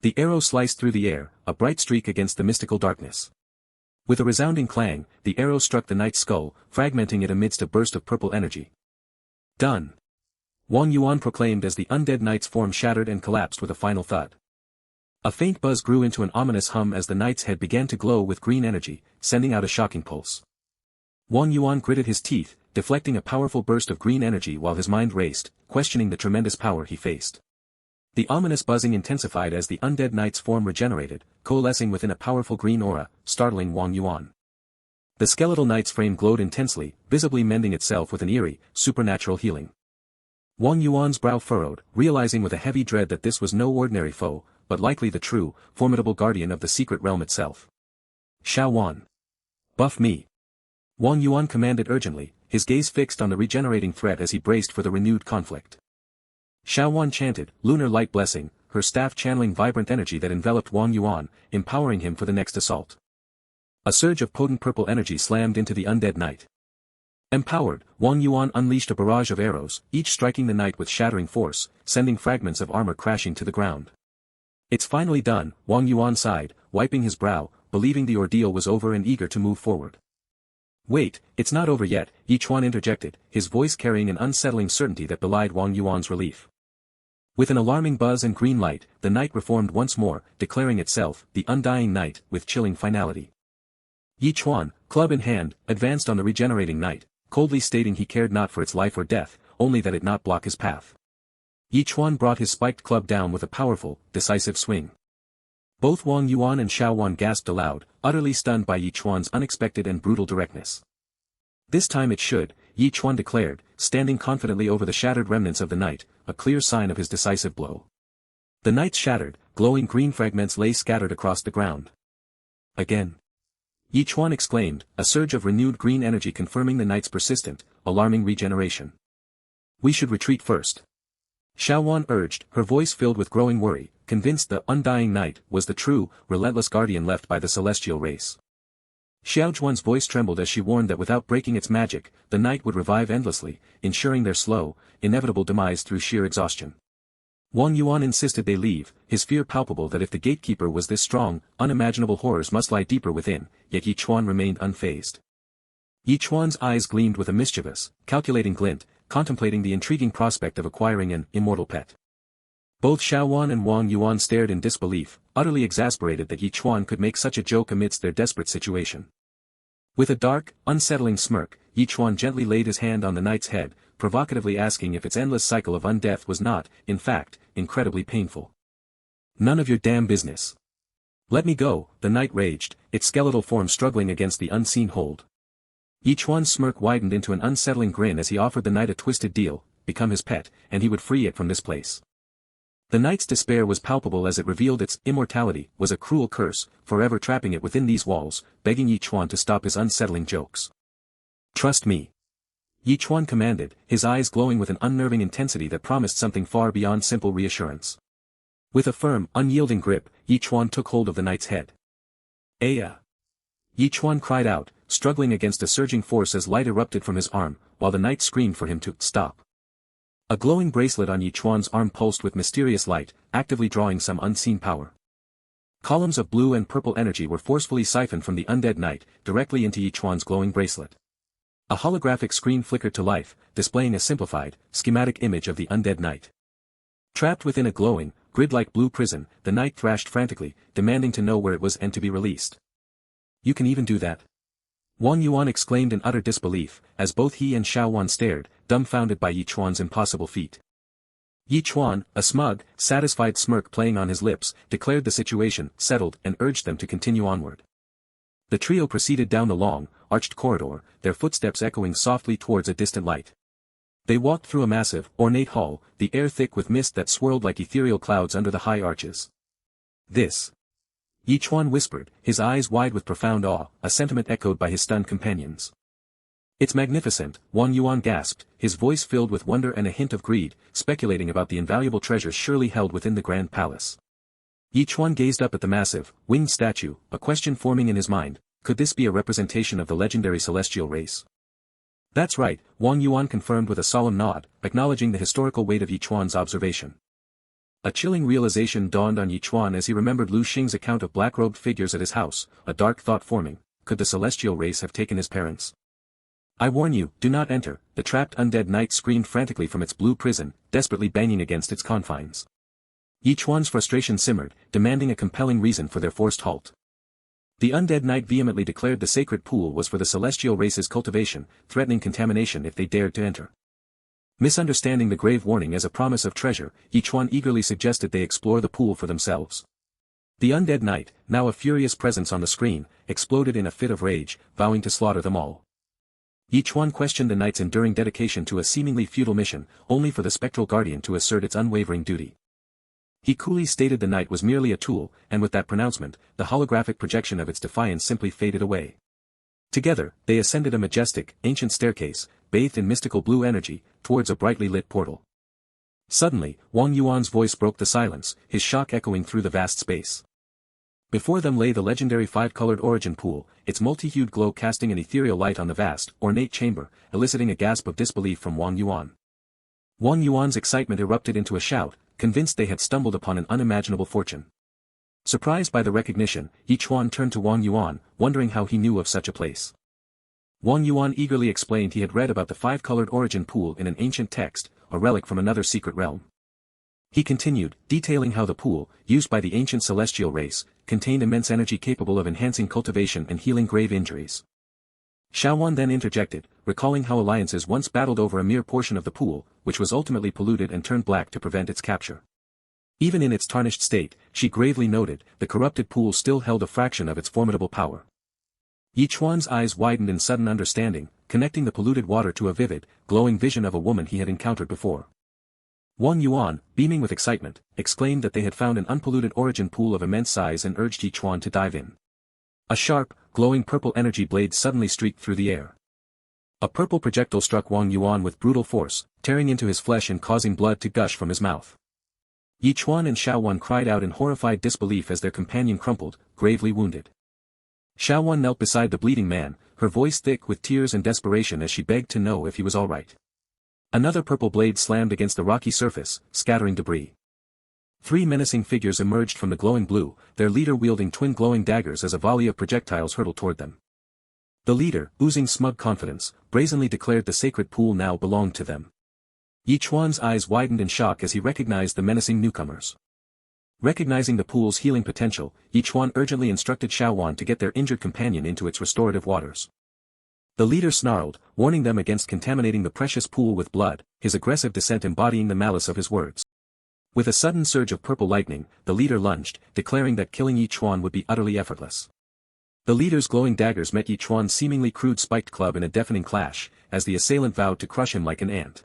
The arrow sliced through the air, a bright streak against the mystical darkness. With a resounding clang, the arrow struck the knight's skull, fragmenting it amidst a burst of purple energy. "Done," Wang Yuan proclaimed as the undead knight's form shattered and collapsed with a final thud. A faint buzz grew into an ominous hum as the knight's head began to glow with green energy, sending out a shocking pulse. Wang Yuan gritted his teeth, deflecting a powerful burst of green energy while his mind raced, questioning the tremendous power he faced. The ominous buzzing intensified as the undead knight's form regenerated, coalescing within a powerful green aura, startling Wang Yuan. The skeletal knight's frame glowed intensely, visibly mending itself with an eerie, supernatural healing. Wang Yuan's brow furrowed, realizing with a heavy dread that this was no ordinary foe, but likely the true, formidable guardian of the secret realm itself. "Xiaowan, buff me," Wang Yuan commanded urgently, his gaze fixed on the regenerating threat as he braced for the renewed conflict. Xiaowan chanted, lunar light blessing, her staff channeling vibrant energy that enveloped Wang Yuan, empowering him for the next assault. A surge of potent purple energy slammed into the undead knight. Empowered, Wang Yuan unleashed a barrage of arrows, each striking the knight with shattering force, sending fragments of armor crashing to the ground. "It's finally done," Wang Yuan sighed, wiping his brow, believing the ordeal was over and eager to move forward. "Wait, it's not over yet," Chuan interjected, his voice carrying an unsettling certainty that belied Wang Yuan's relief. With an alarming buzz and green light, the knight reformed once more, declaring itself, the Undying Knight, with chilling finality. Chuan, club in hand, advanced on the regenerating knight, coldly stating he cared not for its life or death, only that it not block his path. Chuan brought his spiked club down with a powerful, decisive swing. Both Wang Yuan and Xiaowan gasped aloud, utterly stunned by Chuan's unexpected and brutal directness. "This time it should," Chuan declared, standing confidently over the shattered remnants of the knight, a clear sign of his decisive blow. The knight's shattered, glowing green fragments lay scattered across the ground. "Again," Chuan exclaimed, a surge of renewed green energy confirming the knight's persistent, alarming regeneration. "We should retreat first," Xiaowan urged, her voice filled with growing worry, convinced the Undying Knight was the true, relentless guardian left by the celestial race. Xiaojuan's voice trembled as she warned that without breaking its magic, the knight would revive endlessly, ensuring their slow, inevitable demise through sheer exhaustion. Wang Yuan insisted they leave, his fear palpable that if the gatekeeper was this strong, unimaginable horrors must lie deeper within, yet Chuan remained unfazed. Chuan's eyes gleamed with a mischievous, calculating glint, contemplating the intriguing prospect of acquiring an immortal pet. Both Xiaowan and Wang Yuan stared in disbelief, utterly exasperated that Chuan could make such a joke amidst their desperate situation. With a dark, unsettling smirk, Chuan gently laid his hand on the knight's head, provocatively asking if its endless cycle of undeath was not, in fact, incredibly painful. "None of your damn business. Let me go," the knight raged, its skeletal form struggling against the unseen hold. Chuan's smirk widened into an unsettling grin as he offered the knight a twisted deal, become his pet, and he would free it from this place. The knight's despair was palpable as it revealed its immortality was a cruel curse, forever trapping it within these walls, begging Ch1 to stop his unsettling jokes. "Trust me," Ch1 commanded, his eyes glowing with an unnerving intensity that promised something far beyond simple reassurance. With a firm, unyielding grip, Ch1 took hold of the knight's head. "Aya!" Ch1 cried out, struggling against a surging force as light erupted from his arm, while the knight screamed for him to stop. A glowing bracelet on Ch1's arm pulsed with mysterious light, actively drawing some unseen power. Columns of blue and purple energy were forcefully siphoned from the undead knight, directly into Ch1's glowing bracelet. A holographic screen flickered to life, displaying a simplified, schematic image of the undead knight. Trapped within a glowing, grid-like blue prison, the knight thrashed frantically, demanding to know where it was and to be released. "You can even do that?" Wang Yuan exclaimed in utter disbelief, as both he and Xiaowan stared, dumbfounded by Ch1's impossible feat. Ch1, a smug, satisfied smirk playing on his lips, declared the situation settled and urged them to continue onward. The trio proceeded down the long, arched corridor, their footsteps echoing softly towards a distant light. They walked through a massive, ornate hall, the air thick with mist that swirled like ethereal clouds under the high arches. "This," Ch1 whispered, his eyes wide with profound awe, a sentiment echoed by his stunned companions. "It's magnificent," Wang Yuan gasped, his voice filled with wonder and a hint of greed, speculating about the invaluable treasures surely held within the grand palace. Ch1 gazed up at the massive, winged statue, a question forming in his mind: could this be a representation of the legendary celestial race? "That's right," Wang Yuan confirmed with a solemn nod, acknowledging the historical weight of Ch1's observation. A chilling realization dawned on Ch1 as he remembered Lu Xing's account of black-robed figures at his house, a dark thought forming: could the celestial race have taken his parents? "I warn you, do not enter," the trapped undead knight screamed frantically from its blue prison, desperately banging against its confines. Ch1's frustration simmered, demanding a compelling reason for their forced halt. The undead knight vehemently declared the sacred pool was for the celestial race's cultivation, threatening contamination if they dared to enter. Misunderstanding the grave warning as a promise of treasure, Ch1 eagerly suggested they explore the pool for themselves. The undead knight, now a furious presence on the screen, exploded in a fit of rage, vowing to slaughter them all. Ch1 questioned the knight's enduring dedication to a seemingly futile mission, only for the spectral guardian to assert its unwavering duty. He coolly stated the knight was merely a tool, and with that pronouncement, the holographic projection of its defiance simply faded away. Together, they ascended a majestic, ancient staircase, bathed in mystical blue energy, towards a brightly lit portal. Suddenly, Wang Yuan's voice broke the silence, his shock echoing through the vast space. Before them lay the legendary five-colored origin pool, its multi-hued glow casting an ethereal light on the vast, ornate chamber, eliciting a gasp of disbelief from Wang Yuan. Wang Yuan's excitement erupted into a shout, convinced they had stumbled upon an unimaginable fortune. Surprised by the recognition, Ch1 turned to Wang Yuan, wondering how he knew of such a place. Wang Yuan eagerly explained he had read about the five-colored origin pool in an ancient text, a relic from another secret realm. He continued, detailing how the pool, used by the ancient celestial race, contained immense energy capable of enhancing cultivation and healing grave injuries. Xiaowan then interjected, recalling how alliances once battled over a mere portion of the pool, which was ultimately polluted and turned black to prevent its capture. Even in its tarnished state, she gravely noted, the corrupted pool still held a fraction of its formidable power. Ch1's eyes widened in sudden understanding, connecting the polluted water to a vivid, glowing vision of a woman he had encountered before. Wang Yuan, beaming with excitement, exclaimed that they had found an unpolluted origin pool of immense size and urged Ch1 to dive in. A sharp, glowing purple energy blade suddenly streaked through the air. A purple projectile struck Wang Yuan with brutal force, tearing into his flesh and causing blood to gush from his mouth. Ch1 and Xiaowan cried out in horrified disbelief as their companion crumpled, gravely wounded. Xiaowan knelt beside the bleeding man, her voice thick with tears and desperation as she begged to know if he was all right. Another purple blade slammed against the rocky surface, scattering debris. Three menacing figures emerged from the glowing blue, their leader wielding twin glowing daggers as a volley of projectiles hurtled toward them. The leader, oozing smug confidence, brazenly declared the sacred pool now belonged to them. Ch1's eyes widened in shock as he recognized the menacing newcomers. Recognizing the pool's healing potential, Ch1 urgently instructed Xiaowan to get their injured companion into its restorative waters. The leader snarled, warning them against contaminating the precious pool with blood, his aggressive dissent embodying the malice of his words. With a sudden surge of purple lightning, the leader lunged, declaring that killing Ch1 would be utterly effortless. The leader's glowing daggers met Ch1's seemingly crude spiked club in a deafening clash, as the assailant vowed to crush him like an ant.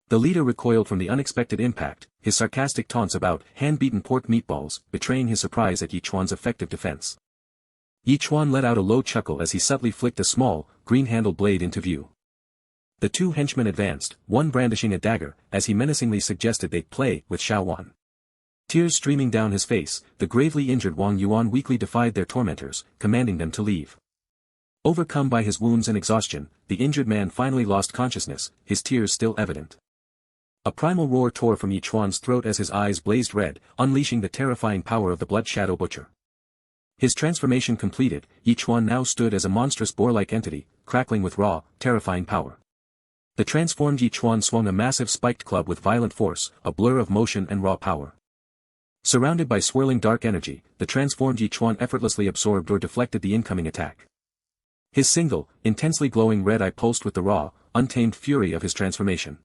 The leader recoiled from the unexpected impact, his sarcastic taunts about hand-beaten pork meatballs, betraying his surprise at Chuan's effective defense. Chuan let out a low chuckle as he subtly flicked a small, green-handled blade into view. The two henchmen advanced, one brandishing a dagger, as he menacingly suggested they play with Ch1. Tears streaming down his face, the gravely injured Wang Yuan weakly defied their tormentors, commanding them to leave. Overcome by his wounds and exhaustion, the injured man finally lost consciousness, his tears still evident. A primal roar tore from Chuan's throat as his eyes blazed red, unleashing the terrifying power of the Blood Shadow Butcher. His transformation completed, Chuan now stood as a monstrous boar-like entity, crackling with raw, terrifying power. The transformed Chuan swung a massive spiked club with violent force, a blur of motion and raw power. Surrounded by swirling dark energy, the transformed Chuan effortlessly absorbed or deflected the incoming attack. His single, intensely glowing red eye pulsed with the raw, untamed fury of his transformation.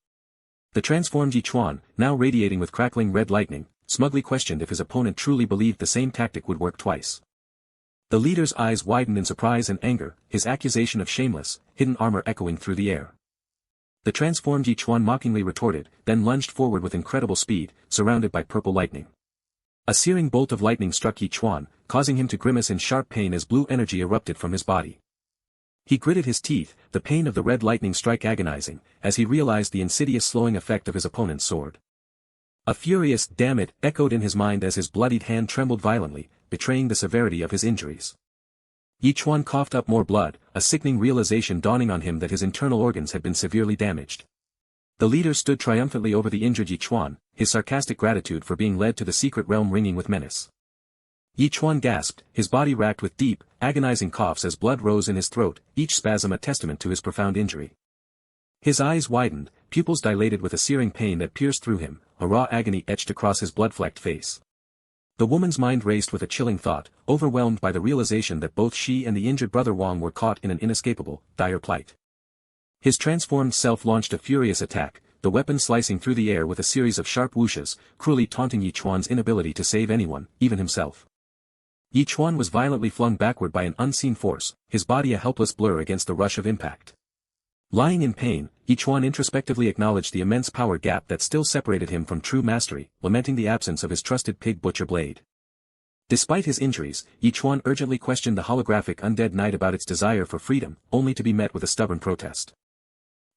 The transformed Chuan, now radiating with crackling red lightning, smugly questioned if his opponent truly believed the same tactic would work twice. The leader's eyes widened in surprise and anger, his accusation of shameless, hidden armor echoing through the air. The transformed Chuan mockingly retorted, then lunged forward with incredible speed, surrounded by purple lightning. A searing bolt of lightning struck Chuan, causing him to grimace in sharp pain as blue energy erupted from his body. He gritted his teeth, the pain of the red lightning strike agonizing, as he realized the insidious slowing effect of his opponent's sword. A furious "damn it" echoed in his mind as his bloodied hand trembled violently, betraying the severity of his injuries. Chuan coughed up more blood, a sickening realization dawning on him that his internal organs had been severely damaged. The leader stood triumphantly over the injured Chuan, his sarcastic gratitude for being led to the secret realm ringing with menace. Chuan gasped, his body racked with deep, agonizing coughs as blood rose in his throat, each spasm a testament to his profound injury. His eyes widened, pupils dilated with a searing pain that pierced through him, a raw agony etched across his blood-flecked face. The woman's mind raced with a chilling thought, overwhelmed by the realization that both she and the injured brother Wang were caught in an inescapable, dire plight. His transformed self launched a furious attack, the weapon slicing through the air with a series of sharp whooshes, cruelly taunting Chuan's inability to save anyone, even himself. Chuan was violently flung backward by an unseen force, his body a helpless blur against the rush of impact. Lying in pain, Chuan introspectively acknowledged the immense power gap that still separated him from true mastery, lamenting the absence of his trusted pig butcher blade. Despite his injuries, Chuan urgently questioned the holographic undead knight about its desire for freedom, only to be met with a stubborn protest.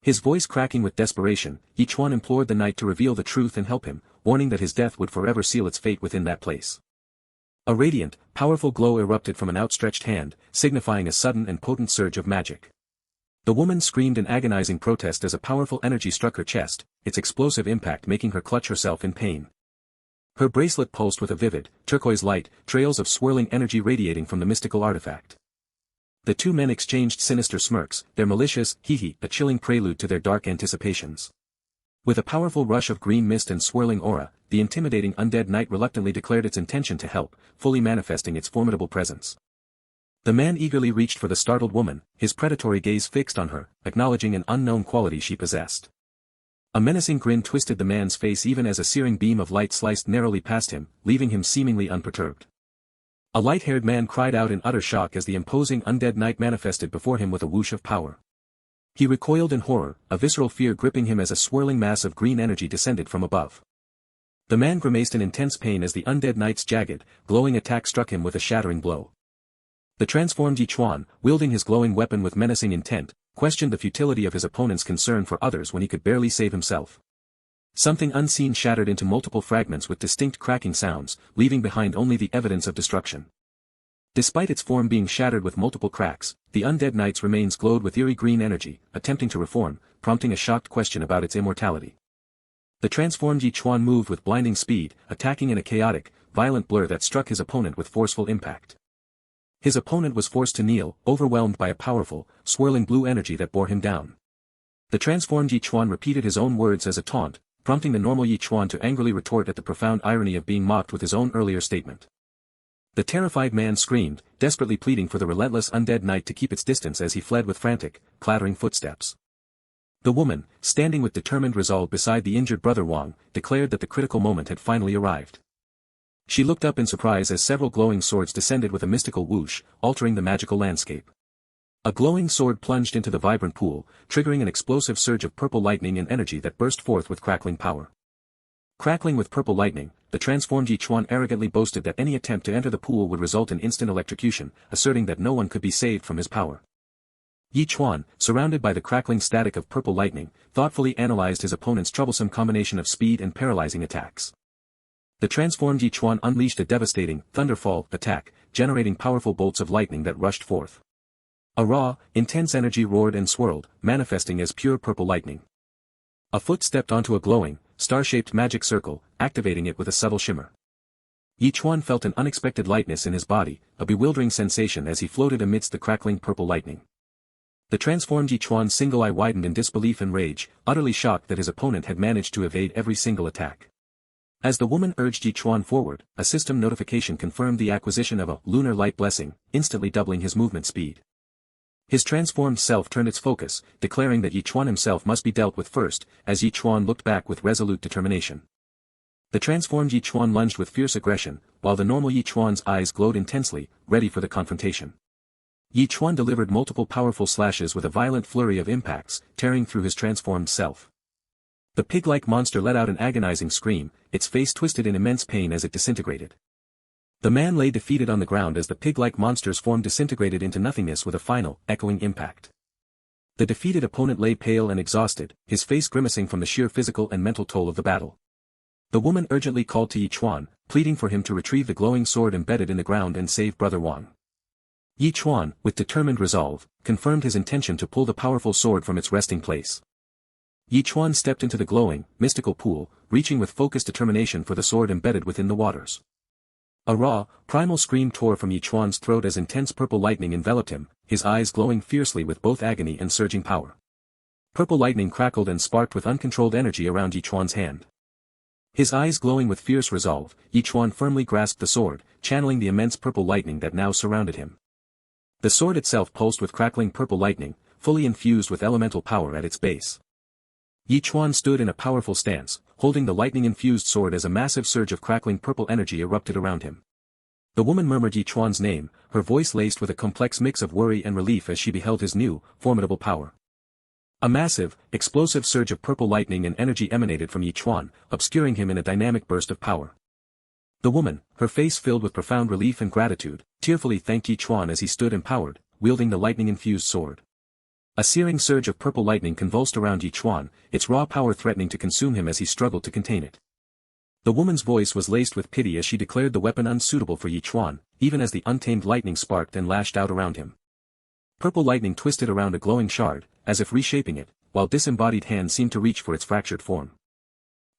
His voice cracking with desperation, Chuan implored the knight to reveal the truth and help him, warning that his death would forever seal its fate within that place. A radiant, powerful glow erupted from an outstretched hand, signifying a sudden and potent surge of magic. The woman screamed in agonizing protest as a powerful energy struck her chest, its explosive impact making her clutch herself in pain. Her bracelet pulsed with a vivid, turquoise light, trails of swirling energy radiating from the mystical artifact. The two men exchanged sinister smirks, their malicious hee-hee a chilling prelude to their dark anticipations. With a powerful rush of green mist and swirling aura, the intimidating undead knight reluctantly declared its intention to help, fully manifesting its formidable presence. The man eagerly reached for the startled woman, his predatory gaze fixed on her, acknowledging an unknown quality she possessed. A menacing grin twisted the man's face even as a searing beam of light sliced narrowly past him, leaving him seemingly unperturbed. A light-haired man cried out in utter shock as the imposing undead knight manifested before him with a whoosh of power. He recoiled in horror, a visceral fear gripping him as a swirling mass of green energy descended from above. The man grimaced in intense pain as the undead knight's jagged, glowing attack struck him with a shattering blow. The transformed Chuan, wielding his glowing weapon with menacing intent, questioned the futility of his opponent's concern for others when he could barely save himself. Something unseen shattered into multiple fragments with distinct cracking sounds, leaving behind only the evidence of destruction. Despite its form being shattered with multiple cracks, the undead knight's remains glowed with eerie green energy, attempting to reform, prompting a shocked question about its immortality. The transformed Chuan moved with blinding speed, attacking in a chaotic, violent blur that struck his opponent with forceful impact. His opponent was forced to kneel, overwhelmed by a powerful, swirling blue energy that bore him down. The transformed Chuan repeated his own words as a taunt, prompting the normal Chuan to angrily retort at the profound irony of being mocked with his own earlier statement. The terrified man screamed, desperately pleading for the relentless undead knight to keep its distance as he fled with frantic, clattering footsteps. The woman, standing with determined resolve beside the injured brother Wang, declared that the critical moment had finally arrived. She looked up in surprise as several glowing swords descended with a mystical whoosh, altering the magical landscape. A glowing sword plunged into the vibrant pool, triggering an explosive surge of purple lightning and energy that burst forth with crackling power. Crackling with purple lightning, the transformed Ch1 arrogantly boasted that any attempt to enter the pool would result in instant electrocution, asserting that no one could be saved from his power. Ch1, surrounded by the crackling static of purple lightning, thoughtfully analyzed his opponent's troublesome combination of speed and paralyzing attacks. The transformed Ch1 unleashed a devastating thunderfall attack, generating powerful bolts of lightning that rushed forth. A raw, intense energy roared and swirled, manifesting as pure purple lightning. A foot stepped onto a glowing, star-shaped magic circle, activating it with a subtle shimmer. Ch1 felt an unexpected lightness in his body, a bewildering sensation as he floated amidst the crackling purple lightning. The transformed Ch1's single eye widened in disbelief and rage, utterly shocked that his opponent had managed to evade every single attack. As the woman urged Ch1 forward, a system notification confirmed the acquisition of a lunar light blessing, instantly doubling his movement speed. His transformed self turned its focus, declaring that Ch1 himself must be dealt with first, as Ch1 looked back with resolute determination. The transformed Ch1 lunged with fierce aggression, while the normal Ch1's eyes glowed intensely, ready for the confrontation. Ch1 delivered multiple powerful slashes with a violent flurry of impacts, tearing through his transformed self. The pig-like monster let out an agonizing scream, its face twisted in immense pain as it disintegrated. The man lay defeated on the ground as the pig-like monster's form disintegrated into nothingness with a final, echoing impact. The defeated opponent lay pale and exhausted, his face grimacing from the sheer physical and mental toll of the battle. The woman urgently called to Ch1, pleading for him to retrieve the glowing sword embedded in the ground and save Brother Wang. Ch1, with determined resolve, confirmed his intention to pull the powerful sword from its resting place. Ch1 stepped into the glowing, mystical pool, reaching with focused determination for the sword embedded within the waters. A raw, primal scream tore from Ch1's throat as intense purple lightning enveloped him, his eyes glowing fiercely with both agony and surging power. Purple lightning crackled and sparked with uncontrolled energy around Ch1's hand. His eyes glowing with fierce resolve, Ch1 firmly grasped the sword, channeling the immense purple lightning that now surrounded him. The sword itself pulsed with crackling purple lightning, fully infused with elemental power at its base. Ch1 stood in a powerful stance, holding the lightning-infused sword as a massive surge of crackling purple energy erupted around him. The woman murmured Ch1's name, her voice laced with a complex mix of worry and relief as she beheld his new, formidable power. A massive, explosive surge of purple lightning and energy emanated from Ch1, obscuring him in a dynamic burst of power. The woman, her face filled with profound relief and gratitude, tearfully thanked Ch1 as he stood empowered, wielding the lightning-infused sword. A searing surge of purple lightning convulsed around Ch1, its raw power threatening to consume him as he struggled to contain it. The woman's voice was laced with pity as she declared the weapon unsuitable for Ch1, even as the untamed lightning sparked and lashed out around him. Purple lightning twisted around a glowing shard, as if reshaping it, while disembodied hands seemed to reach for its fractured form.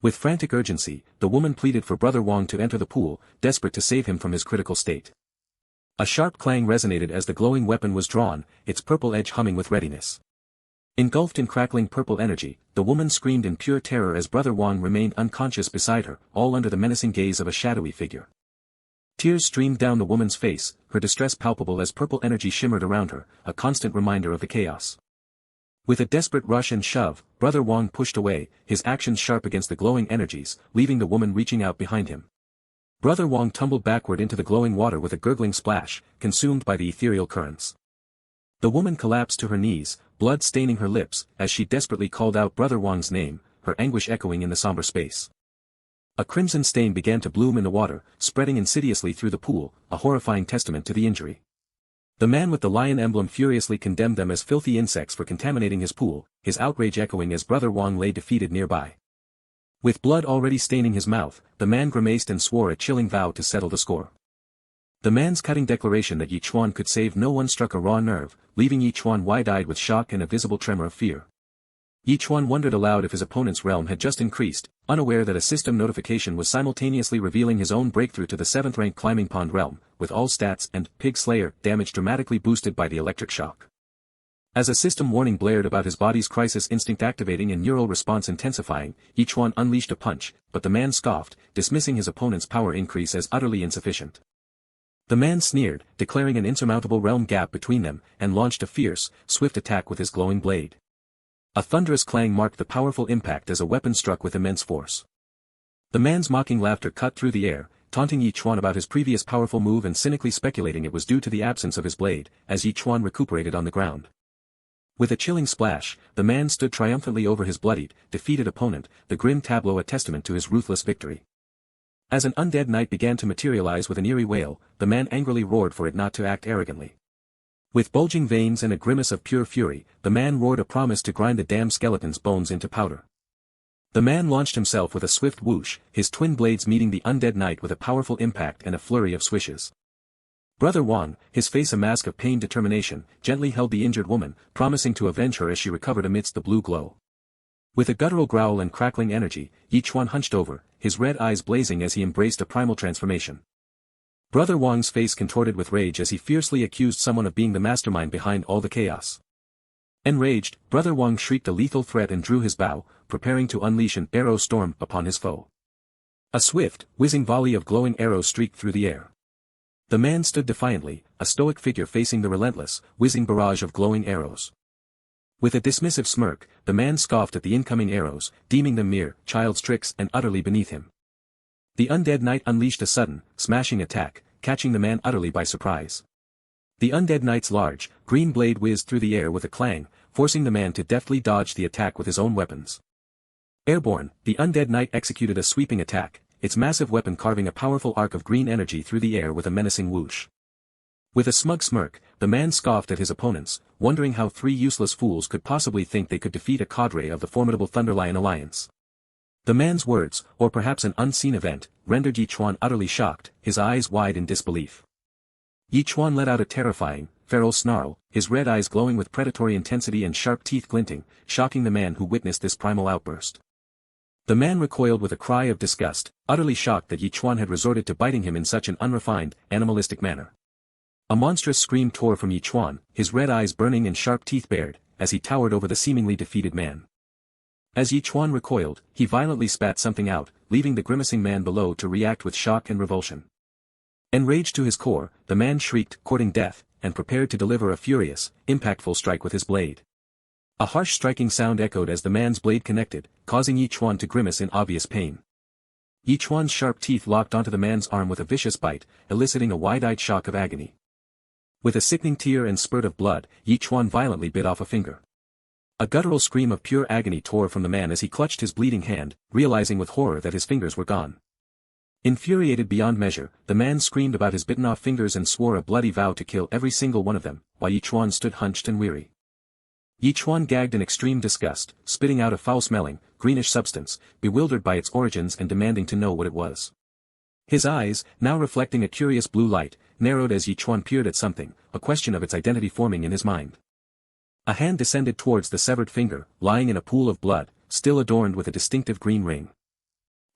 With frantic urgency, the woman pleaded for Brother Wang to enter the pool, desperate to save him from his critical state. A sharp clang resonated as the glowing weapon was drawn, its purple edge humming with readiness. Engulfed in crackling purple energy, the woman screamed in pure terror as Brother Wang remained unconscious beside her, all under the menacing gaze of a shadowy figure. Tears streamed down the woman's face, her distress palpable as purple energy shimmered around her, a constant reminder of the chaos. With a desperate rush and shove, Brother Wang pushed away, his actions sharp against the glowing energies, leaving the woman reaching out behind him. Brother Wang tumbled backward into the glowing water with a gurgling splash, consumed by the ethereal currents. The woman collapsed to her knees, blood staining her lips, as she desperately called out Brother Wang's name, her anguish echoing in the somber space. A crimson stain began to bloom in the water, spreading insidiously through the pool, a horrifying testament to the injury. The man with the lion emblem furiously condemned them as filthy insects for contaminating his pool, his outrage echoing as Brother Wang lay defeated nearby. With blood already staining his mouth, the man grimaced and swore a chilling vow to settle the score. The man's cutting declaration that Ch1 could save no one struck a raw nerve, leaving Ch1 wide-eyed with shock and a visible tremor of fear. Ch1 wondered aloud if his opponent's realm had just increased, unaware that a system notification was simultaneously revealing his own breakthrough to the 7th-rank climbing pond realm, with all stats and Pig Slayer damage dramatically boosted by the electric shock. As a system warning blared about his body's crisis instinct activating and neural response intensifying, Ch1 unleashed a punch, but the man scoffed, dismissing his opponent's power increase as utterly insufficient. The man sneered, declaring an insurmountable realm gap between them, and launched a fierce, swift attack with his glowing blade. A thunderous clang marked the powerful impact as a weapon struck with immense force. The man's mocking laughter cut through the air, taunting Ch1 about his previous powerful move and cynically speculating it was due to the absence of his blade, as Ch1 recuperated on the ground. With a chilling splash, the man stood triumphantly over his bloodied, defeated opponent, the grim tableau a testament to his ruthless victory. As an undead knight began to materialize with an eerie wail, the man angrily roared for it not to act arrogantly. With bulging veins and a grimace of pure fury, the man roared a promise to grind the damned skeleton's bones into powder. The man launched himself with a swift whoosh, his twin blades meeting the undead knight with a powerful impact and a flurry of swishes. Brother Wang, his face a mask of pained determination, gently held the injured woman, promising to avenge her as she recovered amidst the blue glow. With a guttural growl and crackling energy, Ch1 hunched over, his red eyes blazing as he embraced a primal transformation. Brother Wang's face contorted with rage as he fiercely accused someone of being the mastermind behind all the chaos. Enraged, Brother Wang shrieked a lethal threat and drew his bow, preparing to unleash an arrow storm upon his foe. A swift, whizzing volley of glowing arrows streaked through the air. The man stood defiantly, a stoic figure facing the relentless, whizzing barrage of glowing arrows. With a dismissive smirk, the man scoffed at the incoming arrows, deeming them mere child's tricks and utterly beneath him. The undead knight unleashed a sudden, smashing attack, catching the man utterly by surprise. The undead knight's large, green blade whizzed through the air with a clang, forcing the man to deftly dodge the attack with his own weapons. Airborne, the undead knight executed a sweeping attack, its massive weapon carving a powerful arc of green energy through the air with a menacing whoosh. With a smug smirk, the man scoffed at his opponents, wondering how three useless fools could possibly think they could defeat a cadre of the formidable Thunderlion Alliance. The man's words, or perhaps an unseen event, rendered Ch1 utterly shocked, his eyes wide in disbelief. Ch1 let out a terrifying, feral snarl, his red eyes glowing with predatory intensity and sharp teeth glinting, shocking the man who witnessed this primal outburst. The man recoiled with a cry of disgust, utterly shocked that Ch1 had resorted to biting him in such an unrefined, animalistic manner. A monstrous scream tore from Ch1, his red eyes burning and sharp teeth bared, as he towered over the seemingly defeated man. As Ch1 recoiled, he violently spat something out, leaving the grimacing man below to react with shock and revulsion. Enraged to his core, the man shrieked, courting death, and prepared to deliver a furious, impactful strike with his blade. A harsh striking sound echoed as the man's blade connected, causing Ch1 to grimace in obvious pain. Ch1's sharp teeth locked onto the man's arm with a vicious bite, eliciting a wide-eyed shock of agony. With a sickening tear and spurt of blood, Ch1 violently bit off a finger. A guttural scream of pure agony tore from the man as he clutched his bleeding hand, realizing with horror that his fingers were gone. Infuriated beyond measure, the man screamed about his bitten-off fingers and swore a bloody vow to kill every single one of them, while Ch1 stood hunched and weary. Ch1 gagged in extreme disgust, spitting out a foul-smelling, greenish substance, bewildered by its origins and demanding to know what it was. His eyes, now reflecting a curious blue light, narrowed as Ch1 peered at something, a question of its identity forming in his mind. A hand descended towards the severed finger, lying in a pool of blood, still adorned with a distinctive green ring.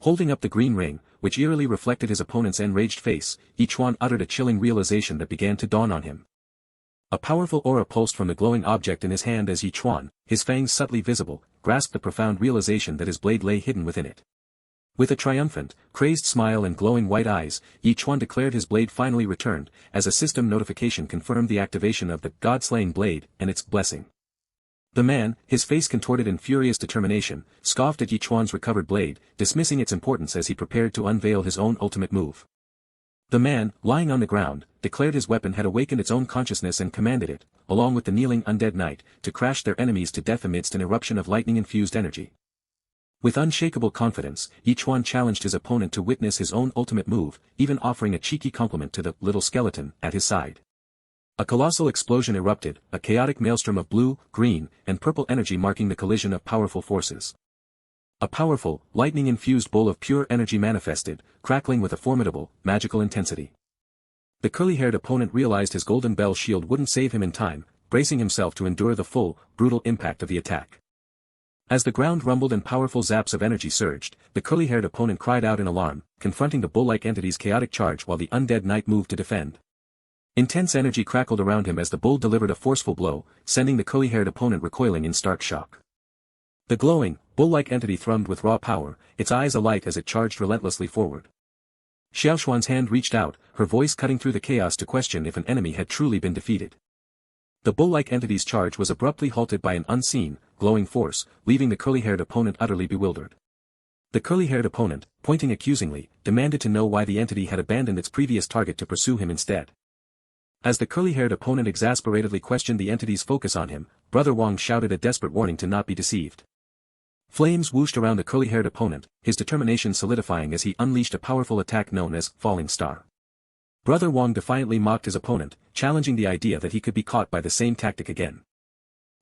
Holding up the green ring, which eerily reflected his opponent's enraged face, Ch1 uttered a chilling realization that began to dawn on him. A powerful aura pulsed from the glowing object in his hand as Ch1, his fangs subtly visible, grasped the profound realization that his blade lay hidden within it. With a triumphant, crazed smile and glowing white eyes, Ch1 declared his blade finally returned, as a system notification confirmed the activation of the God-slaying blade and its blessing. The man, his face contorted in furious determination, scoffed at Ch1's recovered blade, dismissing its importance as he prepared to unveil his own ultimate move. The man, lying on the ground, declared his weapon had awakened its own consciousness and commanded it, along with the kneeling undead knight, to crash their enemies to death amidst an eruption of lightning-infused energy. With unshakable confidence, Ch1 challenged his opponent to witness his own ultimate move, even offering a cheeky compliment to the little skeleton at his side. A colossal explosion erupted, a chaotic maelstrom of blue, green, and purple energy marking the collision of powerful forces. A powerful, lightning-infused bowl of pure energy manifested, crackling with a formidable, magical intensity. The curly-haired opponent realized his golden bell shield wouldn't save him in time, bracing himself to endure the full, brutal impact of the attack. As the ground rumbled and powerful zaps of energy surged, the curly-haired opponent cried out in alarm, confronting the bull-like entity's chaotic charge while the undead knight moved to defend. Intense energy crackled around him as the bull delivered a forceful blow, sending the curly-haired opponent recoiling in stark shock. The glowing, bull-like entity thrummed with raw power, its eyes alight as it charged relentlessly forward. Xiaoshuan's hand reached out, her voice cutting through the chaos to question if an enemy had truly been defeated. The bull-like entity's charge was abruptly halted by an unseen, glowing force, leaving the curly-haired opponent utterly bewildered. The curly-haired opponent, pointing accusingly, demanded to know why the entity had abandoned its previous target to pursue him instead. As the curly-haired opponent exasperatedly questioned the entity's focus on him, Brother Wong shouted a desperate warning to not be deceived. Flames whooshed around the curly-haired opponent, his determination solidifying as he unleashed a powerful attack known as Falling Star. Brother Wong defiantly mocked his opponent, challenging the idea that he could be caught by the same tactic again.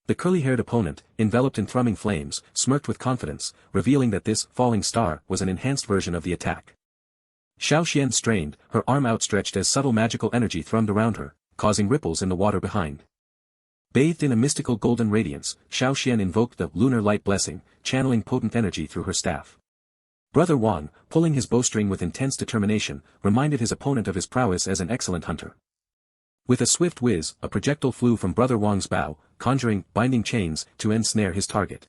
The curly-haired opponent, enveloped in thrumming flames, smirked with confidence, revealing that this Falling Star was an enhanced version of the attack. Xiaoxian strained, her arm outstretched as subtle magical energy thrummed around her, causing ripples in the water behind. Bathed in a mystical golden radiance, Xiaoxian invoked the lunar light blessing, channeling potent energy through her staff. Brother Wong, pulling his bowstring with intense determination, reminded his opponent of his prowess as an excellent hunter. With a swift whiz, a projectile flew from Brother Wong's bow, conjuring binding chains to ensnare his target.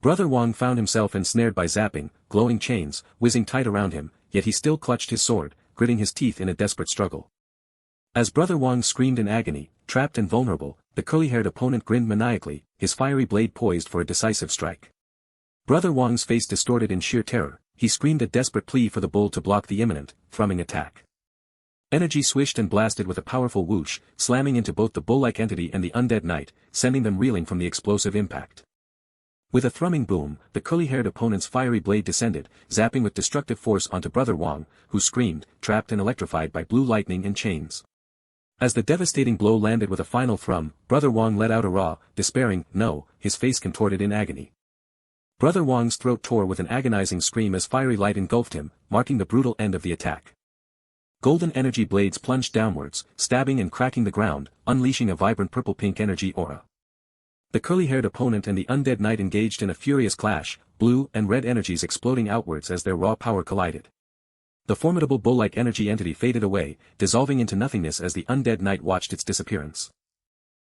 Brother Wong found himself ensnared by zapping, glowing chains, whizzing tight around him, yet he still clutched his sword, gritting his teeth in a desperate struggle. As Brother Wong screamed in agony, trapped and vulnerable, the curly-haired opponent grinned maniacally, his fiery blade poised for a decisive strike. Brother Wong's face distorted in sheer terror, he screamed a desperate plea for the bull to block the imminent, thrumming attack. Energy swished and blasted with a powerful whoosh, slamming into both the bull-like entity and the undead knight, sending them reeling from the explosive impact. With a thrumming boom, the curly-haired opponent's fiery blade descended, zapping with destructive force onto Brother Wong, who screamed, trapped and electrified by blue lightning and chains. As the devastating blow landed with a final thrum, Brother Wong let out a raw, despairing "no," his face contorted in agony. Brother Wong's throat tore with an agonizing scream as fiery light engulfed him, marking the brutal end of the attack. Golden energy blades plunged downwards, stabbing and cracking the ground, unleashing a vibrant purple-pink energy aura. The curly-haired opponent and the undead knight engaged in a furious clash, blue and red energies exploding outwards as their raw power collided. The formidable bull-like energy entity faded away, dissolving into nothingness as the undead knight watched its disappearance.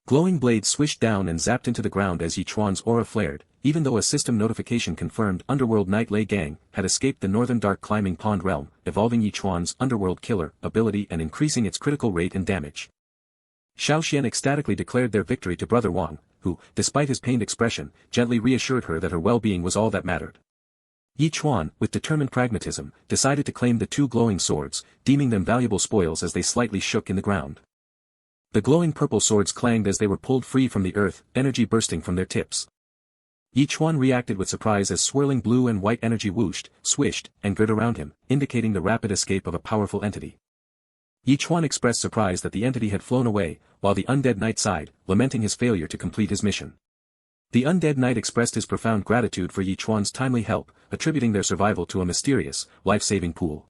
Glowing blades swished down and zapped into the ground as Ch1's aura flared, even though a system notification confirmed Underworld Knight Lei Gang had escaped the northern dark climbing pond realm, evolving Ch1's Underworld Killer ability and increasing its critical rate and damage. Xiaoxian ecstatically declared their victory to Brother Wong, who, despite his pained expression, gently reassured her that her well-being was all that mattered. Ch1, with determined pragmatism, decided to claim the two glowing swords, deeming them valuable spoils as they slightly shook in the ground. The glowing purple swords clanged as they were pulled free from the earth, energy bursting from their tips. Ch1 reacted with surprise as swirling blue and white energy whooshed, swished, and girt around him, indicating the rapid escape of a powerful entity. Ch1 expressed surprise that the entity had flown away, while the undead knight sighed, lamenting his failure to complete his mission. The undead knight expressed his profound gratitude for Ch1's timely help, attributing their survival to a mysterious, life-saving pool.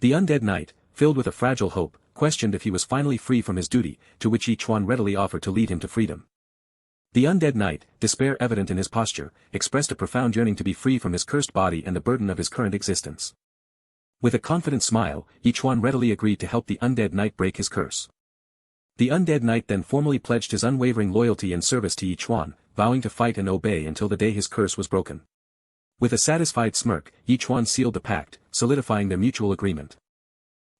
The undead knight, filled with a fragile hope, questioned if he was finally free from his duty, to which Ch1 readily offered to lead him to freedom. The undead knight, despair evident in his posture, expressed a profound yearning to be free from his cursed body and the burden of his current existence. With a confident smile, Ch1 readily agreed to help the undead knight break his curse. The undead knight then formally pledged his unwavering loyalty and service to Ch1, vowing to fight and obey until the day his curse was broken. With a satisfied smirk, Ch1 sealed the pact, solidifying their mutual agreement.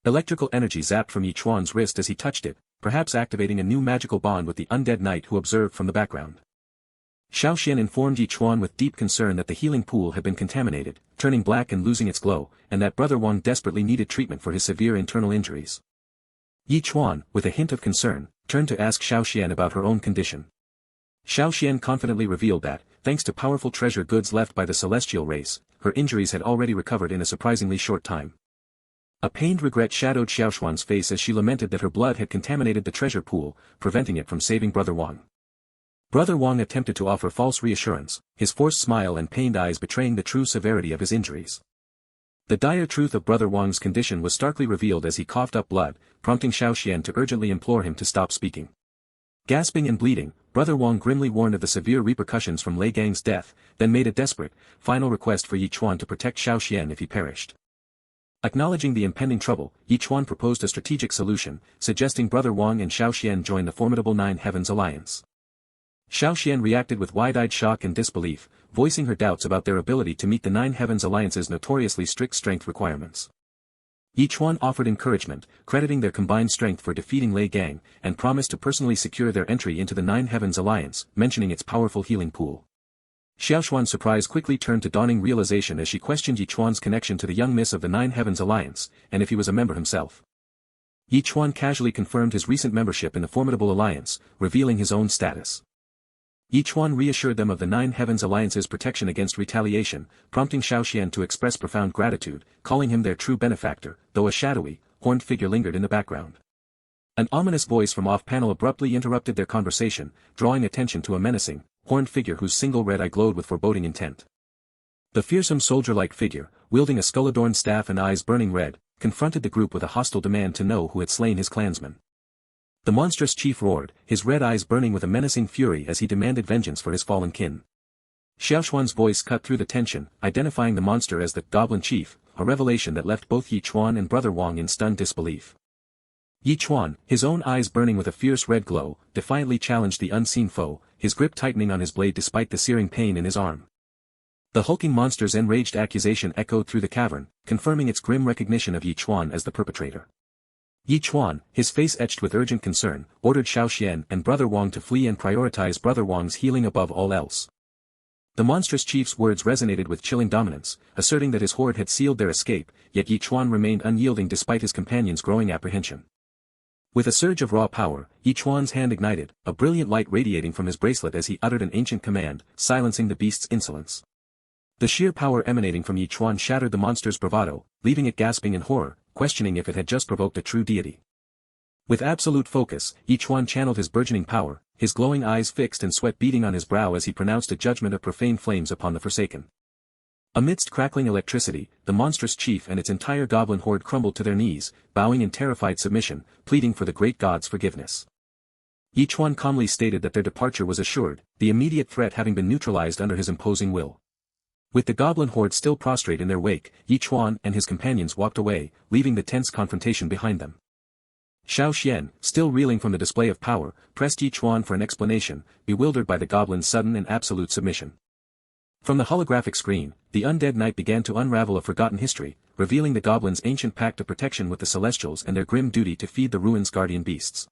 Electrical energy zapped from Ch1's wrist as he touched it, perhaps activating a new magical bond with the undead knight who observed from the background. Xiaoxian informed Ch1 with deep concern that the healing pool had been contaminated, turning black and losing its glow, and that Brother Wong desperately needed treatment for his severe internal injuries. Ch1, with a hint of concern, turned to ask Xiaoxian about her own condition. Xiaoxian confidently revealed that, thanks to powerful treasure goods left by the celestial race, her injuries had already recovered in a surprisingly short time. A pained regret shadowed Xiaoxuan's face as she lamented that her blood had contaminated the treasure pool, preventing it from saving Brother Wong. Brother Wong attempted to offer false reassurance, his forced smile and pained eyes betraying the true severity of his injuries. The dire truth of Brother Wong's condition was starkly revealed as he coughed up blood, prompting Xiaoxian to urgently implore him to stop speaking. Gasping and bleeding, Brother Wong grimly warned of the severe repercussions from Lei Gang's death, then made a desperate, final request for Ch1 to protect Xiaoxian if he perished. Acknowledging the impending trouble, Ch1 proposed a strategic solution, suggesting Brother Wong and Xiaoxian join the formidable Nine Heavens Alliance. Xiaoxian reacted with wide-eyed shock and disbelief, voicing her doubts about their ability to meet the Nine Heavens Alliance's notoriously strict strength requirements. Ch1 offered encouragement, crediting their combined strength for defeating Lei Gang, and promised to personally secure their entry into the Nine Heavens Alliance, mentioning its powerful healing pool. Xiaoxuan's surprise quickly turned to dawning realization as she questioned Ch1's connection to the young miss of the Nine Heavens Alliance, and if he was a member himself. Ch1 casually confirmed his recent membership in the formidable alliance, revealing his own status. Ch1 reassured them of the Nine Heavens Alliance's protection against retaliation, prompting Xiaoxian to express profound gratitude, calling him their true benefactor, though a shadowy, horned figure lingered in the background. An ominous voice from off-panel abruptly interrupted their conversation, drawing attention to a menacing, horned figure whose single red eye glowed with foreboding intent. The fearsome soldier-like figure, wielding a skull-adorned staff and eyes burning red, confronted the group with a hostile demand to know who had slain his clansmen. The monstrous chief roared, his red eyes burning with a menacing fury as he demanded vengeance for his fallen kin. Xiaoxuan's voice cut through the tension, identifying the monster as the Goblin Chief, a revelation that left both Ch1 and Brother Wang in stunned disbelief. Ch1, his own eyes burning with a fierce red glow, defiantly challenged the unseen foe, his grip tightening on his blade despite the searing pain in his arm. The hulking monster's enraged accusation echoed through the cavern, confirming its grim recognition of Ch1 as the perpetrator. Ch1, his face etched with urgent concern, ordered Xiaoxian and Brother Wang to flee and prioritize Brother Wang's healing above all else. The monstrous chief's words resonated with chilling dominance, asserting that his horde had sealed their escape, yet Ch1 remained unyielding despite his companion's growing apprehension. With a surge of raw power, Ch1's hand ignited, a brilliant light radiating from his bracelet as he uttered an ancient command, silencing the beast's insolence. The sheer power emanating from Ch1 shattered the monster's bravado, leaving it gasping in horror, questioning if it had just provoked a true deity. With absolute focus, Ch1 channeled his burgeoning power, his glowing eyes fixed and sweat beading on his brow as he pronounced a judgment of profane flames upon the Forsaken. Amidst crackling electricity, the monstrous chief and its entire goblin horde crumbled to their knees, bowing in terrified submission, pleading for the great god's forgiveness. Ch1 calmly stated that their departure was assured, the immediate threat having been neutralized under his imposing will. With the goblin horde still prostrate in their wake, Ch1 and his companions walked away, leaving the tense confrontation behind them. Xiaoxian, still reeling from the display of power, pressed Ch1 for an explanation, bewildered by the goblin's sudden and absolute submission. From the holographic screen, the undead knight began to unravel a forgotten history, revealing the goblin's ancient pact of protection with the Celestials and their grim duty to feed the ruins' guardian beasts.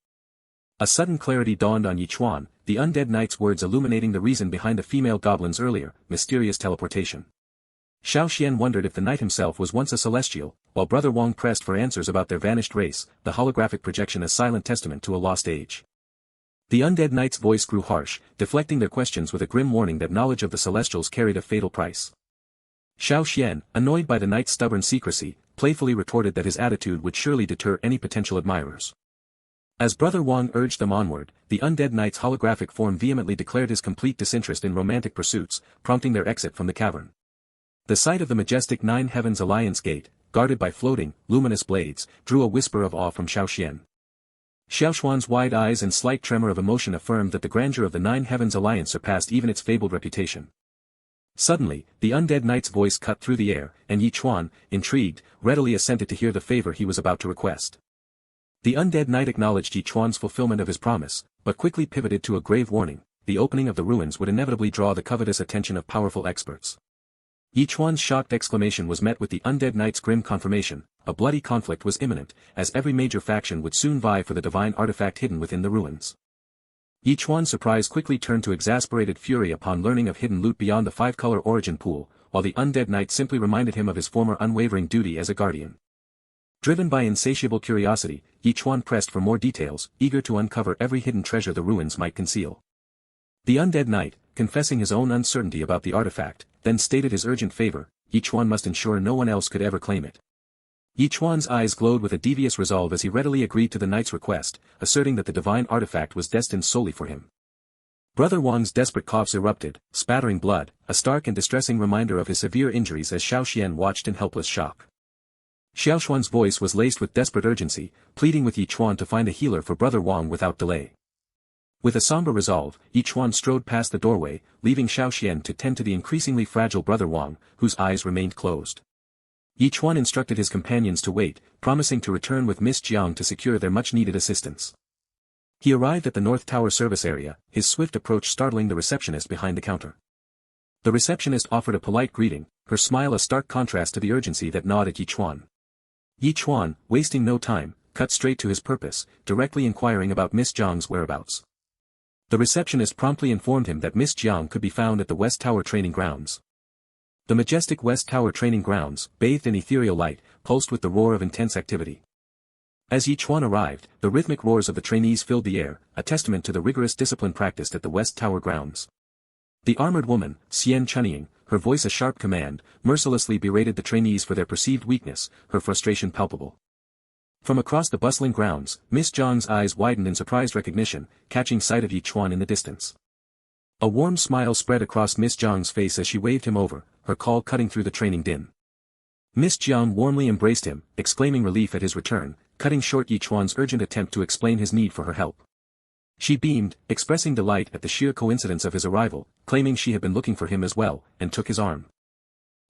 A sudden clarity dawned on Ch1, the undead knight's words illuminating the reason behind the female goblin's earlier, mysterious teleportation. Xiaoxian wondered if the knight himself was once a celestial, while Brother Wang pressed for answers about their vanished race, the holographic projection a silent testament to a lost age. The undead knight's voice grew harsh, deflecting their questions with a grim warning that knowledge of the Celestials carried a fatal price. Xiaoxian, annoyed by the knight's stubborn secrecy, playfully retorted that his attitude would surely deter any potential admirers. As Brother Wang urged them onward, the undead knight's holographic form vehemently declared his complete disinterest in romantic pursuits, prompting their exit from the cavern. The sight of the majestic Nine Heavens Alliance gate, guarded by floating, luminous blades, drew a whisper of awe from Xiaoxian. Xiaoxuan's wide eyes and slight tremor of emotion affirmed that the grandeur of the Nine Heavens Alliance surpassed even its fabled reputation. Suddenly, the undead knight's voice cut through the air, and Ch1, intrigued, readily assented to hear the favor he was about to request. The undead knight acknowledged Ch1's fulfillment of his promise, but quickly pivoted to a grave warning: the opening of the ruins would inevitably draw the covetous attention of powerful experts. Ch1's shocked exclamation was met with the undead knight's grim confirmation: a bloody conflict was imminent, as every major faction would soon vie for the divine artifact hidden within the ruins. Ch1's surprise quickly turned to exasperated fury upon learning of hidden loot beyond the five-color origin pool, while the undead knight simply reminded him of his former unwavering duty as a guardian. Driven by insatiable curiosity, Ch1 pressed for more details, eager to uncover every hidden treasure the ruins might conceal. The undead knight, confessing his own uncertainty about the artifact, then stated his urgent favor: Ch1 must ensure no one else could ever claim it. Ch1's eyes glowed with a devious resolve as he readily agreed to the knight's request, asserting that the divine artifact was destined solely for him. Brother Wang's desperate coughs erupted, spattering blood, a stark and distressing reminder of his severe injuries as Xiaoxian watched in helpless shock. Xiaoxuan's voice was laced with desperate urgency, pleading with Ch1 to find a healer for Brother Wang without delay. With a somber resolve, Ch1 strode past the doorway, leaving Xiaoxian to tend to the increasingly fragile Brother Wang, whose eyes remained closed. Ch1 instructed his companions to wait, promising to return with Miss Jiang to secure their much-needed assistance. He arrived at the North Tower service area, his swift approach startling the receptionist behind the counter. The receptionist offered a polite greeting, her smile a stark contrast to the urgency that gnawed at Ch1. Ch1, wasting no time, cut straight to his purpose, directly inquiring about Miss Jiang's whereabouts. The receptionist promptly informed him that Miss Jiang could be found at the West Tower Training Grounds. The majestic West Tower Training Grounds, bathed in ethereal light, pulsed with the roar of intense activity. As Ch1 arrived, the rhythmic roars of the trainees filled the air, a testament to the rigorous discipline practiced at the West Tower grounds. The armored woman, Ch1-54, her voice a sharp command, mercilessly berated the trainees for their perceived weakness, her frustration palpable. From across the bustling grounds, Miss Jiang's eyes widened in surprised recognition, catching sight of Ch1 in the distance. A warm smile spread across Miss Jiang's face as she waved him over, her call cutting through the training din. Miss Jiang warmly embraced him, exclaiming relief at his return, cutting short Ch1's urgent attempt to explain his need for her help. She beamed, expressing delight at the sheer coincidence of his arrival, claiming she had been looking for him as well, and took his arm.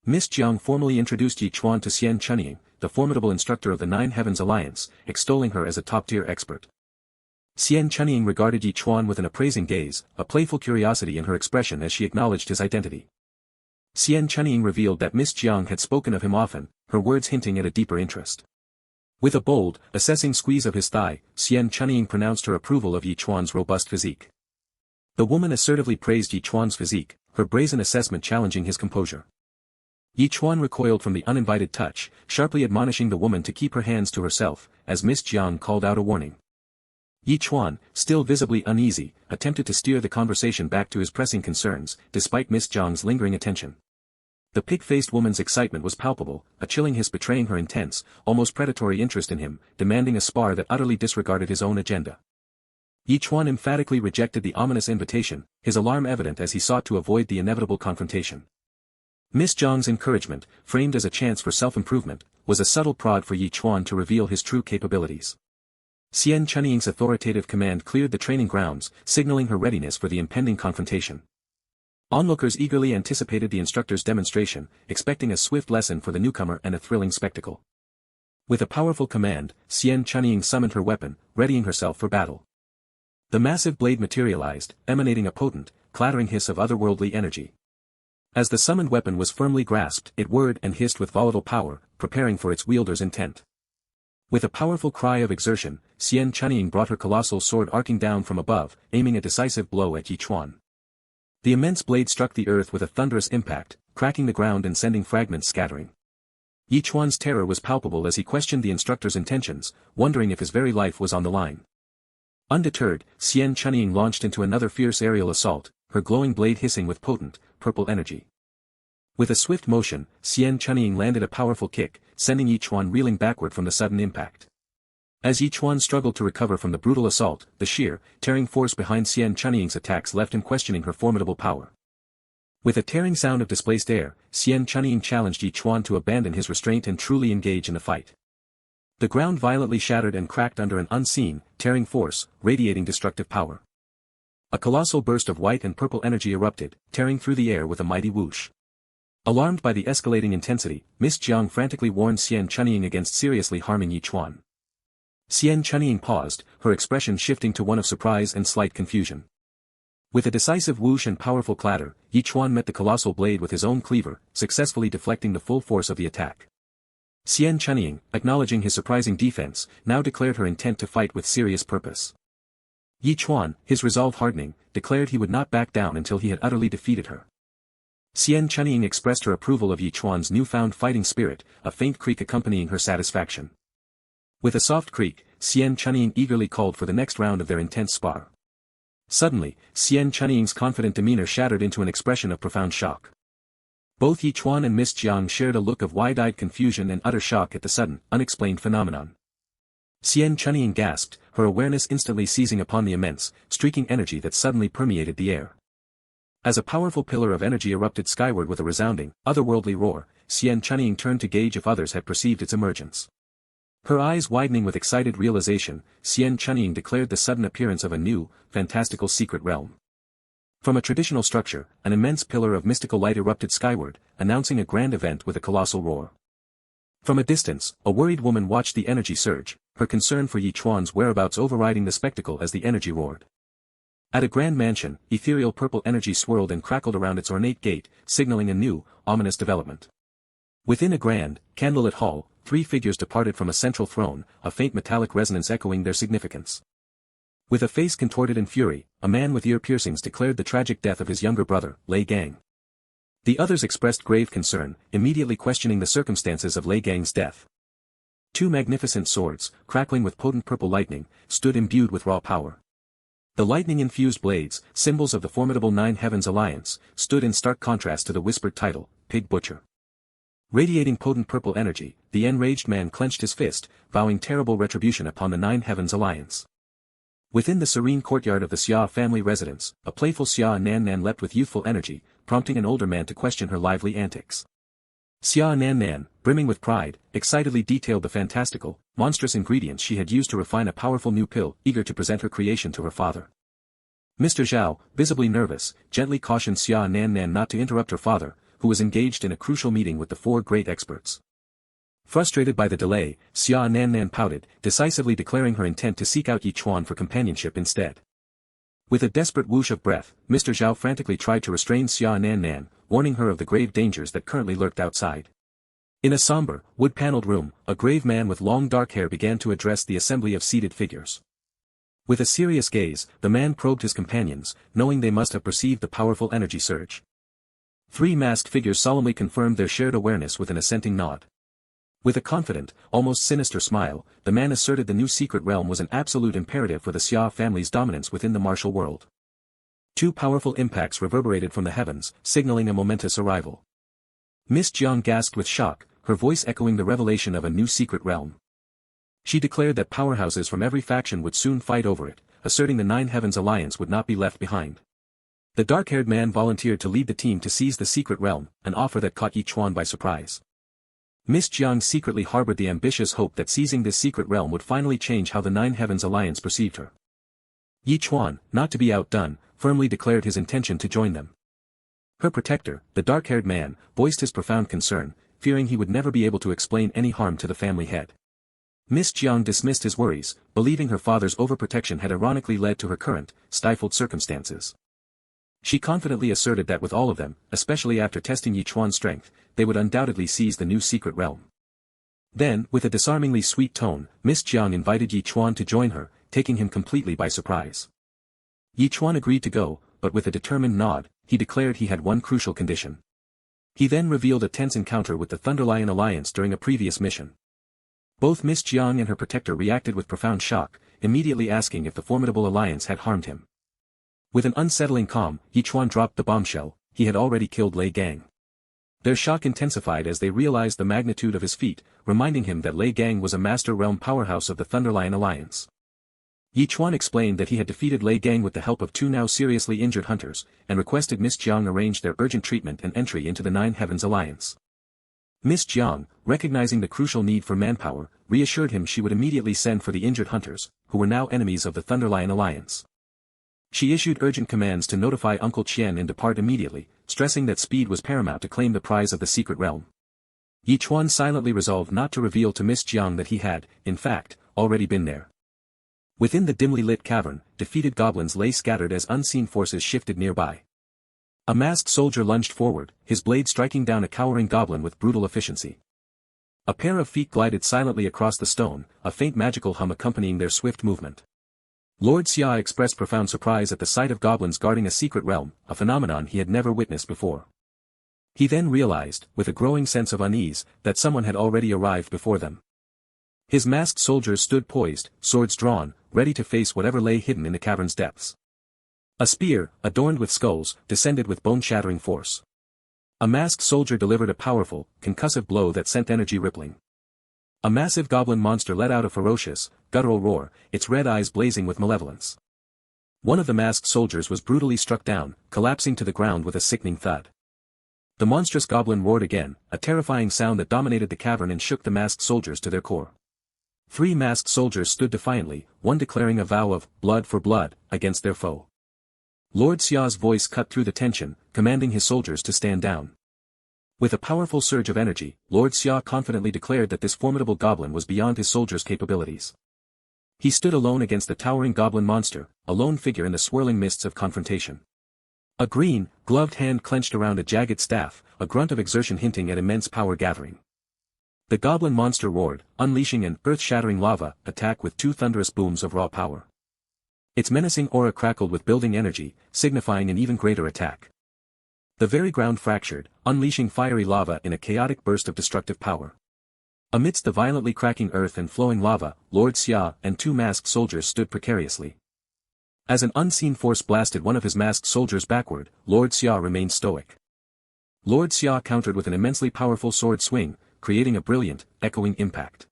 Miss Jiang formally introduced Ch1 to Ch1-54, the formidable instructor of the Nine Heavens Alliance, extolling her as a top-tier expert. Ch1-54 regarded Ch1 with an appraising gaze, a playful curiosity in her expression as she acknowledged his identity. Ch1-54 revealed that Miss Jiang had spoken of him often, her words hinting at a deeper interest. With a bold, assessing squeeze of his thigh, Ch1-54 pronounced her approval of Ch1's robust physique. The woman assertively praised Ch1's physique, her brazen assessment challenging his composure. Ch1 recoiled from the uninvited touch, sharply admonishing the woman to keep her hands to herself, as Miss Jiang called out a warning. Ch1, still visibly uneasy, attempted to steer the conversation back to his pressing concerns, despite Miss Jiang's lingering attention. The pig-faced woman's excitement was palpable, a chilling hiss betraying her intense, almost predatory interest in him, demanding a spar that utterly disregarded his own agenda. Ch1 emphatically rejected the ominous invitation, his alarm evident as he sought to avoid the inevitable confrontation. Miss Jiang's encouragement, framed as a chance for self-improvement, was a subtle prod for Ch1 to reveal his true capabilities. Ch1-54's authoritative command cleared the training grounds, signaling her readiness for the impending confrontation. Onlookers eagerly anticipated the instructor's demonstration, expecting a swift lesson for the newcomer and a thrilling spectacle. With a powerful command, Ch1-54 summoned her weapon, readying herself for battle. The massive blade materialized, emanating a potent, clattering hiss of otherworldly energy. As the summoned weapon was firmly grasped, it whirred and hissed with volatile power, preparing for its wielder's intent. With a powerful cry of exertion, Ch1-54 brought her colossal sword arcing down from above, aiming a decisive blow at Ch1. The immense blade struck the earth with a thunderous impact, cracking the ground and sending fragments scattering. Ch1's terror was palpable as he questioned the instructor's intentions, wondering if his very life was on the line. Undeterred, Ch1-54 launched into another fierce aerial assault, her glowing blade hissing with potent, purple energy. With a swift motion, Ch1-54 landed a powerful kick, sending Ch1 reeling backward from the sudden impact. As Ch1 struggled to recover from the brutal assault, the sheer, tearing force behind Ch1-54's attacks left him questioning her formidable power. With a tearing sound of displaced air, Ch1-54 challenged Ch1 to abandon his restraint and truly engage in the fight. The ground violently shattered and cracked under an unseen, tearing force, radiating destructive power. A colossal burst of white and purple energy erupted, tearing through the air with a mighty whoosh. Alarmed by the escalating intensity, Miss Jiang frantically warned Ch1-54 against seriously harming Ch1. Ch1-54 paused, her expression shifting to one of surprise and slight confusion. With a decisive whoosh and powerful clatter, Ch1 met the colossal blade with his own cleaver, successfully deflecting the full force of the attack. Ch1-54, acknowledging his surprising defense, now declared her intent to fight with serious purpose. Ch1, his resolve hardening, declared he would not back down until he had utterly defeated her. Ch1-54 expressed her approval of Ch1's newfound fighting spirit, a faint creak accompanying her satisfaction. With a soft creak, Ch1-54 eagerly called for the next round of their intense spar. Suddenly, Ch1-54's confident demeanor shattered into an expression of profound shock. Both Ch1 and Miss Jiang shared a look of wide-eyed confusion and utter shock at the sudden, unexplained phenomenon. Ch1-54 gasped, her awareness instantly seizing upon the immense, streaking energy that suddenly permeated the air. As a powerful pillar of energy erupted skyward with a resounding, otherworldly roar, Ch1-54 turned to gauge if others had perceived its emergence. Her eyes widening with excited realization, Ch1-54 declared the sudden appearance of a new, fantastical secret realm. From a traditional structure, an immense pillar of mystical light erupted skyward, announcing a grand event with a colossal roar. From a distance, a worried woman watched the energy surge, her concern for Ch1's whereabouts overriding the spectacle as the energy roared. At a grand mansion, ethereal purple energy swirled and crackled around its ornate gate, signaling a new, ominous development. Within a grand, candlelit hall, 3 figures departed from a central throne, a faint metallic resonance echoing their significance. With a face contorted in fury, a man with ear piercings declared the tragic death of his younger brother, Lei Gang. The others expressed grave concern, immediately questioning the circumstances of Lei Gang's death. Two magnificent swords, crackling with potent purple lightning, stood imbued with raw power. The lightning-infused blades, symbols of the formidable Nine Heavens Alliance, stood in stark contrast to the whispered title, Pig Butcher. Radiating potent purple energy, the enraged man clenched his fist, vowing terrible retribution upon the Nine Heavens Alliance. Within the serene courtyard of the Xia family residence, a playful Xia Nan Nan leapt with youthful energy, prompting an older man to question her lively antics. Xia Nan Nan, brimming with pride, excitedly detailed the fantastical, monstrous ingredients she had used to refine a powerful new pill, eager to present her creation to her father. Mr. Zhao, visibly nervous, gently cautioned Xia Nan Nan not to interrupt her father, who was engaged in a crucial meeting with the four great experts. Frustrated by the delay, Xia Nan Nan pouted, decisively declaring her intent to seek out Yi Chuan for companionship instead. With a desperate whoosh of breath, Mr. Zhao frantically tried to restrain Xia Nan Nan, warning her of the grave dangers that currently lurked outside. In a somber, wood-paneled room, a grave man with long dark hair began to address the assembly of seated figures. With a serious gaze, the man probed his companions, knowing they must have perceived the powerful energy surge. Three masked figures solemnly confirmed their shared awareness with an assenting nod. With a confident, almost sinister smile, the man asserted the new secret realm was an absolute imperative for the Xia family's dominance within the martial world. Two powerful impacts reverberated from the heavens, signaling a momentous arrival. Miss Jiang gasped with shock, her voice echoing the revelation of a new secret realm. She declared that powerhouses from every faction would soon fight over it, asserting the Nine Heavens Alliance would not be left behind. The dark-haired man volunteered to lead the team to seize the secret realm, an offer that caught Yi Chuan by surprise. Miss Jiang secretly harbored the ambitious hope that seizing this secret realm would finally change how the Nine Heavens Alliance perceived her. Yi Chuan, not to be outdone, firmly declared his intention to join them. Her protector, the dark-haired man, voiced his profound concern, fearing he would never be able to explain any harm to the family head. Miss Jiang dismissed his worries, believing her father's overprotection had ironically led to her current, stifled circumstances. She confidently asserted that with all of them, especially after testing Yi Chuan's strength, they would undoubtedly seize the new secret realm. Then, with a disarmingly sweet tone, Miss Jiang invited Yi Chuan to join her, taking him completely by surprise. Yi Chuan agreed to go, but with a determined nod, he declared he had one crucial condition. He then revealed a tense encounter with the Thunderlion Alliance during a previous mission. Both Miss Jiang and her protector reacted with profound shock, immediately asking if the formidable alliance had harmed him. With an unsettling calm, Yi Chuan dropped the bombshell: he had already killed Lei Gang. Their shock intensified as they realized the magnitude of his feat, reminding him that Lei Gang was a master realm powerhouse of the Thunderlion Alliance. Yi Chuan explained that he had defeated Lei Gang with the help of two now seriously injured hunters, and requested Miss Jiang arrange their urgent treatment and entry into the Nine Heavens Alliance. Miss Jiang, recognizing the crucial need for manpower, reassured him she would immediately send for the injured hunters, who were now enemies of the Thunderlion Alliance. She issued urgent commands to notify Uncle Qian and depart immediately, stressing that speed was paramount to claim the prize of the secret realm. Yi Chuan silently resolved not to reveal to Miss Jiang that he had, in fact, already been there. Within the dimly lit cavern, defeated goblins lay scattered as unseen forces shifted nearby. A masked soldier lunged forward, his blade striking down a cowering goblin with brutal efficiency. A pair of feet glided silently across the stone, a faint magical hum accompanying their swift movement. Lord Xia expressed profound surprise at the sight of goblins guarding a secret realm, a phenomenon he had never witnessed before. He then realized, with a growing sense of unease, that someone had already arrived before them. His masked soldiers stood poised, swords drawn, ready to face whatever lay hidden in the cavern's depths. A spear, adorned with skulls, descended with bone-shattering force. A masked soldier delivered a powerful, concussive blow that sent energy rippling. A massive goblin monster let out a ferocious, guttural roar, its red eyes blazing with malevolence. One of the masked soldiers was brutally struck down, collapsing to the ground with a sickening thud. The monstrous goblin roared again, a terrifying sound that dominated the cavern and shook the masked soldiers to their core. Three masked soldiers stood defiantly, one declaring a vow of blood for blood against their foe. Lord Xia's voice cut through the tension, commanding his soldiers to stand down. With a powerful surge of energy, Lord Xia confidently declared that this formidable goblin was beyond his soldiers' capabilities. He stood alone against the towering goblin monster, a lone figure in the swirling mists of confrontation. A green, gloved hand clenched around a jagged staff, a grunt of exertion hinting at immense power gathering. The goblin monster roared, unleashing an earth-shattering lava attack with two thunderous booms of raw power. Its menacing aura crackled with building energy, signifying an even greater attack. The very ground fractured, unleashing fiery lava in a chaotic burst of destructive power. Amidst the violently cracking earth and flowing lava, Lord Xia and two masked soldiers stood precariously. As an unseen force blasted one of his masked soldiers backward, Lord Xia remained stoic. Lord Xia countered with an immensely powerful sword swing, creating a brilliant, echoing impact.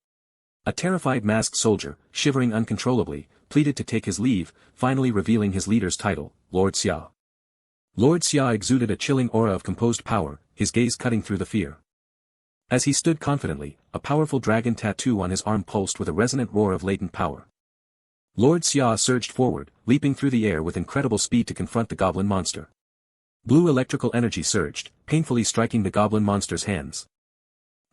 A terrified masked soldier, shivering uncontrollably, pleaded to take his leave, finally revealing his leader's title, Lord Xia. Lord Xia exuded a chilling aura of composed power, his gaze cutting through the fear. As he stood confidently, a powerful dragon tattoo on his arm pulsed with a resonant roar of latent power. Lord Xia surged forward, leaping through the air with incredible speed to confront the goblin monster. Blue electrical energy surged, painfully striking the goblin monster's hands.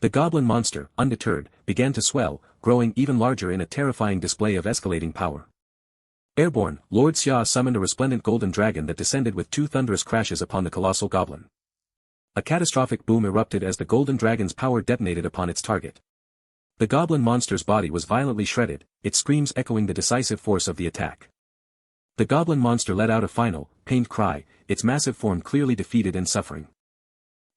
The goblin monster, undeterred, began to swell, growing even larger in a terrifying display of escalating power. Airborne, Lord Xia summoned a resplendent golden dragon that descended with two thunderous crashes upon the colossal goblin. A catastrophic boom erupted as the golden dragon's power detonated upon its target. The goblin monster's body was violently shredded, its screams echoing the decisive force of the attack. The goblin monster let out a final, pained cry, its massive form clearly defeated and suffering.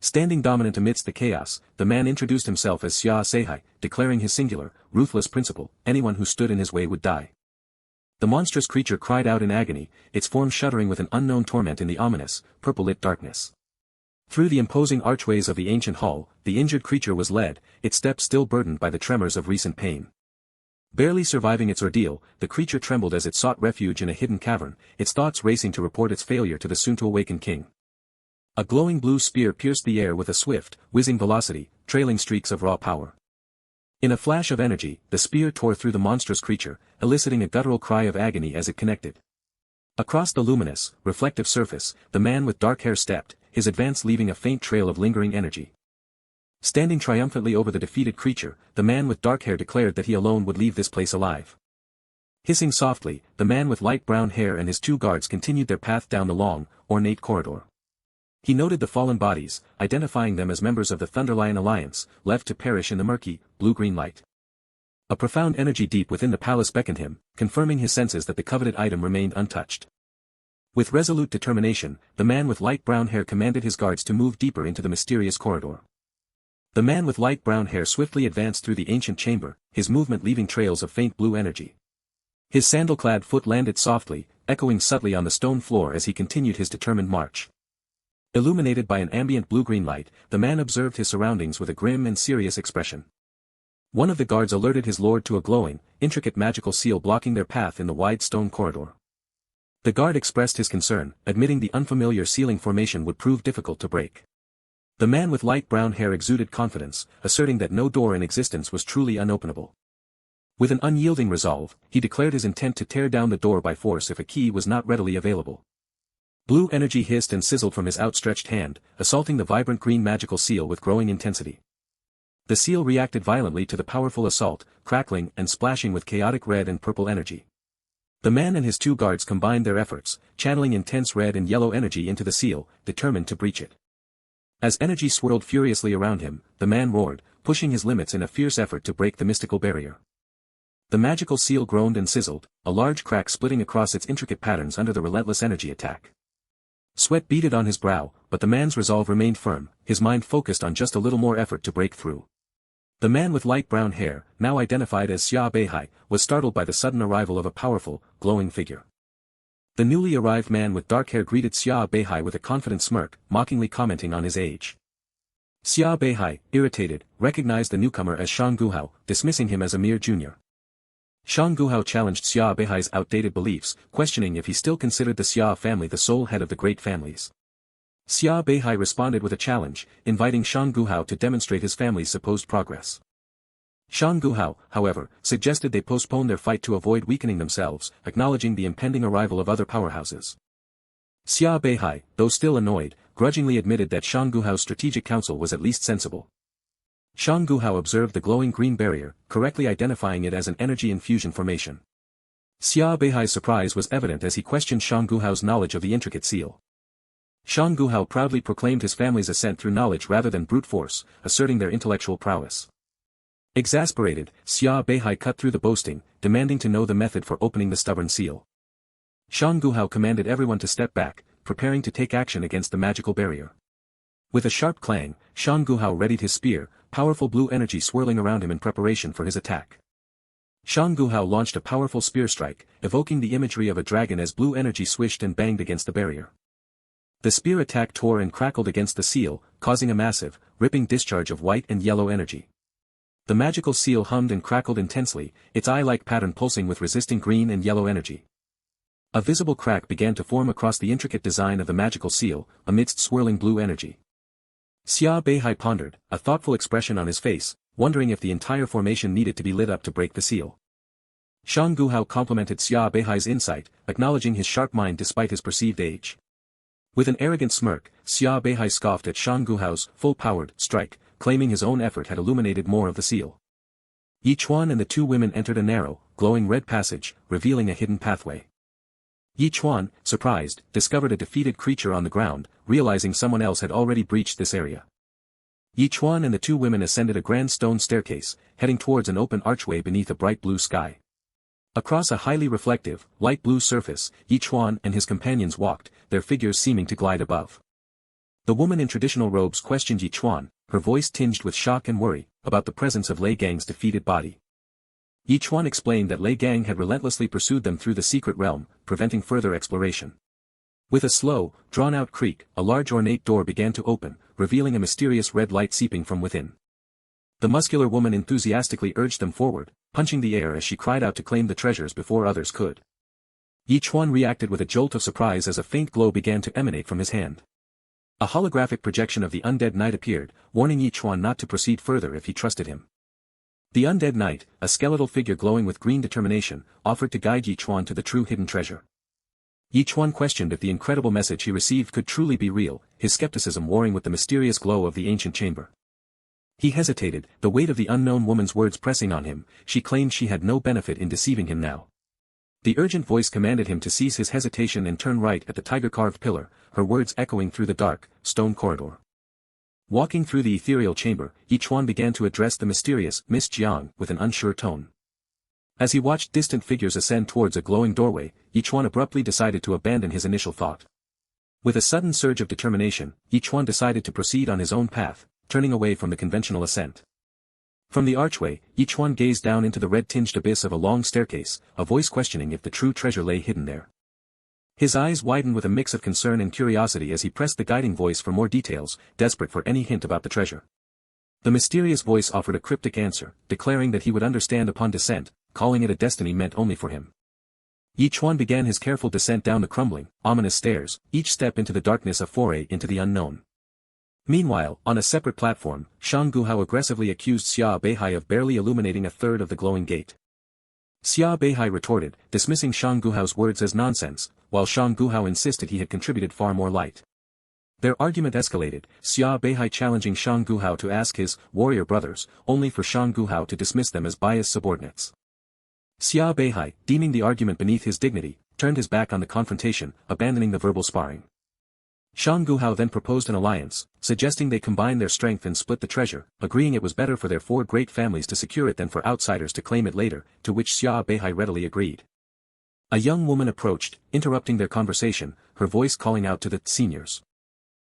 Standing dominant amidst the chaos, the man introduced himself as Xia Seihai, declaring his singular, ruthless principle: anyone who stood in his way would die. The monstrous creature cried out in agony, its form shuddering with an unknown torment in the ominous, purple-lit darkness. Through the imposing archways of the ancient hall, the injured creature was led, its steps still burdened by the tremors of recent pain. Barely surviving its ordeal, the creature trembled as it sought refuge in a hidden cavern, its thoughts racing to report its failure to the soon-to-awaken king. A glowing blue spear pierced the air with a swift, whizzing velocity, trailing streaks of raw power. In a flash of energy, the spear tore through the monstrous creature, eliciting a guttural cry of agony as it connected. Across the luminous, reflective surface, the man with dark hair stepped, his advance leaving a faint trail of lingering energy. Standing triumphantly over the defeated creature, the man with dark hair declared that he alone would leave this place alive. Hissing softly, the man with light brown hair and his two guards continued their path down the long, ornate corridor. He noted the fallen bodies, identifying them as members of the Thunderlion Alliance, left to perish in the murky, blue-green light. A profound energy deep within the palace beckoned him, confirming his senses that the coveted item remained untouched. With resolute determination, the man with light brown hair commanded his guards to move deeper into the mysterious corridor. The man with light brown hair swiftly advanced through the ancient chamber, his movement leaving trails of faint blue energy. His sandal-clad foot landed softly, echoing subtly on the stone floor as he continued his determined march. Illuminated by an ambient blue-green light, the man observed his surroundings with a grim and serious expression. One of the guards alerted his lord to a glowing, intricate magical seal blocking their path in the wide stone corridor. The guard expressed his concern, admitting the unfamiliar sealing formation would prove difficult to break. The man with light brown hair exuded confidence, asserting that no door in existence was truly unopenable. With an unyielding resolve, he declared his intent to tear down the door by force if a key was not readily available. Blue energy hissed and sizzled from his outstretched hand, assaulting the vibrant green magical seal with growing intensity. The seal reacted violently to the powerful assault, crackling and splashing with chaotic red and purple energy. The man and his two guards combined their efforts, channeling intense red and yellow energy into the seal, determined to breach it. As energy swirled furiously around him, the man roared, pushing his limits in a fierce effort to break the mystical barrier. The magical seal groaned and sizzled, a large crack splitting across its intricate patterns under the relentless energy attack. Sweat beaded on his brow, but the man's resolve remained firm, his mind focused on just a little more effort to break through. The man with light brown hair, now identified as Xia Beihai, was startled by the sudden arrival of a powerful, glowing figure. The newly arrived man with dark hair greeted Xia Beihai with a confident smirk, mockingly commenting on his age. Xia Beihai, irritated, recognized the newcomer as Shang Guhao, dismissing him as a mere junior. Shang Guhao challenged Xia Beihai's outdated beliefs, questioning if he still considered the Xia family the sole head of the great families. Xia Beihai responded with a challenge, inviting Shang Guhao to demonstrate his family's supposed progress. Shang Guhao, however, suggested they postpone their fight to avoid weakening themselves, acknowledging the impending arrival of other powerhouses. Xia Beihai, though still annoyed, grudgingly admitted that Shang Guhao's strategic counsel was at least sensible. Shang Guhao observed the glowing green barrier, correctly identifying it as an energy infusion formation. Xia Beihai's surprise was evident as he questioned Shang Guhao's knowledge of the intricate seal. Shang Guhao proudly proclaimed his family's ascent through knowledge rather than brute force, asserting their intellectual prowess. Exasperated, Xia Beihai cut through the boasting, demanding to know the method for opening the stubborn seal. Shang Guhao commanded everyone to step back, preparing to take action against the magical barrier. With a sharp clang, Shang Guhao readied his spear, powerful blue energy swirling around him in preparation for his attack. Shang Guhao launched a powerful spear strike, evoking the imagery of a dragon as blue energy swished and banged against the barrier. The spear attack tore and crackled against the seal, causing a massive, ripping discharge of white and yellow energy. The magical seal hummed and crackled intensely, its eye-like pattern pulsing with resisting green and yellow energy. A visible crack began to form across the intricate design of the magical seal, amidst swirling blue energy. Xia Beihai pondered, a thoughtful expression on his face, wondering if the entire formation needed to be lit up to break the seal. Shang Guhao complimented Xia Beihai's insight, acknowledging his sharp mind despite his perceived age. With an arrogant smirk, Xia Beihai scoffed at Shang Guhao's full-powered strike, claiming his own effort had illuminated more of the seal. Yi Chuan and the two women entered a narrow, glowing red passage, revealing a hidden pathway. Yi Chuan, surprised, discovered a defeated creature on the ground, realizing someone else had already breached this area. Yi Chuan and the two women ascended a grand stone staircase, heading towards an open archway beneath a bright blue sky. Across a highly reflective, light blue surface, Yi Chuan and his companions walked, their figures seeming to glide above. The woman in traditional robes questioned Yi Chuan, her voice tinged with shock and worry, about the presence of Lei Gang's defeated body. Yi Chuan explained that Lei Gang had relentlessly pursued them through the secret realm, preventing further exploration. With a slow, drawn-out creak, a large ornate door began to open, revealing a mysterious red light seeping from within. The muscular woman enthusiastically urged them forward, punching the air as she cried out to claim the treasures before others could. Yi Chuan reacted with a jolt of surprise as a faint glow began to emanate from his hand. A holographic projection of the undead knight appeared, warning Yi Chuan not to proceed further if he trusted him. The undead knight, a skeletal figure glowing with green determination, offered to guide Yi Chuan to the true hidden treasure. Yi Chuan questioned if the incredible message he received could truly be real, his skepticism warring with the mysterious glow of the ancient chamber. He hesitated, the weight of the unknown woman's words pressing on him. She claimed she had no benefit in deceiving him now. The urgent voice commanded him to cease his hesitation and turn right at the tiger-carved pillar, her words echoing through the dark, stone corridor. Walking through the ethereal chamber, Yi Chuan began to address the mysterious Miss Jiang with an unsure tone. As he watched distant figures ascend towards a glowing doorway, Yi Chuan abruptly decided to abandon his initial thought. With a sudden surge of determination, Yi Chuan decided to proceed on his own path, turning away from the conventional ascent. From the archway, Yi Chuan gazed down into the red-tinged abyss of a long staircase, a voice questioning if the true treasure lay hidden there. His eyes widened with a mix of concern and curiosity as he pressed the guiding voice for more details, desperate for any hint about the treasure. The mysterious voice offered a cryptic answer, declaring that he would understand upon descent, calling it a destiny meant only for him. Yi Chuan began his careful descent down the crumbling, ominous stairs, each step into the darkness a foray into the unknown. Meanwhile, on a separate platform, Shang Guhao aggressively accused Xia Beihai of barely illuminating a third of the glowing gate. Xia Beihai retorted, dismissing Shang Guhao's words as nonsense, while Shang Guhao insisted he had contributed far more light. Their argument escalated, Xia Beihai challenging Shang Guhao to ask his warrior brothers, only for Shang Guhao to dismiss them as biased subordinates. Xia Beihai, deeming the argument beneath his dignity, turned his back on the confrontation, abandoning the verbal sparring. Shang Guhao then proposed an alliance, suggesting they combine their strength and split the treasure, agreeing it was better for their four great families to secure it than for outsiders to claim it later, to which Xia Beihai readily agreed. A young woman approached, interrupting their conversation, her voice calling out to the seniors.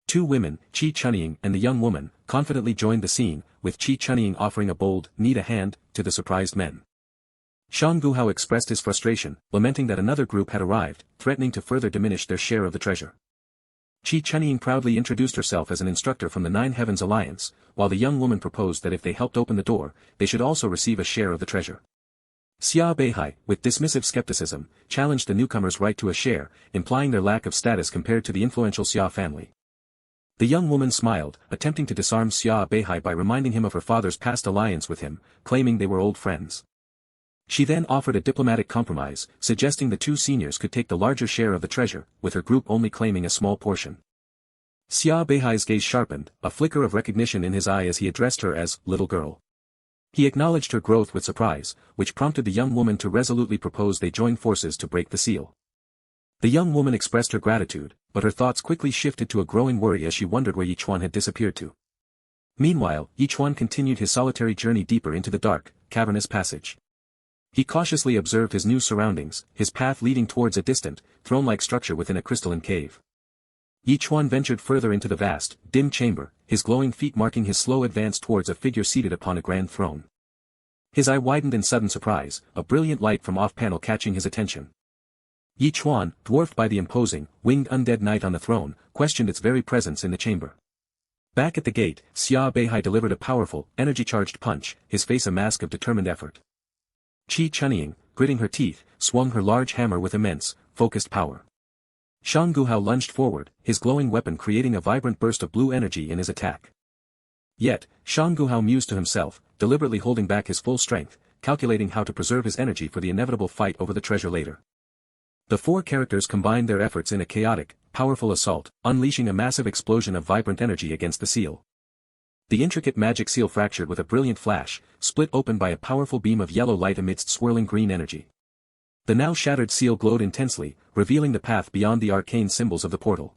Two women, Ch1-54 and the young woman, confidently joined the scene, with Ch1-54 offering a bold, "Need a hand," to the surprised men. Shang Guhao expressed his frustration, lamenting that another group had arrived, threatening to further diminish their share of the treasure. Ch1-54 proudly introduced herself as an instructor from the Nine Heavens Alliance, while the young woman proposed that if they helped open the door, they should also receive a share of the treasure. Xia Beihai, with dismissive skepticism, challenged the newcomers' right to a share, implying their lack of status compared to the influential Xia family. The young woman smiled, attempting to disarm Xia Beihai by reminding him of her father's past alliance with him, claiming they were old friends. She then offered a diplomatic compromise, suggesting the two seniors could take the larger share of the treasure, with her group only claiming a small portion. Xia Beihai's gaze sharpened, a flicker of recognition in his eye as he addressed her as "little girl." He acknowledged her growth with surprise, which prompted the young woman to resolutely propose they join forces to break the seal. The young woman expressed her gratitude, but her thoughts quickly shifted to a growing worry as she wondered where Yi Chuan had disappeared to. Meanwhile, Yi Chuan continued his solitary journey deeper into the dark, cavernous passage. He cautiously observed his new surroundings, his path leading towards a distant, throne-like structure within a crystalline cave. Ch1 ventured further into the vast, dim chamber, his glowing feet marking his slow advance towards a figure seated upon a grand throne. His eye widened in sudden surprise, a brilliant light from off-panel catching his attention. Chuan, dwarfed by the imposing, winged undead knight on the throne, questioned its very presence in the chamber. Back at the gate, Xia Beihai delivered a powerful, energy-charged punch, his face a mask of determined effort. Qi Chunying, gritting her teeth, swung her large hammer with immense, focused power. Shang Guhao lunged forward, his glowing weapon creating a vibrant burst of blue energy in his attack. Yet, Shang Guhao mused to himself, deliberately holding back his full strength, calculating how to preserve his energy for the inevitable fight over the treasure later. The four characters combined their efforts in a chaotic, powerful assault, unleashing a massive explosion of vibrant energy against the seal. The intricate magic seal fractured with a brilliant flash, split open by a powerful beam of yellow light amidst swirling green energy. The now shattered seal glowed intensely, revealing the path beyond the arcane symbols of the portal.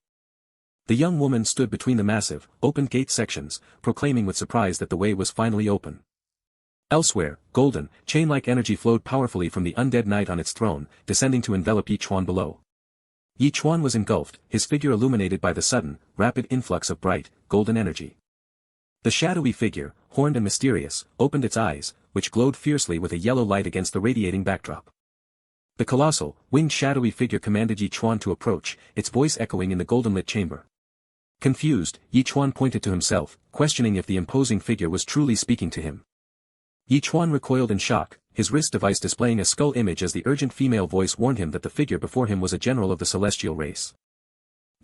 The young woman stood between the massive, open gate sections, proclaiming with surprise that the way was finally open. Elsewhere, golden, chain-like energy flowed powerfully from the undead knight on its throne, descending to envelop Ch1 below. Ch1 was engulfed, his figure illuminated by the sudden, rapid influx of bright, golden energy. The shadowy figure, horned and mysterious, opened its eyes, which glowed fiercely with a yellow light against the radiating backdrop. The colossal, winged shadowy figure commanded Ch1 to approach, its voice echoing in the golden-lit chamber. Confused, Ch1 pointed to himself, questioning if the imposing figure was truly speaking to him. Ch1 recoiled in shock, his wrist device displaying a skull image as the urgent female voice warned him that the figure before him was a general of the celestial race.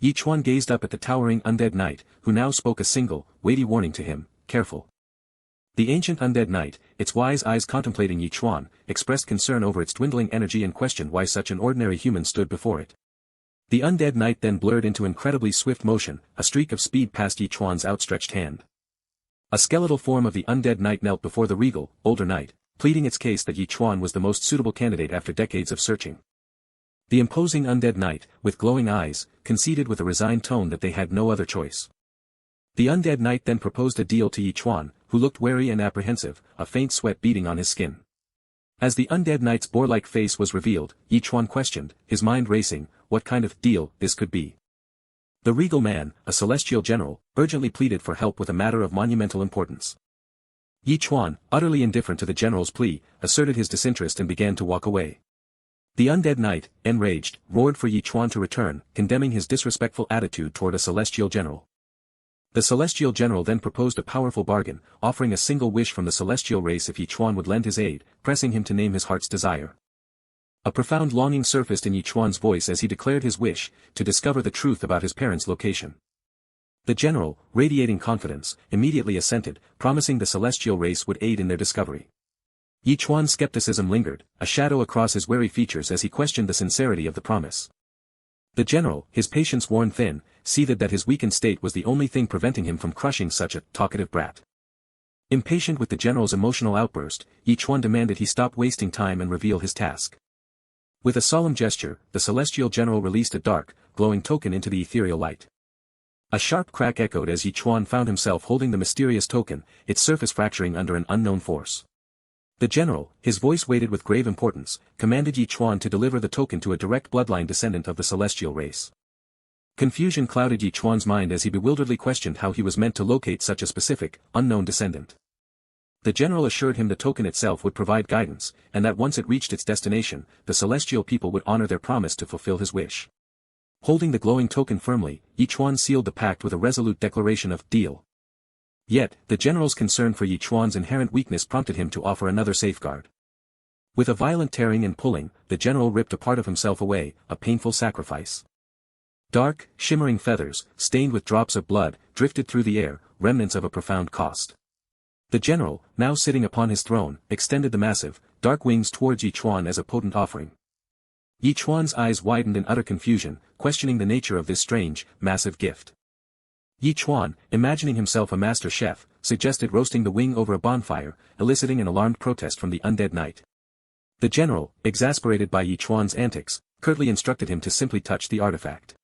Ch1 gazed up at the towering undead knight, who now spoke a single, weighty warning to him, careful. The ancient undead knight, its wise eyes contemplating Ch1, expressed concern over its dwindling energy and questioned why such an ordinary human stood before it. The undead knight then blurred into incredibly swift motion, a streak of speed past Ch1's outstretched hand. A skeletal form of the undead knight knelt before the regal, older knight, pleading its case that Ch1 was the most suitable candidate after decades of searching. The imposing undead knight, with glowing eyes, conceded with a resigned tone that they had no other choice. The undead knight then proposed a deal to Ch1, who looked wary and apprehensive, a faint sweat beading on his skin. As the undead knight's boar-like face was revealed, Ch1 questioned, his mind racing, what kind of deal this could be. The regal man, a celestial general, urgently pleaded for help with a matter of monumental importance. Ch1, utterly indifferent to the general's plea, asserted his disinterest and began to walk away. The undead knight, enraged, roared for Ch1 to return, condemning his disrespectful attitude toward a celestial general. The celestial general then proposed a powerful bargain, offering a single wish from the celestial race if Ch1 would lend his aid, pressing him to name his heart's desire. A profound longing surfaced in Ch1's voice as he declared his wish, to discover the truth about his parents' location. The general, radiating confidence, immediately assented, promising the celestial race would aid in their discovery. Ch1's skepticism lingered, a shadow across his wary features as he questioned the sincerity of the promise. The general, his patience worn thin, seethed that his weakened state was the only thing preventing him from crushing such a talkative brat. Impatient with the general's emotional outburst, Ch1 demanded he stop wasting time and reveal his task. With a solemn gesture, the celestial general released a dark, glowing token into the ethereal light. A sharp crack echoed as Ch1 found himself holding the mysterious token, its surface fracturing under an unknown force. The general, his voice weighted with grave importance, commanded Ch1 to deliver the token to a direct bloodline descendant of the celestial race. Confusion clouded Ch1's mind as he bewilderedly questioned how he was meant to locate such a specific, unknown descendant. The general assured him the token itself would provide guidance, and that once it reached its destination, the celestial people would honor their promise to fulfill his wish. Holding the glowing token firmly, Ch1 sealed the pact with a resolute declaration of deal. Yet, the general's concern for Ch1's inherent weakness prompted him to offer another safeguard. With a violent tearing and pulling, the general ripped a part of himself away, a painful sacrifice. Dark, shimmering feathers, stained with drops of blood, drifted through the air, remnants of a profound cost. The general, now sitting upon his throne, extended the massive, dark wings towards Ch1 as a potent offering. Ch1's eyes widened in utter confusion, questioning the nature of this strange, massive gift. Ch1, imagining himself a master chef, suggested roasting the wing over a bonfire, eliciting an alarmed protest from the undead knight. The general, exasperated by Ch1's antics, curtly instructed him to simply touch the artifact.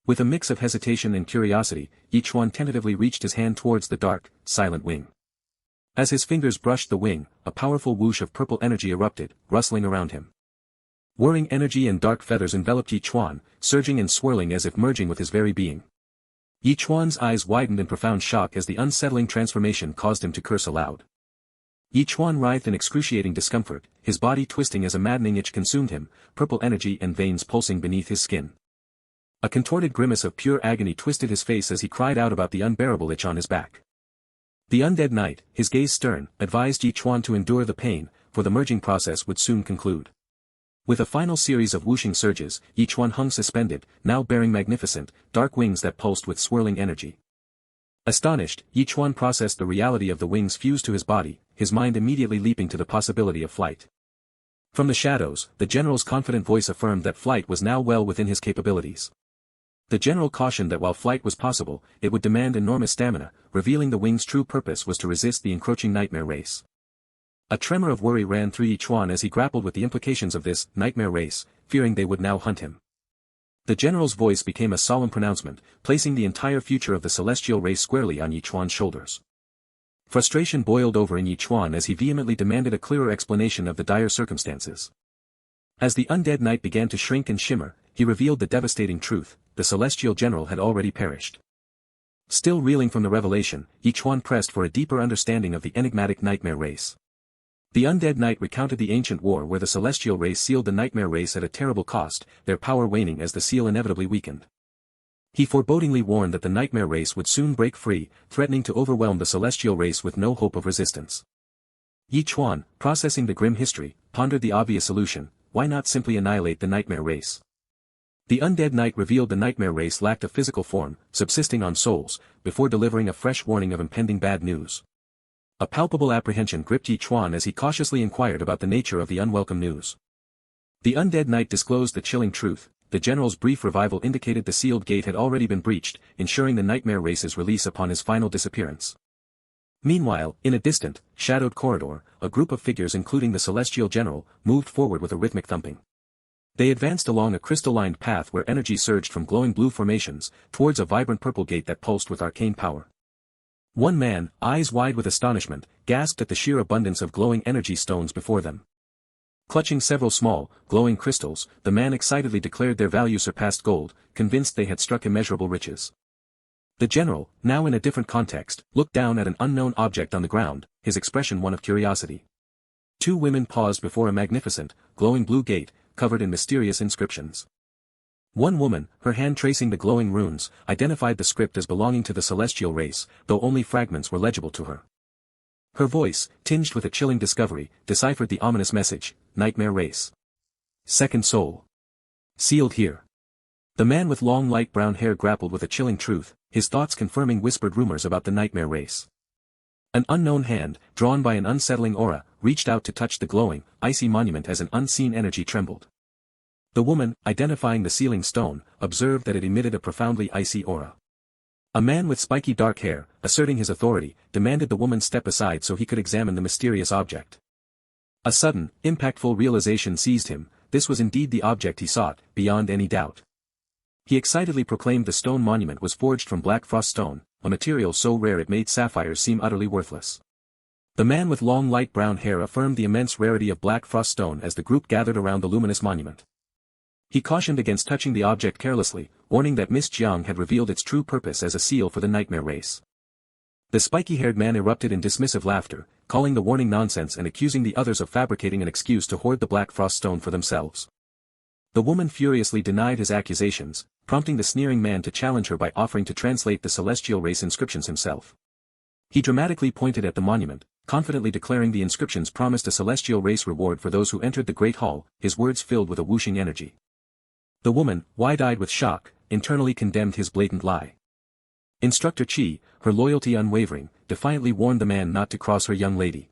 With a mix of hesitation and curiosity, Ch1 tentatively reached his hand towards the dark, silent wing. As his fingers brushed the wing, a powerful whoosh of purple energy erupted, rustling around him. Whirring energy and dark feathers enveloped Chuan, surging and swirling as if merging with his very being. Chuan's eyes widened in profound shock as the unsettling transformation caused him to curse aloud. Chuan writhed in excruciating discomfort, his body twisting as a maddening itch consumed him, purple energy and veins pulsing beneath his skin. A contorted grimace of pure agony twisted his face as he cried out about the unbearable itch on his back. The undead knight, his gaze stern, advised Chuan to endure the pain, for the merging process would soon conclude. With a final series of whooshing surges, Chuan hung suspended, now bearing magnificent, dark wings that pulsed with swirling energy. Astonished, Chuan processed the reality of the wings fused to his body, his mind immediately leaping to the possibility of flight. From the shadows, the general's confident voice affirmed that flight was now well within his capabilities. The general cautioned that while flight was possible, it would demand enormous stamina, revealing the wing's true purpose was to resist the encroaching nightmare race. A tremor of worry ran through Chuan as he grappled with the implications of this nightmare race, fearing they would now hunt him. The general's voice became a solemn pronouncement, placing the entire future of the celestial race squarely on Chuan's shoulders. Frustration boiled over in Chuan as he vehemently demanded a clearer explanation of the dire circumstances. As the undead knight began to shrink and shimmer, he revealed the devastating truth: the celestial general had already perished. Still reeling from the revelation, Chuan pressed for a deeper understanding of the enigmatic nightmare race. The undead knight recounted the ancient war where the celestial race sealed the nightmare race at a terrible cost, their power waning as the seal inevitably weakened. He forebodingly warned that the nightmare race would soon break free, threatening to overwhelm the celestial race with no hope of resistance. Chuan, processing the grim history, pondered the obvious solution: why not simply annihilate the nightmare race? The undead knight revealed the nightmare race lacked a physical form, subsisting on souls, before delivering a fresh warning of impending bad news. A palpable apprehension gripped Chuan as he cautiously inquired about the nature of the unwelcome news. The undead knight disclosed the chilling truth: the general's brief revival indicated the sealed gate had already been breached, ensuring the nightmare race's release upon his final disappearance. Meanwhile, in a distant, shadowed corridor, a group of figures including the celestial general, moved forward with a rhythmic thumping. They advanced along a crystal-lined path where energy surged from glowing blue formations, towards a vibrant purple gate that pulsed with arcane power. One man, eyes wide with astonishment, gasped at the sheer abundance of glowing energy stones before them. Clutching several small, glowing crystals, the man excitedly declared their value surpassed gold, convinced they had struck immeasurable riches. The general, now in a different context, looked down at an unknown object on the ground, his expression one of curiosity. Two women paused before a magnificent, glowing blue gate, covered in mysterious inscriptions. One woman, her hand tracing the glowing runes, identified the script as belonging to the celestial race, though only fragments were legible to her. Her voice, tinged with a chilling discovery, deciphered the ominous message: nightmare race. Second soul. Sealed here. The man with long light brown hair grappled with a chilling truth, his thoughts confirming whispered rumors about the nightmare race. An unknown hand, drawn by an unsettling aura, reached out to touch the glowing, icy monument as an unseen energy trembled. The woman, identifying the sealing stone, observed that it emitted a profoundly icy aura. A man with spiky dark hair, asserting his authority, demanded the woman step aside so he could examine the mysterious object. A sudden, impactful realization seized him: this was indeed the object he sought, beyond any doubt. He excitedly proclaimed the stone monument was forged from black frost stone, a material so rare it made sapphires seem utterly worthless. The man with long light brown hair affirmed the immense rarity of black frost stone as the group gathered around the luminous monument. He cautioned against touching the object carelessly, warning that Miss Jiang had revealed its true purpose as a seal for the nightmare race. The spiky-haired man erupted in dismissive laughter, calling the warning nonsense and accusing the others of fabricating an excuse to hoard the black frost stone for themselves. The woman furiously denied his accusations, prompting the sneering man to challenge her by offering to translate the celestial race inscriptions himself. He dramatically pointed at the monument, confidently declaring the inscriptions promised a celestial race reward for those who entered the Great Hall, his words filled with a whooshing energy. The woman, wide-eyed with shock, internally condemned his blatant lie. Instructor Chi, her loyalty unwavering, defiantly warned the man not to cross her young lady.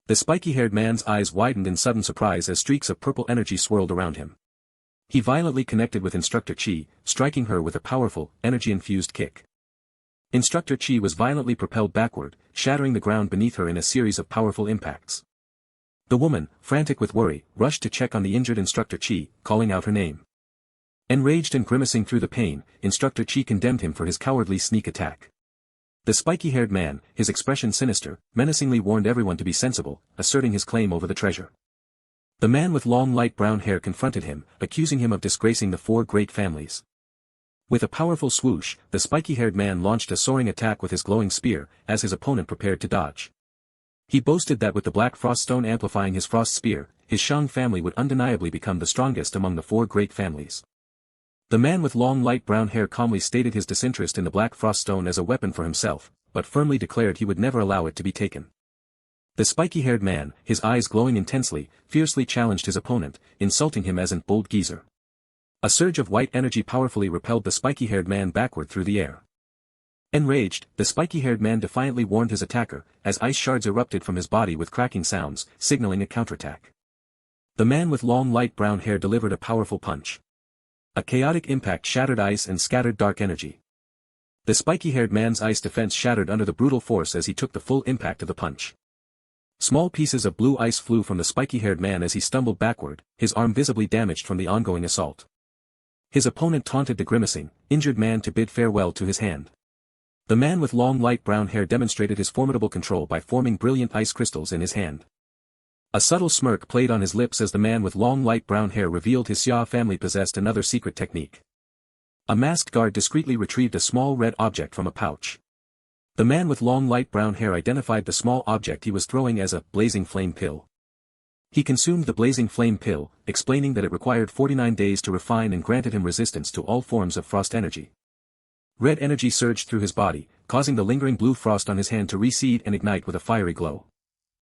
The spiky-haired man's eyes widened in sudden surprise as streaks of purple energy swirled around him. He violently connected with Instructor Chi, striking her with a powerful, energy-infused kick. Instructor Chi was violently propelled backward, shattering the ground beneath her in a series of powerful impacts. The woman, frantic with worry, rushed to check on the injured Instructor Chi, calling out her name. Enraged and grimacing through the pain, Instructor Chi condemned him for his cowardly sneak attack. The spiky-haired man, his expression sinister, menacingly warned everyone to be sensible, asserting his claim over the treasure. The man with long light brown hair confronted him, accusing him of disgracing the four great families. With a powerful swoosh, the spiky-haired man launched a soaring attack with his glowing spear, as his opponent prepared to dodge. He boasted that with the black frost stone amplifying his frost spear, his Shang family would undeniably become the strongest among the four great families. The man with long light brown hair calmly stated his disinterest in the black frost stone as a weapon for himself, but firmly declared he would never allow it to be taken. The spiky-haired man, his eyes glowing intensely, fiercely challenged his opponent, insulting him as an bold geezer. A surge of white energy powerfully repelled the spiky-haired man backward through the air. Enraged, the spiky-haired man defiantly warned his attacker, as ice shards erupted from his body with cracking sounds, signaling a counterattack. The man with long light brown hair delivered a powerful punch. A chaotic impact shattered ice and scattered dark energy. The spiky-haired man's ice defense shattered under the brutal force as he took the full impact of the punch. Small pieces of blue ice flew from the spiky-haired man as he stumbled backward, his arm visibly damaged from the ongoing assault. His opponent taunted the grimacing, injured man to bid farewell to his hand. The man with long light brown hair demonstrated his formidable control by forming brilliant ice crystals in his hand. A subtle smirk played on his lips as the man with long light brown hair revealed his Xia family possessed another secret technique. A masked guard discreetly retrieved a small red object from a pouch. The man with long light brown hair identified the small object he was throwing as a blazing flame pill. He consumed the blazing flame pill, explaining that it required 49 days to refine and granted him resistance to all forms of frost energy. Red energy surged through his body, causing the lingering blue frost on his hand to recede and ignite with a fiery glow.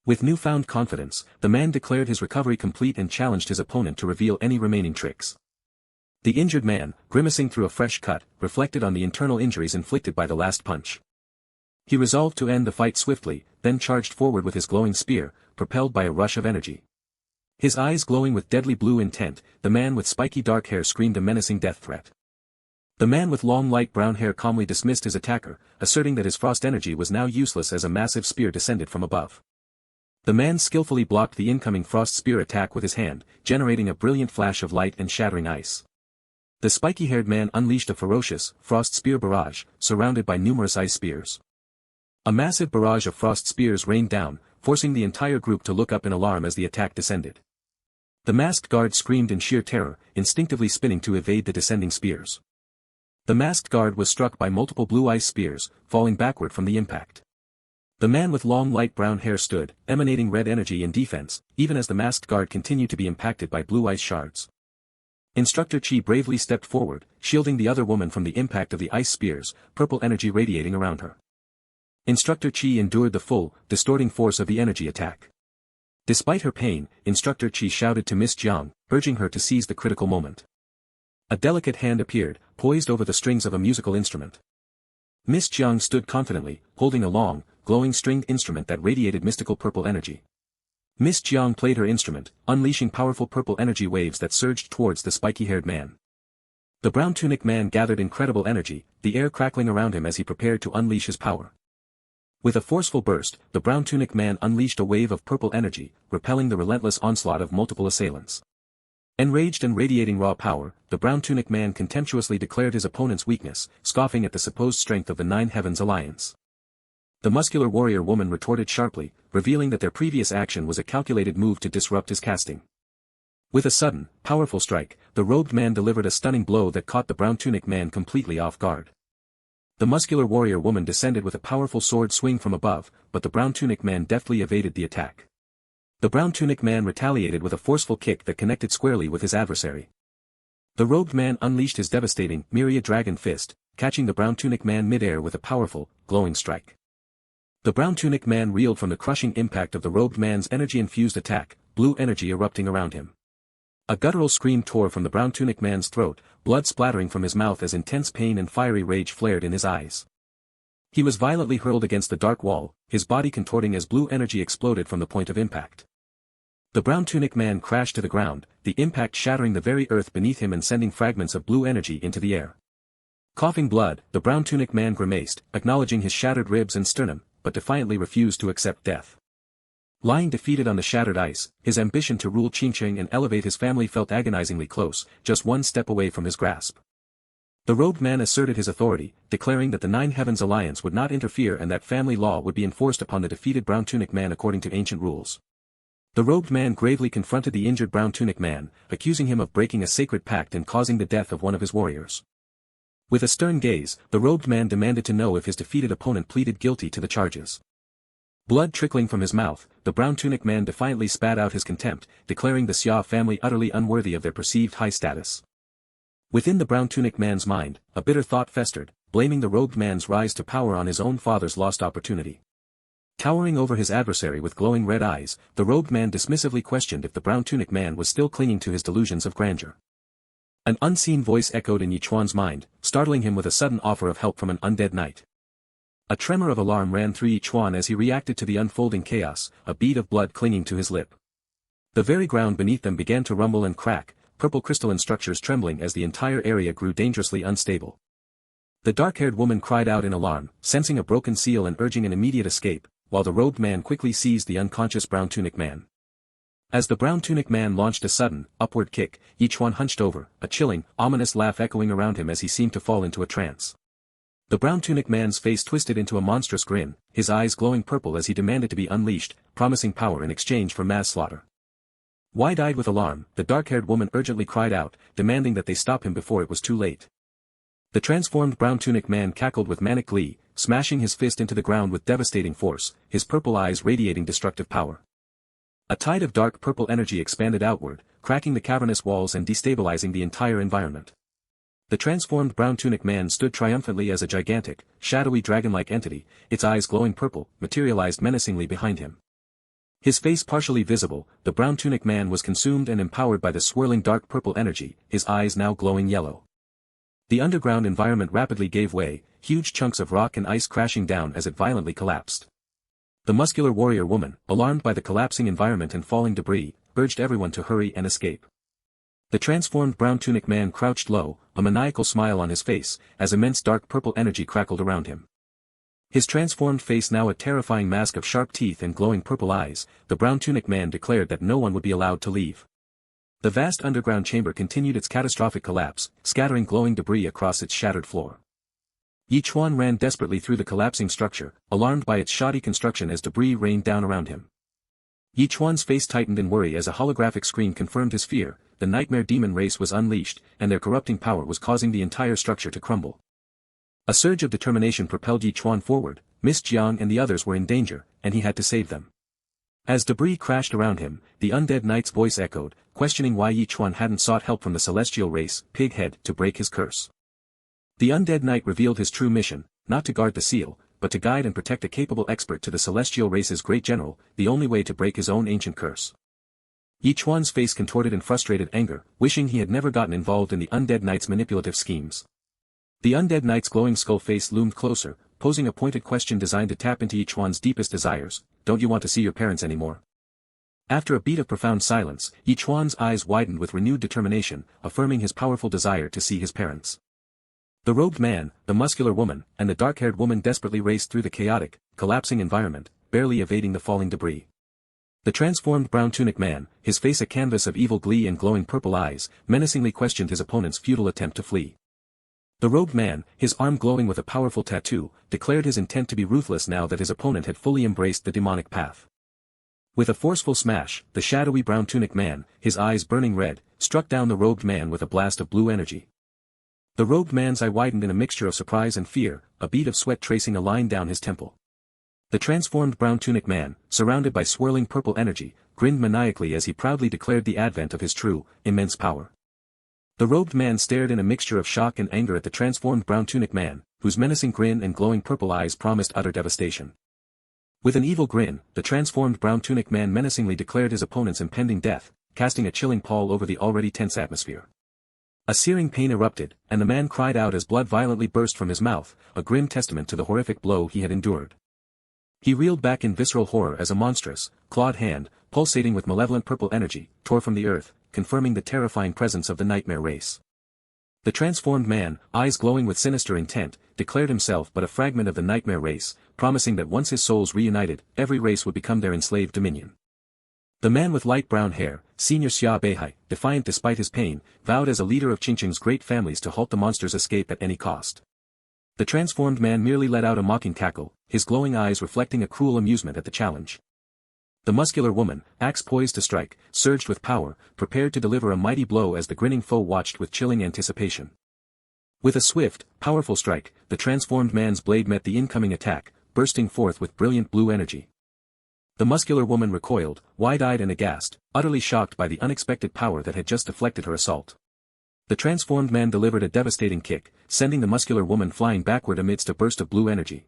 With newfound confidence, the man declared his recovery complete and challenged his opponent to reveal any remaining tricks. The injured man, grimacing through a fresh cut, reflected on the internal injuries inflicted by the last punch. He resolved to end the fight swiftly, then charged forward with his glowing spear, propelled by a rush of energy. His eyes glowing with deadly blue intent, the man with spiky dark hair screamed a menacing death threat. The man with long light brown hair calmly dismissed his attacker, asserting that his frost energy was now useless as a massive spear descended from above. The man skillfully blocked the incoming frost spear attack with his hand, generating a brilliant flash of light and shattering ice. The spiky-haired man unleashed a ferocious, frost spear barrage, surrounded by numerous ice spears. A massive barrage of frost spears rained down, forcing the entire group to look up in alarm as the attack descended. The masked guard screamed in sheer terror, instinctively spinning to evade the descending spears. The masked guard was struck by multiple blue ice spears, falling backward from the impact. The man with long light brown hair stood, emanating red energy in defense, even as the masked guard continued to be impacted by blue ice shards. Instructor Chi bravely stepped forward, shielding the other woman from the impact of the ice spears, purple energy radiating around her. Instructor Chi endured the full, distorting force of the energy attack. Despite her pain, Instructor Chi shouted to Miss Jiang, urging her to seize the critical moment. A delicate hand appeared, poised over the strings of a musical instrument. Miss Jiang stood confidently, holding a long, glowing stringed instrument that radiated mystical purple energy. Miss Jiang played her instrument, unleashing powerful purple energy waves that surged towards the spiky-haired man. The brown tunic man gathered incredible energy, the air crackling around him as he prepared to unleash his power. With a forceful burst, the brown tunic man unleashed a wave of purple energy, repelling the relentless onslaught of multiple assailants. Enraged and radiating raw power, the brown tunic man contemptuously declared his opponent's weakness, scoffing at the supposed strength of the Nine Heavens Alliance. The muscular warrior woman retorted sharply, revealing that their previous action was a calculated move to disrupt his casting. With a sudden, powerful strike, the robed man delivered a stunning blow that caught the brown tunic man completely off guard. The muscular warrior woman descended with a powerful sword swing from above, but the brown tunic man deftly evaded the attack. The brown tunic man retaliated with a forceful kick that connected squarely with his adversary. The robed man unleashed his devastating, myriad dragon fist, catching the brown tunic man mid-air with a powerful, glowing strike. The brown tunic man reeled from the crushing impact of the robed man's energy-infused attack, blue energy erupting around him. A guttural scream tore from the brown tunic man's throat, blood splattering from his mouth as intense pain and fiery rage flared in his eyes. He was violently hurled against the dark wall, his body contorting as blue energy exploded from the point of impact. The brown tunic man crashed to the ground, the impact shattering the very earth beneath him and sending fragments of blue energy into the air. Coughing blood, the brown tunic man grimaced, acknowledging his shattered ribs and sternum, but defiantly refused to accept death. Lying defeated on the shattered ice, his ambition to rule Qingcheng and elevate his family felt agonizingly close, just one step away from his grasp. The robed man asserted his authority, declaring that the Nine Heavens Alliance would not interfere and that family law would be enforced upon the defeated brown tunic man according to ancient rules. The robed man gravely confronted the injured brown tunic man, accusing him of breaking a sacred pact and causing the death of one of his warriors. With a stern gaze, the robed man demanded to know if his defeated opponent pleaded guilty to the charges. Blood trickling from his mouth, the brown tunic man defiantly spat out his contempt, declaring the Xia family utterly unworthy of their perceived high status. Within the brown tunic man's mind, a bitter thought festered, blaming the robed man's rise to power on his own father's lost opportunity. Towering over his adversary with glowing red eyes, the robed man dismissively questioned if the brown tunic man was still clinging to his delusions of grandeur. An unseen voice echoed in Chuan's mind, startling him with a sudden offer of help from an undead knight. A tremor of alarm ran through Chuan as he reacted to the unfolding chaos, a bead of blood clinging to his lip. The very ground beneath them began to rumble and crack, purple crystalline structures trembling as the entire area grew dangerously unstable. The dark-haired woman cried out in alarm, sensing a broken seal and urging an immediate escape, while the robed man quickly seized the unconscious brown tunic man. As the brown tunic man launched a sudden, upward kick, Chuan hunched over, a chilling, ominous laugh echoing around him as he seemed to fall into a trance. The brown tunic man's face twisted into a monstrous grin, his eyes glowing purple as he demanded to be unleashed, promising power in exchange for mass slaughter. Wide-eyed with alarm, the dark-haired woman urgently cried out, demanding that they stop him before it was too late. The transformed brown tunic man cackled with manic glee, smashing his fist into the ground with devastating force, his purple eyes radiating destructive power. A tide of dark purple energy expanded outward, cracking the cavernous walls and destabilizing the entire environment. The transformed brown tunic man stood triumphantly as a gigantic, shadowy dragon-like entity, its eyes glowing purple, materialized menacingly behind him. His face partially visible, the brown tunic man was consumed and empowered by the swirling dark purple energy, his eyes now glowing yellow. The underground environment rapidly gave way, huge chunks of rock and ice crashing down as it violently collapsed. The muscular warrior woman, alarmed by the collapsing environment and falling debris, urged everyone to hurry and escape. The transformed brown tunic man crouched low, a maniacal smile on his face, as immense dark purple energy crackled around him. His transformed face now a terrifying mask of sharp teeth and glowing purple eyes, the brown tunic man declared that no one would be allowed to leave. The vast underground chamber continued its catastrophic collapse, scattering glowing debris across its shattered floor. Chuan ran desperately through the collapsing structure, alarmed by its shoddy construction as debris rained down around him. Chuan's face tightened in worry as a holographic screen confirmed his fear, the nightmare demon race was unleashed, and their corrupting power was causing the entire structure to crumble. A surge of determination propelled Chuan forward, Miss Jiang and the others were in danger, and he had to save them. As debris crashed around him, the undead knight's voice echoed, questioning why Chuan hadn't sought help from the celestial race, Pighead, to break his curse. The undead knight revealed his true mission, not to guard the seal, but to guide and protect a capable expert to the celestial race's great general, the only way to break his own ancient curse. Chuan's face contorted in frustrated anger, wishing he had never gotten involved in the undead knight's manipulative schemes. The undead knight's glowing skull face loomed closer, posing a pointed question designed to tap into Chuan's deepest desires, "Don't you want to see your parents anymore?" After a beat of profound silence, Chuan's eyes widened with renewed determination, affirming his powerful desire to see his parents. The robed man, the muscular woman, and the dark-haired woman desperately raced through the chaotic, collapsing environment, barely evading the falling debris. The transformed brown tunic man, his face a canvas of evil glee and glowing purple eyes, menacingly questioned his opponent's futile attempt to flee. The robed man, his arm glowing with a powerful tattoo, declared his intent to be ruthless now that his opponent had fully embraced the demonic path. With a forceful smash, the shadowy brown tunic man, his eyes burning red, struck down the robed man with a blast of blue energy. The robed man's eye widened in a mixture of surprise and fear, a bead of sweat tracing a line down his temple. The transformed brown tunic man, surrounded by swirling purple energy, grinned maniacally as he proudly declared the advent of his true, immense power. The robed man stared in a mixture of shock and anger at the transformed brown tunic man, whose menacing grin and glowing purple eyes promised utter devastation. With an evil grin, the transformed brown tunic man menacingly declared his opponent's impending death, casting a chilling pall over the already tense atmosphere. A searing pain erupted, and the man cried out as blood violently burst from his mouth, a grim testament to the horrific blow he had endured. He reeled back in visceral horror as a monstrous, clawed hand, pulsating with malevolent purple energy, tore from the earth, confirming the terrifying presence of the nightmare race. The transformed man, eyes glowing with sinister intent, declared himself but a fragment of the nightmare race, promising that once his souls reunited, every race would become their enslaved dominion. The man with light brown hair, Senior Xia Beihai, defiant despite his pain, vowed as a leader of Qingqing's great families to halt the monster's escape at any cost. The transformed man merely let out a mocking cackle, his glowing eyes reflecting a cruel amusement at the challenge. The muscular woman, axe poised to strike, surged with power, prepared to deliver a mighty blow as the grinning foe watched with chilling anticipation. With a swift, powerful strike, the transformed man's blade met the incoming attack, bursting forth with brilliant blue energy. The muscular woman recoiled, wide-eyed and aghast, utterly shocked by the unexpected power that had just deflected her assault. The transformed man delivered a devastating kick, sending the muscular woman flying backward amidst a burst of blue energy.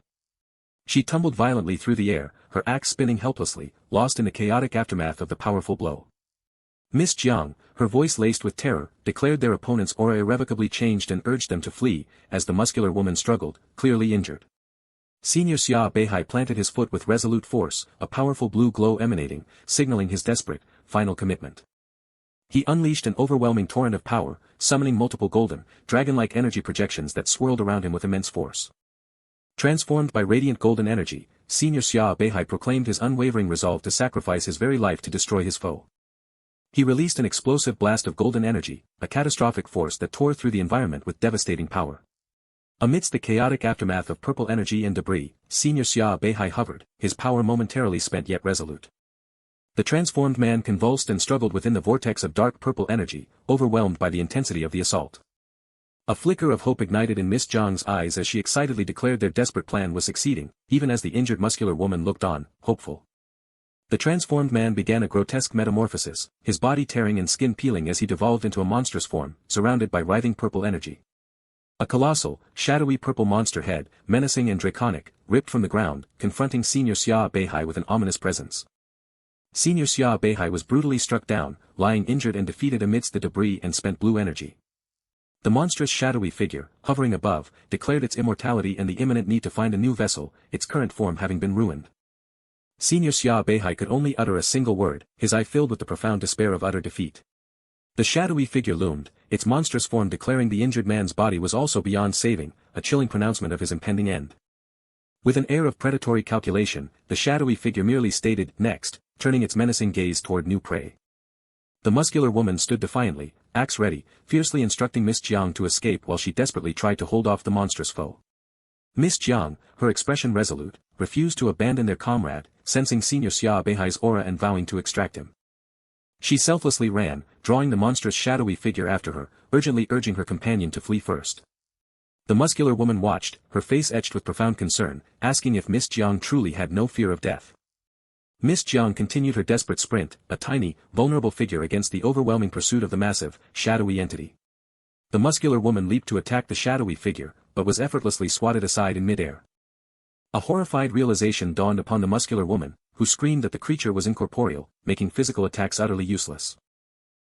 She tumbled violently through the air, her axe spinning helplessly, lost in the chaotic aftermath of the powerful blow. Miss Jiang, her voice laced with terror, declared their opponent's aura irrevocably changed and urged them to flee, as the muscular woman struggled, clearly injured. Senior Xia Beihai planted his foot with resolute force, a powerful blue glow emanating, signaling his desperate, final commitment. He unleashed an overwhelming torrent of power, summoning multiple golden, dragon-like energy projections that swirled around him with immense force. Transformed by radiant golden energy, Senior Xia Beihai proclaimed his unwavering resolve to sacrifice his very life to destroy his foe. He released an explosive blast of golden energy, a catastrophic force that tore through the environment with devastating power. Amidst the chaotic aftermath of purple energy and debris, Senior Xia Beihai hovered, his power momentarily spent yet resolute. The transformed man convulsed and struggled within the vortex of dark purple energy, overwhelmed by the intensity of the assault. A flicker of hope ignited in Miss Jiang's eyes as she excitedly declared their desperate plan was succeeding, even as the injured muscular woman looked on, hopeful. The transformed man began a grotesque metamorphosis, his body tearing and skin peeling as he devolved into a monstrous form, surrounded by writhing purple energy. A colossal, shadowy purple monster head, menacing and draconic, ripped from the ground, confronting Senior Xia Beihai with an ominous presence. Senior Xia Beihai was brutally struck down, lying injured and defeated amidst the debris and spent blue energy. The monstrous shadowy figure, hovering above, declared its immortality and the imminent need to find a new vessel, its current form having been ruined. Senior Xia Beihai could only utter a single word, his eye filled with the profound despair of utter defeat. The shadowy figure loomed, its monstrous form declaring the injured man's body was also beyond saving, a chilling pronouncement of his impending end. With an air of predatory calculation, the shadowy figure merely stated, "Next," turning its menacing gaze toward new prey. The muscular woman stood defiantly, axe ready, fiercely instructing Miss Jiang to escape while she desperately tried to hold off the monstrous foe. Miss Jiang, her expression resolute, refused to abandon their comrade, sensing Senior Xia Beihai's aura and vowing to extract him. She selflessly ran, drawing the monstrous shadowy figure after her, urgently urging her companion to flee first. The muscular woman watched, her face etched with profound concern, asking if Miss Jiang truly had no fear of death. Miss Jiang continued her desperate sprint, a tiny, vulnerable figure against the overwhelming pursuit of the massive, shadowy entity. The muscular woman leaped to attack the shadowy figure, but was effortlessly swatted aside in midair. A horrified realization dawned upon the muscular woman, who screamed that the creature was incorporeal, making physical attacks utterly useless.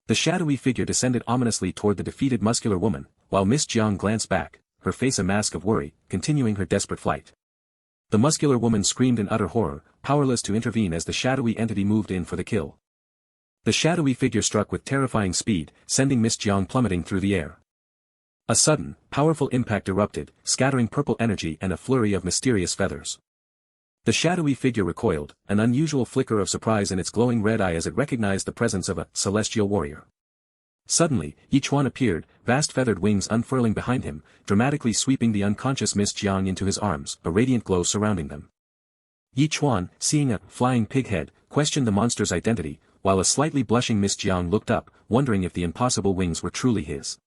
The shadowy figure descended ominously toward the defeated muscular woman, while Miss Jiang glanced back, her face a mask of worry, continuing her desperate flight. The muscular woman screamed in utter horror, powerless to intervene as the shadowy entity moved in for the kill. The shadowy figure struck with terrifying speed, sending Miss Jiang plummeting through the air. A sudden, powerful impact erupted, scattering purple energy and a flurry of mysterious feathers. The shadowy figure recoiled, an unusual flicker of surprise in its glowing red eye as it recognized the presence of a celestial warrior. Suddenly, Chuan appeared, vast feathered wings unfurling behind him, dramatically sweeping the unconscious Miss Jiang into his arms, a radiant glow surrounding them. Chuan, seeing a flying pig head, questioned the monster's identity, while a slightly blushing Miss Jiang looked up, wondering if the impossible wings were truly his.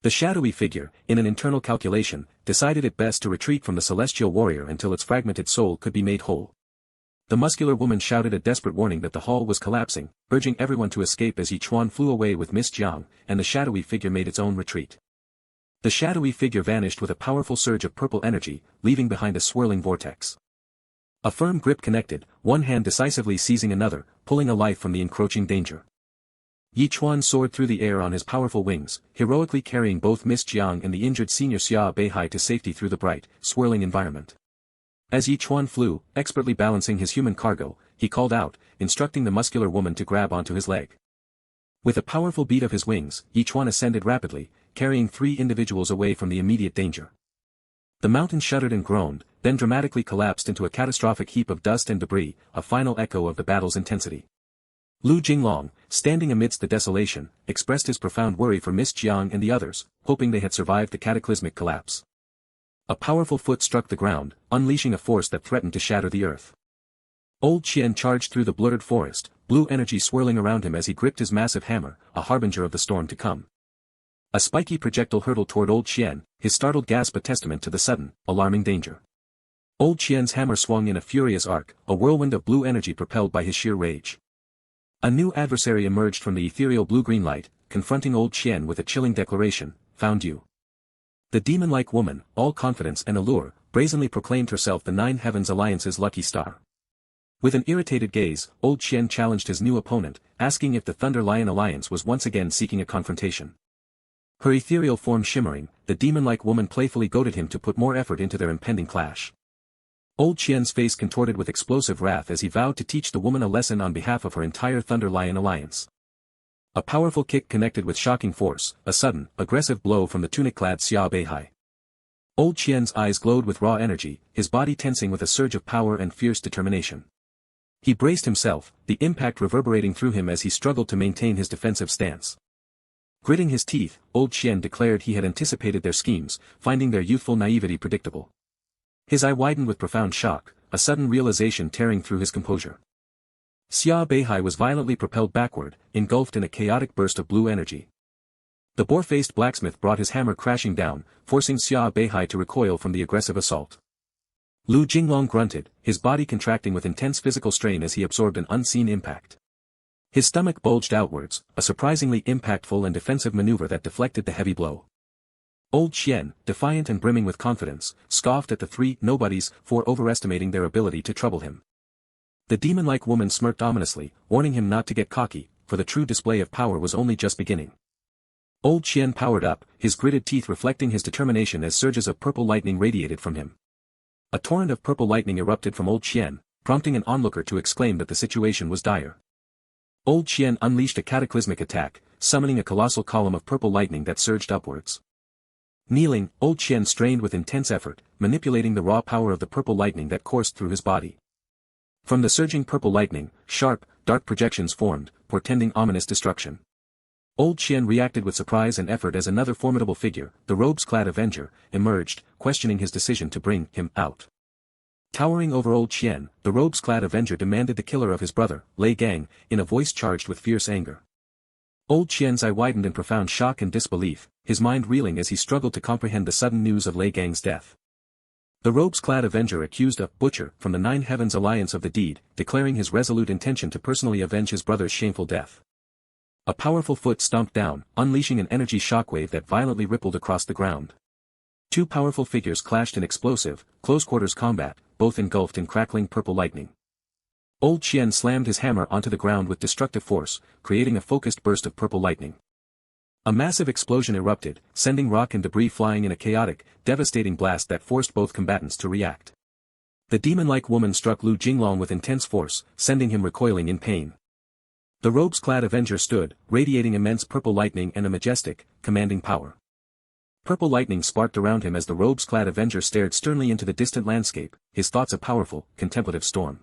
The shadowy figure, in an internal calculation, decided it best to retreat from the celestial warrior until its fragmented soul could be made whole. The muscular woman shouted a desperate warning that the hall was collapsing, urging everyone to escape as Chuan flew away with Miss Jiang, and the shadowy figure made its own retreat. The shadowy figure vanished with a powerful surge of purple energy, leaving behind a swirling vortex. A firm grip connected, one hand decisively seizing another, pulling a life from the encroaching danger. Chuan soared through the air on his powerful wings, heroically carrying both Miss Jiang and the injured Senior Xia Beihai to safety through the bright, swirling environment. As Chuan flew, expertly balancing his human cargo, he called out, instructing the muscular woman to grab onto his leg. With a powerful beat of his wings, Chuan ascended rapidly, carrying 3 individuals away from the immediate danger. The mountain shuddered and groaned, then dramatically collapsed into a catastrophic heap of dust and debris, a final echo of the battle's intensity. Lu Jinglong, standing amidst the desolation, expressed his profound worry for Miss Jiang and the others, hoping they had survived the cataclysmic collapse. A powerful foot struck the ground, unleashing a force that threatened to shatter the earth. Old Qian charged through the blurred forest, blue energy swirling around him as he gripped his massive hammer, a harbinger of the storm to come. A spiky projectile hurtled toward Old Qian, his startled gasp a testament to the sudden, alarming danger. Old Qian's hammer swung in a furious arc, a whirlwind of blue energy propelled by his sheer rage. A new adversary emerged from the ethereal blue-green light, confronting Old Qian with a chilling declaration, "Found you." The demon-like woman, all confidence and allure, brazenly proclaimed herself the Nine Heavens Alliance's lucky star. With an irritated gaze, Old Qian challenged his new opponent, asking if the Thunder Lion Alliance was once again seeking a confrontation. Her ethereal form shimmering, the demon-like woman playfully goaded him to put more effort into their impending clash. Old Qian's face contorted with explosive wrath as he vowed to teach the woman a lesson on behalf of her entire Thunder Lion Alliance. A powerful kick connected with shocking force, a sudden, aggressive blow from the tunic-clad Xia Beihai. Old Qian's eyes glowed with raw energy, his body tensing with a surge of power and fierce determination. He braced himself, the impact reverberating through him as he struggled to maintain his defensive stance. Gritting his teeth, Old Qian declared he had anticipated their schemes, finding their youthful naivety predictable. His eye widened with profound shock, a sudden realization tearing through his composure. Xia Beihai was violently propelled backward, engulfed in a chaotic burst of blue energy. The boar-faced blacksmith brought his hammer crashing down, forcing Xia Beihai to recoil from the aggressive assault. Lu Jinglong grunted, his body contracting with intense physical strain as he absorbed an unseen impact. His stomach bulged outwards, a surprisingly impactful and defensive maneuver that deflected the heavy blow. Old Qian, defiant and brimming with confidence, scoffed at the three nobodies for overestimating their ability to trouble him. The demon-like woman smirked ominously, warning him not to get cocky, for the true display of power was only just beginning. Old Qian powered up, his gritted teeth reflecting his determination as surges of purple lightning radiated from him. A torrent of purple lightning erupted from Old Qian, prompting an onlooker to exclaim that the situation was dire. Old Qian unleashed a cataclysmic attack, summoning a colossal column of purple lightning that surged upwards. Kneeling, Old Qian strained with intense effort, manipulating the raw power of the purple lightning that coursed through his body. From the surging purple lightning, sharp, dark projections formed, portending ominous destruction. Old Qian reacted with surprise and effort as another formidable figure, the robes-clad Avenger, emerged, questioning his decision to bring him out. Towering over Old Qian, the robes-clad Avenger demanded the killer of his brother, Lei Gang, in a voice charged with fierce anger. Old Qian's eye widened in profound shock and disbelief, his mind reeling as he struggled to comprehend the sudden news of Lei Gang's death. The robes-clad Avenger accused a butcher from the Nine Heavens Alliance of the deed, declaring his resolute intention to personally avenge his brother's shameful death. A powerful foot stomped down, unleashing an energy shockwave that violently rippled across the ground. Two powerful figures clashed in explosive, close-quarters combat, both engulfed in crackling purple lightning. Old Qian slammed his hammer onto the ground with destructive force, creating a focused burst of purple lightning. A massive explosion erupted, sending rock and debris flying in a chaotic, devastating blast that forced both combatants to react. The demon-like woman struck Lu Jinglong with intense force, sending him recoiling in pain. The robes-clad Avenger stood, radiating immense purple lightning and a majestic, commanding power. Purple lightning sparked around him as the robes-clad Avenger stared sternly into the distant landscape, his thoughts a powerful, contemplative storm.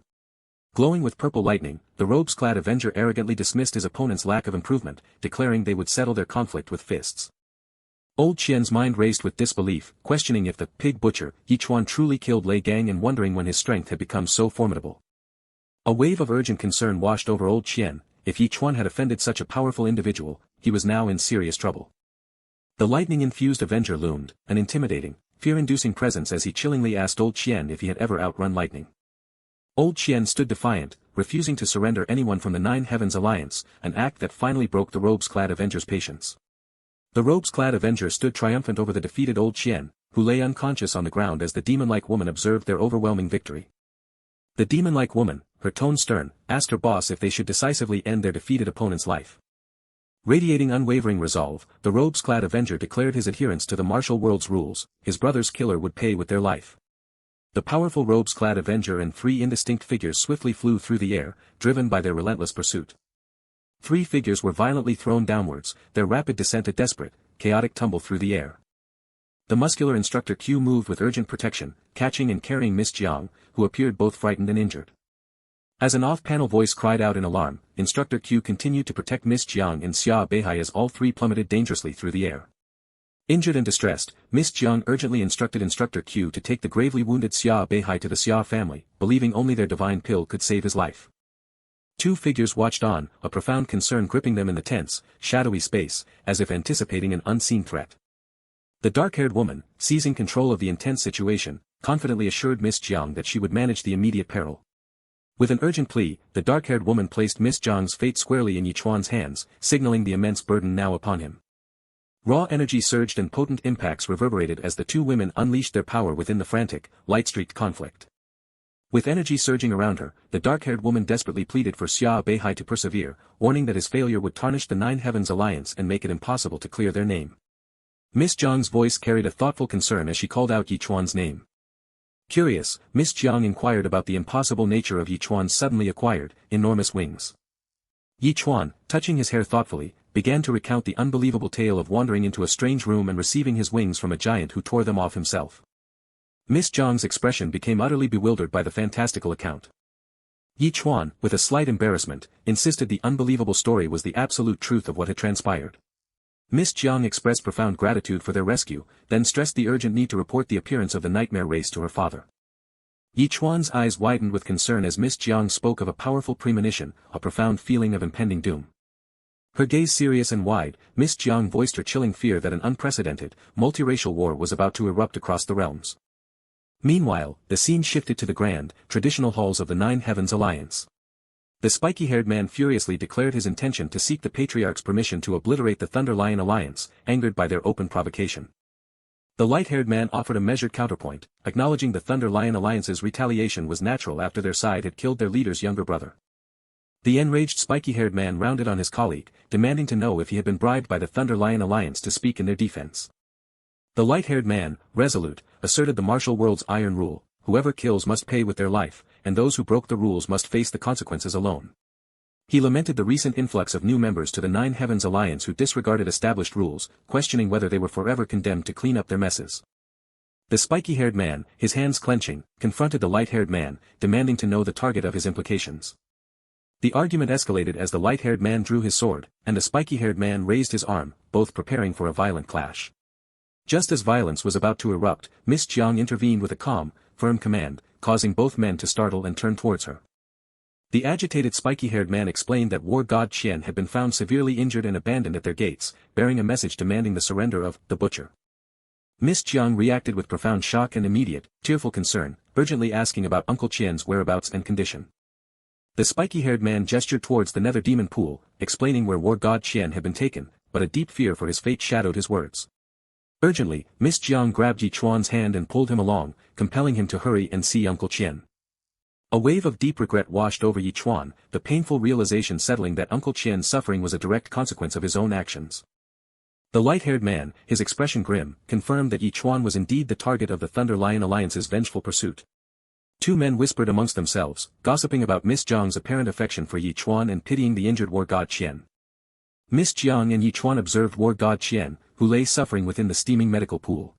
Glowing with purple lightning, the robes-clad Avenger arrogantly dismissed his opponent's lack of improvement, declaring they would settle their conflict with fists. Old Qian's mind raced with disbelief, questioning if the pig butcher, Chuan truly killed Lei Gang and wondering when his strength had become so formidable. A wave of urgent concern washed over Old Qian. If Chuan had offended such a powerful individual, he was now in serious trouble. The lightning-infused Avenger loomed, an intimidating, fear-inducing presence as he chillingly asked Old Qian if he had ever outrun lightning. Old Qian stood defiant, refusing to surrender anyone from the Nine Heavens Alliance, an act that finally broke the robes-clad Avenger's patience. The robes-clad Avenger stood triumphant over the defeated Old Qian, who lay unconscious on the ground as the demon-like woman observed their overwhelming victory. The demon-like woman, her tone stern, asked her boss if they should decisively end their defeated opponent's life. Radiating unwavering resolve, the robes-clad Avenger declared his adherence to the martial world's rules. His brother's killer would pay with their life. The powerful robes-clad Avenger and three indistinct figures swiftly flew through the air, driven by their relentless pursuit. Three figures were violently thrown downwards, their rapid descent a desperate, chaotic tumble through the air. The muscular instructor Q moved with urgent protection, catching and carrying Miss Jiang, who appeared both frightened and injured. As an off-panel voice cried out in alarm, Instructor Q continued to protect Miss Jiang and Xia Beihai as all three plummeted dangerously through the air. Injured and distressed, Miss Jiang urgently instructed Instructor Q to take the gravely wounded Xia Beihai to the Xia family, believing only their divine pill could save his life. Two figures watched on, a profound concern gripping them in the tense, shadowy space, as if anticipating an unseen threat. The dark-haired woman, seizing control of the intense situation, confidently assured Miss Jiang that she would manage the immediate peril. With an urgent plea, the dark-haired woman placed Miss Jiang's fate squarely in Chuan's hands, signaling the immense burden now upon him. Raw energy surged and potent impacts reverberated as the two women unleashed their power within the frantic, light-streaked conflict. With energy surging around her, the dark-haired woman desperately pleaded for Xia Beihai to persevere, warning that his failure would tarnish the Nine Heavens alliance and make it impossible to clear their name. Miss Jiang's voice carried a thoughtful concern as she called out Chuan's name. Curious, Miss Jiang inquired about the impossible nature of Chuan's suddenly acquired, enormous wings. Chuan, touching his hair thoughtfully, began to recount the unbelievable tale of wandering into a strange room and receiving his wings from a giant who tore them off himself. Miss Jiang's expression became utterly bewildered by the fantastical account. Chuan, with a slight embarrassment, insisted the unbelievable story was the absolute truth of what had transpired. Miss Jiang expressed profound gratitude for their rescue, then stressed the urgent need to report the appearance of the nightmare race to her father. Chuan's eyes widened with concern as Miss Jiang spoke of a powerful premonition, a profound feeling of impending doom. Her gaze serious and wide, Miss Jiang voiced her chilling fear that an unprecedented, multiracial war was about to erupt across the realms. Meanwhile, the scene shifted to the grand, traditional halls of the Nine Heavens Alliance. The spiky-haired man furiously declared his intention to seek the Patriarch's permission to obliterate the Thunder Lion Alliance, angered by their open provocation. The light-haired man offered a measured counterpoint, acknowledging the Thunder Lion Alliance's retaliation was natural after their side had killed their leader's younger brother. The enraged spiky-haired man rounded on his colleague, demanding to know if he had been bribed by the Thunder Lion Alliance to speak in their defense. The light-haired man, resolute, asserted the martial world's iron rule: whoever kills must pay with their life, and those who broke the rules must face the consequences alone. He lamented the recent influx of new members to the Nine Heavens Alliance who disregarded established rules, questioning whether they were forever condemned to clean up their messes. The spiky-haired man, his hands clenching, confronted the light-haired man, demanding to know the target of his implications. The argument escalated as the light-haired man drew his sword, and the spiky-haired man raised his arm, both preparing for a violent clash. Just as violence was about to erupt, Miss Jiang intervened with a calm, firm command, causing both men to startle and turn towards her. The agitated spiky-haired man explained that war god Qian had been found severely injured and abandoned at their gates, bearing a message demanding the surrender of the butcher. Miss Jiang reacted with profound shock and immediate, tearful concern, urgently asking about Uncle Qian's whereabouts and condition. The spiky-haired man gestured towards the nether demon pool, explaining where war god Qian had been taken, but a deep fear for his fate shadowed his words. Urgently, Miss Jiang grabbed Chuan's hand and pulled him along, compelling him to hurry and see Uncle Qian. A wave of deep regret washed over Chuan, the painful realization settling that Uncle Qian's suffering was a direct consequence of his own actions. The light-haired man, his expression grim, confirmed that Chuan was indeed the target of the Thunder Lion Alliance's vengeful pursuit. Two men whispered amongst themselves, gossiping about Miss Jiang's apparent affection for Chuan and pitying the injured war god Qian. Miss Jiang and Chuan observed war god Qian, who lay suffering within the steaming medical pool.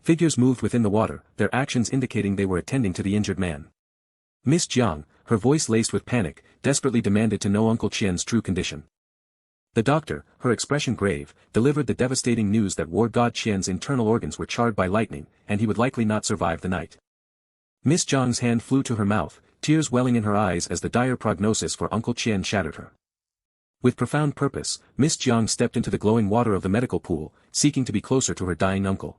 Figures moved within the water, their actions indicating they were attending to the injured man. Miss Jiang, her voice laced with panic, desperately demanded to know Uncle Qian's true condition. The doctor, her expression grave, delivered the devastating news that war god Qian's internal organs were charred by lightning, and he would likely not survive the night. Miss Jiang's hand flew to her mouth, tears welling in her eyes as the dire prognosis for Uncle Qian shattered her. With profound purpose, Miss Jiang stepped into the glowing water of the medical pool, seeking to be closer to her dying uncle.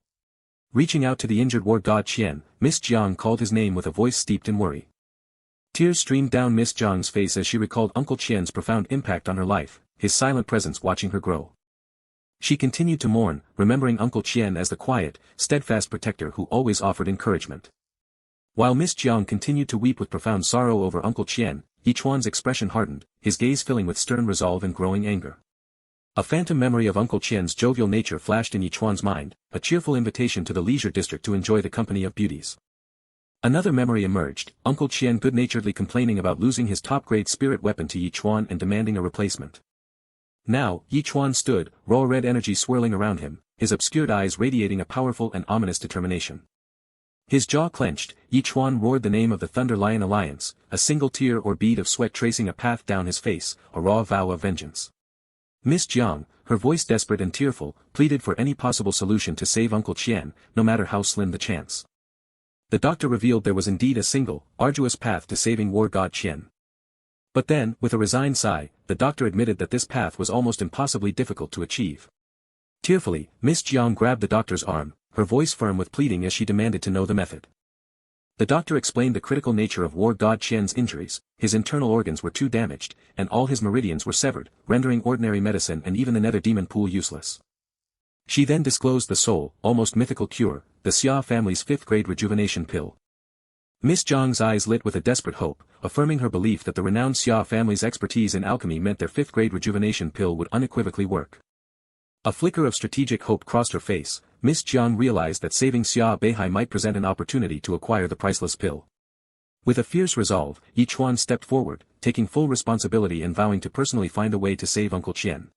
Reaching out to the injured war god Qian, Miss Jiang called his name with a voice steeped in worry. Tears streamed down Miss Jiang's face as she recalled Uncle Qian's profound impact on her life, his silent presence watching her grow. She continued to mourn, remembering Uncle Qian as the quiet, steadfast protector who always offered encouragement. While Miss Jiang continued to weep with profound sorrow over Uncle Qian, Chuan's expression hardened, his gaze filling with stern resolve and growing anger. A phantom memory of Uncle Qian's jovial nature flashed in Chuan's mind, a cheerful invitation to the leisure district to enjoy the company of beauties. Another memory emerged, Uncle Qian good-naturedly complaining about losing his top-grade spirit weapon to Chuan and demanding a replacement. Now, Chuan stood, raw red energy swirling around him, his obscured eyes radiating a powerful and ominous determination. His jaw clenched, Chuan roared the name of the Thunder Lion Alliance, a single tear or bead of sweat tracing a path down his face, a raw vow of vengeance. Miss Jiang, her voice desperate and tearful, pleaded for any possible solution to save Uncle Qian, no matter how slim the chance. The doctor revealed there was indeed a single, arduous path to saving war god Qian. But then, with a resigned sigh, the doctor admitted that this path was almost impossibly difficult to achieve. Tearfully, Miss Jiang grabbed the doctor's arm, her voice firm with pleading as she demanded to know the method. The doctor explained the critical nature of war god Qian's injuries. His internal organs were too damaged, and all his meridians were severed, rendering ordinary medicine and even the nether demon pool useless. She then disclosed the sole, almost mythical cure, the Xia family's 5th-grade rejuvenation pill. Miss Jiang's eyes lit with a desperate hope, affirming her belief that the renowned Xia family's expertise in alchemy meant their 5th-grade rejuvenation pill would unequivocally work. A flicker of strategic hope crossed her face. Miss Jiang realized that saving Xia Beihai might present an opportunity to acquire the priceless pill. With a fierce resolve, Chuan stepped forward, taking full responsibility and vowing to personally find a way to save Uncle Qian.